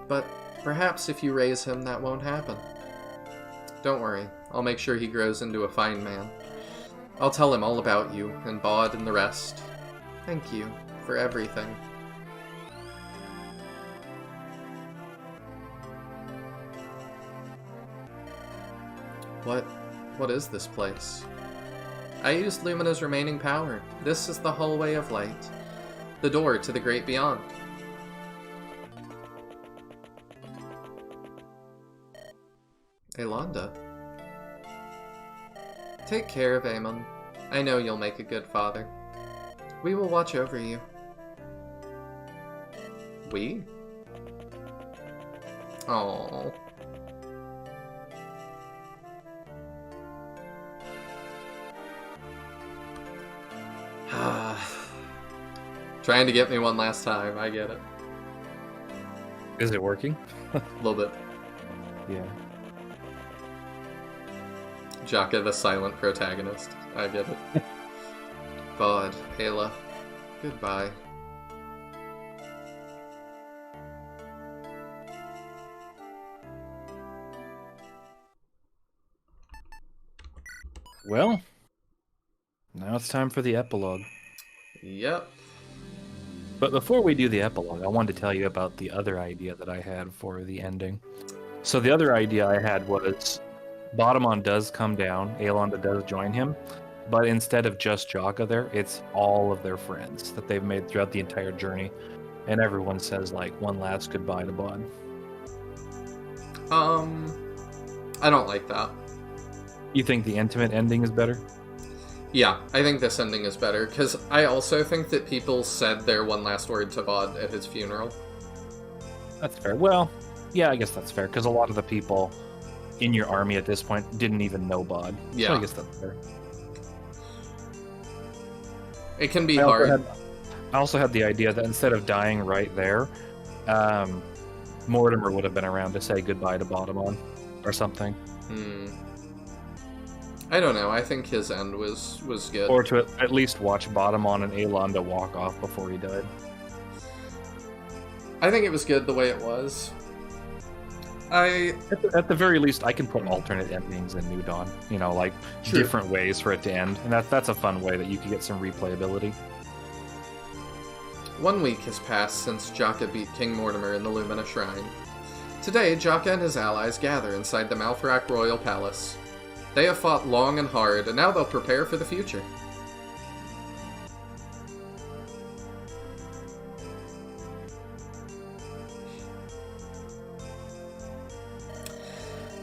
But perhaps if you raise him, that won't happen. Don't worry, I'll make sure he grows into a fine man. I'll tell him all about you, and Bod and the rest. Thank you for everything. What is this place? I used Lumina's remaining power. This is the hallway of light. The door to the great beyond. Aelanda. Take care of Amon. I know you'll make a good father. We will watch over you. We? Oh. Trying to get me one last time, I get it. Is it working? A little bit. Yeah. Jakka, the silent protagonist. I get it. Bod, Ayla, goodbye. Well, now it's time for the epilogue. Yep. But before we do the epilogue, I wanted to tell you about the other idea that I had for the ending. So the other idea I had was Batamon does come down, Aelonda does join him, but instead of just Jakka there, it's all of their friends that they've made throughout the entire journey, and everyone says like one last goodbye to Bod. I don't like that. You think the intimate ending is better? Yeah, I think this ending is better, because I also think that people said their one last word to Bod at his funeral. That's fair. Well, yeah, I guess that's fair, because a lot of the people in your army at this point didn't even know Bod. Yeah. So I guess that's fair. It can be hard. I also had the idea that instead of dying right there, Mortimer would have been around to say goodbye to Batamon or something. I don't know. I think his end was good. Or to at least watch Batamon and Aelonda walk off before he died. I think it was good the way it was. At the very least, I can put alternate endings in New Dawn. You know, like different ways for it to end, and that's a fun way that you can get some replayability. 1 week has passed since Jakka beat King Mortimer in the Lumina Shrine. Today, Jakka and his allies gather inside the Malthrak Royal Palace. They have fought long and hard, and now they'll prepare for the future.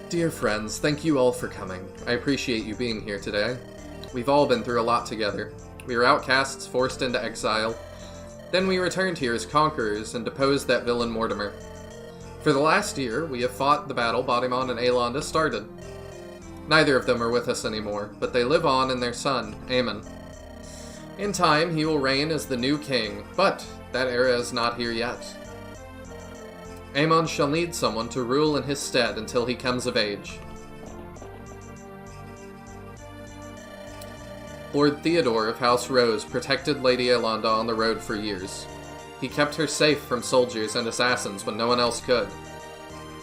Dear friends, thank you all for coming. I appreciate you being here today. We've all been through a lot together. We were outcasts, forced into exile. Then we returned here as conquerors and deposed that villain Mortimer. For the last year, we have fought the battle Batamon and Aelonda started. Neither of them are with us anymore, but they live on in their son, Aemon. In time, he will reign as the new king, but that era is not here yet. Aemon shall need someone to rule in his stead until he comes of age. Lord Theodore of House Rose protected Lady Aelonda on the road for years. He kept her safe from soldiers and assassins when no one else could.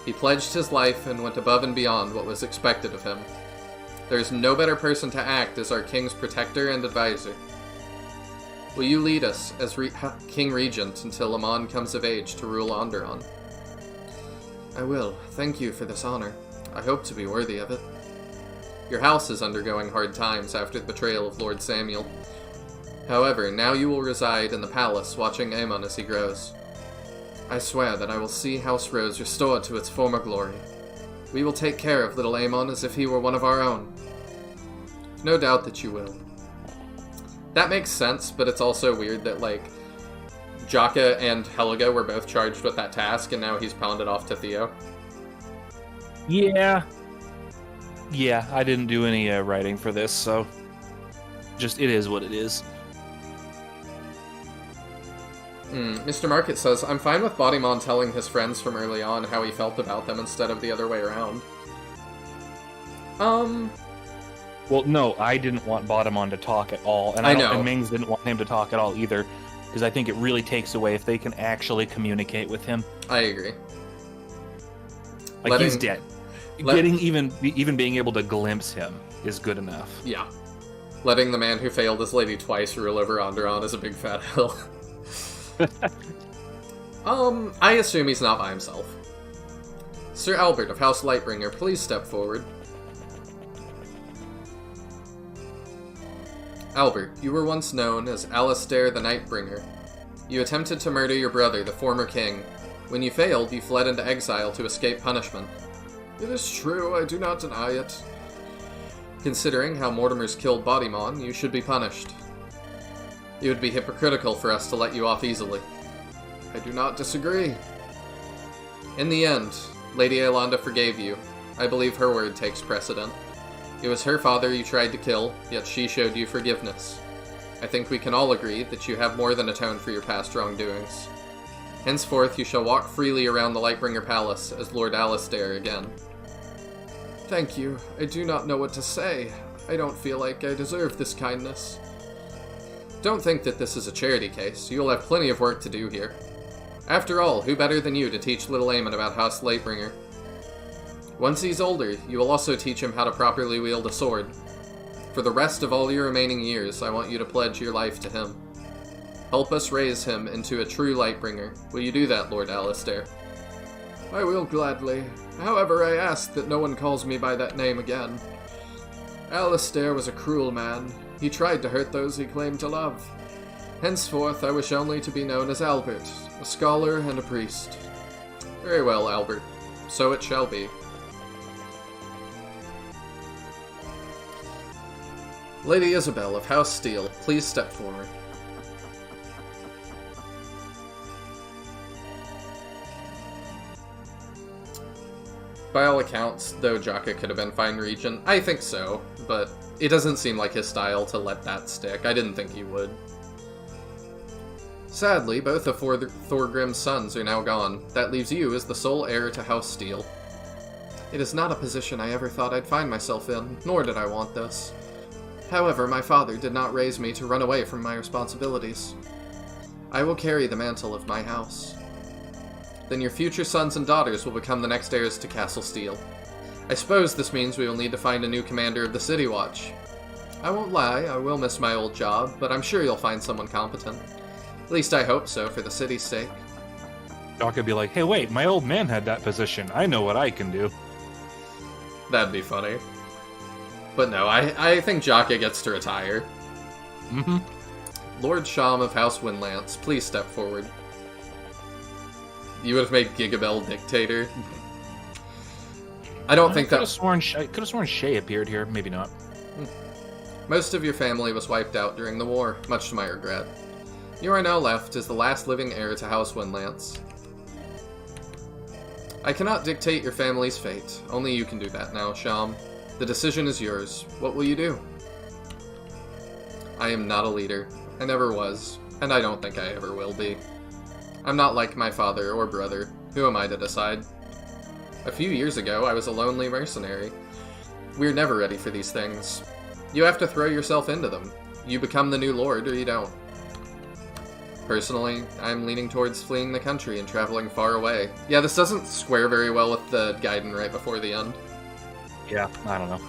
He pledged his life and went above and beyond what was expected of him. There is no better person to act as our king's protector and advisor. Will you lead us as King Regent until Amon comes of age to rule Andaron? I will. Thank you for this honor. I hope to be worthy of it. Your house is undergoing hard times after the betrayal of Lord Samuel. However, now you will reside in the palace watching Aemon as he grows. I swear that I will see House Rose restored to its former glory. We will take care of little Aemon as if he were one of our own. No doubt that you will. That makes sense, but it's also weird that, like, Jakka and Helga were both charged with that task, and now he's pawned it off to Theo. Yeah, I didn't do any writing for this, so just it is what it is. Mr. Market says, I'm fine with Batamon telling his friends from early on how he felt about them instead of the other way around. Well, no, I didn't want Batamon to talk at all, and and Mings didn't want him to talk at all either, because I think it really takes away if they can actually communicate with him. I agree. Like, he's dead. Getting even being able to glimpse him is good enough. Yeah. Letting the man who failed his lady twice rule over Andaron is a big fat hill. I assume he's not by himself. Sir Albert of House Lightbringer, please step forward. Albert, you were once known as Alistair the Nightbringer. You attempted to murder your brother, the former king. When you failed, you fled into exile to escape punishment. It is true, I do not deny it. Considering how Mortimer's killed Batamon, you should be punished. It would be hypocritical for us to let you off easily. I do not disagree. In the end, Lady Yolanda forgave you. I believe her word takes precedent. It was her father you tried to kill, yet she showed you forgiveness. I think we can all agree that you have more than atoned for your past wrongdoings. Henceforth you shall walk freely around the Lightbringer Palace as Lord Alistair again. Thank you. I do not know what to say. I don't feel like I deserve this kindness. Don't think that this is a charity case. You'll have plenty of work to do here. After all, who better than you to teach little Eamon about House Lightbringer? Once he's older, you will also teach him how to properly wield a sword. For the rest of all your remaining years, I want you to pledge your life to him. Help us raise him into a true Lightbringer. Will you do that, Lord Alistair? I will gladly. However, I ask that no one calls me by that name again. Alistair was a cruel man. He tried to hurt those he claimed to love. Henceforth, I wish only to be known as Albert, a scholar and a priest. Very well, Albert. So it shall be. Lady Isabel of House Steel, please step forward. By all accounts, though Jakka could have been fine regent, I think so, but it doesn't seem like his style to let that stick. I didn't think he would. Sadly, both of Thorgrim's sons are now gone. That leaves you as the sole heir to House Steel. It is not a position I ever thought I'd find myself in, nor did I want this. However, my father did not raise me to run away from my responsibilities. I will carry the mantle of my house. Then your future sons and daughters will become the next heirs to Castle Steel. I suppose this means we will need to find a new commander of the City Watch. I won't lie, I will miss my old job, but I'm sure you'll find someone competent. At least I hope so, for the city's sake. Doc could be like, hey wait, my old man had that position. I know what I can do. That'd be funny. But no, I think Jakka gets to retire. Mm-hmm. Lord Sham of House Windlance, please step forward. You would have made Gigabell dictator. I don't think that... I could have sworn Shay appeared here. Maybe not. Most of your family was wiped out during the war, much to my regret. You are now left as the last living heir to House Windlance. I cannot dictate your family's fate. Only you can do that now, Sham. The decision is yours. What will you do? I am not a leader. I never was, and I don't think I ever will be. I'm not like my father or brother. Who am I to decide? A few years ago, I was a lonely mercenary. We're never ready for these things. You have to throw yourself into them. You become the new lord, or you don't. Personally, I'm leaning towards fleeing the country and traveling far away. Yeah, this doesn't square very well with the Gaiden right before the end. Yeah, I don't know.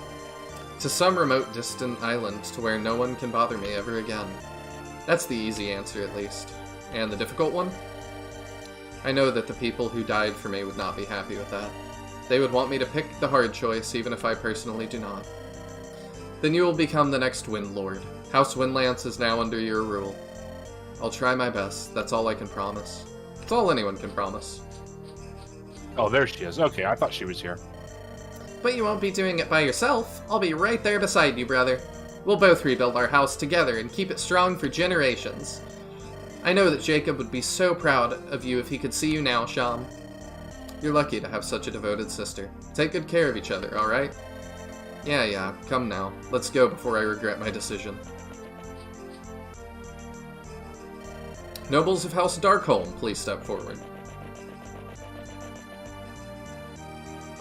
To some remote, distant island to where no one can bother me ever again. That's the easy answer, at least. And the difficult one? I know that the people who died for me would not be happy with that. They would want me to pick the hard choice, even if I personally do not. Then you will become the next Wind Lord. House Windlance is now under your rule. I'll try my best, that's all I can promise. It's all anyone can promise. Oh, there she is. Okay, I thought she was here. But you won't be doing it by yourself. I'll be right there beside you, brother. We'll both rebuild our house together and keep it strong for generations. I know that Jacob would be so proud of you if he could see you now, Sham. You're lucky to have such a devoted sister. Take good care of each other, alright? Yeah, come now. Let's go before I regret my decision. Nobles of House Darkholm, please step forward.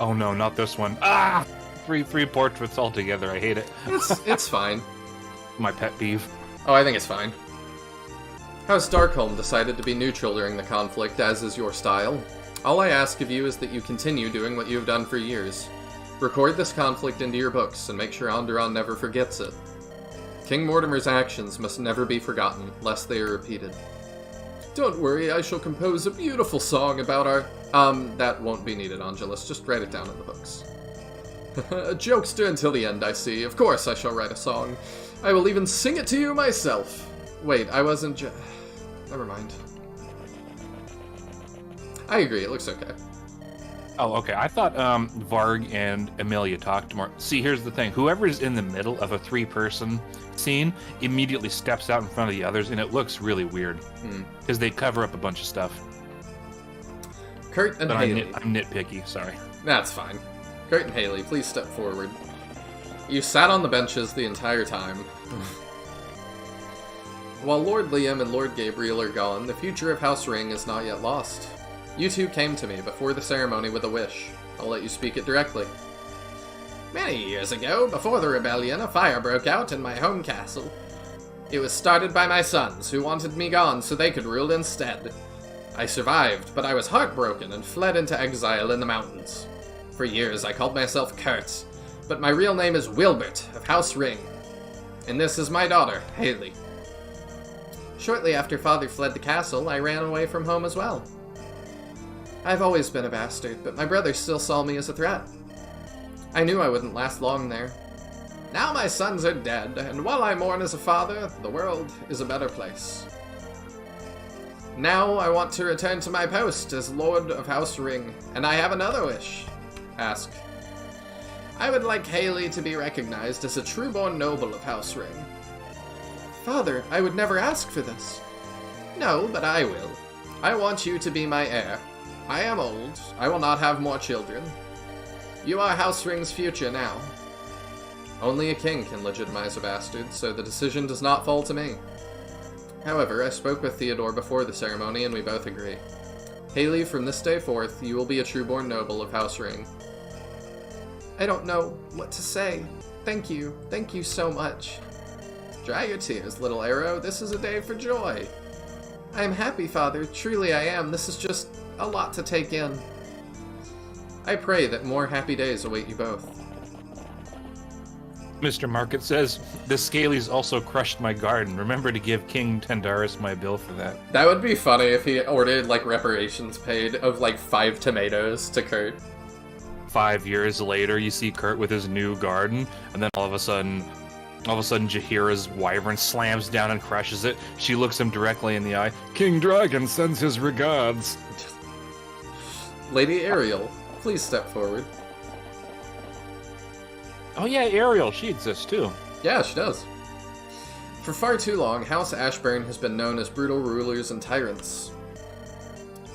Oh no, not this one. Ah! Three portraits all together. I hate it. It's fine. My pet peeve. Oh, I think it's fine. House Darkholm decided to be neutral during the conflict, as is your style. All I ask of you is that you continue doing what you have done for years. Record this conflict into your books, and make sure Andaron never forgets it. King Mortimer's actions must never be forgotten, lest they are repeated. Don't worry, I shall compose a beautiful song about our... that won't be needed, Angelus. Just write it down in the books. A jokester until the end, I see. Of course I shall write a song. I will even sing it to you myself. Wait, I wasn't never mind. I agree, it looks okay. Oh, okay. I thought Varg and Amelia talked more. See, here's the thing. Whoever's in the middle of a three-person scene immediately steps out in front of the others, and it looks really weird. Because they cover up a bunch of stuff. Kurt and But Haley. I'm nitpicky, sorry. That's fine. Kurt and Haley, please step forward. You sat on the benches the entire time. While Lord Liam and Lord Gabriel are gone, the future of House Ring is not yet lost. You two came to me before the ceremony with a wish. I'll let you speak it directly. Many years ago, before the rebellion, a fire broke out in my home castle. It was started by my sons, who wanted me gone so they could rule instead. I survived, but I was heartbroken and fled into exile in the mountains. For years I called myself Kurt, but my real name is Wilbert of House Ring. And this is my daughter, Haley. Shortly after Father fled the castle, I ran away from home as well. I've always been a bastard, but my brother still saw me as a threat. I knew I wouldn't last long there. Now my sons are dead, and while I mourn as a father, the world is a better place. Now I want to return to my post as Lord of House Ring, and I have another wish. Ask. I would like Haley to be recognized as a true-born noble of House Ring. Father, I would never ask for this. No, but I will. I want you to be my heir. I am old. I will not have more children. You are House Ring's future now. Only a king can legitimize a bastard, so the decision does not fall to me. However, I spoke with Theodore before the ceremony, and we both agree. Haley, from this day forth, you will be a true-born noble of House Ring. I don't know what to say. Thank you. Thank you so much. Dry your tears, little arrow. This is a day for joy. I am happy, Father. Truly I am. This is just a lot to take in. I pray that more happy days await you both. Mr. Market says, the Scalies also crushed my garden. Remember to give King Tendaris my bill for that. That would be funny if he ordered, like, reparations paid of, like, 5 tomatoes to Kurt. 5 years later, you see Kurt with his new garden, and then all of a sudden, Jaheira's wyvern slams down and crushes it. She looks him directly in the eye. King Dragon sends his regards. Lady Ariel, please step forward. Oh yeah, Ariel, she exists too. Yeah, she does. For far too long, House Ashburn has been known as brutal rulers and tyrants.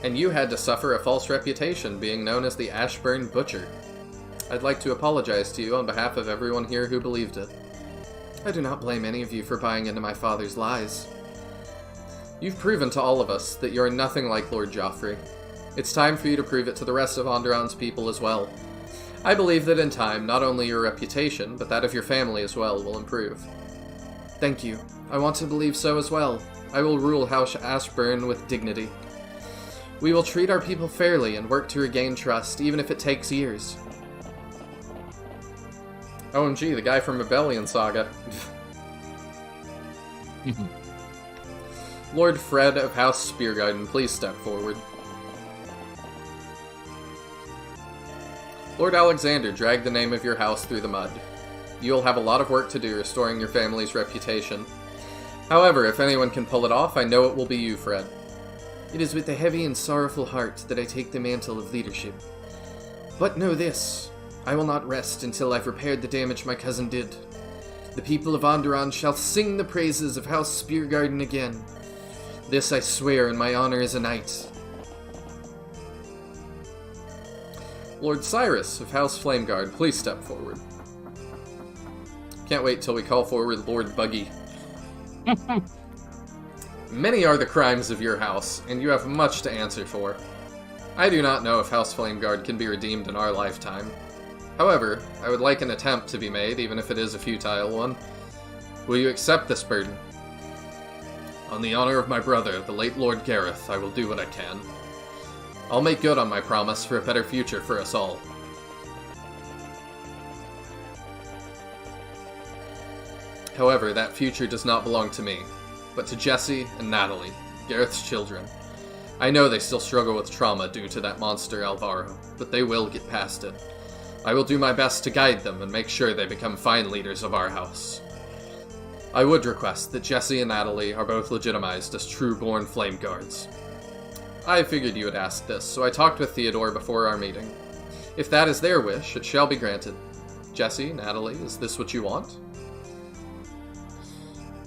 And you had to suffer a false reputation, being known as the Ashburn Butcher. I'd like to apologize to you on behalf of everyone here who believed it. I do not blame any of you for buying into my father's lies. You've proven to all of us that you're nothing like Lord Joffrey. It's time for you to prove it to the rest of Onderon's people as well. I believe that in time, not only your reputation, but that of your family as well will improve. Thank you. I want to believe so as well. I will rule House Ashburn with dignity. We will treat our people fairly and work to regain trust, even if it takes years. OMG, the guy from Andaron Saga. Lord Fred of House Speargarden, please step forward. Lord Alexander, drag the name of your house through the mud. You'll have a lot of work to do restoring your family's reputation. However, if anyone can pull it off, I know it will be you, Fred. It is with a heavy and sorrowful heart that I take the mantle of leadership. But know this, I will not rest until I've repaired the damage my cousin did. The people of Andaron shall sing the praises of House Speargarden again. This I swear in my honor as a knight. Lord Cyrus of House Flameguard, please step forward. Can't wait till we call forward Lord Buggy. Many are the crimes of your house, and you have much to answer for. I do not know if House Flameguard can be redeemed in our lifetime. However, I would like an attempt to be made, even if it is a futile one. Will you accept this burden? On the honor of my brother, the late Lord Gareth, I will do what I can. I'll make good on my promise for a better future for us all. However, that future does not belong to me, but to Jesse and Natalie, Gareth's children. I know they still struggle with trauma due to that monster Alvaro, but they will get past it. I will do my best to guide them and make sure they become fine leaders of our house. I would request that Jesse and Natalie are both legitimized as true-born flame guards. I figured you would ask this, so I talked with Theodore before our meeting. If that is their wish, it shall be granted. Jesse, Natalie, is this what you want?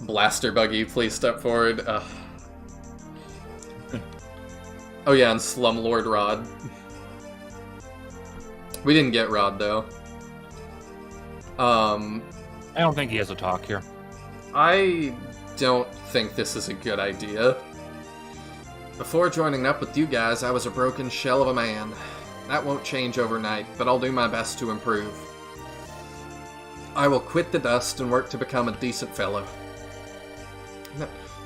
Blaster Buggy, please step forward. Oh yeah, and Slumlord Rod. We didn't get Rod, though. I don't think he has a talk here. I don't think this is a good idea. Before joining up with you guys, I was a broken shell of a man. That won't change overnight, but I'll do my best to improve. I will quit the dust and work to become a decent fellow.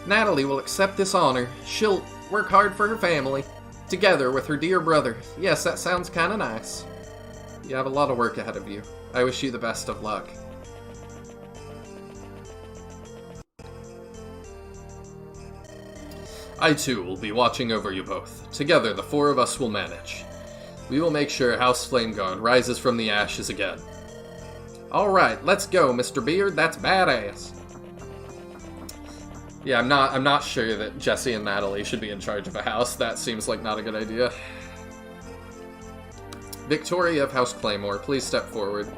Natalie will accept this honor. She'll work hard for her family, together with her dear brother. Yes, that sounds kinda nice. You have a lot of work ahead of you. I wish you the best of luck. I too will be watching over you both. Together, the four of us will manage. We will make sure House Flameguard rises from the ashes again. Alright, let's go, Mr. Beard. That's badass. Yeah, I'm not sure that Jesse and Natalie should be in charge of a house. That seems like not a good idea. Victoria of House Claymore, please step forward.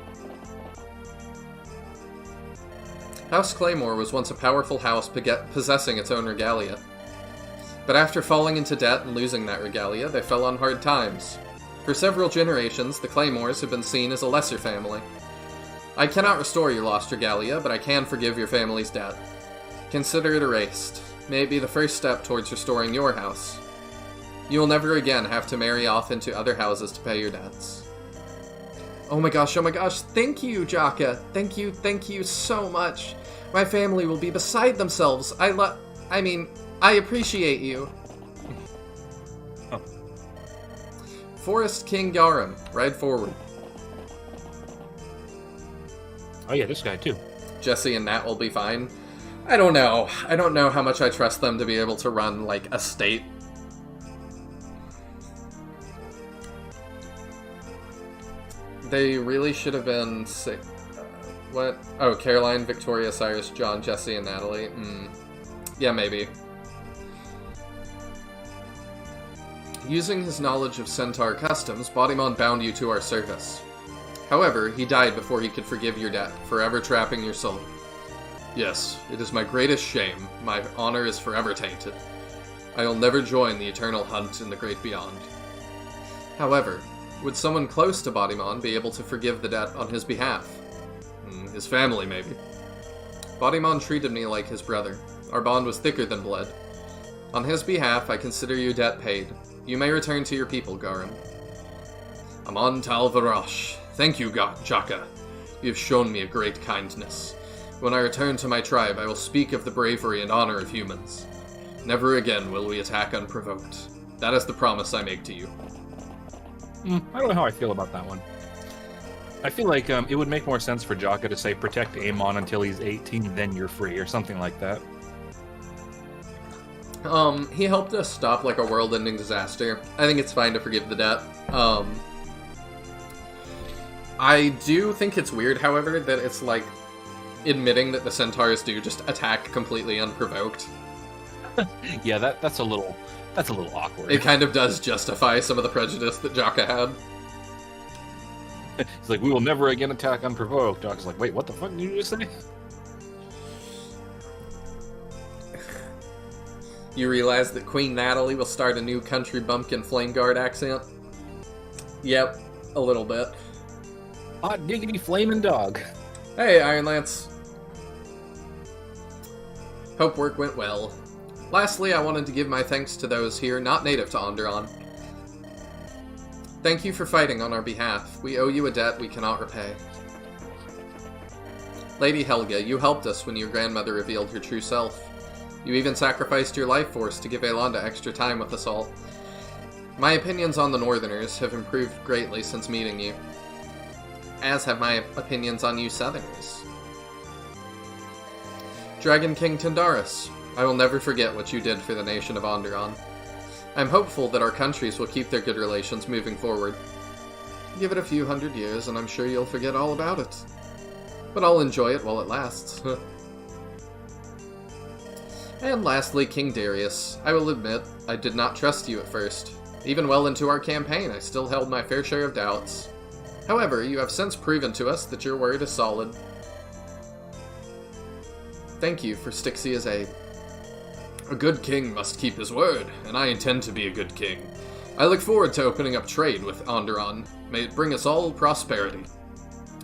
House Claymore was once a powerful house possessing its own regalia. But after falling into debt and losing that regalia, they fell on hard times. For several generations, the Claymores have been seen as a lesser family. I cannot restore your lost regalia, but I can forgive your family's debt. Consider it erased. May it be the first step towards restoring your house. You will never again have to marry off into other houses to pay your debts. Oh my gosh, thank you, Jakka. Thank you so much. My family will be beside themselves. I appreciate you. Oh. Forest King Garum, ride forward. Oh yeah, this guy too. Jesse and Nat will be fine. I don't know. I don't know how much I trust them to be able to run, like, a state. They really should have been sick. What? Oh, Caroline, Victoria, Cyrus, John, Jesse, and Natalie. Yeah, maybe. Using his knowledge of Centaur customs, Bodymon bound you to our service. However, he died before he could forgive your debt, forever trapping your soul. Yes, it is my greatest shame. My honor is forever tainted. I will never join the eternal hunt in the great beyond. However, would someone close to Bodymon be able to forgive the debt on his behalf? His family, maybe. Bodymon treated me like his brother. Our bond was thicker than blood. On his behalf, I consider your debt paid. You may return to your people, Garum. Amon Tal Varosh. Thank you, Jakka. You have shown me a great kindness. When I return to my tribe, I will speak of the bravery and honor of humans. Never again will we attack unprovoked. That is the promise I make to you. I don't know how I feel about that one. I feel like it would make more sense for Jakka to say, protect Amon until he's 18, then you're free, or something like that. He helped us stop, like, a world-ending disaster. I think it's fine to forgive the debt. I do think it's weird, however, that it's, like, admitting that the Centaurs do just attack completely unprovoked. Yeah, that's a little awkward. It kind of does justify some of the prejudice that Jakka had. It's like, we will never again attack unprovoked. Jakka's like, wait, what the fuck did you just say? You realize that Queen Natalie will start a new country bumpkin Flameguard accent? Yep, a little bit. Hot diggity flaming dog. Hey, Iron Lance. Hope work went well. Lastly, I wanted to give my thanks to those here not native to Andaron. Thank you for fighting on our behalf. We owe you a debt we cannot repay. Lady Helga, you helped us when your grandmother revealed her true self. You even sacrificed your life force to give Aelonda extra time with us all. My opinions on the Northerners have improved greatly since meeting you, as have my opinions on you Southerners. Dragon King Tendaris, I will never forget what you did for the nation of Andaron. I'm hopeful that our countries will keep their good relations moving forward. Give it a few hundred years and I'm sure you'll forget all about it. But I'll enjoy it while it lasts. And lastly, King Darius. I will admit, I did not trust you at first. Even well into our campaign, I still held my fair share of doubts. However, you have since proven to us that your word is solid. Thank you for Styxia's aid. A good king must keep his word, and I intend to be a good king. I look forward to opening up trade with Andaron. May it bring us all prosperity.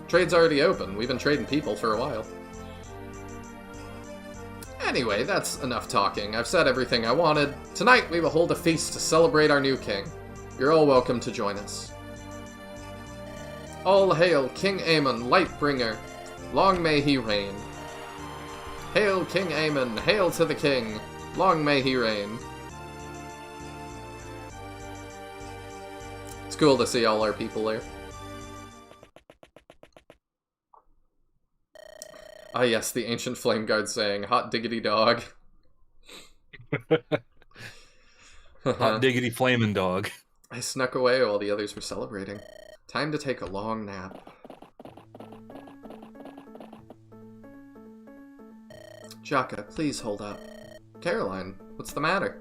Trade's already open. We've been trading people for a while. Anyway, that's enough talking. I've said everything I wanted. Tonight we will hold a feast to celebrate our new king. You're all welcome to join us. All hail King Aemon, Lightbringer. Long may he reign. Hail King Aemon, hail to the king. Long may he reign. It's cool to see all our people there. Ah yes, the ancient flame guard saying, hot diggity dog. Hot diggity flaming dog. I snuck away while the others were celebrating. Time to take a long nap. Jakka, please hold up. Caroline, what's the matter?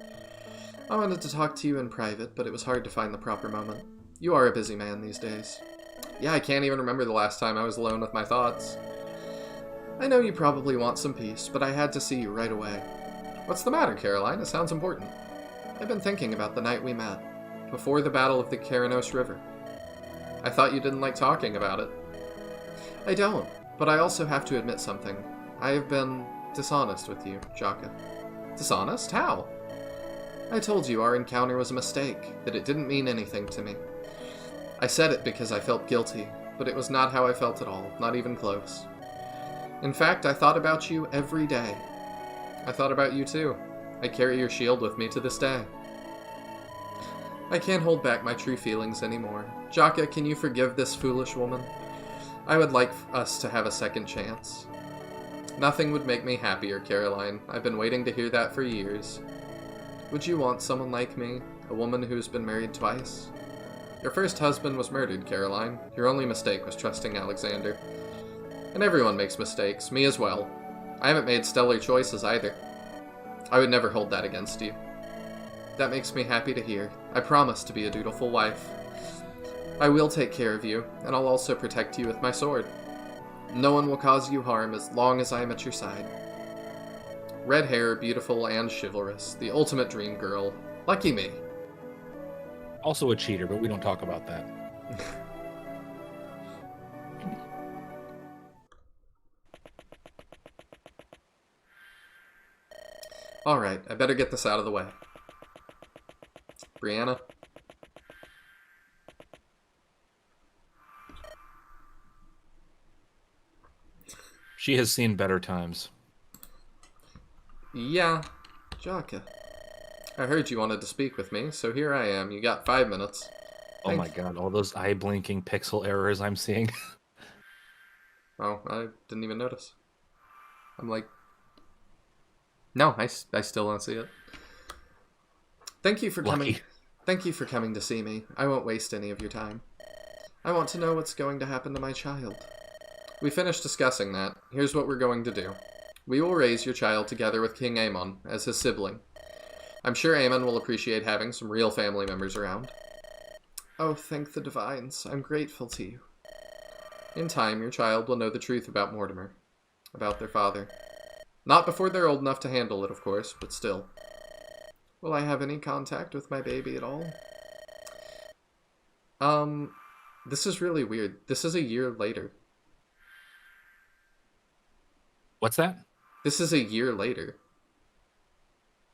I wanted to talk to you in private, but it was hard to find the proper moment. You are a busy man these days. Yeah, I can't even remember the last time I was alone with my thoughts. I know you probably want some peace, but I had to see you right away. What's the matter, Caroline? It sounds important. I've been thinking about the night we met, before the Battle of the Karanos River. I thought you didn't like talking about it. I don't, but I also have to admit something. I have been dishonest with you, Jakka. Dishonest? How? I told you our encounter was a mistake, that it didn't mean anything to me. I said it because I felt guilty, but it was not how I felt at all, not even close. In fact, I thought about you every day. I thought about you too. I carry your shield with me to this day. I can't hold back my true feelings anymore. Jakka, can you forgive this foolish woman? I would like us to have a second chance. Nothing would make me happier, Caroline. I've been waiting to hear that for years. Would you want someone like me? A woman who's been married twice? Your first husband was murdered, Caroline. Your only mistake was trusting Alexander. And everyone makes mistakes, me as well. I haven't made stellar choices either. I would never hold that against you. That makes me happy to hear. I promise to be a dutiful wife. I will take care of you, and I'll also protect you with my sword. No one will cause you harm as long as I am at your side. Red hair, beautiful and chivalrous, the ultimate dream girl. Lucky me. Also a cheater, but we don't talk about that. Alright, I better get this out of the way. Brianna? She has seen better times. Yeah, Jakka. I heard you wanted to speak with me, so here I am. You got 5 minutes. Oh my god, all those eye-blinking pixel errors I'm seeing. Oh, I didn't even notice. I'm like... No, I still don't see it. Thank you for coming. Lucky. Thank you for coming to see me. I won't waste any of your time. I want to know what's going to happen to my child. We finished discussing that. Here's what we're going to do. We will raise your child together with King Aemon as his sibling. I'm sure Aemon will appreciate having some real family members around. Oh, thank the divines. I'm grateful to you. In time, your child will know the truth about Mortimer. About their father. Not before they're old enough to handle it, of course, but still. Will I have any contact with my baby at all? This is really weird. This is a year later. What's that? This is a year later.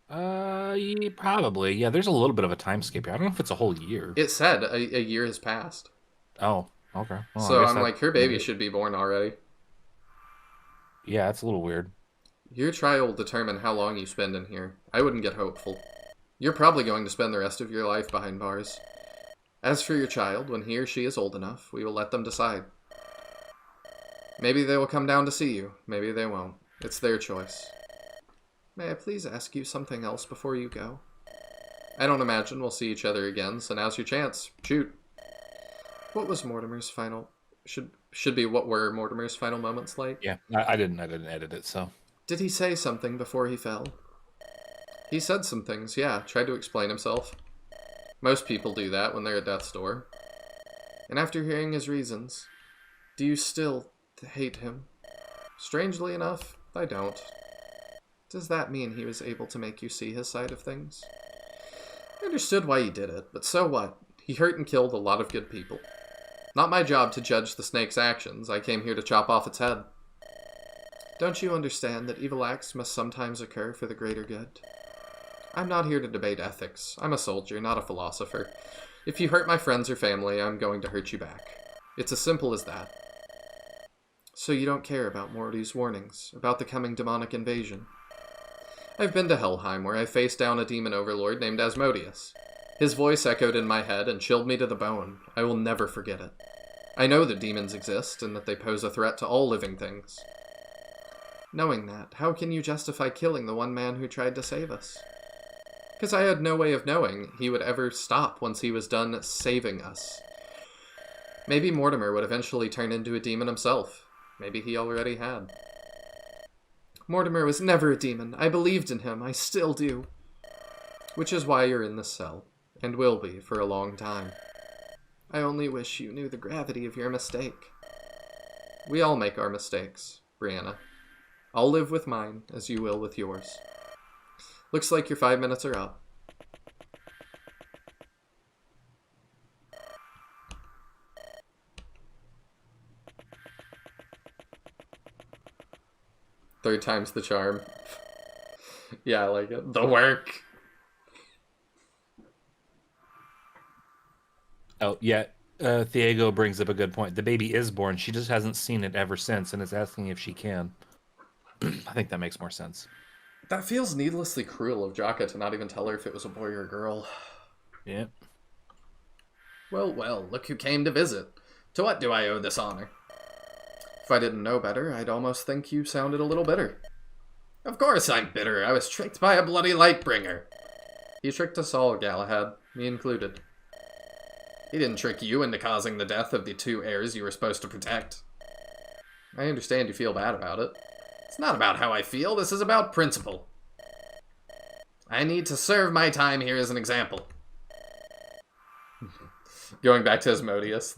Yeah, probably. Yeah, there's a little bit of a time skip here. I don't know if it's a whole year. It said a year has passed. Oh, okay. Well, so I'm like, her baby should be born already. Yeah, that's a little weird. Your trial will determine how long you spend in here. I wouldn't get hopeful. You're probably going to spend the rest of your life behind bars. As for your child, when he or she is old enough, we will let them decide. Maybe they will come down to see you. Maybe they won't. It's their choice. May I please ask you something else before you go? I don't imagine we'll see each other again, so now's your chance. Shoot. What was Mortimer's final... Should be what were Mortimer's final moments like? Yeah, I didn't edit it, so... Did he say something before he fell? He said some things, yeah. Tried to explain himself. Most people do that when they're at death's door. And after hearing his reasons, do you still hate him? Strangely enough, I don't. Does that mean he was able to make you see his side of things? I understood why he did it, but so what? He hurt and killed a lot of good people. Not my job to judge the snake's actions. I came here to chop off its head. Don't you understand that evil acts must sometimes occur for the greater good? I'm not here to debate ethics. I'm a soldier, not a philosopher. If you hurt my friends or family, I'm going to hurt you back. It's as simple as that. So you don't care about Morty's warnings, about the coming demonic invasion? I've been to Helheim, where I faced down a demon overlord named Asmodeus. His voice echoed in my head and chilled me to the bone. I will never forget it. I know that demons exist, and that they pose a threat to all living things. Knowing that, how can you justify killing the one man who tried to save us? Because I had no way of knowing he would ever stop once he was done saving us. Maybe Mortimer would eventually turn into a demon himself. Maybe he already had. Mortimer was never a demon. I believed in him. I still do. Which is why you're in this cell, and will be for a long time. I only wish you knew the gravity of your mistake. We all make our mistakes, Brianna. I'll live with mine, as you will with yours. Looks like your 5 minutes are up. Third time's the charm. Yeah, I like it. The work. Oh, yeah. Thiago brings up a good point. The baby is born. She just hasn't seen it ever since and is asking if she can. I think that makes more sense. That feels needlessly cruel of Jakka to not even tell her if it was a boy or a girl. Yeah. Well, well, look who came to visit. To what do I owe this honor? If I didn't know better, I'd almost think you sounded a little bitter. Of course I'm bitter. I was tricked by a bloody Lightbringer. He tricked us all, Galahad, me included. He didn't trick you into causing the death of the 2 heirs you were supposed to protect. I understand you feel bad about it. It's not about how I feel, this is about principle. I need to serve my time here as an example. Going back to Asmodeus,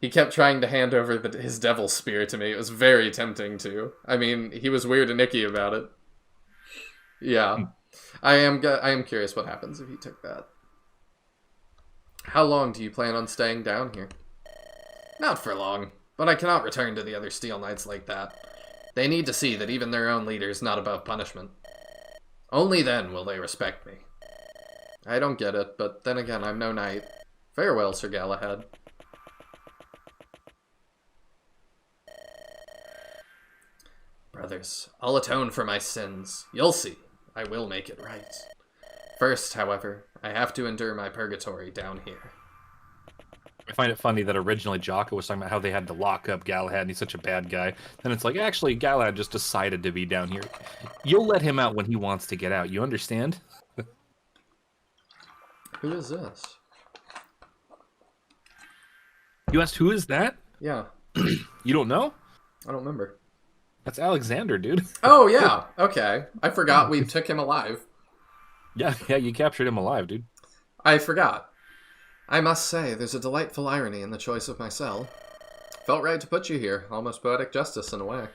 he kept trying to hand over his devil spear to me. It was very tempting to. I mean, he was weird and icky about it. Yeah. I am curious what happens if he took that. How long do you plan on staying down here? Not for long, but I cannot return to the other Steel Knights like that. They need to see that even their own leader is not above punishment. Only then will they respect me. I don't get it, but then again, I'm no knight. Farewell, Sir Galahad. Brothers, I'll atone for my sins. You'll see. I will make it right. First, however, I have to endure my purgatory down here. I find it funny that originally Jakka was talking about how they had to lock up Galahad and he's such a bad guy. Then it's like, actually, Galahad just decided to be down here. You'll let him out when he wants to get out. You understand? Who is this? You asked who is that? Yeah. You don't know? I don't remember. That's Alexander, dude. Oh, yeah. Okay. I forgot we took him alive. Yeah, you captured him alive, dude. I forgot. I must say, there's a delightful irony in the choice of my cell. Felt right to put you here, almost poetic justice in a way.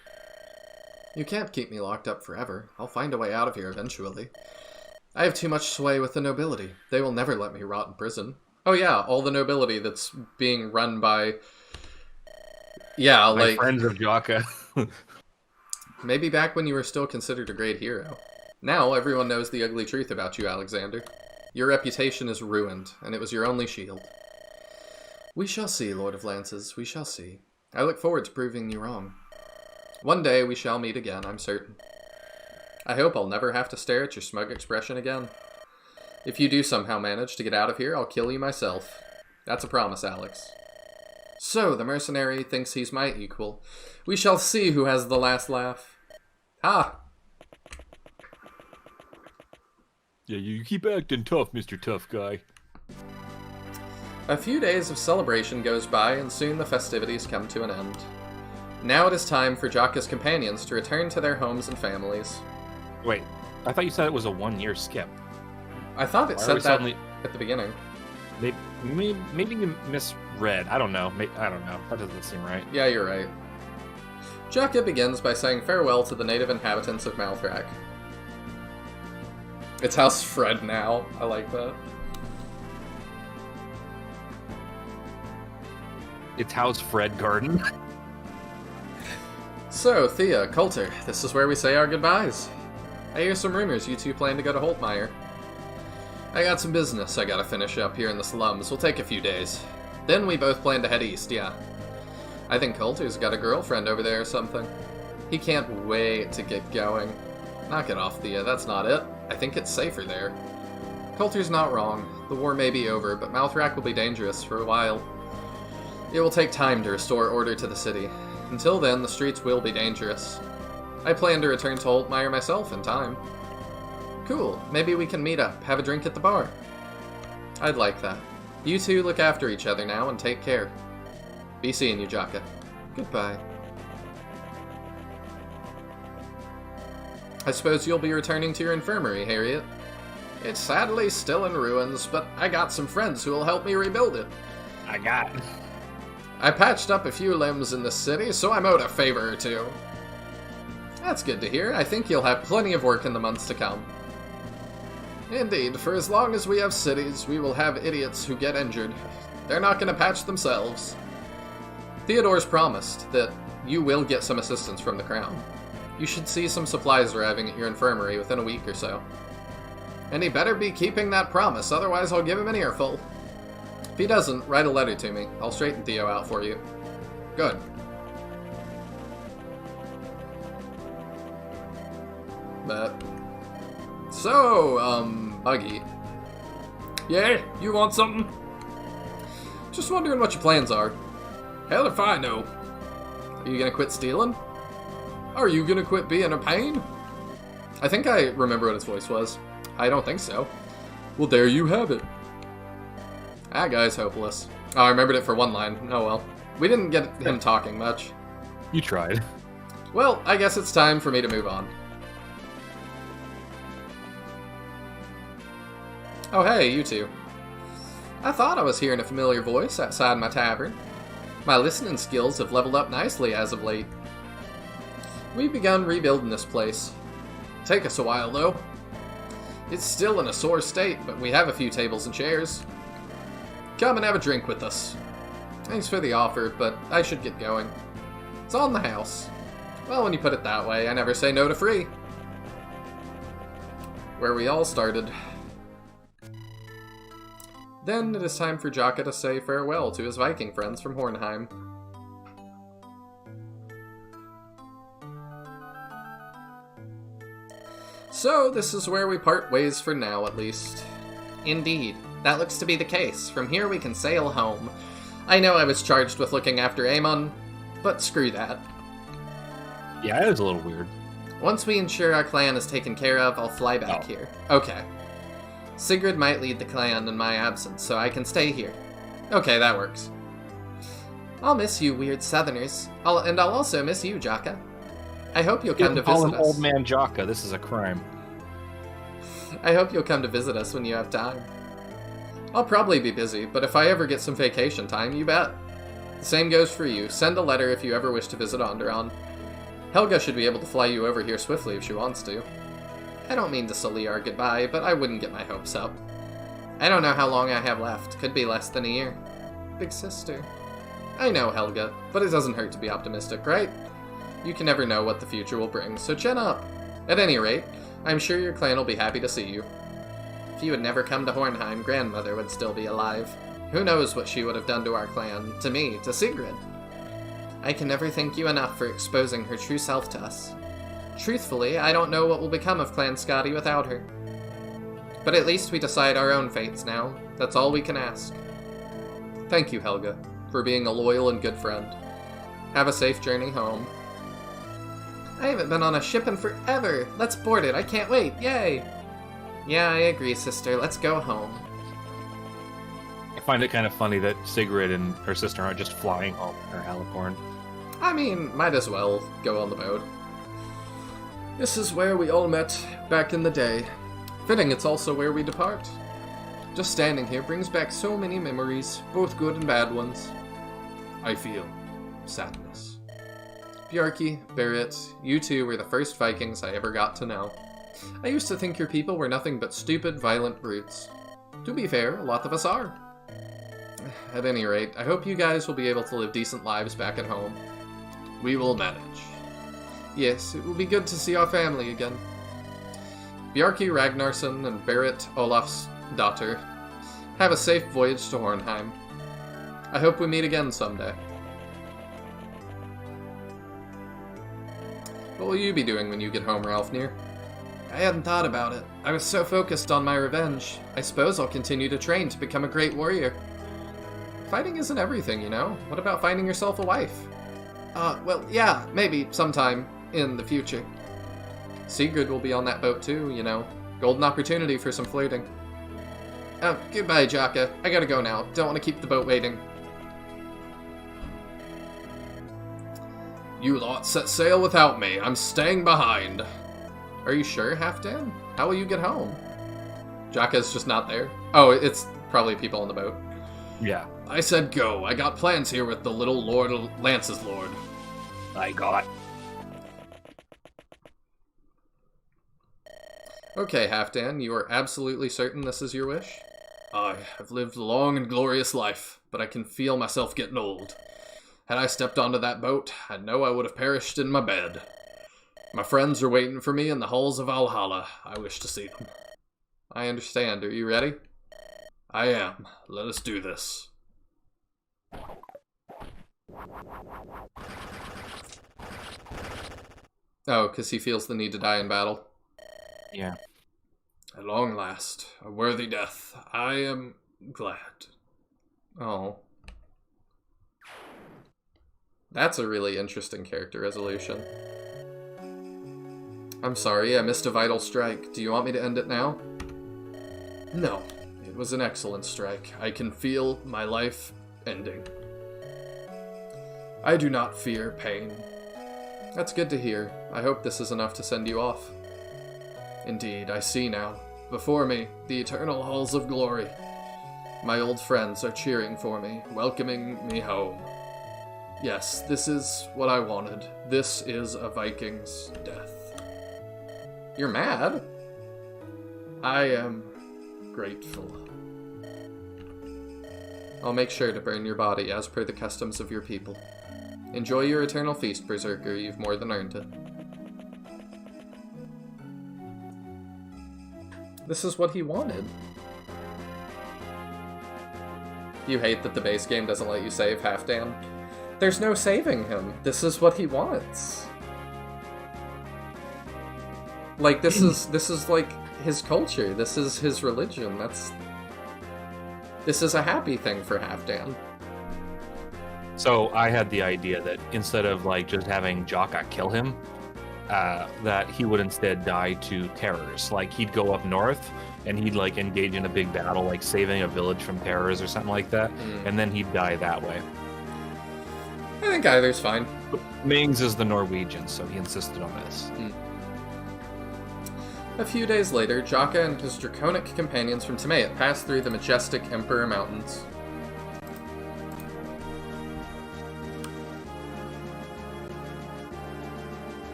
You can't keep me locked up forever. I'll find a way out of here eventually. I have too much sway with the nobility. They will never let me rot in prison. Oh yeah, all the nobility that's being run by... Yeah, my friends of Jakka. Maybe back when you were still considered a great hero. Now everyone knows the ugly truth about you, Alexander. Your reputation is ruined, and it was your only shield. We shall see, Lord of Lances, we shall see. I look forward to proving you wrong. One day we shall meet again, I'm certain. I hope I'll never have to stare at your smug expression again. If you do somehow manage to get out of here, I'll kill you myself. That's a promise, Alex. So, the mercenary thinks he's my equal. We shall see who has the last laugh. Ha! Yeah, you keep acting tough, Mr. Tough Guy. A few days of celebration goes by, and soon the festivities come to an end. Now it is time for Jakka's companions to return to their homes and families. Wait, I thought you said it was a 1-year skip. I thought it said that at the beginning. Maybe you misread. I don't know. I don't know. That doesn't seem right. Yeah, you're right. Jakka begins by saying farewell to the native inhabitants of Malthrak. It's House Fred now. I like that. It's House Fred Garden. So, Thea, Coulter, this is where we say our goodbyes. I hear some rumors you two plan to go to Holtmeyer. I got some business I gotta finish up here in the slums. Will take a few days. Then we both plan to head east, yeah. I think Coulter's got a girlfriend over there or something. He can't wait to get going. Knock it off, Thea, that's not it. I think it's safer there. Coulter's not wrong. The war may be over, but Mouthrack will be dangerous for a while. It will take time to restore order to the city. Until then, the streets will be dangerous. I plan to return to Holtmeyer myself in time. Cool, maybe we can meet up, have a drink at the bar. I'd like that. You two look after each other now and take care. Be seeing you, Jakka. Goodbye. I suppose you'll be returning to your infirmary, Harriet. It's sadly still in ruins, but I got some friends who will help me rebuild it. I patched up a few limbs in the city, so I'm owed a favor or two. That's good to hear. I think you'll have plenty of work in the months to come. Indeed, for as long as we have cities, we will have idiots who get injured. They're not going to patch themselves. Theodore's promised that you will get some assistance from the Crown. You should see some supplies arriving at your infirmary within a week or so. And he better be keeping that promise, otherwise I'll give him an earful. If he doesn't, write a letter to me. I'll straighten Theo out for you. Good. Buggy. Yeah, you want something? Just wondering what your plans are. Hell if I know. Are you gonna quit stealing? Are you gonna quit being a pain? I think I remember what his voice was. I don't think so. Well, there you have it. That guy's hopeless. Oh, I remembered it for one line. Oh well. We didn't get him talking much. You tried. Well, I guess it's time for me to move on. Oh hey, you two. I thought I was hearing a familiar voice outside my tavern. My listening skills have leveled up nicely as of late. We've begun rebuilding this place. Take us a while though. It's still in a sore state, but we have a few tables and chairs. Come and have a drink with us. Thanks for the offer, but I should get going. It's on the house. Well, when you put it that way, I never say no to free. Where we all started. Then it is time for Jakka to say farewell to his Viking friends from Hornheim. So, this is where we part ways for now, at least. Indeed. That looks to be the case. From here we can sail home. I know I was charged with looking after Amon, but screw that. Yeah, it was a little weird. Once we ensure our clan is taken care of, I'll fly back here. Okay. Sigrid might lead the clan in my absence, so I can stay here. Okay, that works. I'll miss you, weird southerners. I'll also miss you, Jakka. I hope you'll come to visit us. Old man Jakka, this is a crime. I hope you'll come to visit us when you have time. I'll probably be busy, but if I ever get some vacation time, you bet. The same goes for you. Send a letter if you ever wish to visit Andaron. Helga should be able to fly you over here swiftly if she wants to. I don't mean to sully our goodbye, but I wouldn't get my hopes up. I don't know how long I have left. Could be less than a year. Big sister. I know, Helga, but it doesn't hurt to be optimistic, right? You can never know what the future will bring, so chin up. At any rate, I'm sure your clan will be happy to see you. If you had never come to Hornheim, grandmother would still be alive. Who knows what she would have done to our clan, to me, to Sigrid. I can never thank you enough for exposing her true self to us. Truthfully, I don't know what will become of Clan Scotty without her. But at least we decide our own fates now. That's all we can ask. Thank you, Helga, for being a loyal and good friend. Have a safe journey home. I haven't been on a ship in forever. Let's board it. I can't wait. Yay! Yeah, I agree, sister. Let's go home. I find it kind of funny that Sigrid and her sister aren't just flying home in her halicorn. I mean, might as well go on the boat. This is where we all met back in the day. Fitting it's also where we depart. Just standing here brings back so many memories, both good and bad ones. I feel sadness. Bjarki, Barrett, you two were the first Vikings I ever got to know. I used to think your people were nothing but stupid, violent brutes. To be fair, a lot of us are. At any rate, I hope you guys will be able to live decent lives back at home. We will manage. Yes, it will be good to see our family again. Bjarki Ragnarsson and Berit Olaf's daughter, have a safe voyage to Hornheim. I hope we meet again someday. What will you be doing when you get home, Ralphnir? I hadn't thought about it. I was so focused on my revenge. I suppose I'll continue to train to become a great warrior. Fighting isn't everything, you know? What about finding yourself a wife? Well, yeah, maybe sometime in the future. Sigrid will be on that boat too, you know. Golden opportunity for some flirting. Goodbye, Jakka. I gotta go now. Don't want to keep the boat waiting. You lot set sail without me. I'm staying behind. Are you sure, Halfdan? How will you get home? Jakka's just not there. Oh, it's probably people on the boat. Yeah. I said go. I got plans here with the little Lord Lance's Lord. I got. Okay, Halfdan, you are absolutely certain this is your wish? I have lived a long and glorious life, but I can feel myself getting old. Had I stepped onto that boat, I know I would have perished in my bed. My friends are waiting for me in the halls of Valhalla. I wish to see them. I understand. Are you ready? I am. Let us do this. Oh, because he feels the need to die in battle. Yeah. At long last, a worthy death. I am glad. Oh. That's a really interesting character resolution. I'm sorry, I missed a vital strike. Do you want me to end it now? No. It was an excellent strike. I can feel my life ending. I do not fear pain. That's good to hear. I hope this is enough to send you off. Indeed, I see now. Before me, the eternal halls of glory. My old friends are cheering for me, welcoming me home. Yes, this is what I wanted. This is a Viking's death. You're mad? I am grateful. I'll make sure to burn your body as per the customs of your people. Enjoy your eternal feast, Berserker. You've more than earned it. This is what he wanted. You hate that the base game doesn't let you save, Halfdan? There's no saving him. This is what he wants. Like, this is like his culture. This is his religion. This is a happy thing for Halfdan. So I had the idea that instead of like just having Jakka kill him, that he would instead die to terrors. Like he'd go up north and he'd like engage in a big battle, like saving a village from terrors or something like that, and then he'd die that way. I think either's fine. Mings is the Norwegian, so he insisted on this. A few days later, Jakka and his draconic companions from Timaeus pass through the majestic Emperor Mountains.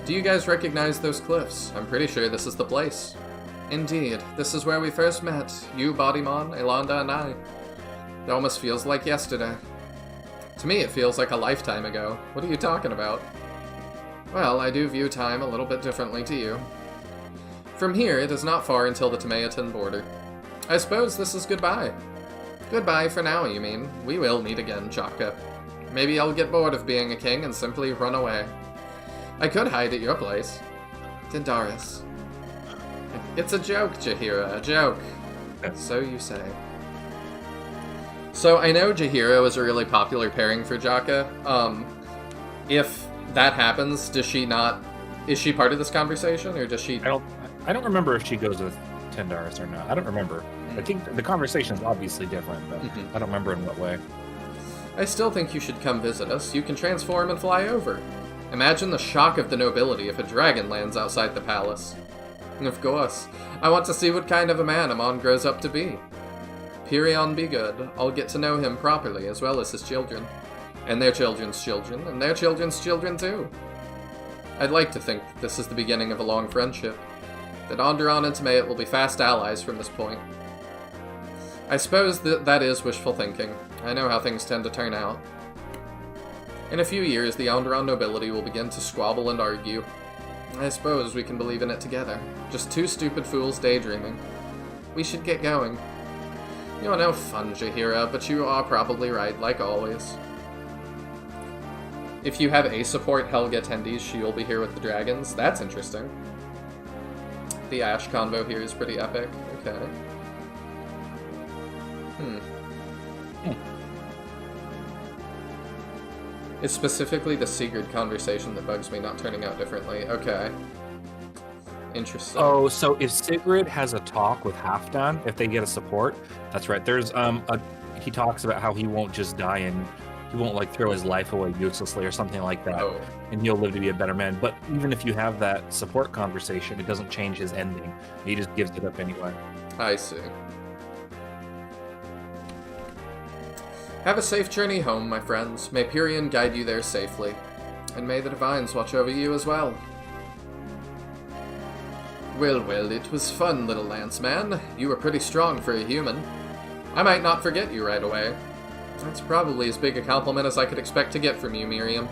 Do you guys recognize those cliffs? I'm pretty sure this is the place. Indeed, this is where we first met, you, Bodymon, Elonda, and I. It almost feels like yesterday. To me, it feels like a lifetime ago. What are you talking about? Well, I do view time a little bit differently to you. From here, it is not far until the Timaean border. I suppose this is goodbye. Goodbye for now, you mean. We will meet again, Jakka. Maybe I'll get bored of being a king and simply run away. I could hide at your place. Dindaris. It's a joke, Jaheira, a joke. So you say. So I know Jaheira is a really popular pairing for Jakka. If that happens, does she not... Is she part of this conversation, or does she... I don't remember if she goes with Tendaris or not. I don't remember. I think the conversation is obviously different, but I don't remember in what way. I still think you should come visit us. You can transform and fly over. Imagine the shock of the nobility if a dragon lands outside the palace. Of course. I want to see what kind of a man Amon grows up to be. Pirion be good. I'll get to know him properly, as well as his children. And their children's children, and their children's children too. I'd like to think that this is the beginning of a long friendship, that Andaron and Tamaet will be fast allies from this point. I suppose that is wishful thinking. I know how things tend to turn out. In a few years, the Andaron nobility will begin to squabble and argue. I suppose we can believe in it together. Just two stupid fools daydreaming. We should get going. You're no fun, Jaheira, but you are probably right, like always. If you have a support Helga attendees, she'll be here with the dragons. That's interesting. The Ash convo here is pretty epic. Okay. It's specifically the Sigurd conversation that bugs me not turning out differently. Okay. Interesting. Oh, so if Sigrid has a talk with Halfdan, if they get a support, that's right. There's he talks about how he won't just die and he won't like throw his life away uselessly or something like that, and he'll live to be a better man. But even if you have that support conversation, it doesn't change his ending. He just gives it up anyway. I see. Have a safe journey home, my friends. May Pyrian guide you there safely. And may the Divines watch over you as well. Well, it was fun, little lanceman. You were pretty strong for a human. I might not forget you right away. That's probably as big a compliment as I could expect to get from you, Miriam.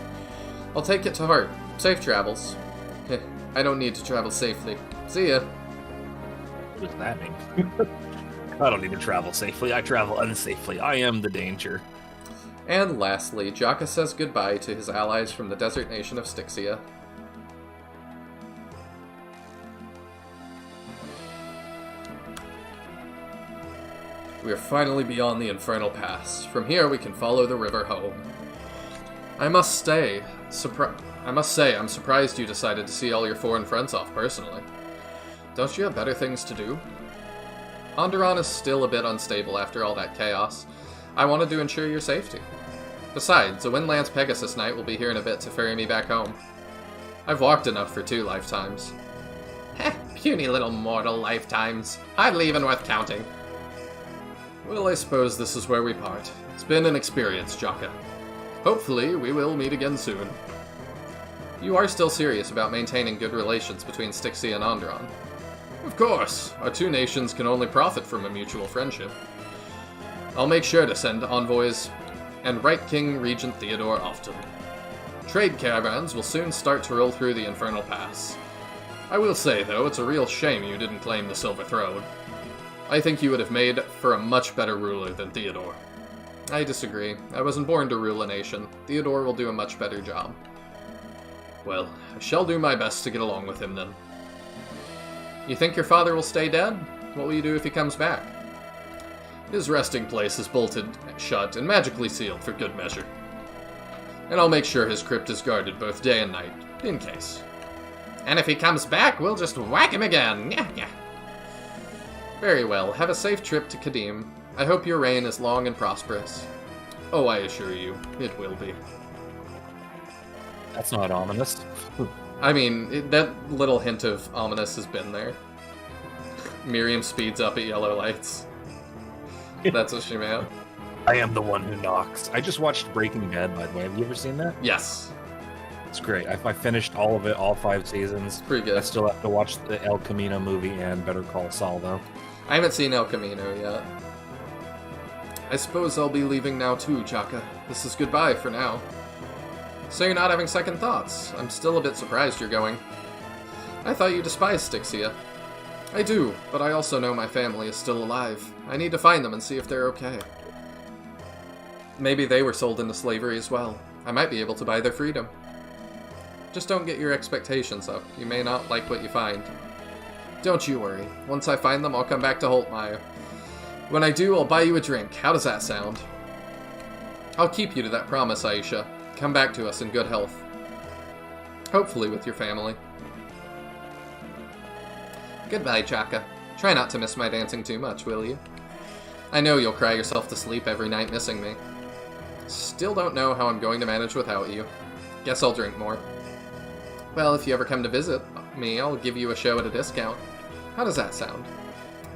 I'll take it to heart. Safe travels. I don't need to travel safely. See ya. What does that mean? I don't need to travel safely. I travel unsafely. I am the danger. And lastly, Jakka says goodbye to his allies from the desert nation of Styxia. We are finally beyond the Infernal Pass. From here, we can follow the river home. I must say, I'm surprised you decided to see all your foreign friends off personally. Don't you have better things to do? Andaron is still a bit unstable after all that chaos. I wanted to ensure your safety. Besides, a Windlands Pegasus Knight will be here in a bit to ferry me back home. I've walked enough for 2 lifetimes. Heh, puny little mortal lifetimes. Hardly even worth counting. Well, I suppose this is where we part. It's been an experience, Jakka. Hopefully, we will meet again soon. You are still serious about maintaining good relations between Styxia and Andaron. Of course, our 2 nations can only profit from a mutual friendship. I'll make sure to send envoys and write King Regent Theodore often. Trade caravans will soon start to roll through the Infernal Pass. I will say, though, it's a real shame you didn't claim the Silver Throne. I think you would have made for a much better ruler than Theodore. I disagree. I wasn't born to rule a nation. Theodore will do a much better job. Well, I shall do my best to get along with him then. You think your father will stay dead? What will you do if he comes back? His resting place is bolted shut and magically sealed for good measure. And I'll make sure his crypt is guarded both day and night, in case. And if he comes back, we'll just whack him again. Yeah. Very well. Have a safe trip to Kadim. I hope your reign is long and prosperous. Oh, I assure you, it will be. That's not ominous. I mean, that little hint of ominous has been there. Miriam speeds up at yellow lights. That's what she meant. I am the one who knocks. I just watched Breaking Bad, by the way. Have you ever seen that? Yes. It's great. I finished all of it, all 5 seasons. Pretty good. I still have to watch the El Camino movie and Better Call Saul, though. I haven't seen El Camino yet. I suppose I'll be leaving now too, Jakka. This is goodbye for now. So you're not having second thoughts. I'm still a bit surprised you're going. I thought you despised Styxia. I do, but I also know my family is still alive. I need to find them and see if they're okay. Maybe they were sold into slavery as well. I might be able to buy their freedom. Just don't get your expectations up. You may not like what you find. Don't you worry. Once I find them, I'll come back to Holtmeyer. When I do, I'll buy you a drink. How does that sound? I'll keep you to that promise, Aisha. Come back to us in good health. Hopefully with your family. Goodbye, Jakka. Try not to miss my dancing too much, will you? I know you'll cry yourself to sleep every night missing me. Still don't know how I'm going to manage without you. Guess I'll drink more. Well, if you ever come to visit me, I'll give you a show at a discount. How does that sound?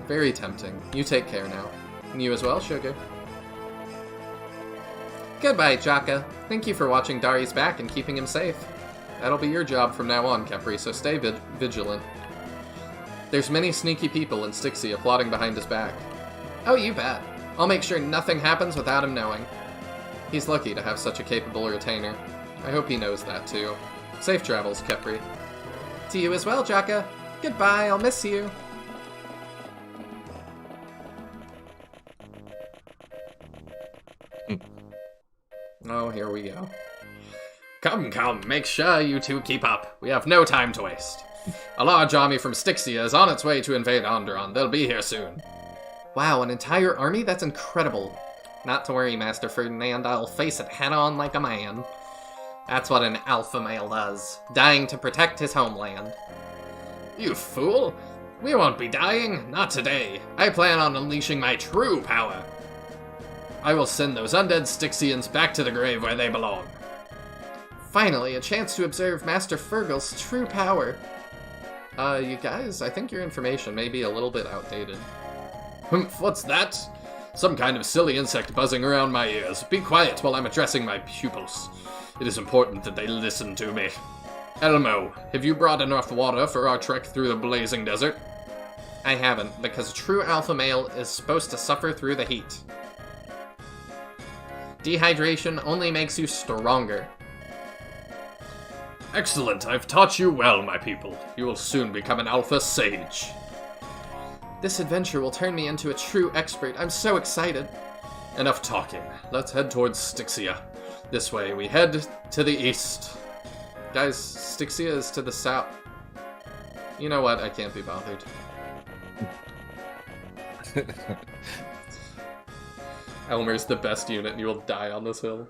Very tempting. You take care now. And you as well, Sugar. Goodbye, Jakka. Thank you for watching Dari's back and keeping him safe. That'll be your job from now on, Kepri, so stay vigilant. There's many sneaky people in Styxia plotting behind his back. Oh, you bet. I'll make sure nothing happens without him knowing. He's lucky to have such a capable retainer. I hope he knows that, too. Safe travels, Kepri. To you as well, Jakka. Goodbye, I'll miss you. Oh, here we go. Come, come, make sure you two keep up. We have no time to waste. A large army from Styxia is on its way to invade Andaron. They'll be here soon. Wow, an entire army? That's incredible. Not to worry, Master Ferdinand. I'll face it head-on like a man. That's what an alpha male does, dying to protect his homeland. You fool! We won't be dying, not today. I plan on unleashing my true power. I will send those undead Styxians back to the grave where they belong. Finally, a chance to observe Master Fergal's true power. You guys, I think your information may be a little bit outdated. Humph, what's that? Some kind of silly insect buzzing around my ears. Be quiet while I'm addressing my pupils. It is important that they listen to me. Elmo, have you brought enough water for our trek through the blazing desert? I haven't, because a true alpha male is supposed to suffer through the heat. Dehydration only makes you stronger. Excellent, I've taught you well, my people. You will soon become an alpha sage. This adventure will turn me into a true expert. I'm so excited. Enough talking. Let's head towards Styxia. This way, we head to the east. Guys, Styxia is to the south. You know what? I can't be bothered. Elmer's the best unit and you will die on this hill.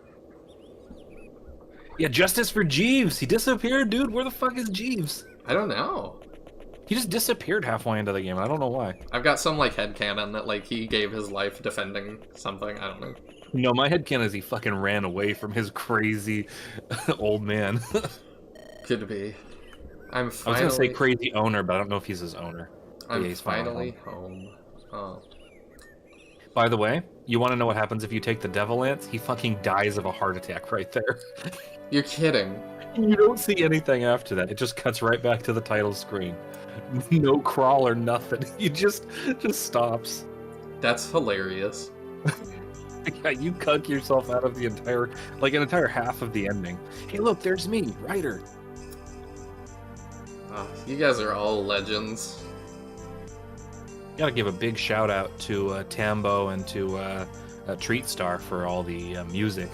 Yeah, justice for Jeeves. He disappeared, dude. Where the fuck is Jeeves? I don't know. He just disappeared halfway into the game. I don't know why. I've got some, like, headcanon that, like, he gave his life defending something. I don't know. No, my headcanon is he fucking ran away from his crazy old man. Could be. I was gonna say crazy owner, but I don't know if he's his owner. I'm yeah, he's finally home. Oh. By the way, you want to know what happens if you take the Devil Lance? He fucking dies of a heart attack right there. You're kidding. You don't see anything after that. It just cuts right back to the title screen. No crawl or nothing. He just stops. That's hilarious. Yeah, you cuck yourself out of the entire, like an entire half of the ending. Hey, look, there's me, Ryder. You guys are all legends. Gotta give a big shout out to Tambo and to Treat Star for all the music.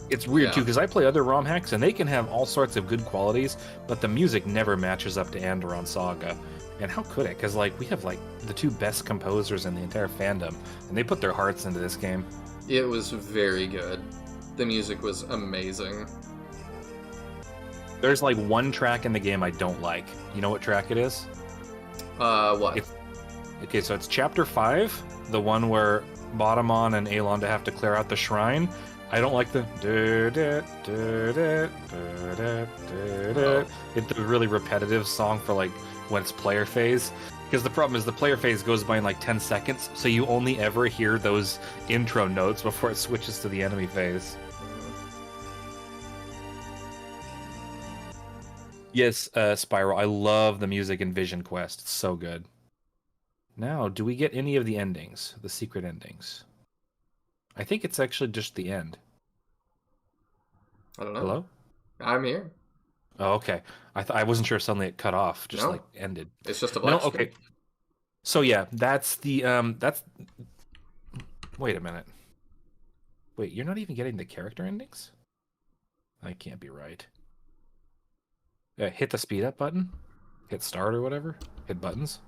It's weird too, because I play other ROM hacks and they can have all sorts of good qualities, but the music never matches up to Andaron Saga. And how could it? Because like we have like the two best composers in the entire fandom, and they put their hearts into this game. It was very good. The music was amazing. There's like one track in the game I don't like. You know what track it is? What? Okay, so it's Chapter 5, the one where Bottomon and Alonda have to clear out the shrine. I don't like the it's the really repetitive song for like when it's player phase. Because the problem is the player phase goes by in like 10 seconds, so you only ever hear those intro notes before it switches to the enemy phase. Yes, Spiral, I love the music in Vision Quest. It's so good. Now, do we get any of the endings? The secret endings? I think it's actually just the end. I don't know. Hello? I'm here. Oh, okay. I wasn't sure if suddenly it cut off, just No. like ended. It's just a black screen. Okay. So yeah, that's the that's. Wait a minute. Wait, you're not even getting the character endings? That can't be right. Hit the speed up button. Hit start or whatever. Hit buttons.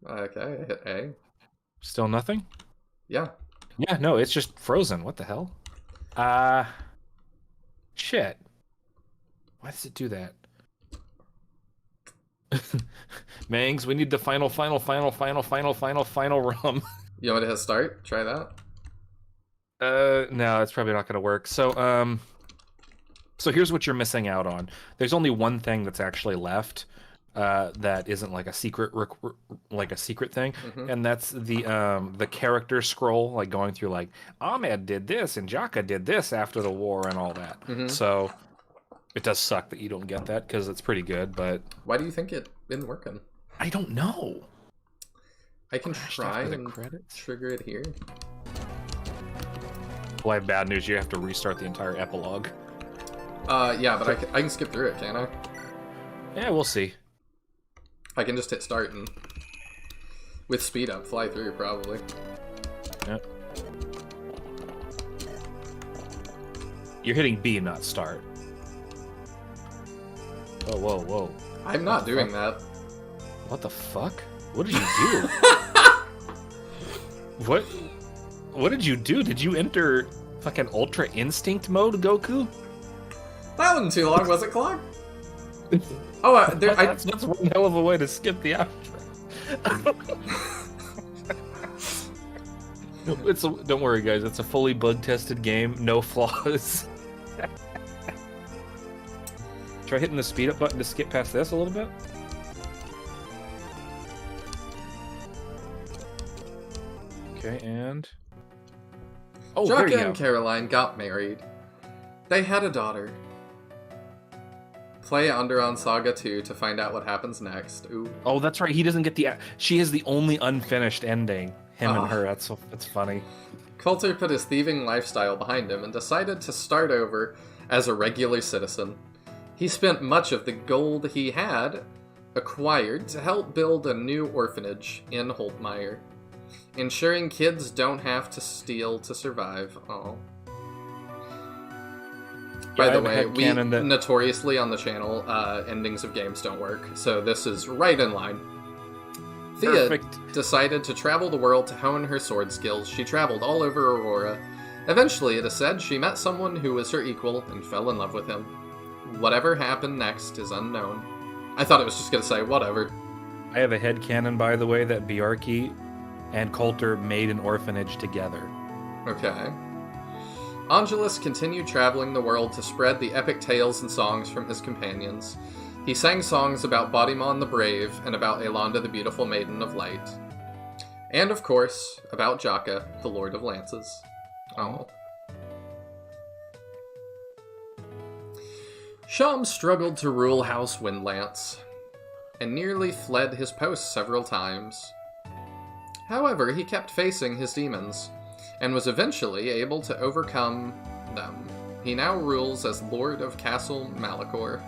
Okay, I hit A. Still nothing? Yeah. Yeah, no, it's just frozen. What the hell? Shit. Why does it do that? Mangs, we need the final rum. You want me to hit start? Try that? No, it's probably not going to work. So here's what you're missing out on. There's only one thing that's actually left. that isn't like a secret thing, and that's the character scroll, like going through like Ahmed did this and Jakka did this after the war and all that. So it does suck that you don't get that because it's pretty good, but Why do you think it isn't working? I don't know. I can try after the and credits? trigger it here. Well, I have bad news. You have to restart the entire epilogue. Yeah, but I can skip through it, can't I? Yeah, we'll see. I can just hit start and with speed up fly through probably. Yeah. You're hitting B, not start. Oh, whoa. I'm not doing that. What the fuck? What did you do? What did you do? Did you enter fucking Ultra Instinct mode, Goku? That wasn't too long, was it, Clock? Oh, That's one hell of a way to skip the outro. Don't worry, guys. It's a fully bug-tested game, no flaws. Try hitting the speed up button to skip past this a little bit. Okay, and oh, there you Jakka go. and Caroline got married. They had a daughter. Play Andaron Saga 2 to find out what happens next. Ooh. Oh, that's right. He doesn't get the. She is the only unfinished ending. Him and her. That's funny. Coulter put his thieving lifestyle behind him and decided to start over as a regular citizen. He spent much of the gold he had acquired to help build a new orphanage in Holtmeyer, ensuring kids don't have to steal to survive. Oh. By the way, we notoriously on the channel, endings of games don't work, so this is right in line. Thea decided to travel the world to hone her sword skills. She traveled all over Aurora. Eventually, it is said, she met someone who was her equal and fell in love with him. Whatever happened next is unknown. I thought it was just going to say, whatever. I have a headcanon, by the way, that Bjarki and Coulter made an orphanage together. Okay. Angelus continued traveling the world to spread the epic tales and songs from his companions. He sang songs about Bodimon the Brave and about Elonda the Beautiful Maiden of Light. And, of course, about Jakka, the Lord of Lances. Oh. Sham struggled to rule House Windlance, and nearly fled his post several times. However, he kept facing his demons, and was eventually able to overcome them. He now rules as Lord of Castle Malachor.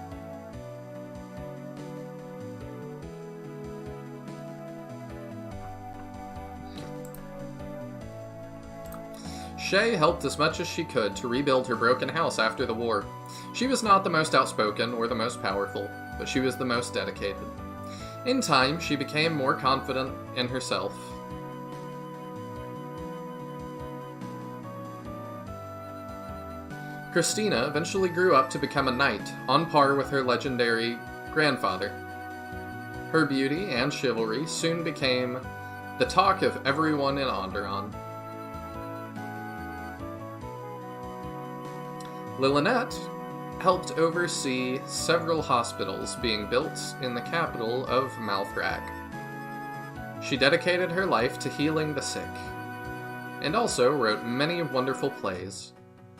Shay helped as much as she could to rebuild her broken house after the war. She was not the most outspoken or the most powerful, but she was the most dedicated. In time, she became more confident in herself. Christina eventually grew up to become a knight, on par with her legendary grandfather. Her beauty and chivalry soon became the talk of everyone in Andaron. Lillinette helped oversee several hospitals being built in the capital of Malthrak. She dedicated her life to healing the sick, and also wrote many wonderful plays.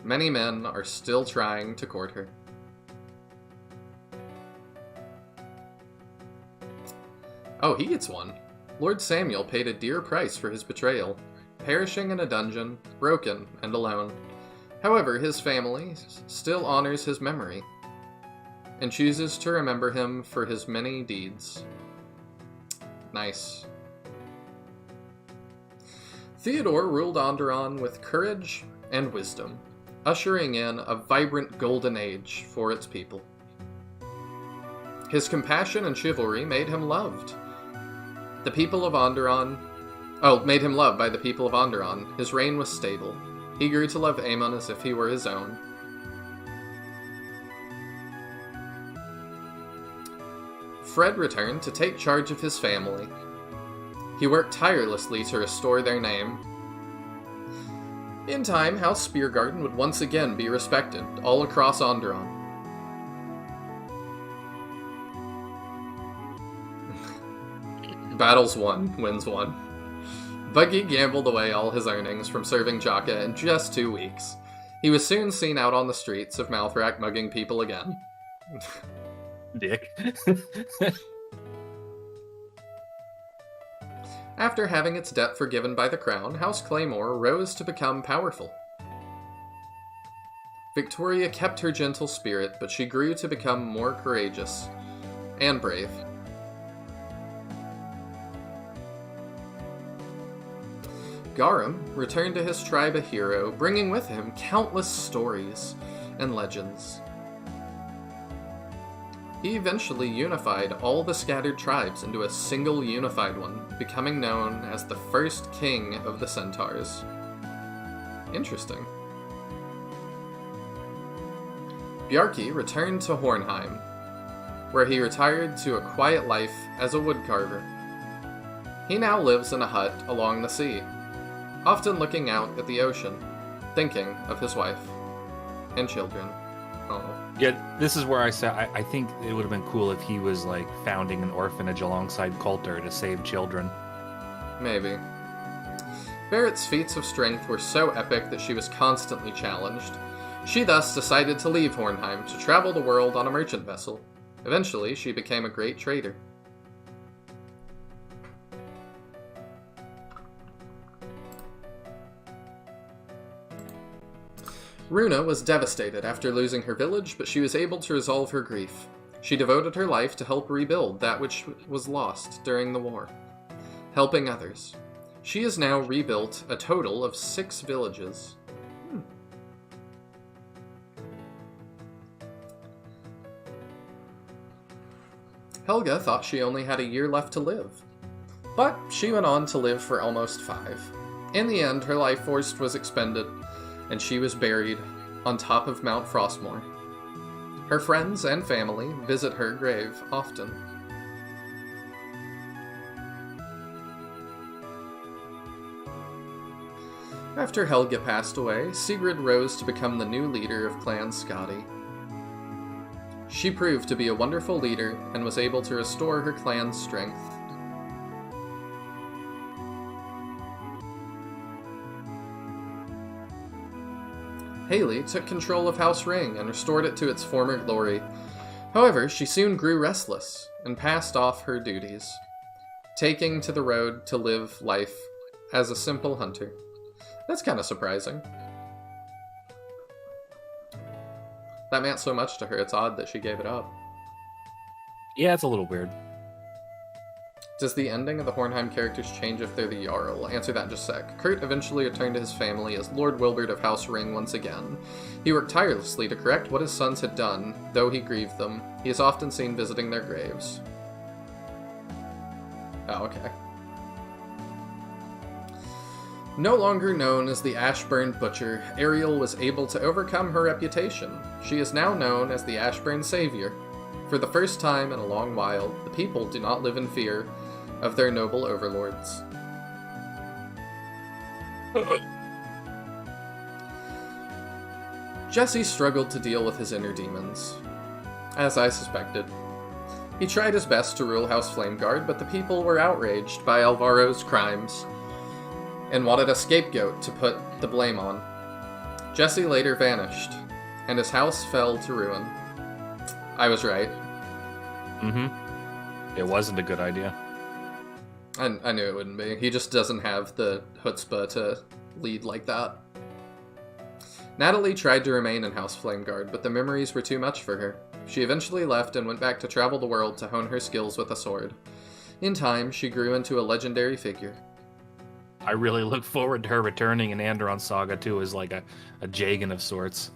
Many men are still trying to court her. Oh, he gets one. Lord Samuel paid a dear price for his betrayal, perishing in a dungeon, broken and alone. However, his family still honors his memory, and chooses to remember him for his many deeds. Nice. Theodore ruled Andaron with courage and wisdom, ushering in a vibrant golden age for its people. His compassion and chivalry made him loved. The people of Andaron... made him loved by the people of Andaron. His reign was stable. He grew to love Aemon as if he were his own. Fred returned to take charge of his family. He worked tirelessly to restore their name. In time, House Speargarden would once again be respected all across Andaron. Battles one, wins one. Buggy gambled away all his earnings from serving Jakka in just 2 weeks. He was soon seen out on the streets of Malthrak mugging people again. Dick. After having its debt forgiven by the crown, House Claymore rose to become powerful. Victoria kept her gentle spirit, but she grew to become more courageous and brave. Garum returned to his tribe a hero, bringing with him countless stories and legends. He eventually unified all the scattered tribes into a single unified one, becoming known as the first king of the Centaurs. Interesting. Bjarki returned to Hornheim, where he retired to a quiet life as a woodcarver. He now lives in a hut along the sea, often looking out at the ocean, thinking of his wife and children. Oh. Yeah, this is where I said I think it would have been cool if he was like founding an orphanage alongside Coulter to save children. Maybe. Barrett's feats of strength were so epic that she was constantly challenged. She thus decided to leave Hornheim to travel the world on a merchant vessel. Eventually, she became a great trader. Runa was devastated after losing her village, but she was able to resolve her grief. She devoted her life to help rebuild that which was lost during the war, helping others. She has now rebuilt a total of 6 villages. Helga thought she only had a year left to live, but she went on to live for almost 5. In the end, her life force was expended, and she was buried on top of Mount Frostmoor. Her friends and family visit her grave often. After Helga passed away, Sigrid rose to become the new leader of Clan Skadi. She proved to be a wonderful leader and was able to restore her clan's strength. Haley took control of House Ring and restored it to its former glory. However, she soon grew restless and passed off her duties, taking to the road to live life as a simple hunter. That's kind of surprising. That meant so much to her, it's odd that she gave it up. Yeah, it's a little weird. Does the ending of the Hornheim characters change if they're the Jarl? Answer that in just a sec. Kurt eventually returned to his family as Lord Wilbert of House Ring once again. He worked tirelessly to correct what his sons had done, though he grieved them. He is often seen visiting their graves. Oh, okay. No longer known as the Ashburn Butcher, Ariel was able to overcome her reputation. She is now known as the Ashburn Savior. For the first time in a long while, the people do not live in fear of their noble overlords. Jesse struggled to deal with his inner demons, as I suspected. He tried his best to rule House Flameguard, but the people were outraged by Alvaro's crimes and wanted a scapegoat to put the blame on. Jesse later vanished, and his house fell to ruin. I was right. It wasn't a good idea. I knew it wouldn't be. He just doesn't have the chutzpah to lead like that. Natalie tried to remain in House Flameguard, but the memories were too much for her. She eventually left and went back to travel the world to hone her skills with a sword. In time, she grew into a legendary figure. I really look forward to her returning in Andaron Saga too as like a Jagan of sorts.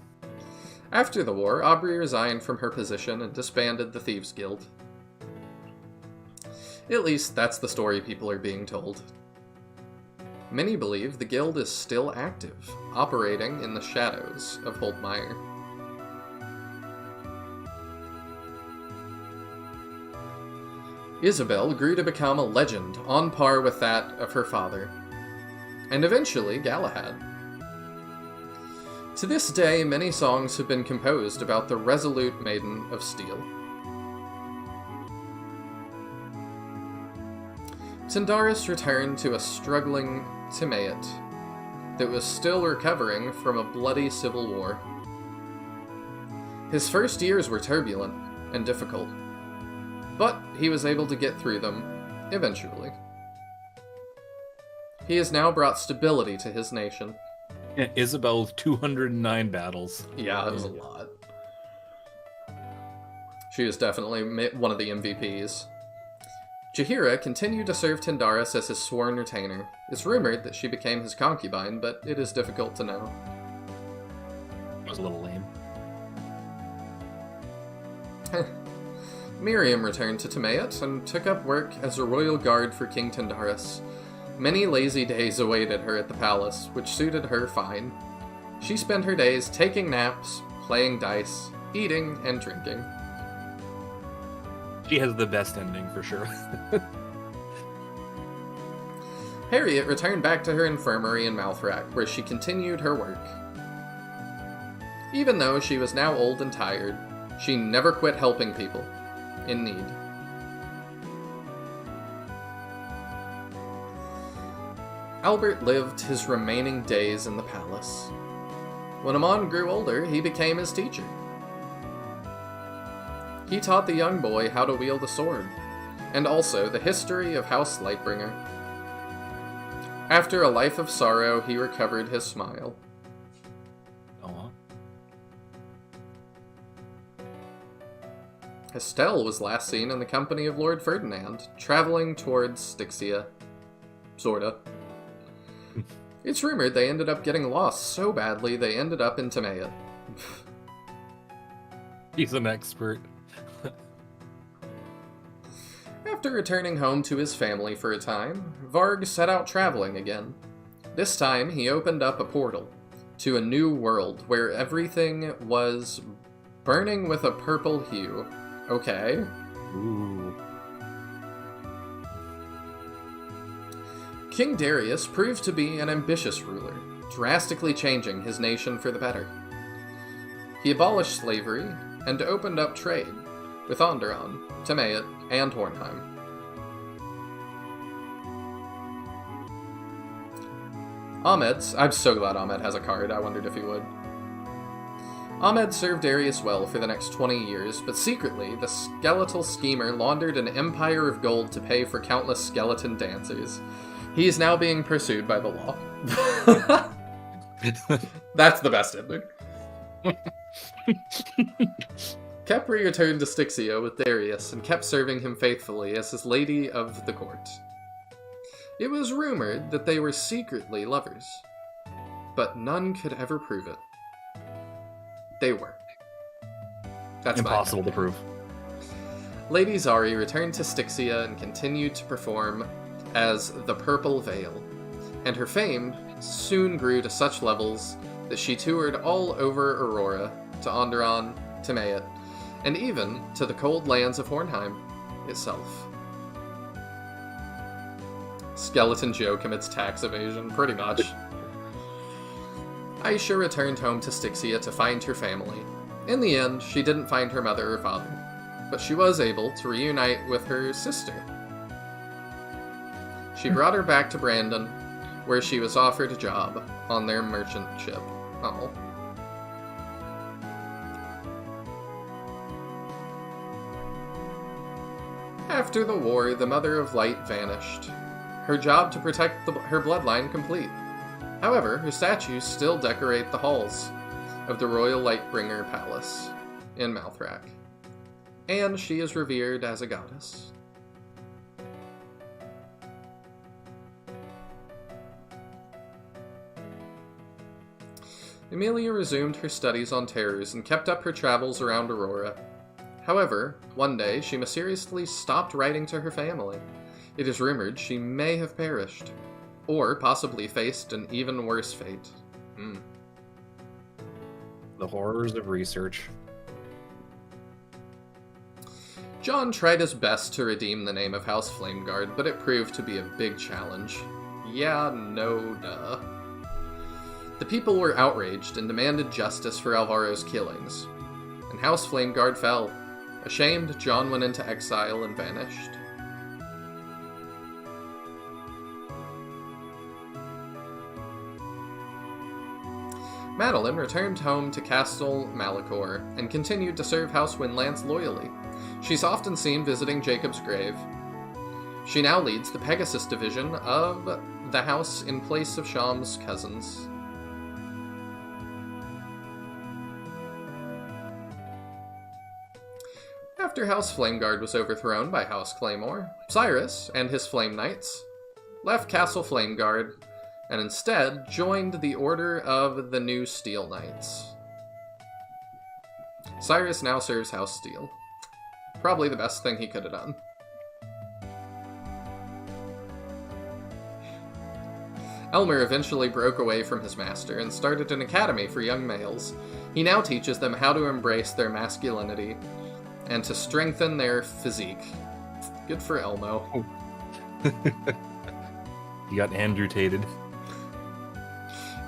After the war, Aubrey resigned from her position and disbanded the Thieves Guild. At least, that's the story people are being told. Many believe the guild is still active, operating in the shadows of Holtmeyer. Isabel grew to become a legend, on par with that of her father, and eventually Galahad. To this day, many songs have been composed about the resolute Maiden of Steel. Tyndaris returned to a struggling Timaeus that was still recovering from a bloody civil war. His first years were turbulent and difficult, but he was able to get through them eventually. He has now brought stability to his nation. Yeah, Isabel's 209 battles. Yeah, that was a lot. She was definitely one of the MVPs. Jaheira continued to serve Tyndaris as his sworn retainer. It's rumored that she became his concubine, but it is difficult to know. That was a little lame. Miriam returned to Timaeus and took up work as a royal guard for King Tyndaris. Many lazy days awaited her at the palace, which suited her fine. She spent her days taking naps, playing dice, eating, and drinking. She has the best ending, for sure. Harriet returned back to her infirmary in Malthrak, where she continued her work. Even though she was now old and tired, she never quit helping people in need. Albert lived his remaining days in the palace. When Amon grew older, he became his teacher. He taught the young boy how to wield a sword, and also the history of House Lightbringer. After a life of sorrow, he recovered his smile. Oh. Estelle was last seen in the company of Lord Ferdinand, traveling towards Styxia. Sorta. It's rumored they ended up getting lost so badly they ended up in Timaeus. He's an expert. After returning home to his family for a time, Varg set out traveling again. This time, he opened up a portal to a new world where everything was burning with a purple hue. Okay. Ooh. King Darius proved to be an ambitious ruler, drastically changing his nation for the better. He abolished slavery and opened up trade with Andaron, Timaeus, and Hornheim. I'm so glad Ahmed has a card, I wondered if he would. Ahmed served Darius well for the next 20 years, but secretly, the skeletal schemer laundered an empire of gold to pay for countless skeleton dancers. He is now being pursued by the law. That's the best ending. Kepri returned to Styxia with Darius and kept serving him faithfully as his lady of the court. It was rumored that they were secretly lovers, but none could ever prove it. They were. That's impossible to prove. Lady Zari returned to Styxia and continued to perform as the Purple Veil, and her fame soon grew to such levels that she toured all over Aurora, to Andaron, Timaeus, and even to the cold lands of Hornheim itself. Skeleton Joe commits tax evasion, pretty much. Aisha returned home to Styxia to find her family. In the end, she didn't find her mother or father, but she was able to reunite with her sister. She brought her back to Brandon, where she was offered a job on their merchant ship. Oh. After the war, the Mother of Light vanished. Her job to protect her bloodline complete. However, her statues still decorate the halls of the Royal Lightbringer Palace in Malthrak, and she is revered as a goddess. Emilia resumed her studies on terrors and kept up her travels around Aurora. However, one day she mysteriously stopped writing to her family. It is rumored she may have perished, or possibly faced an even worse fate. The horrors of research. John tried his best to redeem the name of House Flameguard, but it proved to be a big challenge. Yeah, no, duh. The people were outraged and demanded justice for Alvaro's killings, and House Flameguard fell. Ashamed, John went into exile and vanished. Madeline returned home to Castle Malachor and continued to serve House Windlance loyally. She's often seen visiting Jacob's grave. She now leads the Pegasus division of the house in place of Sham's cousins. After House Flameguard was overthrown by House Claymore, Cyrus and his Flame Knights left Castle Flameguard and instead joined the Order of the New Steel Knights. Cyrus now serves House Steel. Probably the best thing he could have done. Elmer eventually broke away from his master and started an academy for young males. He now teaches them how to embrace their masculinity and to strengthen their physique. Good for Elmo. You got Andrew Tated.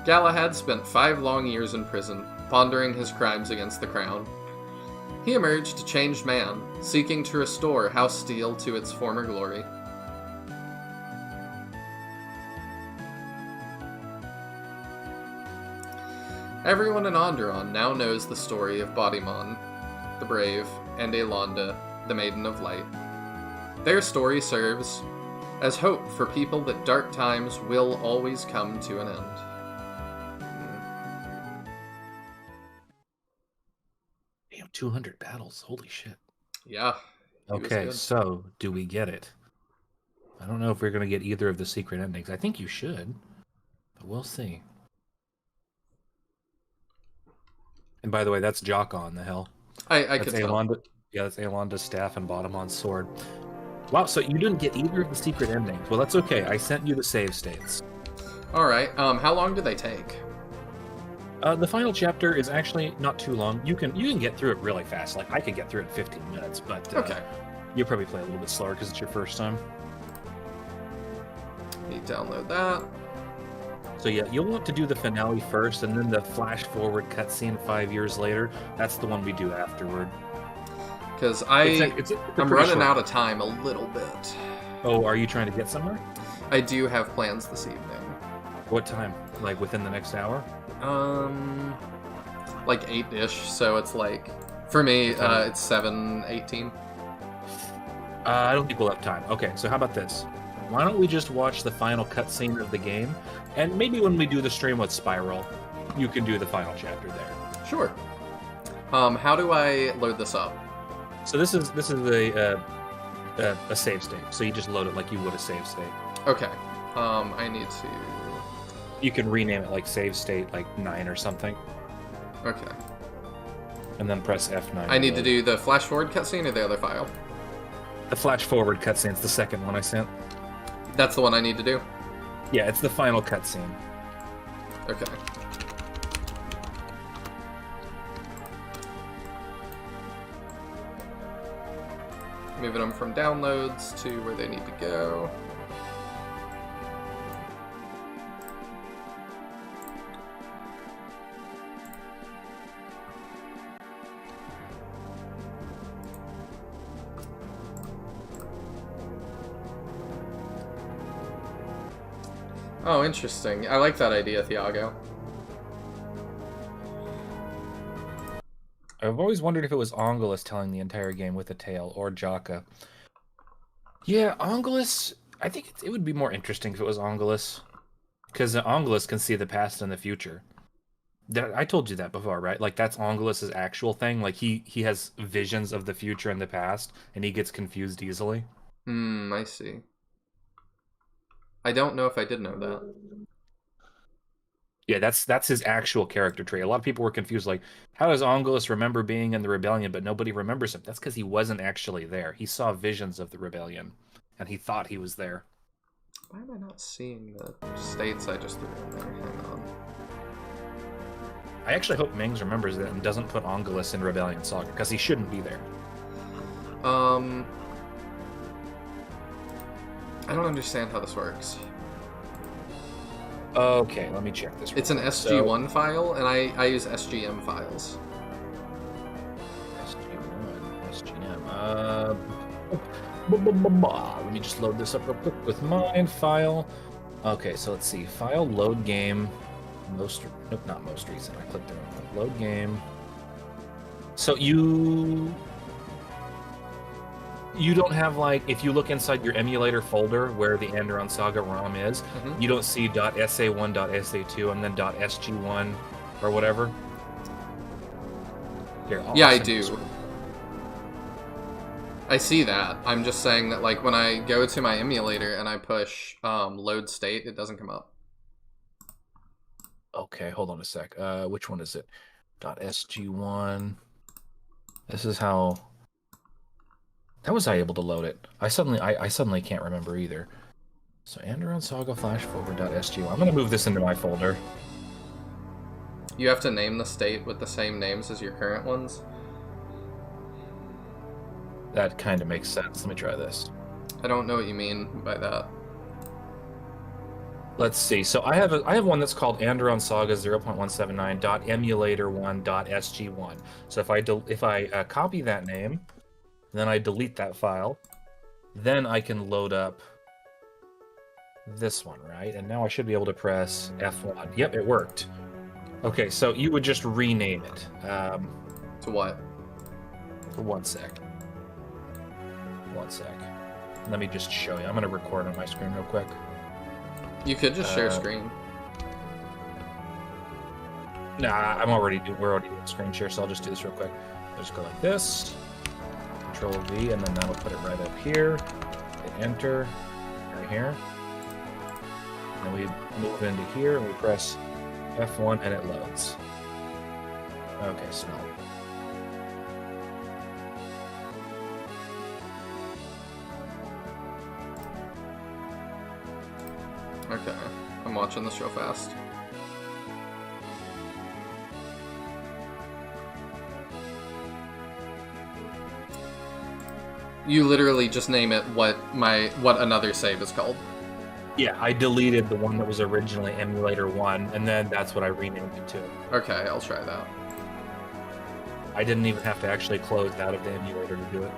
Galahad spent 5 long years in prison, pondering his crimes against the crown. He emerged a changed man, seeking to restore House Steel to its former glory. Everyone in Andaron now knows the story of Bodimon, the Brave, and Elonda, the Maiden of Light. Their story serves as hope for people that dark times will always come to an end. Damn, 200 battles. Holy shit. Yeah. Okay, so do we get it? I don't know if we're going to get either of the secret endings. I think you should, but we'll see. And by the way, that's Jakka on the hill. I could tell. Yeah, that's Aelanda's staff and Bodimon's sword. Wow, so you didn't get either of the secret endings. Well, that's okay. I sent you the save states. Alright, how long do they take? The final chapter is actually not too long. You can get through it really fast. Like, I could get through it in 15 minutes, but okay. You'll probably play a little bit slower because it's your first time. Let me download that. So yeah, you'll want to do the finale first, and then the flash forward cutscene 5 years later. That's the one we do afterward. Because I'm running short. out of time a little bit. Oh, are you trying to get somewhere? I do have plans this evening. What time? Like within the next hour? Like 8-ish, so it's like, for me, it's 7:18. I don't think we'll have time. Okay, so how about this? Why don't we just watch the final cutscene of the game, and maybe when we do the stream with Spiral, you can do the final chapter there. Sure. How do I load this up? So this is a save state. So you just load it like you would a save state. Okay. I need to... You can rename it like save state like 9 or something. Okay. And then press F9. I need to do the flash forward cutscene or the other file? The flash forward cutscene's the second one I sent. That's the one I need to do? Yeah, it's the final cutscene. Okay. Moving them from downloads to where they need to go. Oh, interesting. I like that idea, Thiago. I've always wondered if it was Angelus telling the entire game with a tale, or Jakka. Yeah, Angelus... I think it would be more interesting if it was Angelus. Because Angelus can see the past and the future. I told you that before, right? Like, that's Angelus's actual thing. Like, he has visions of the future and the past, and he gets confused easily. I see. I don't know if I did know that. Yeah, that's his actual character trait. A lot of people were confused, like, how does Angelus remember being in the rebellion, but nobody remembers him? That's because he wasn't actually there. He saw visions of the rebellion, and he thought he was there. Why am I not seeing the states I just threw in there? Hang on. I actually hope Mings remembers that and doesn't put Angelus in Rebellion Saga, because he shouldn't be there. I don't understand how this works. Okay, let me check this. It's an SG1 file, and I use SGM files. SGM. Let me just load this up real quick with mine file. Okay, so let's see. File load game Nope, not most recent. I clicked the wrong one. Load game. So you don't have, like, if you look inside your emulator folder where the Andaron Saga ROM is, you don't see .sa1, .sa2, and then .sg1 or whatever? Here, Yeah, I do. I see that. I'm just saying that, like, when I go to my emulator and I push load state, it doesn't come up. Okay, hold on a sec. Which one is it? .sg1. This is how... How was I able to load it? I suddenly can't remember either. So Andaron Saga flash forward.sg1. I'm gonna move this into my folder. You have to name the state with the same names as your current ones? That kind of makes sense. Let me try this. I don't know what you mean by that. Let's see. So I have one that's called Andaron Saga 0.179.emulator1.sg1. So if I copy that name, then I delete that file, then I can load up this one, right? And now I should be able to press F1. Yep, it worked. Okay, so you would just rename it. To what? For 1 sec. 1 sec. Let me just show you. I'm going to record on my screen real quick. You could just share screen. Nah, we're already doing screen share, so I'll just do this real quick. I'll just go like this. Control V, and then that'll put it right up here. Hit enter, right here. And we move into here, and we press F1, and it loads. Okay, smell. Okay, I'm watching this real fast. You literally just name it what another save is called. Yeah, I deleted the one that was originally Emulator 1, and then that's what I renamed it to. Okay, I'll try that. I didn't even have to actually close out of the emulator to do it.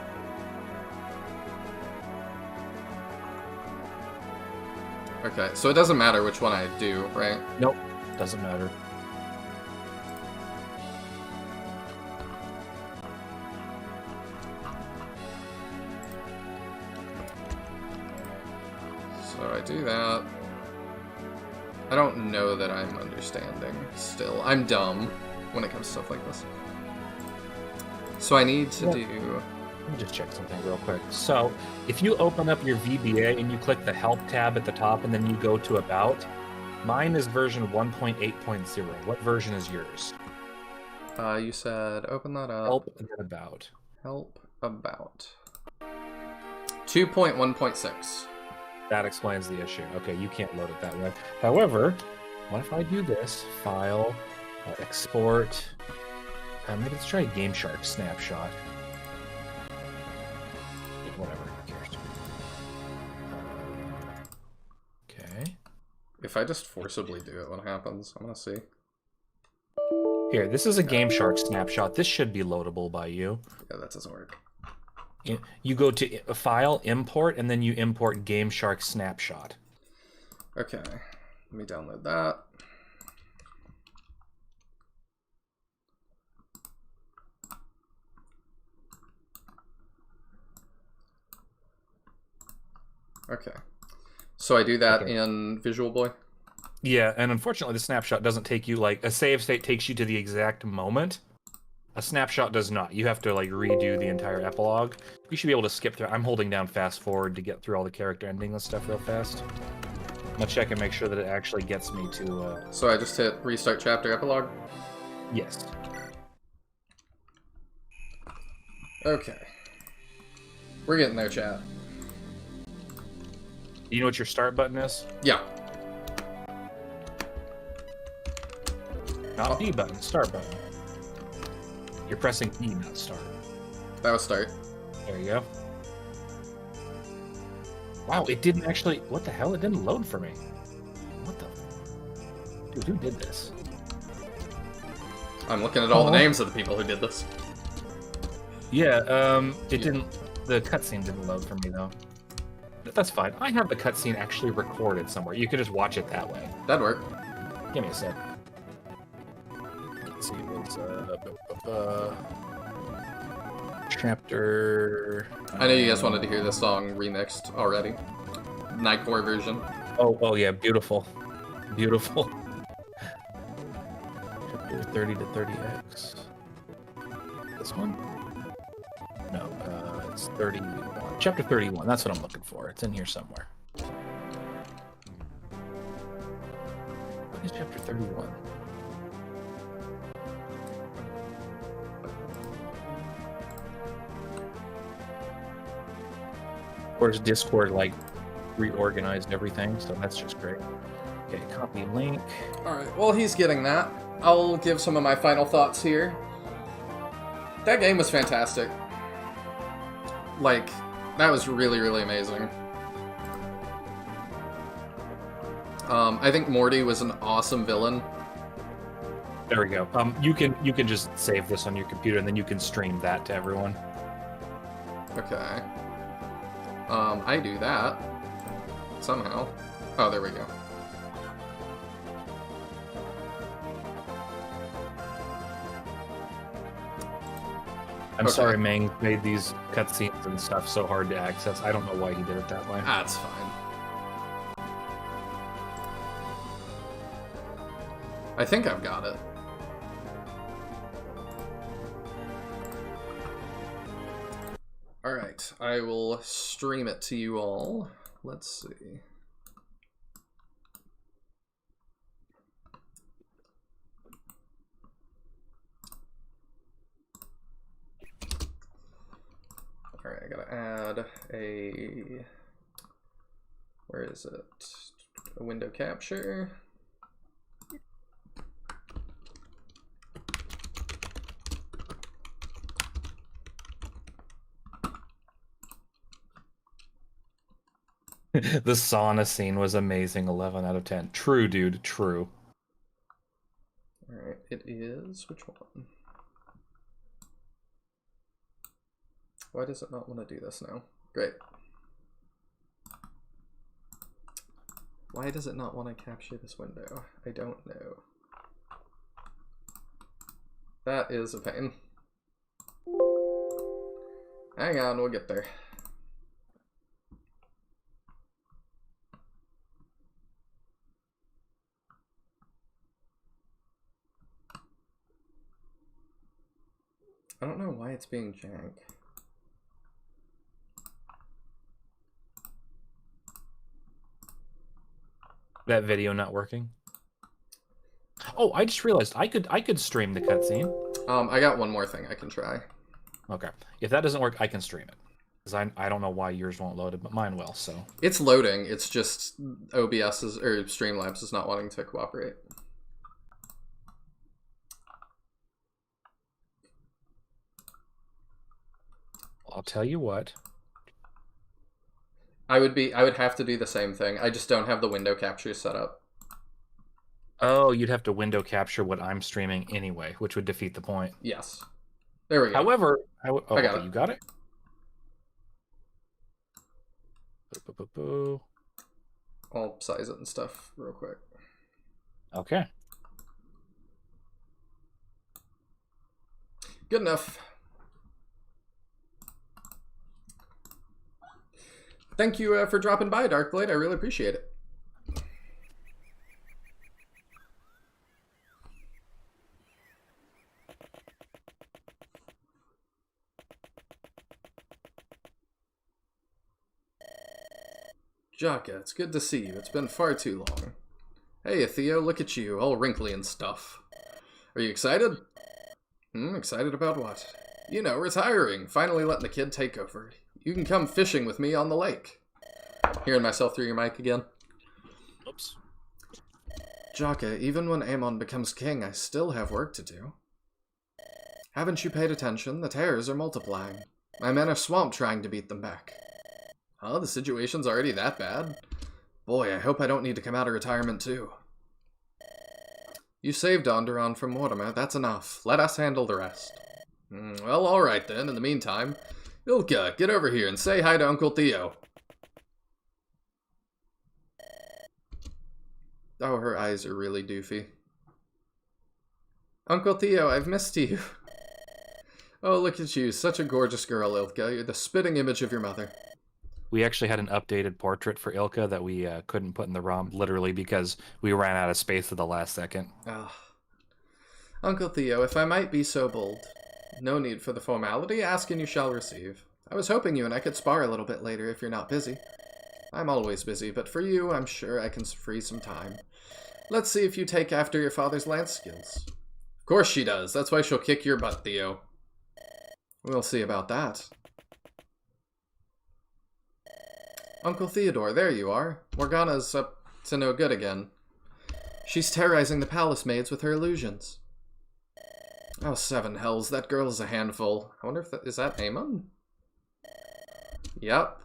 Okay, so it doesn't matter which one I do, right? Nope, doesn't matter. So I do that. I don't know that I'm understanding still. I'm dumb when it comes to stuff like this. So I need to do... Let me just check something real quick. So, if you open up your VBA and you click the Help tab at the top and then you go to About, mine is version 1.8.0. What version is yours? You said open that up. Help and then About. Help About. 2.1.6. That explains the issue. Okay, you can't load it that way. However, what if I do this? File, export. Maybe let's try a Game Shark snapshot. Whatever, who cares? Okay. If I just forcibly do it, what happens? I'm gonna see. Here, this is a Game Shark snapshot. This should be loadable by you. Yeah, that doesn't work. You go to File, Import, and then you import Game Shark snapshot. Okay, let me download that. Okay, so I do that in Visual Boy? Yeah, and unfortunately the snapshot doesn't take you, like, a save state takes you to the exact moment. A snapshot does not. You have to, like, redo the entire epilogue. You should be able to skip through. I'm holding down fast forward to get through all the character endings and stuff real fast. I'm gonna check and make sure that it actually gets me to, So I just hit Restart Chapter Epilogue? Yes. Okay. We're getting there, chat. You know what your start button is? Yeah. Not B button, start button. You're pressing E, not start. That was start. There you go. Wow, it didn't actually... What the hell? It didn't load for me. What the... Dude, who did this? I'm looking at all the names of the people who did this. Yeah, it didn't... The cutscene didn't load for me, though. That's fine. I have the cutscene actually recorded somewhere. You could just watch it that way. That'd work. Give me a sec. let's see, it was chapter. I know you guys wanted to hear this song remixed already. Nightcore version. Oh yeah, beautiful, beautiful. Chapter 30 to 30x. This one? No, it's 31. Chapter 31. That's what I'm looking for. It's in here somewhere. What is chapter 31? Of course, Discord like reorganized everything, so that's just great. Okay, copy link. Alright, while he's getting that, I'll give some of my final thoughts here. That game was fantastic. Like, that was really, really amazing. I think Morty was an awesome villain. There we go. You can just save this on your computer and then you can stream that to everyone. Okay. I do that. Somehow. Oh, there we go. I'm Okay. sorry, Meng made these cutscenes and stuff so hard to access. I don't know why he did it that way. That's fine. I think I've got it. Alright, I will stream it to you all. Let's see. Alright, I gotta add a... Where is it? A window capture. The sauna scene was amazing. 11 out of 10. True, dude. True. Alright, it is... Which one? Why does it not want to do this now? Great. Why does it not want to capture this window? I don't know. That is a pain. Hang on, we'll get there. I don't know why it's being jank. That video not working? Oh, I just realized I could stream the cutscene. I got one more thing I can try. Okay. If that doesn't work, I can stream it. Because I don't know why yours won't load it, but mine will, so. It's loading, it's just OBS or Streamlabs is not wanting to cooperate. I'll tell you what. I would have to do the same thing. I just don't have the window capture set up. Oh, you'd have to window capture what I'm streaming anyway, which would defeat the point. Yes. There we go. However, I got it. You got it? Boo. I'll size it and stuff real quick. Okay. Good enough. Thank you for dropping by, Darkblade. I really appreciate it. Jakka, it's good to see you. It's been far too long. Hey, Theo, look at you, all wrinkly and stuff. Are you excited? Excited about what? You know, retiring. Finally letting the kid take over. You can come fishing with me on the lake. Hearing myself through your mic again. Oops. Jakka, even when Amon becomes king, I still have work to do. Haven't you paid attention? The terrors are multiplying. My men are swamped trying to beat them back. Huh? The situation's already that bad? Boy, I hope I don't need to come out of retirement too. You saved Andaron from Mortimer, that's enough. Let us handle the rest. Well, alright then, in the meantime, Ilka, get over here and say hi to Uncle Theo. Oh, her eyes are really doofy. Uncle Theo, I've missed you. Oh, look at you. Such a gorgeous girl, Ilka. You're the spitting image of your mother. We actually had an updated portrait for Ilka that we couldn't put in the ROM, literally because we ran out of space at the last second. Ah. Uncle Theo, if I might be so bold. No need for the formality. Ask and you shall receive. I was hoping you and I could spar a little bit later if you're not busy. I'm always busy, but for you, I'm sure I can free some time. Let's see if you take after your father's lance skills. Of course she does. That's why she'll kick your butt, Theo. We'll see about that. Uncle Theodore, there you are. Morgana's up to no good again. She's terrorizing the palace maids with her illusions. Oh, seven hells, that girl is a handful. I wonder if that... is that Amon? Yep.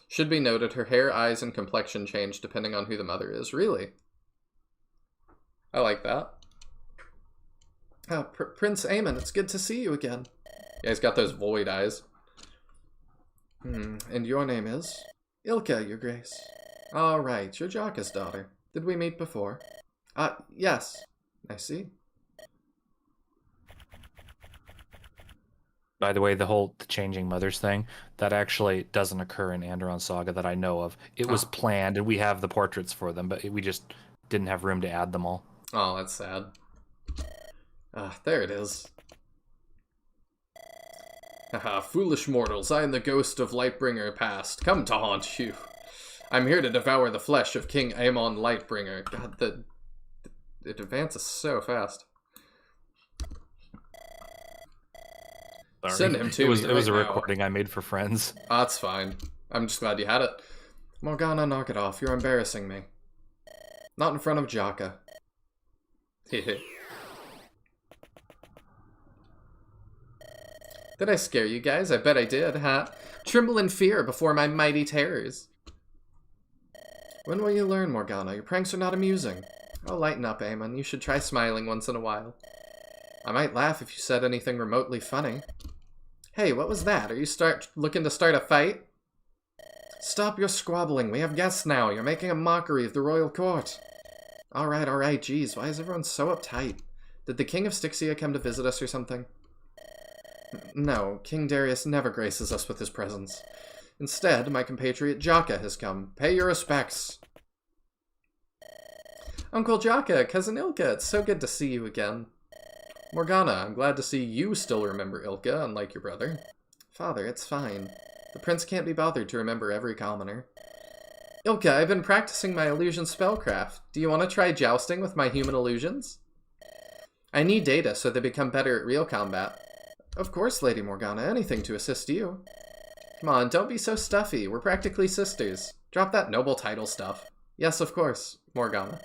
Should be noted, her hair, eyes, and complexion change depending on who the mother is. Really? I like that. Oh, Prince Amon, it's good to see you again. Yeah, he's got those void eyes. And your name is? Ilka, your grace. All right, you're Jakka's daughter. Did we meet before? Yes. I see. By the way, the changing mothers thing, that actually doesn't occur in Andaron Saga that I know of. It was planned, and we have the portraits for them, but we just didn't have room to add them all. Oh, that's sad. There it is. Haha, foolish mortals, I am the ghost of Lightbringer past, come to haunt you. I'm here to devour the flesh of King Amon Lightbringer. God, it advances so fast. Sorry. Send him to me. It was a right now. recording I made for friends. That's fine. I'm just glad you had it. Morgana, knock it off. You're embarrassing me. Not in front of Jakka. Hehe. Did I scare you guys? I bet I did, huh? Tremble in fear before my mighty terrors. When will you learn, Morgana? Your pranks are not amusing. Oh, lighten up, Amon. You should try smiling once in a while. I might laugh if you said anything remotely funny. Hey, what was that? Are you looking to start a fight? Stop your squabbling. We have guests now. You're making a mockery of the royal court. Alright, jeez. Why is everyone so uptight? Did the King of Styxia come to visit us or something? No, King Darius never graces us with his presence. Instead, my compatriot Jakka has come. Pay your respects. Uncle Jakka, Cousin Ilka, it's so good to see you again. Morgana, I'm glad to see you still remember Ilka, unlike your brother. Father, it's fine. The prince can't be bothered to remember every commoner. Ilka, I've been practicing my illusion spellcraft. Do you want to try jousting with my human illusions? I need data so they become better at real combat. Of course, Lady Morgana, anything to assist you. Come on, don't be so stuffy. We're practically sisters. Drop that noble title stuff. Yes, of course, Morgana.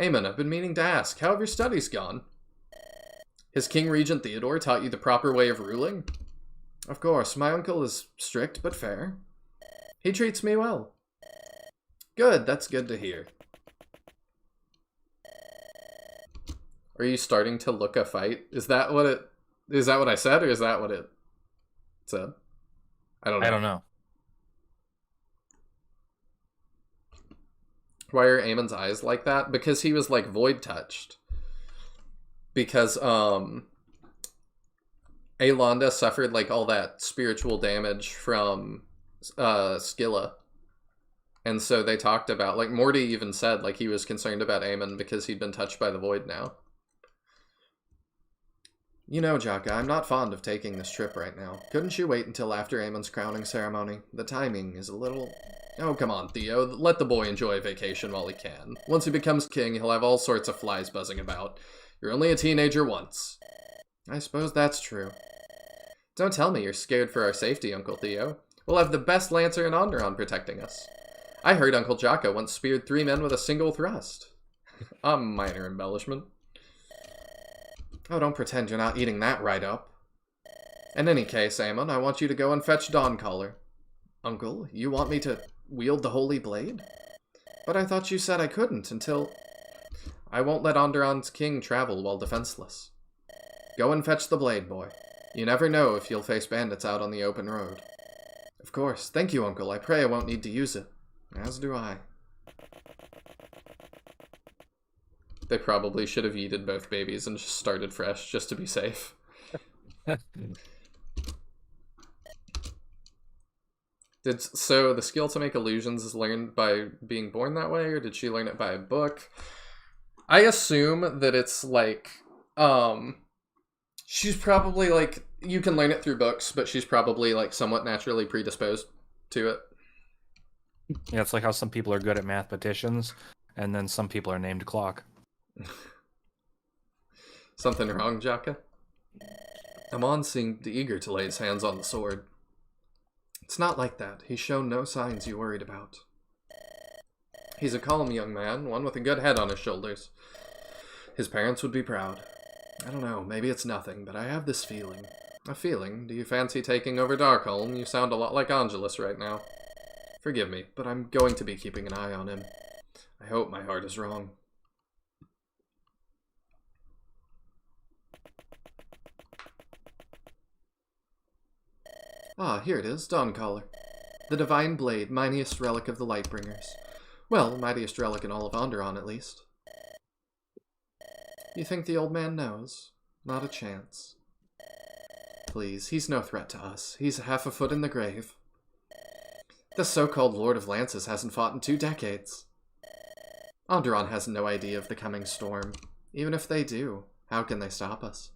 Amon, I've been meaning to ask, how have your studies gone? Has King Regent Theodore taught you the proper way of ruling? Of course, my uncle is strict but fair. He treats me well. Good, that's good to hear. Are you starting to look a fight? Is that what I said, or is that what it said? I don't know. Why are Amon's eyes like that? Because he was like void touched. Because Alonda suffered like all that spiritual damage from Scylla. And so they talked about, like Morty even said like he was concerned about Amon because he'd been touched by the void now. You know, Jakka, I'm not fond of taking this trip right now. Couldn't you wait until after Amon's crowning ceremony? The timing is a little... Oh, come on, Theo. Let the boy enjoy vacation while he can. Once he becomes king, he'll have all sorts of flies buzzing about. You're only a teenager once. I suppose that's true. Don't tell me you're scared for our safety, Uncle Theo. We'll have the best lancer in Andaron protecting us. I heard Uncle Jakka once speared 3 men with a single thrust. A minor embellishment. Oh, don't pretend you're not eating that right up. In any case, Amon, I want you to go and fetch Dawncaller. Uncle, you want me to wield the Holy Blade? But I thought you said I couldn't until... I won't let Andaron's king travel while defenseless. Go and fetch the blade, boy. You never know if you'll face bandits out on the open road. Of course. Thank you, Uncle. I pray I won't need to use it. As do I. They probably should have yeeted both babies and just started fresh, just to be safe. So the skill to make illusions is learned by being born that way, or did she learn it by a book? I assume that it's like, she's probably like, you can learn it through books, but she's probably like somewhat naturally predisposed to it. Yeah, it's like how some people are good at mathematicians, and then some people are named Clock. Something wrong, Jakka? Amon seemed eager to lay his hands on the sword. It's not like that. He's shown no signs you worried about. He's a calm young man, one with a good head on his shoulders. His parents would be proud. I don't know, maybe it's nothing, but I have this feeling. A feeling? Do you fancy taking over Darkholm? You sound a lot like Angelus right now. Forgive me, but I'm going to be keeping an eye on him. I hope my heart is wrong. Ah, here it is, Dawncaller. The Divine Blade, mightiest relic of the Lightbringers. Well, mightiest relic in all of Andaron, at least. You think the old man knows? Not a chance. Please, he's no threat to us. He's half a foot in the grave. The so-called Lord of Lances hasn't fought in 2 decades. Andaron has no idea of the coming storm. Even if they do, how can they stop us?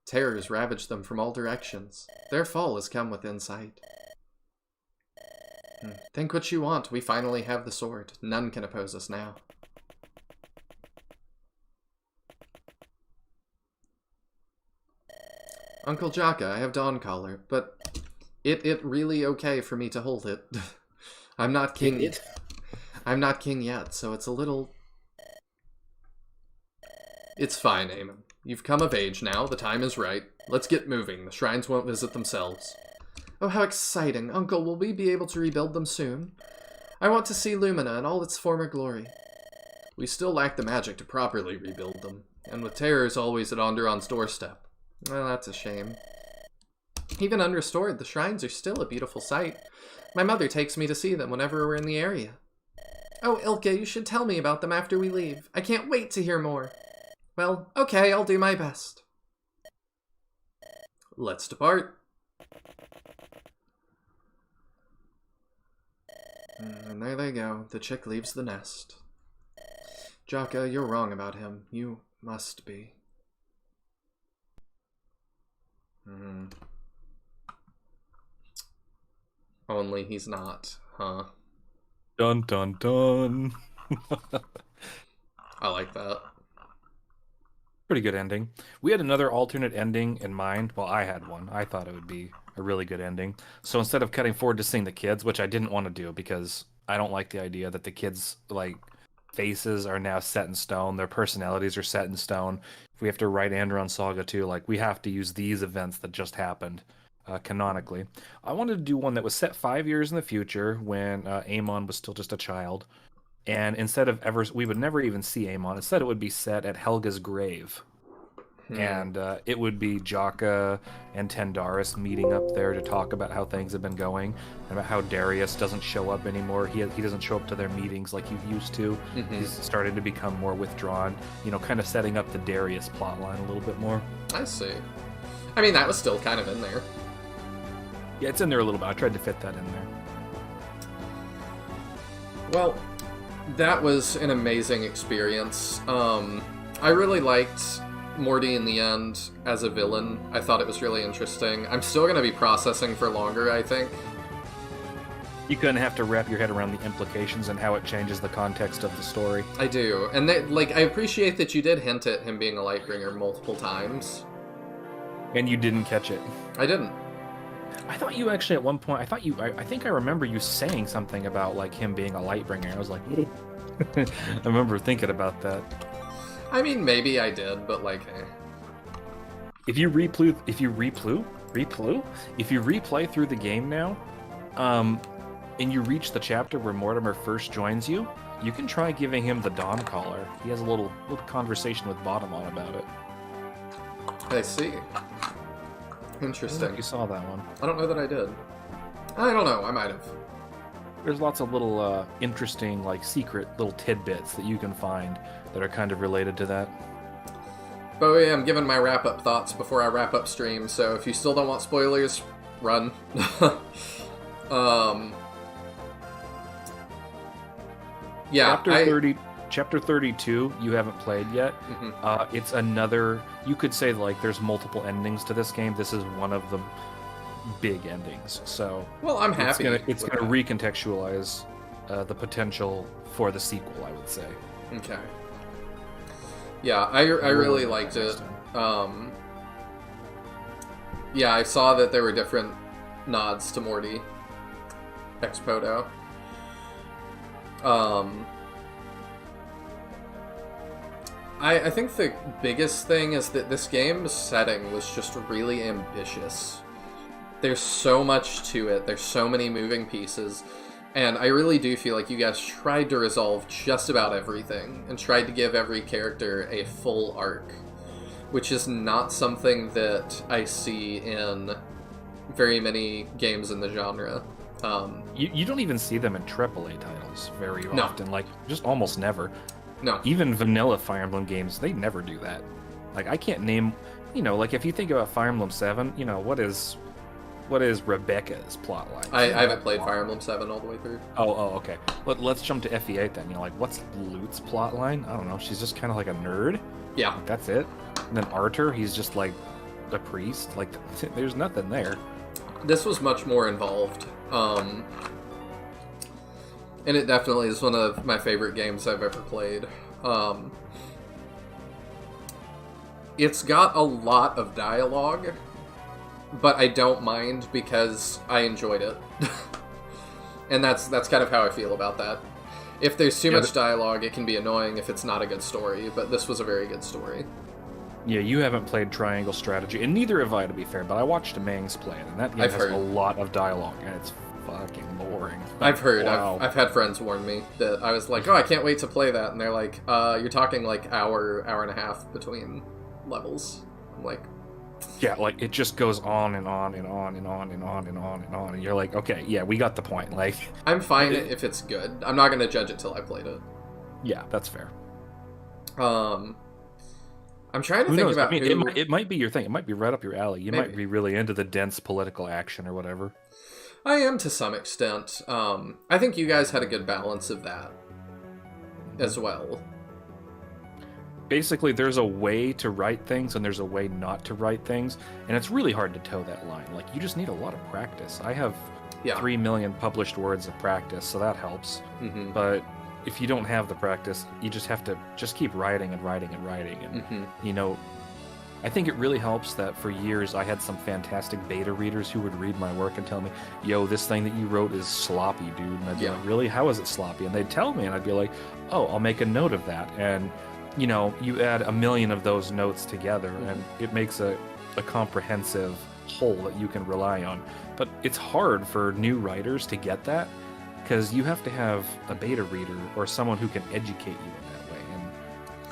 Terrors ravage them from all directions. Their fall has come within sight. Think what you want. We finally have the sword. None can oppose us now. Uncle Jakka, I have Dawncaller, but it really okay for me to hold it. I'm not king. I'm not king yet, so it's a little... It's fine, Eamon. You've come of age now. The time is right. Let's get moving. The shrines won't visit themselves. Oh, how exciting. Uncle, will we be able to rebuild them soon? I want to see Lumina in all its former glory. We still lack the magic to properly rebuild them, and with terrors always at Andaron's doorstep. Well, that's a shame. Even unrestored, the shrines are still a beautiful sight. My mother takes me to see them whenever we're in the area. Oh, Ilke, you should tell me about them after we leave. I can't wait to hear more. Well, okay, I'll do my best. Let's depart. And there they go. The chick leaves the nest. Jakka, you're wrong about him. You must be. Only he's not, huh? Dun dun dun. I like that. Pretty good ending. We had another alternate ending in mind. Well, I had one. I thought it would be a really good ending. So instead of cutting forward to seeing the kids, which I didn't want to do because I don't like the idea that the kids' like faces are now set in stone, their personalities are set in stone. If we have to write Andaron Saga 2, like we have to use these events that just happened canonically. I wanted to do one that was set 5 years in the future when Amon was still just a child. And instead of we would never even see Amon. Instead, it would be set at Helga's grave. And it would be Jakka and Tendaris meeting up there to talk about how things have been going, and about how Darius doesn't show up anymore. He doesn't show up to their meetings like he used to. He's started to become more withdrawn, you know, kind of setting up the Darius plotline a little bit more. I see. I mean, that was still kind of in there. Yeah, it's in there a little bit. I tried to fit that in there. Well, that was an amazing experience. I really liked Morty in the end as a villain. I thought it was really interesting. I'm still going to be processing for longer, I think. You couldn't have to wrap your head around the implications and how it changes the context of the story. I do. And I appreciate that you did hint at him being a Lightbringer multiple times. And you didn't catch it. I didn't. I thought you actually at one point, I think I remember you saying something about like him being a Lightbringer. I was like, I remember thinking about that. I mean, maybe I did, but like, eh. If you replay through the game now, and you reach the chapter where Mortimer first joins you, you can try giving him the Dawncaller. He has a little conversation with Bottomon about it. I see. Interesting. You saw that one. I don't know that I did. I don't know. I might have. there's lots of little interesting, like secret little tidbits that you can find that are kind of related to that. But yeah, I'm giving my wrap-up thoughts before I wrap up stream, so if you still don't want spoilers, run. Yeah, Chapter 32, you haven't played yet. Mm-hmm. It's another... You could say, like, there's multiple endings to this game. This is one of the big endings. So... Well, I'm happy. It's gonna recontextualize the potential for the sequel, I would say. Okay. Yeah, I really liked it. Yeah, I saw that there were different nods to Morty Expoto. I think the biggest thing is that this game's setting was just really ambitious. There's so much to it, there's so many moving pieces, and I really do feel like you guys tried to resolve just about everything, and tried to give every character a full arc, which is not something that I see in very many games in the genre. You don't even see them in AAA titles very often, like, just almost never. No. Even vanilla Fire Emblem games, they never do that. Like, I can't name, like, if you think about Fire Emblem 7, what is Rebecca's plotline? I haven't played Fire Emblem 7 all the way through. Oh, okay. Let's jump to FE8 then. Like, what's Lute's plotline? I don't know. She's just kind of like a nerd. Yeah. Like, that's it. And then Arthur, he's just like a priest. Like, there's nothing there. This was much more involved. And it definitely is one of my favorite games I've ever played. It's got a lot of dialogue, but I don't mind because I enjoyed it. And that's kind of how I feel about that. If there's too much dialogue, it can be annoying if it's not a good story, but this was a very good story. Yeah, you haven't played Triangle Strategy, and neither have I, to be fair, but I watched Mang's play it, and that game has a lot of dialogue, and it's fucking boring. I've heard. Wow. I've had friends warn me that I was like, oh, I can't wait to play that, and they're like, you're talking like hour and a half between levels. I'm like... Yeah, like, it just goes on and on and on and on and on and on and on, and you're like, okay, yeah, we got the point. Like, I'm fine if it's good. I'm not going to judge it till I played it. Yeah, that's fair. I'm trying to think about it might be your thing. It might be right up your alley. You might be really into the dense political action or whatever. I am to some extent. I think you guys had a good balance of that as well. Basically, there's a way to write things and there's a way not to write things, and it's really hard to toe that line. Like, you just need a lot of practice. I have 3 million published words of practice, so that helps. Mm-hmm. But if you don't have the practice, you just have to keep writing and writing and writing. And, I think it really helps that for years I had some fantastic beta readers who would read my work and tell me, yo, this thing that you wrote is sloppy, dude. And I'd be like, really? How is it sloppy? And they'd tell me, and I'd be like, oh, I'll make a note of that. And, you add 1 million of those notes together, and it makes a comprehensive whole that you can rely on. But it's hard for new writers to get that, because you have to have a beta reader or someone who can educate you in that way. And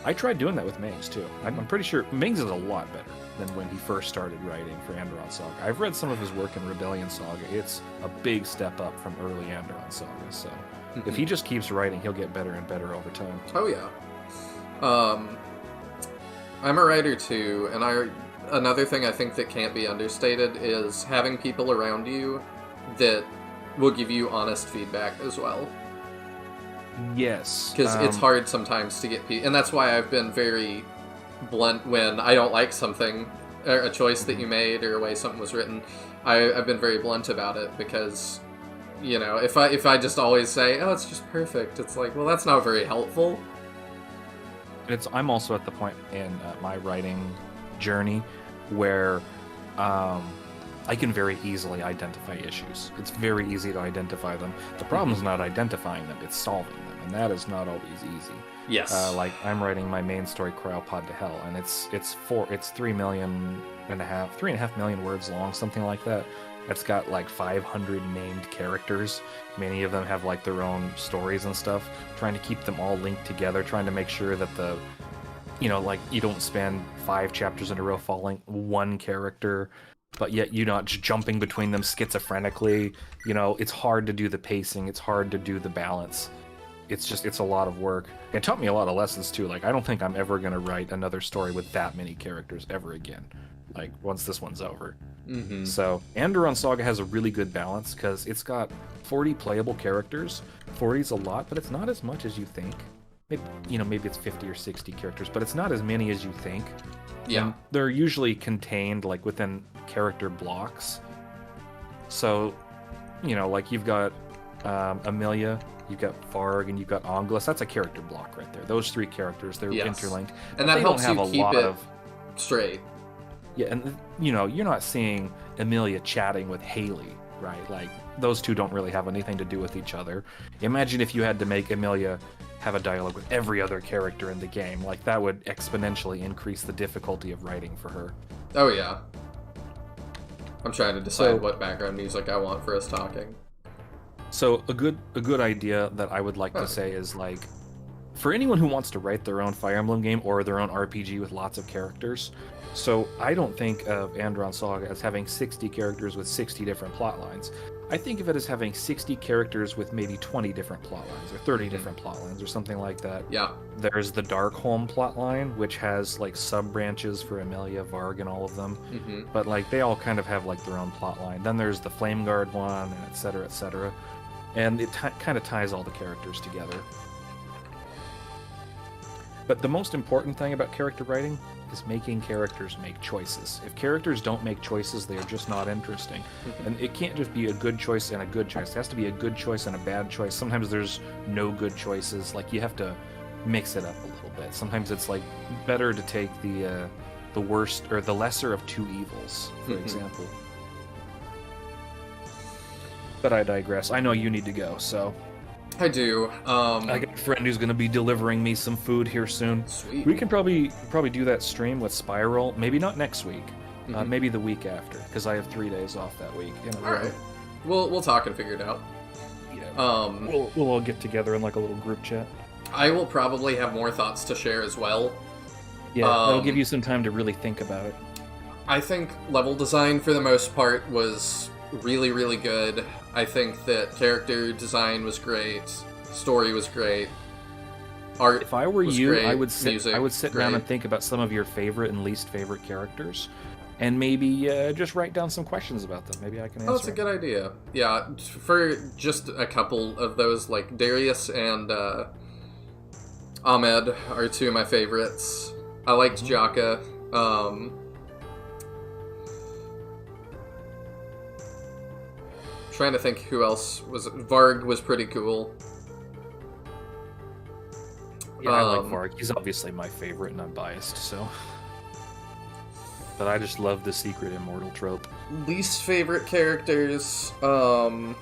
I tried doing that with Mings, too. I'm pretty sure Mings is a lot better than when he first started writing for Andaron Saga. I've read some of his work in Rebellion Saga. It's a big step up from early Andaron Saga, so if he just keeps writing, he'll get better and better over time. Oh, yeah. I'm a writer, too, and another thing I think that can't be understated is having people around you that will give you honest feedback as well. Yes. Because it's hard sometimes to get people... And that's why I've been very blunt when I don't like something, or a choice that you made, or a way something was written. I've been very blunt about it, because, if I just always say, oh, it's just perfect, it's like, well, that's not very helpful. I'm also at the point in my writing journey where I can very easily identify issues. It's very easy to identify them. The problem is not identifying them, it's solving them, and that is not always easy. Yes. Like, I'm writing my main story, Cryopod to Hell, and it's 3.5 million words long, something like that. It's got like 500 named characters. Many of them have like their own stories and stuff. Trying to keep them all linked together, trying to make sure that you don't spend 5 chapters in a row following one character. but yet you're not just jumping between them schizophrenically. You know, it's hard to do the pacing. It's hard to do the balance. It's a lot of work. It taught me a lot of lessons too. Like, I don't think I'm ever gonna write another story with that many characters ever again. Like, once this one's over. Mm-hmm. So, Andaron Saga has a really good balance because it's got 40 playable characters. 40 is a lot, but it's not as much as you think. Maybe it's 50 or 60 characters, but it's not as many as you think. Yeah. And they're usually contained, like, within character blocks. So, like, you've got Amelia, you've got Varg, and you've got Onglis. That's a character block right there. Those 3 characters, they're interlinked. And that helps you keep it straight. Yeah, and, you're not seeing Amelia chatting with Haley, right? Like, those two don't really have anything to do with each other. Imagine if you had to make Amelia have a dialogue with every other character in the game. Like, that would exponentially increase the difficulty of writing for her. Oh, yeah. I'm trying to decide what background music I want for us talking. So a good idea that I would like to say is, like, for anyone who wants to write their own Fire Emblem game or their own RPG with lots of characters, so I don't think of Andaron Saga as having 60 characters with 60 different plot lines. I think of it as having 60 characters with maybe 20 different plot lines or 30 different plot lines or something like that. Yeah. There's the Darkholm plot line, which has, like, sub-branches for Amelia, Varg, and all of them. Mm-hmm. But, like, they all kind of have, like, their own plot line. Then there's the Flameguard one, and et cetera, et cetera. And it kind of ties all the characters together. But the most important thing about character writing is making characters make choices. If characters don't make choices, they are just not interesting. And it can't just be a good choice and a good choice. It has to be a good choice and a bad choice. Sometimes there's no good choices. Like, you have to mix it up a little bit. Sometimes it's, like, better to take the worst or the lesser of two evils, for example. But I digress. I know you need to go, so... I do. I got a friend who's going to be delivering me some food here soon. Sweet. We can probably do that stream with Spiral. Maybe not next week. Maybe the week after, because I have 3 days off that week. All right. We'll talk and figure it out. Yeah. We'll all get together in, like, a little group chat. I will probably have more thoughts to share as well. Yeah, that'll give you some time to really think about it. I think level design, for the most part, was really, really good. I think that character design was great, story was great, art. If I were you, great, I would sit great. down and think about some of your favorite and least favorite characters, and maybe just write down some questions about them. Maybe I can answer. Oh, that's a good idea. Yeah, for just a couple of those, like Darius and Ahmed are 2 of my favorites. I liked Jakka. Trying to think who else was... Varg was pretty cool. Yeah, I like Varg. He's obviously my favorite, and I'm biased, so... But I just love the secret immortal trope. Least favorite characters... It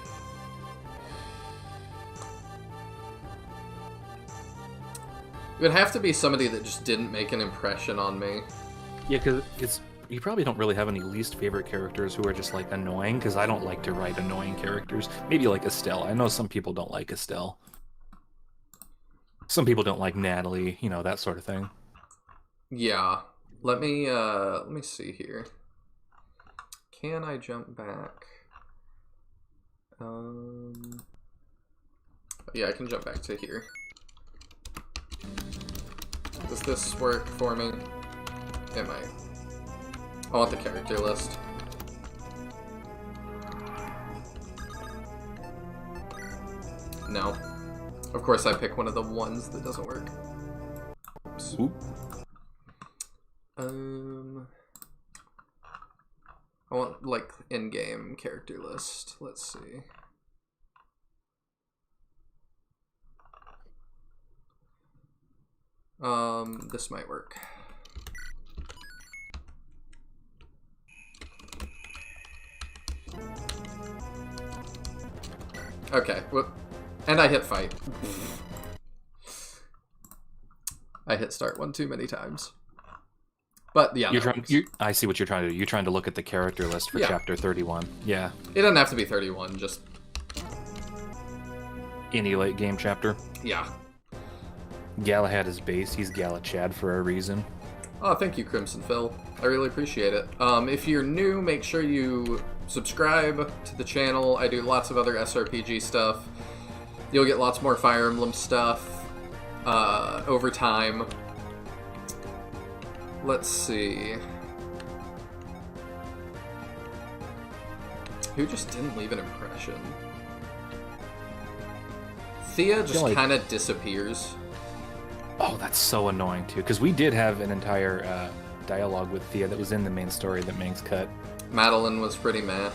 would have to be somebody that just didn't make an impression on me. Yeah, because you probably don't really have any least favorite characters who are just, like, annoying, because I don't like to write annoying characters. Maybe like Estelle. I know some people don't like Estelle. Some people don't like Natalie, that sort of thing. Yeah. Let me see here. Can I jump back? Yeah, I can jump back to here. Does this work for me? It might. I want the character list. No. Of course I pick one of the ones that doesn't work. Oops. Oop. I want, like, in-game character list. Let's see. This might work. Okay, and I hit fight. I hit start one too many times. But yeah, I see what you're trying to do. You're trying to look at the character list for chapter 31. Yeah. It doesn't have to be 31, just any late game chapter. Yeah. Galahad is base. He's Galachad for a reason. Oh, thank you, Crimson Phil. I really appreciate it. If you're new, make sure you subscribe to the channel. I do lots of other SRPG stuff. You'll get lots more Fire Emblem stuff over time. Let's see. Who just didn't leave an impression? Thea just kind of disappears. Oh, that's so annoying, too. Because we did have an entire dialogue with Thea that was in the main story that Ming's cut. Madeline was pretty meh.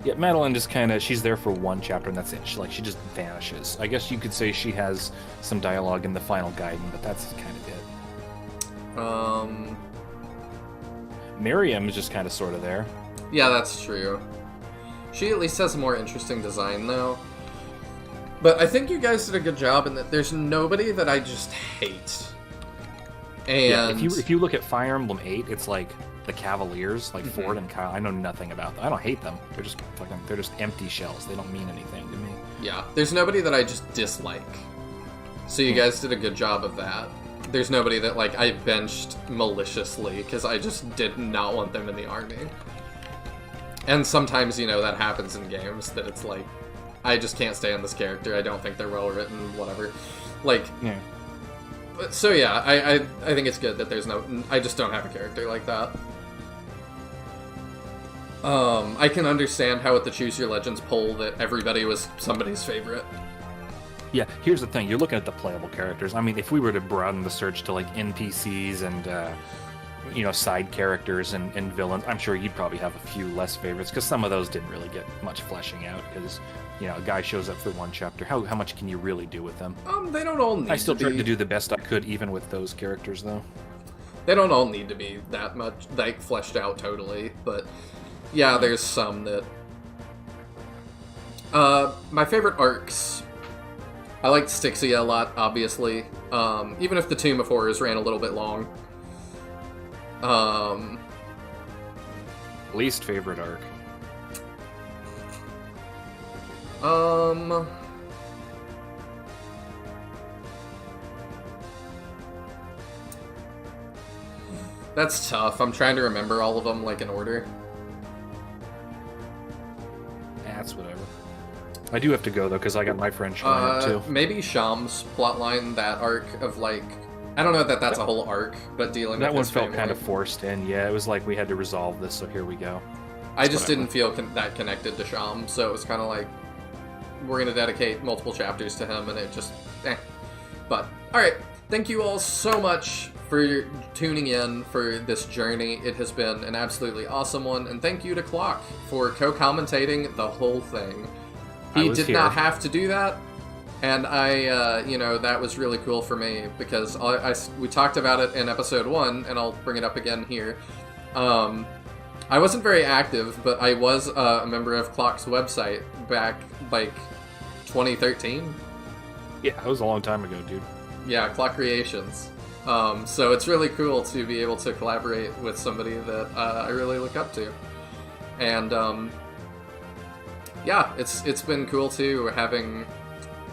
Yeah, Madeline just kind of, she's there for one chapter and that's it. She just vanishes. I guess you could say she has some dialogue in the final Gaiden, but that's kind of it. Miriam is just kind of sort of there. Yeah, that's true. She at least has a more interesting design, though. But I think you guys did a good job in that there's nobody that I just hate. And yeah, if you look at Fire Emblem 8, it's like the Cavaliers, like Ford and Kyle. I know nothing about them. I don't hate them. They're just empty shells. They don't mean anything to me. Yeah, there's nobody that I just dislike. So you guys did a good job of that. There's nobody that, like, I benched maliciously because I just did not want them in the army. And sometimes, you know, that happens in games, that it's like, I just can't stand this character, I don't think they're well written, whatever. Like, yeah. So yeah, I think it's good that there's no, I just don't have a character like that. I can understand how at the Choose Your Legends poll that everybody was somebody's favorite. Yeah, here's the thing, you're looking at the playable characters. I mean, if we were to broaden the search to, like, NPCs and, you know, side characters and villains, I'm sure you'd probably have a few less favorites, because some of those didn't really get much fleshing out, because, you know, a guy shows up for one chapter. How much can you really do with them? They don't all need I still to be... tried to do the best I could, even with those characters, though. They don't all need to be that much, like, fleshed out totally, but yeah, there's some that... my favorite arcs... I liked Styxia a lot, obviously. Even if the Tomb of Horrors ran a little bit long. Least favorite arc. That's tough. I'm trying to remember all of them, like, in order. That's whatever. I do have to go, though, because I got my friend showing up, too. Maybe Sham's plotline, that arc of, like... I don't know that that's a whole arc, but dealing with his family. That one felt kind of forced in. Yeah, it was like we had to resolve this, so here we go. I just didn't feel that connected to Sham, so it was kind of like, we're going to dedicate multiple chapters to him, and it just, But, alright, thank you all so much for tuning in for this journey. It has been an absolutely awesome one, and thank you to Clock for co-commentating the whole thing. He did not have to do that, and I, you know, that was really cool for me, because we talked about it in episode 1, and I'll bring it up again here. I wasn't very active, but I was a member of Clock's website back, like, 2013. Yeah, that was a long time ago, dude. Yeah, Clock Creations. So it's really cool to be able to collaborate with somebody that I really look up to. And, yeah, it's been cool, too, having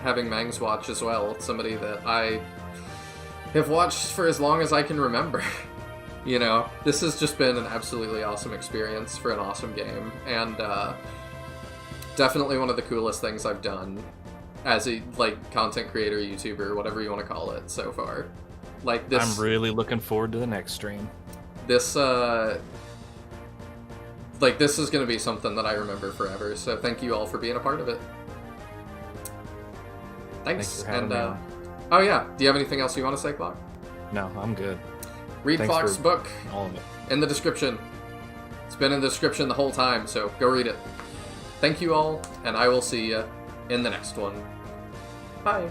Mangs watch as well. It's somebody that I have watched for as long as I can remember. You know, this has just been an absolutely awesome experience for an awesome game, and definitely one of the coolest things I've done as a, like, content creator, YouTuber, whatever you want to call it, so far. Like, this... I'm really looking forward to the next stream. This, like, this is going to be something that I remember forever, so thank you all for being a part of it. Thanks, for having me on. Oh yeah, do you have anything else you want to say, Clock? No, I'm good. Read Clock's book all of it in the description. It's been in the description the whole time, so go read it. Thank you all, and I will see you in the next one. Bye.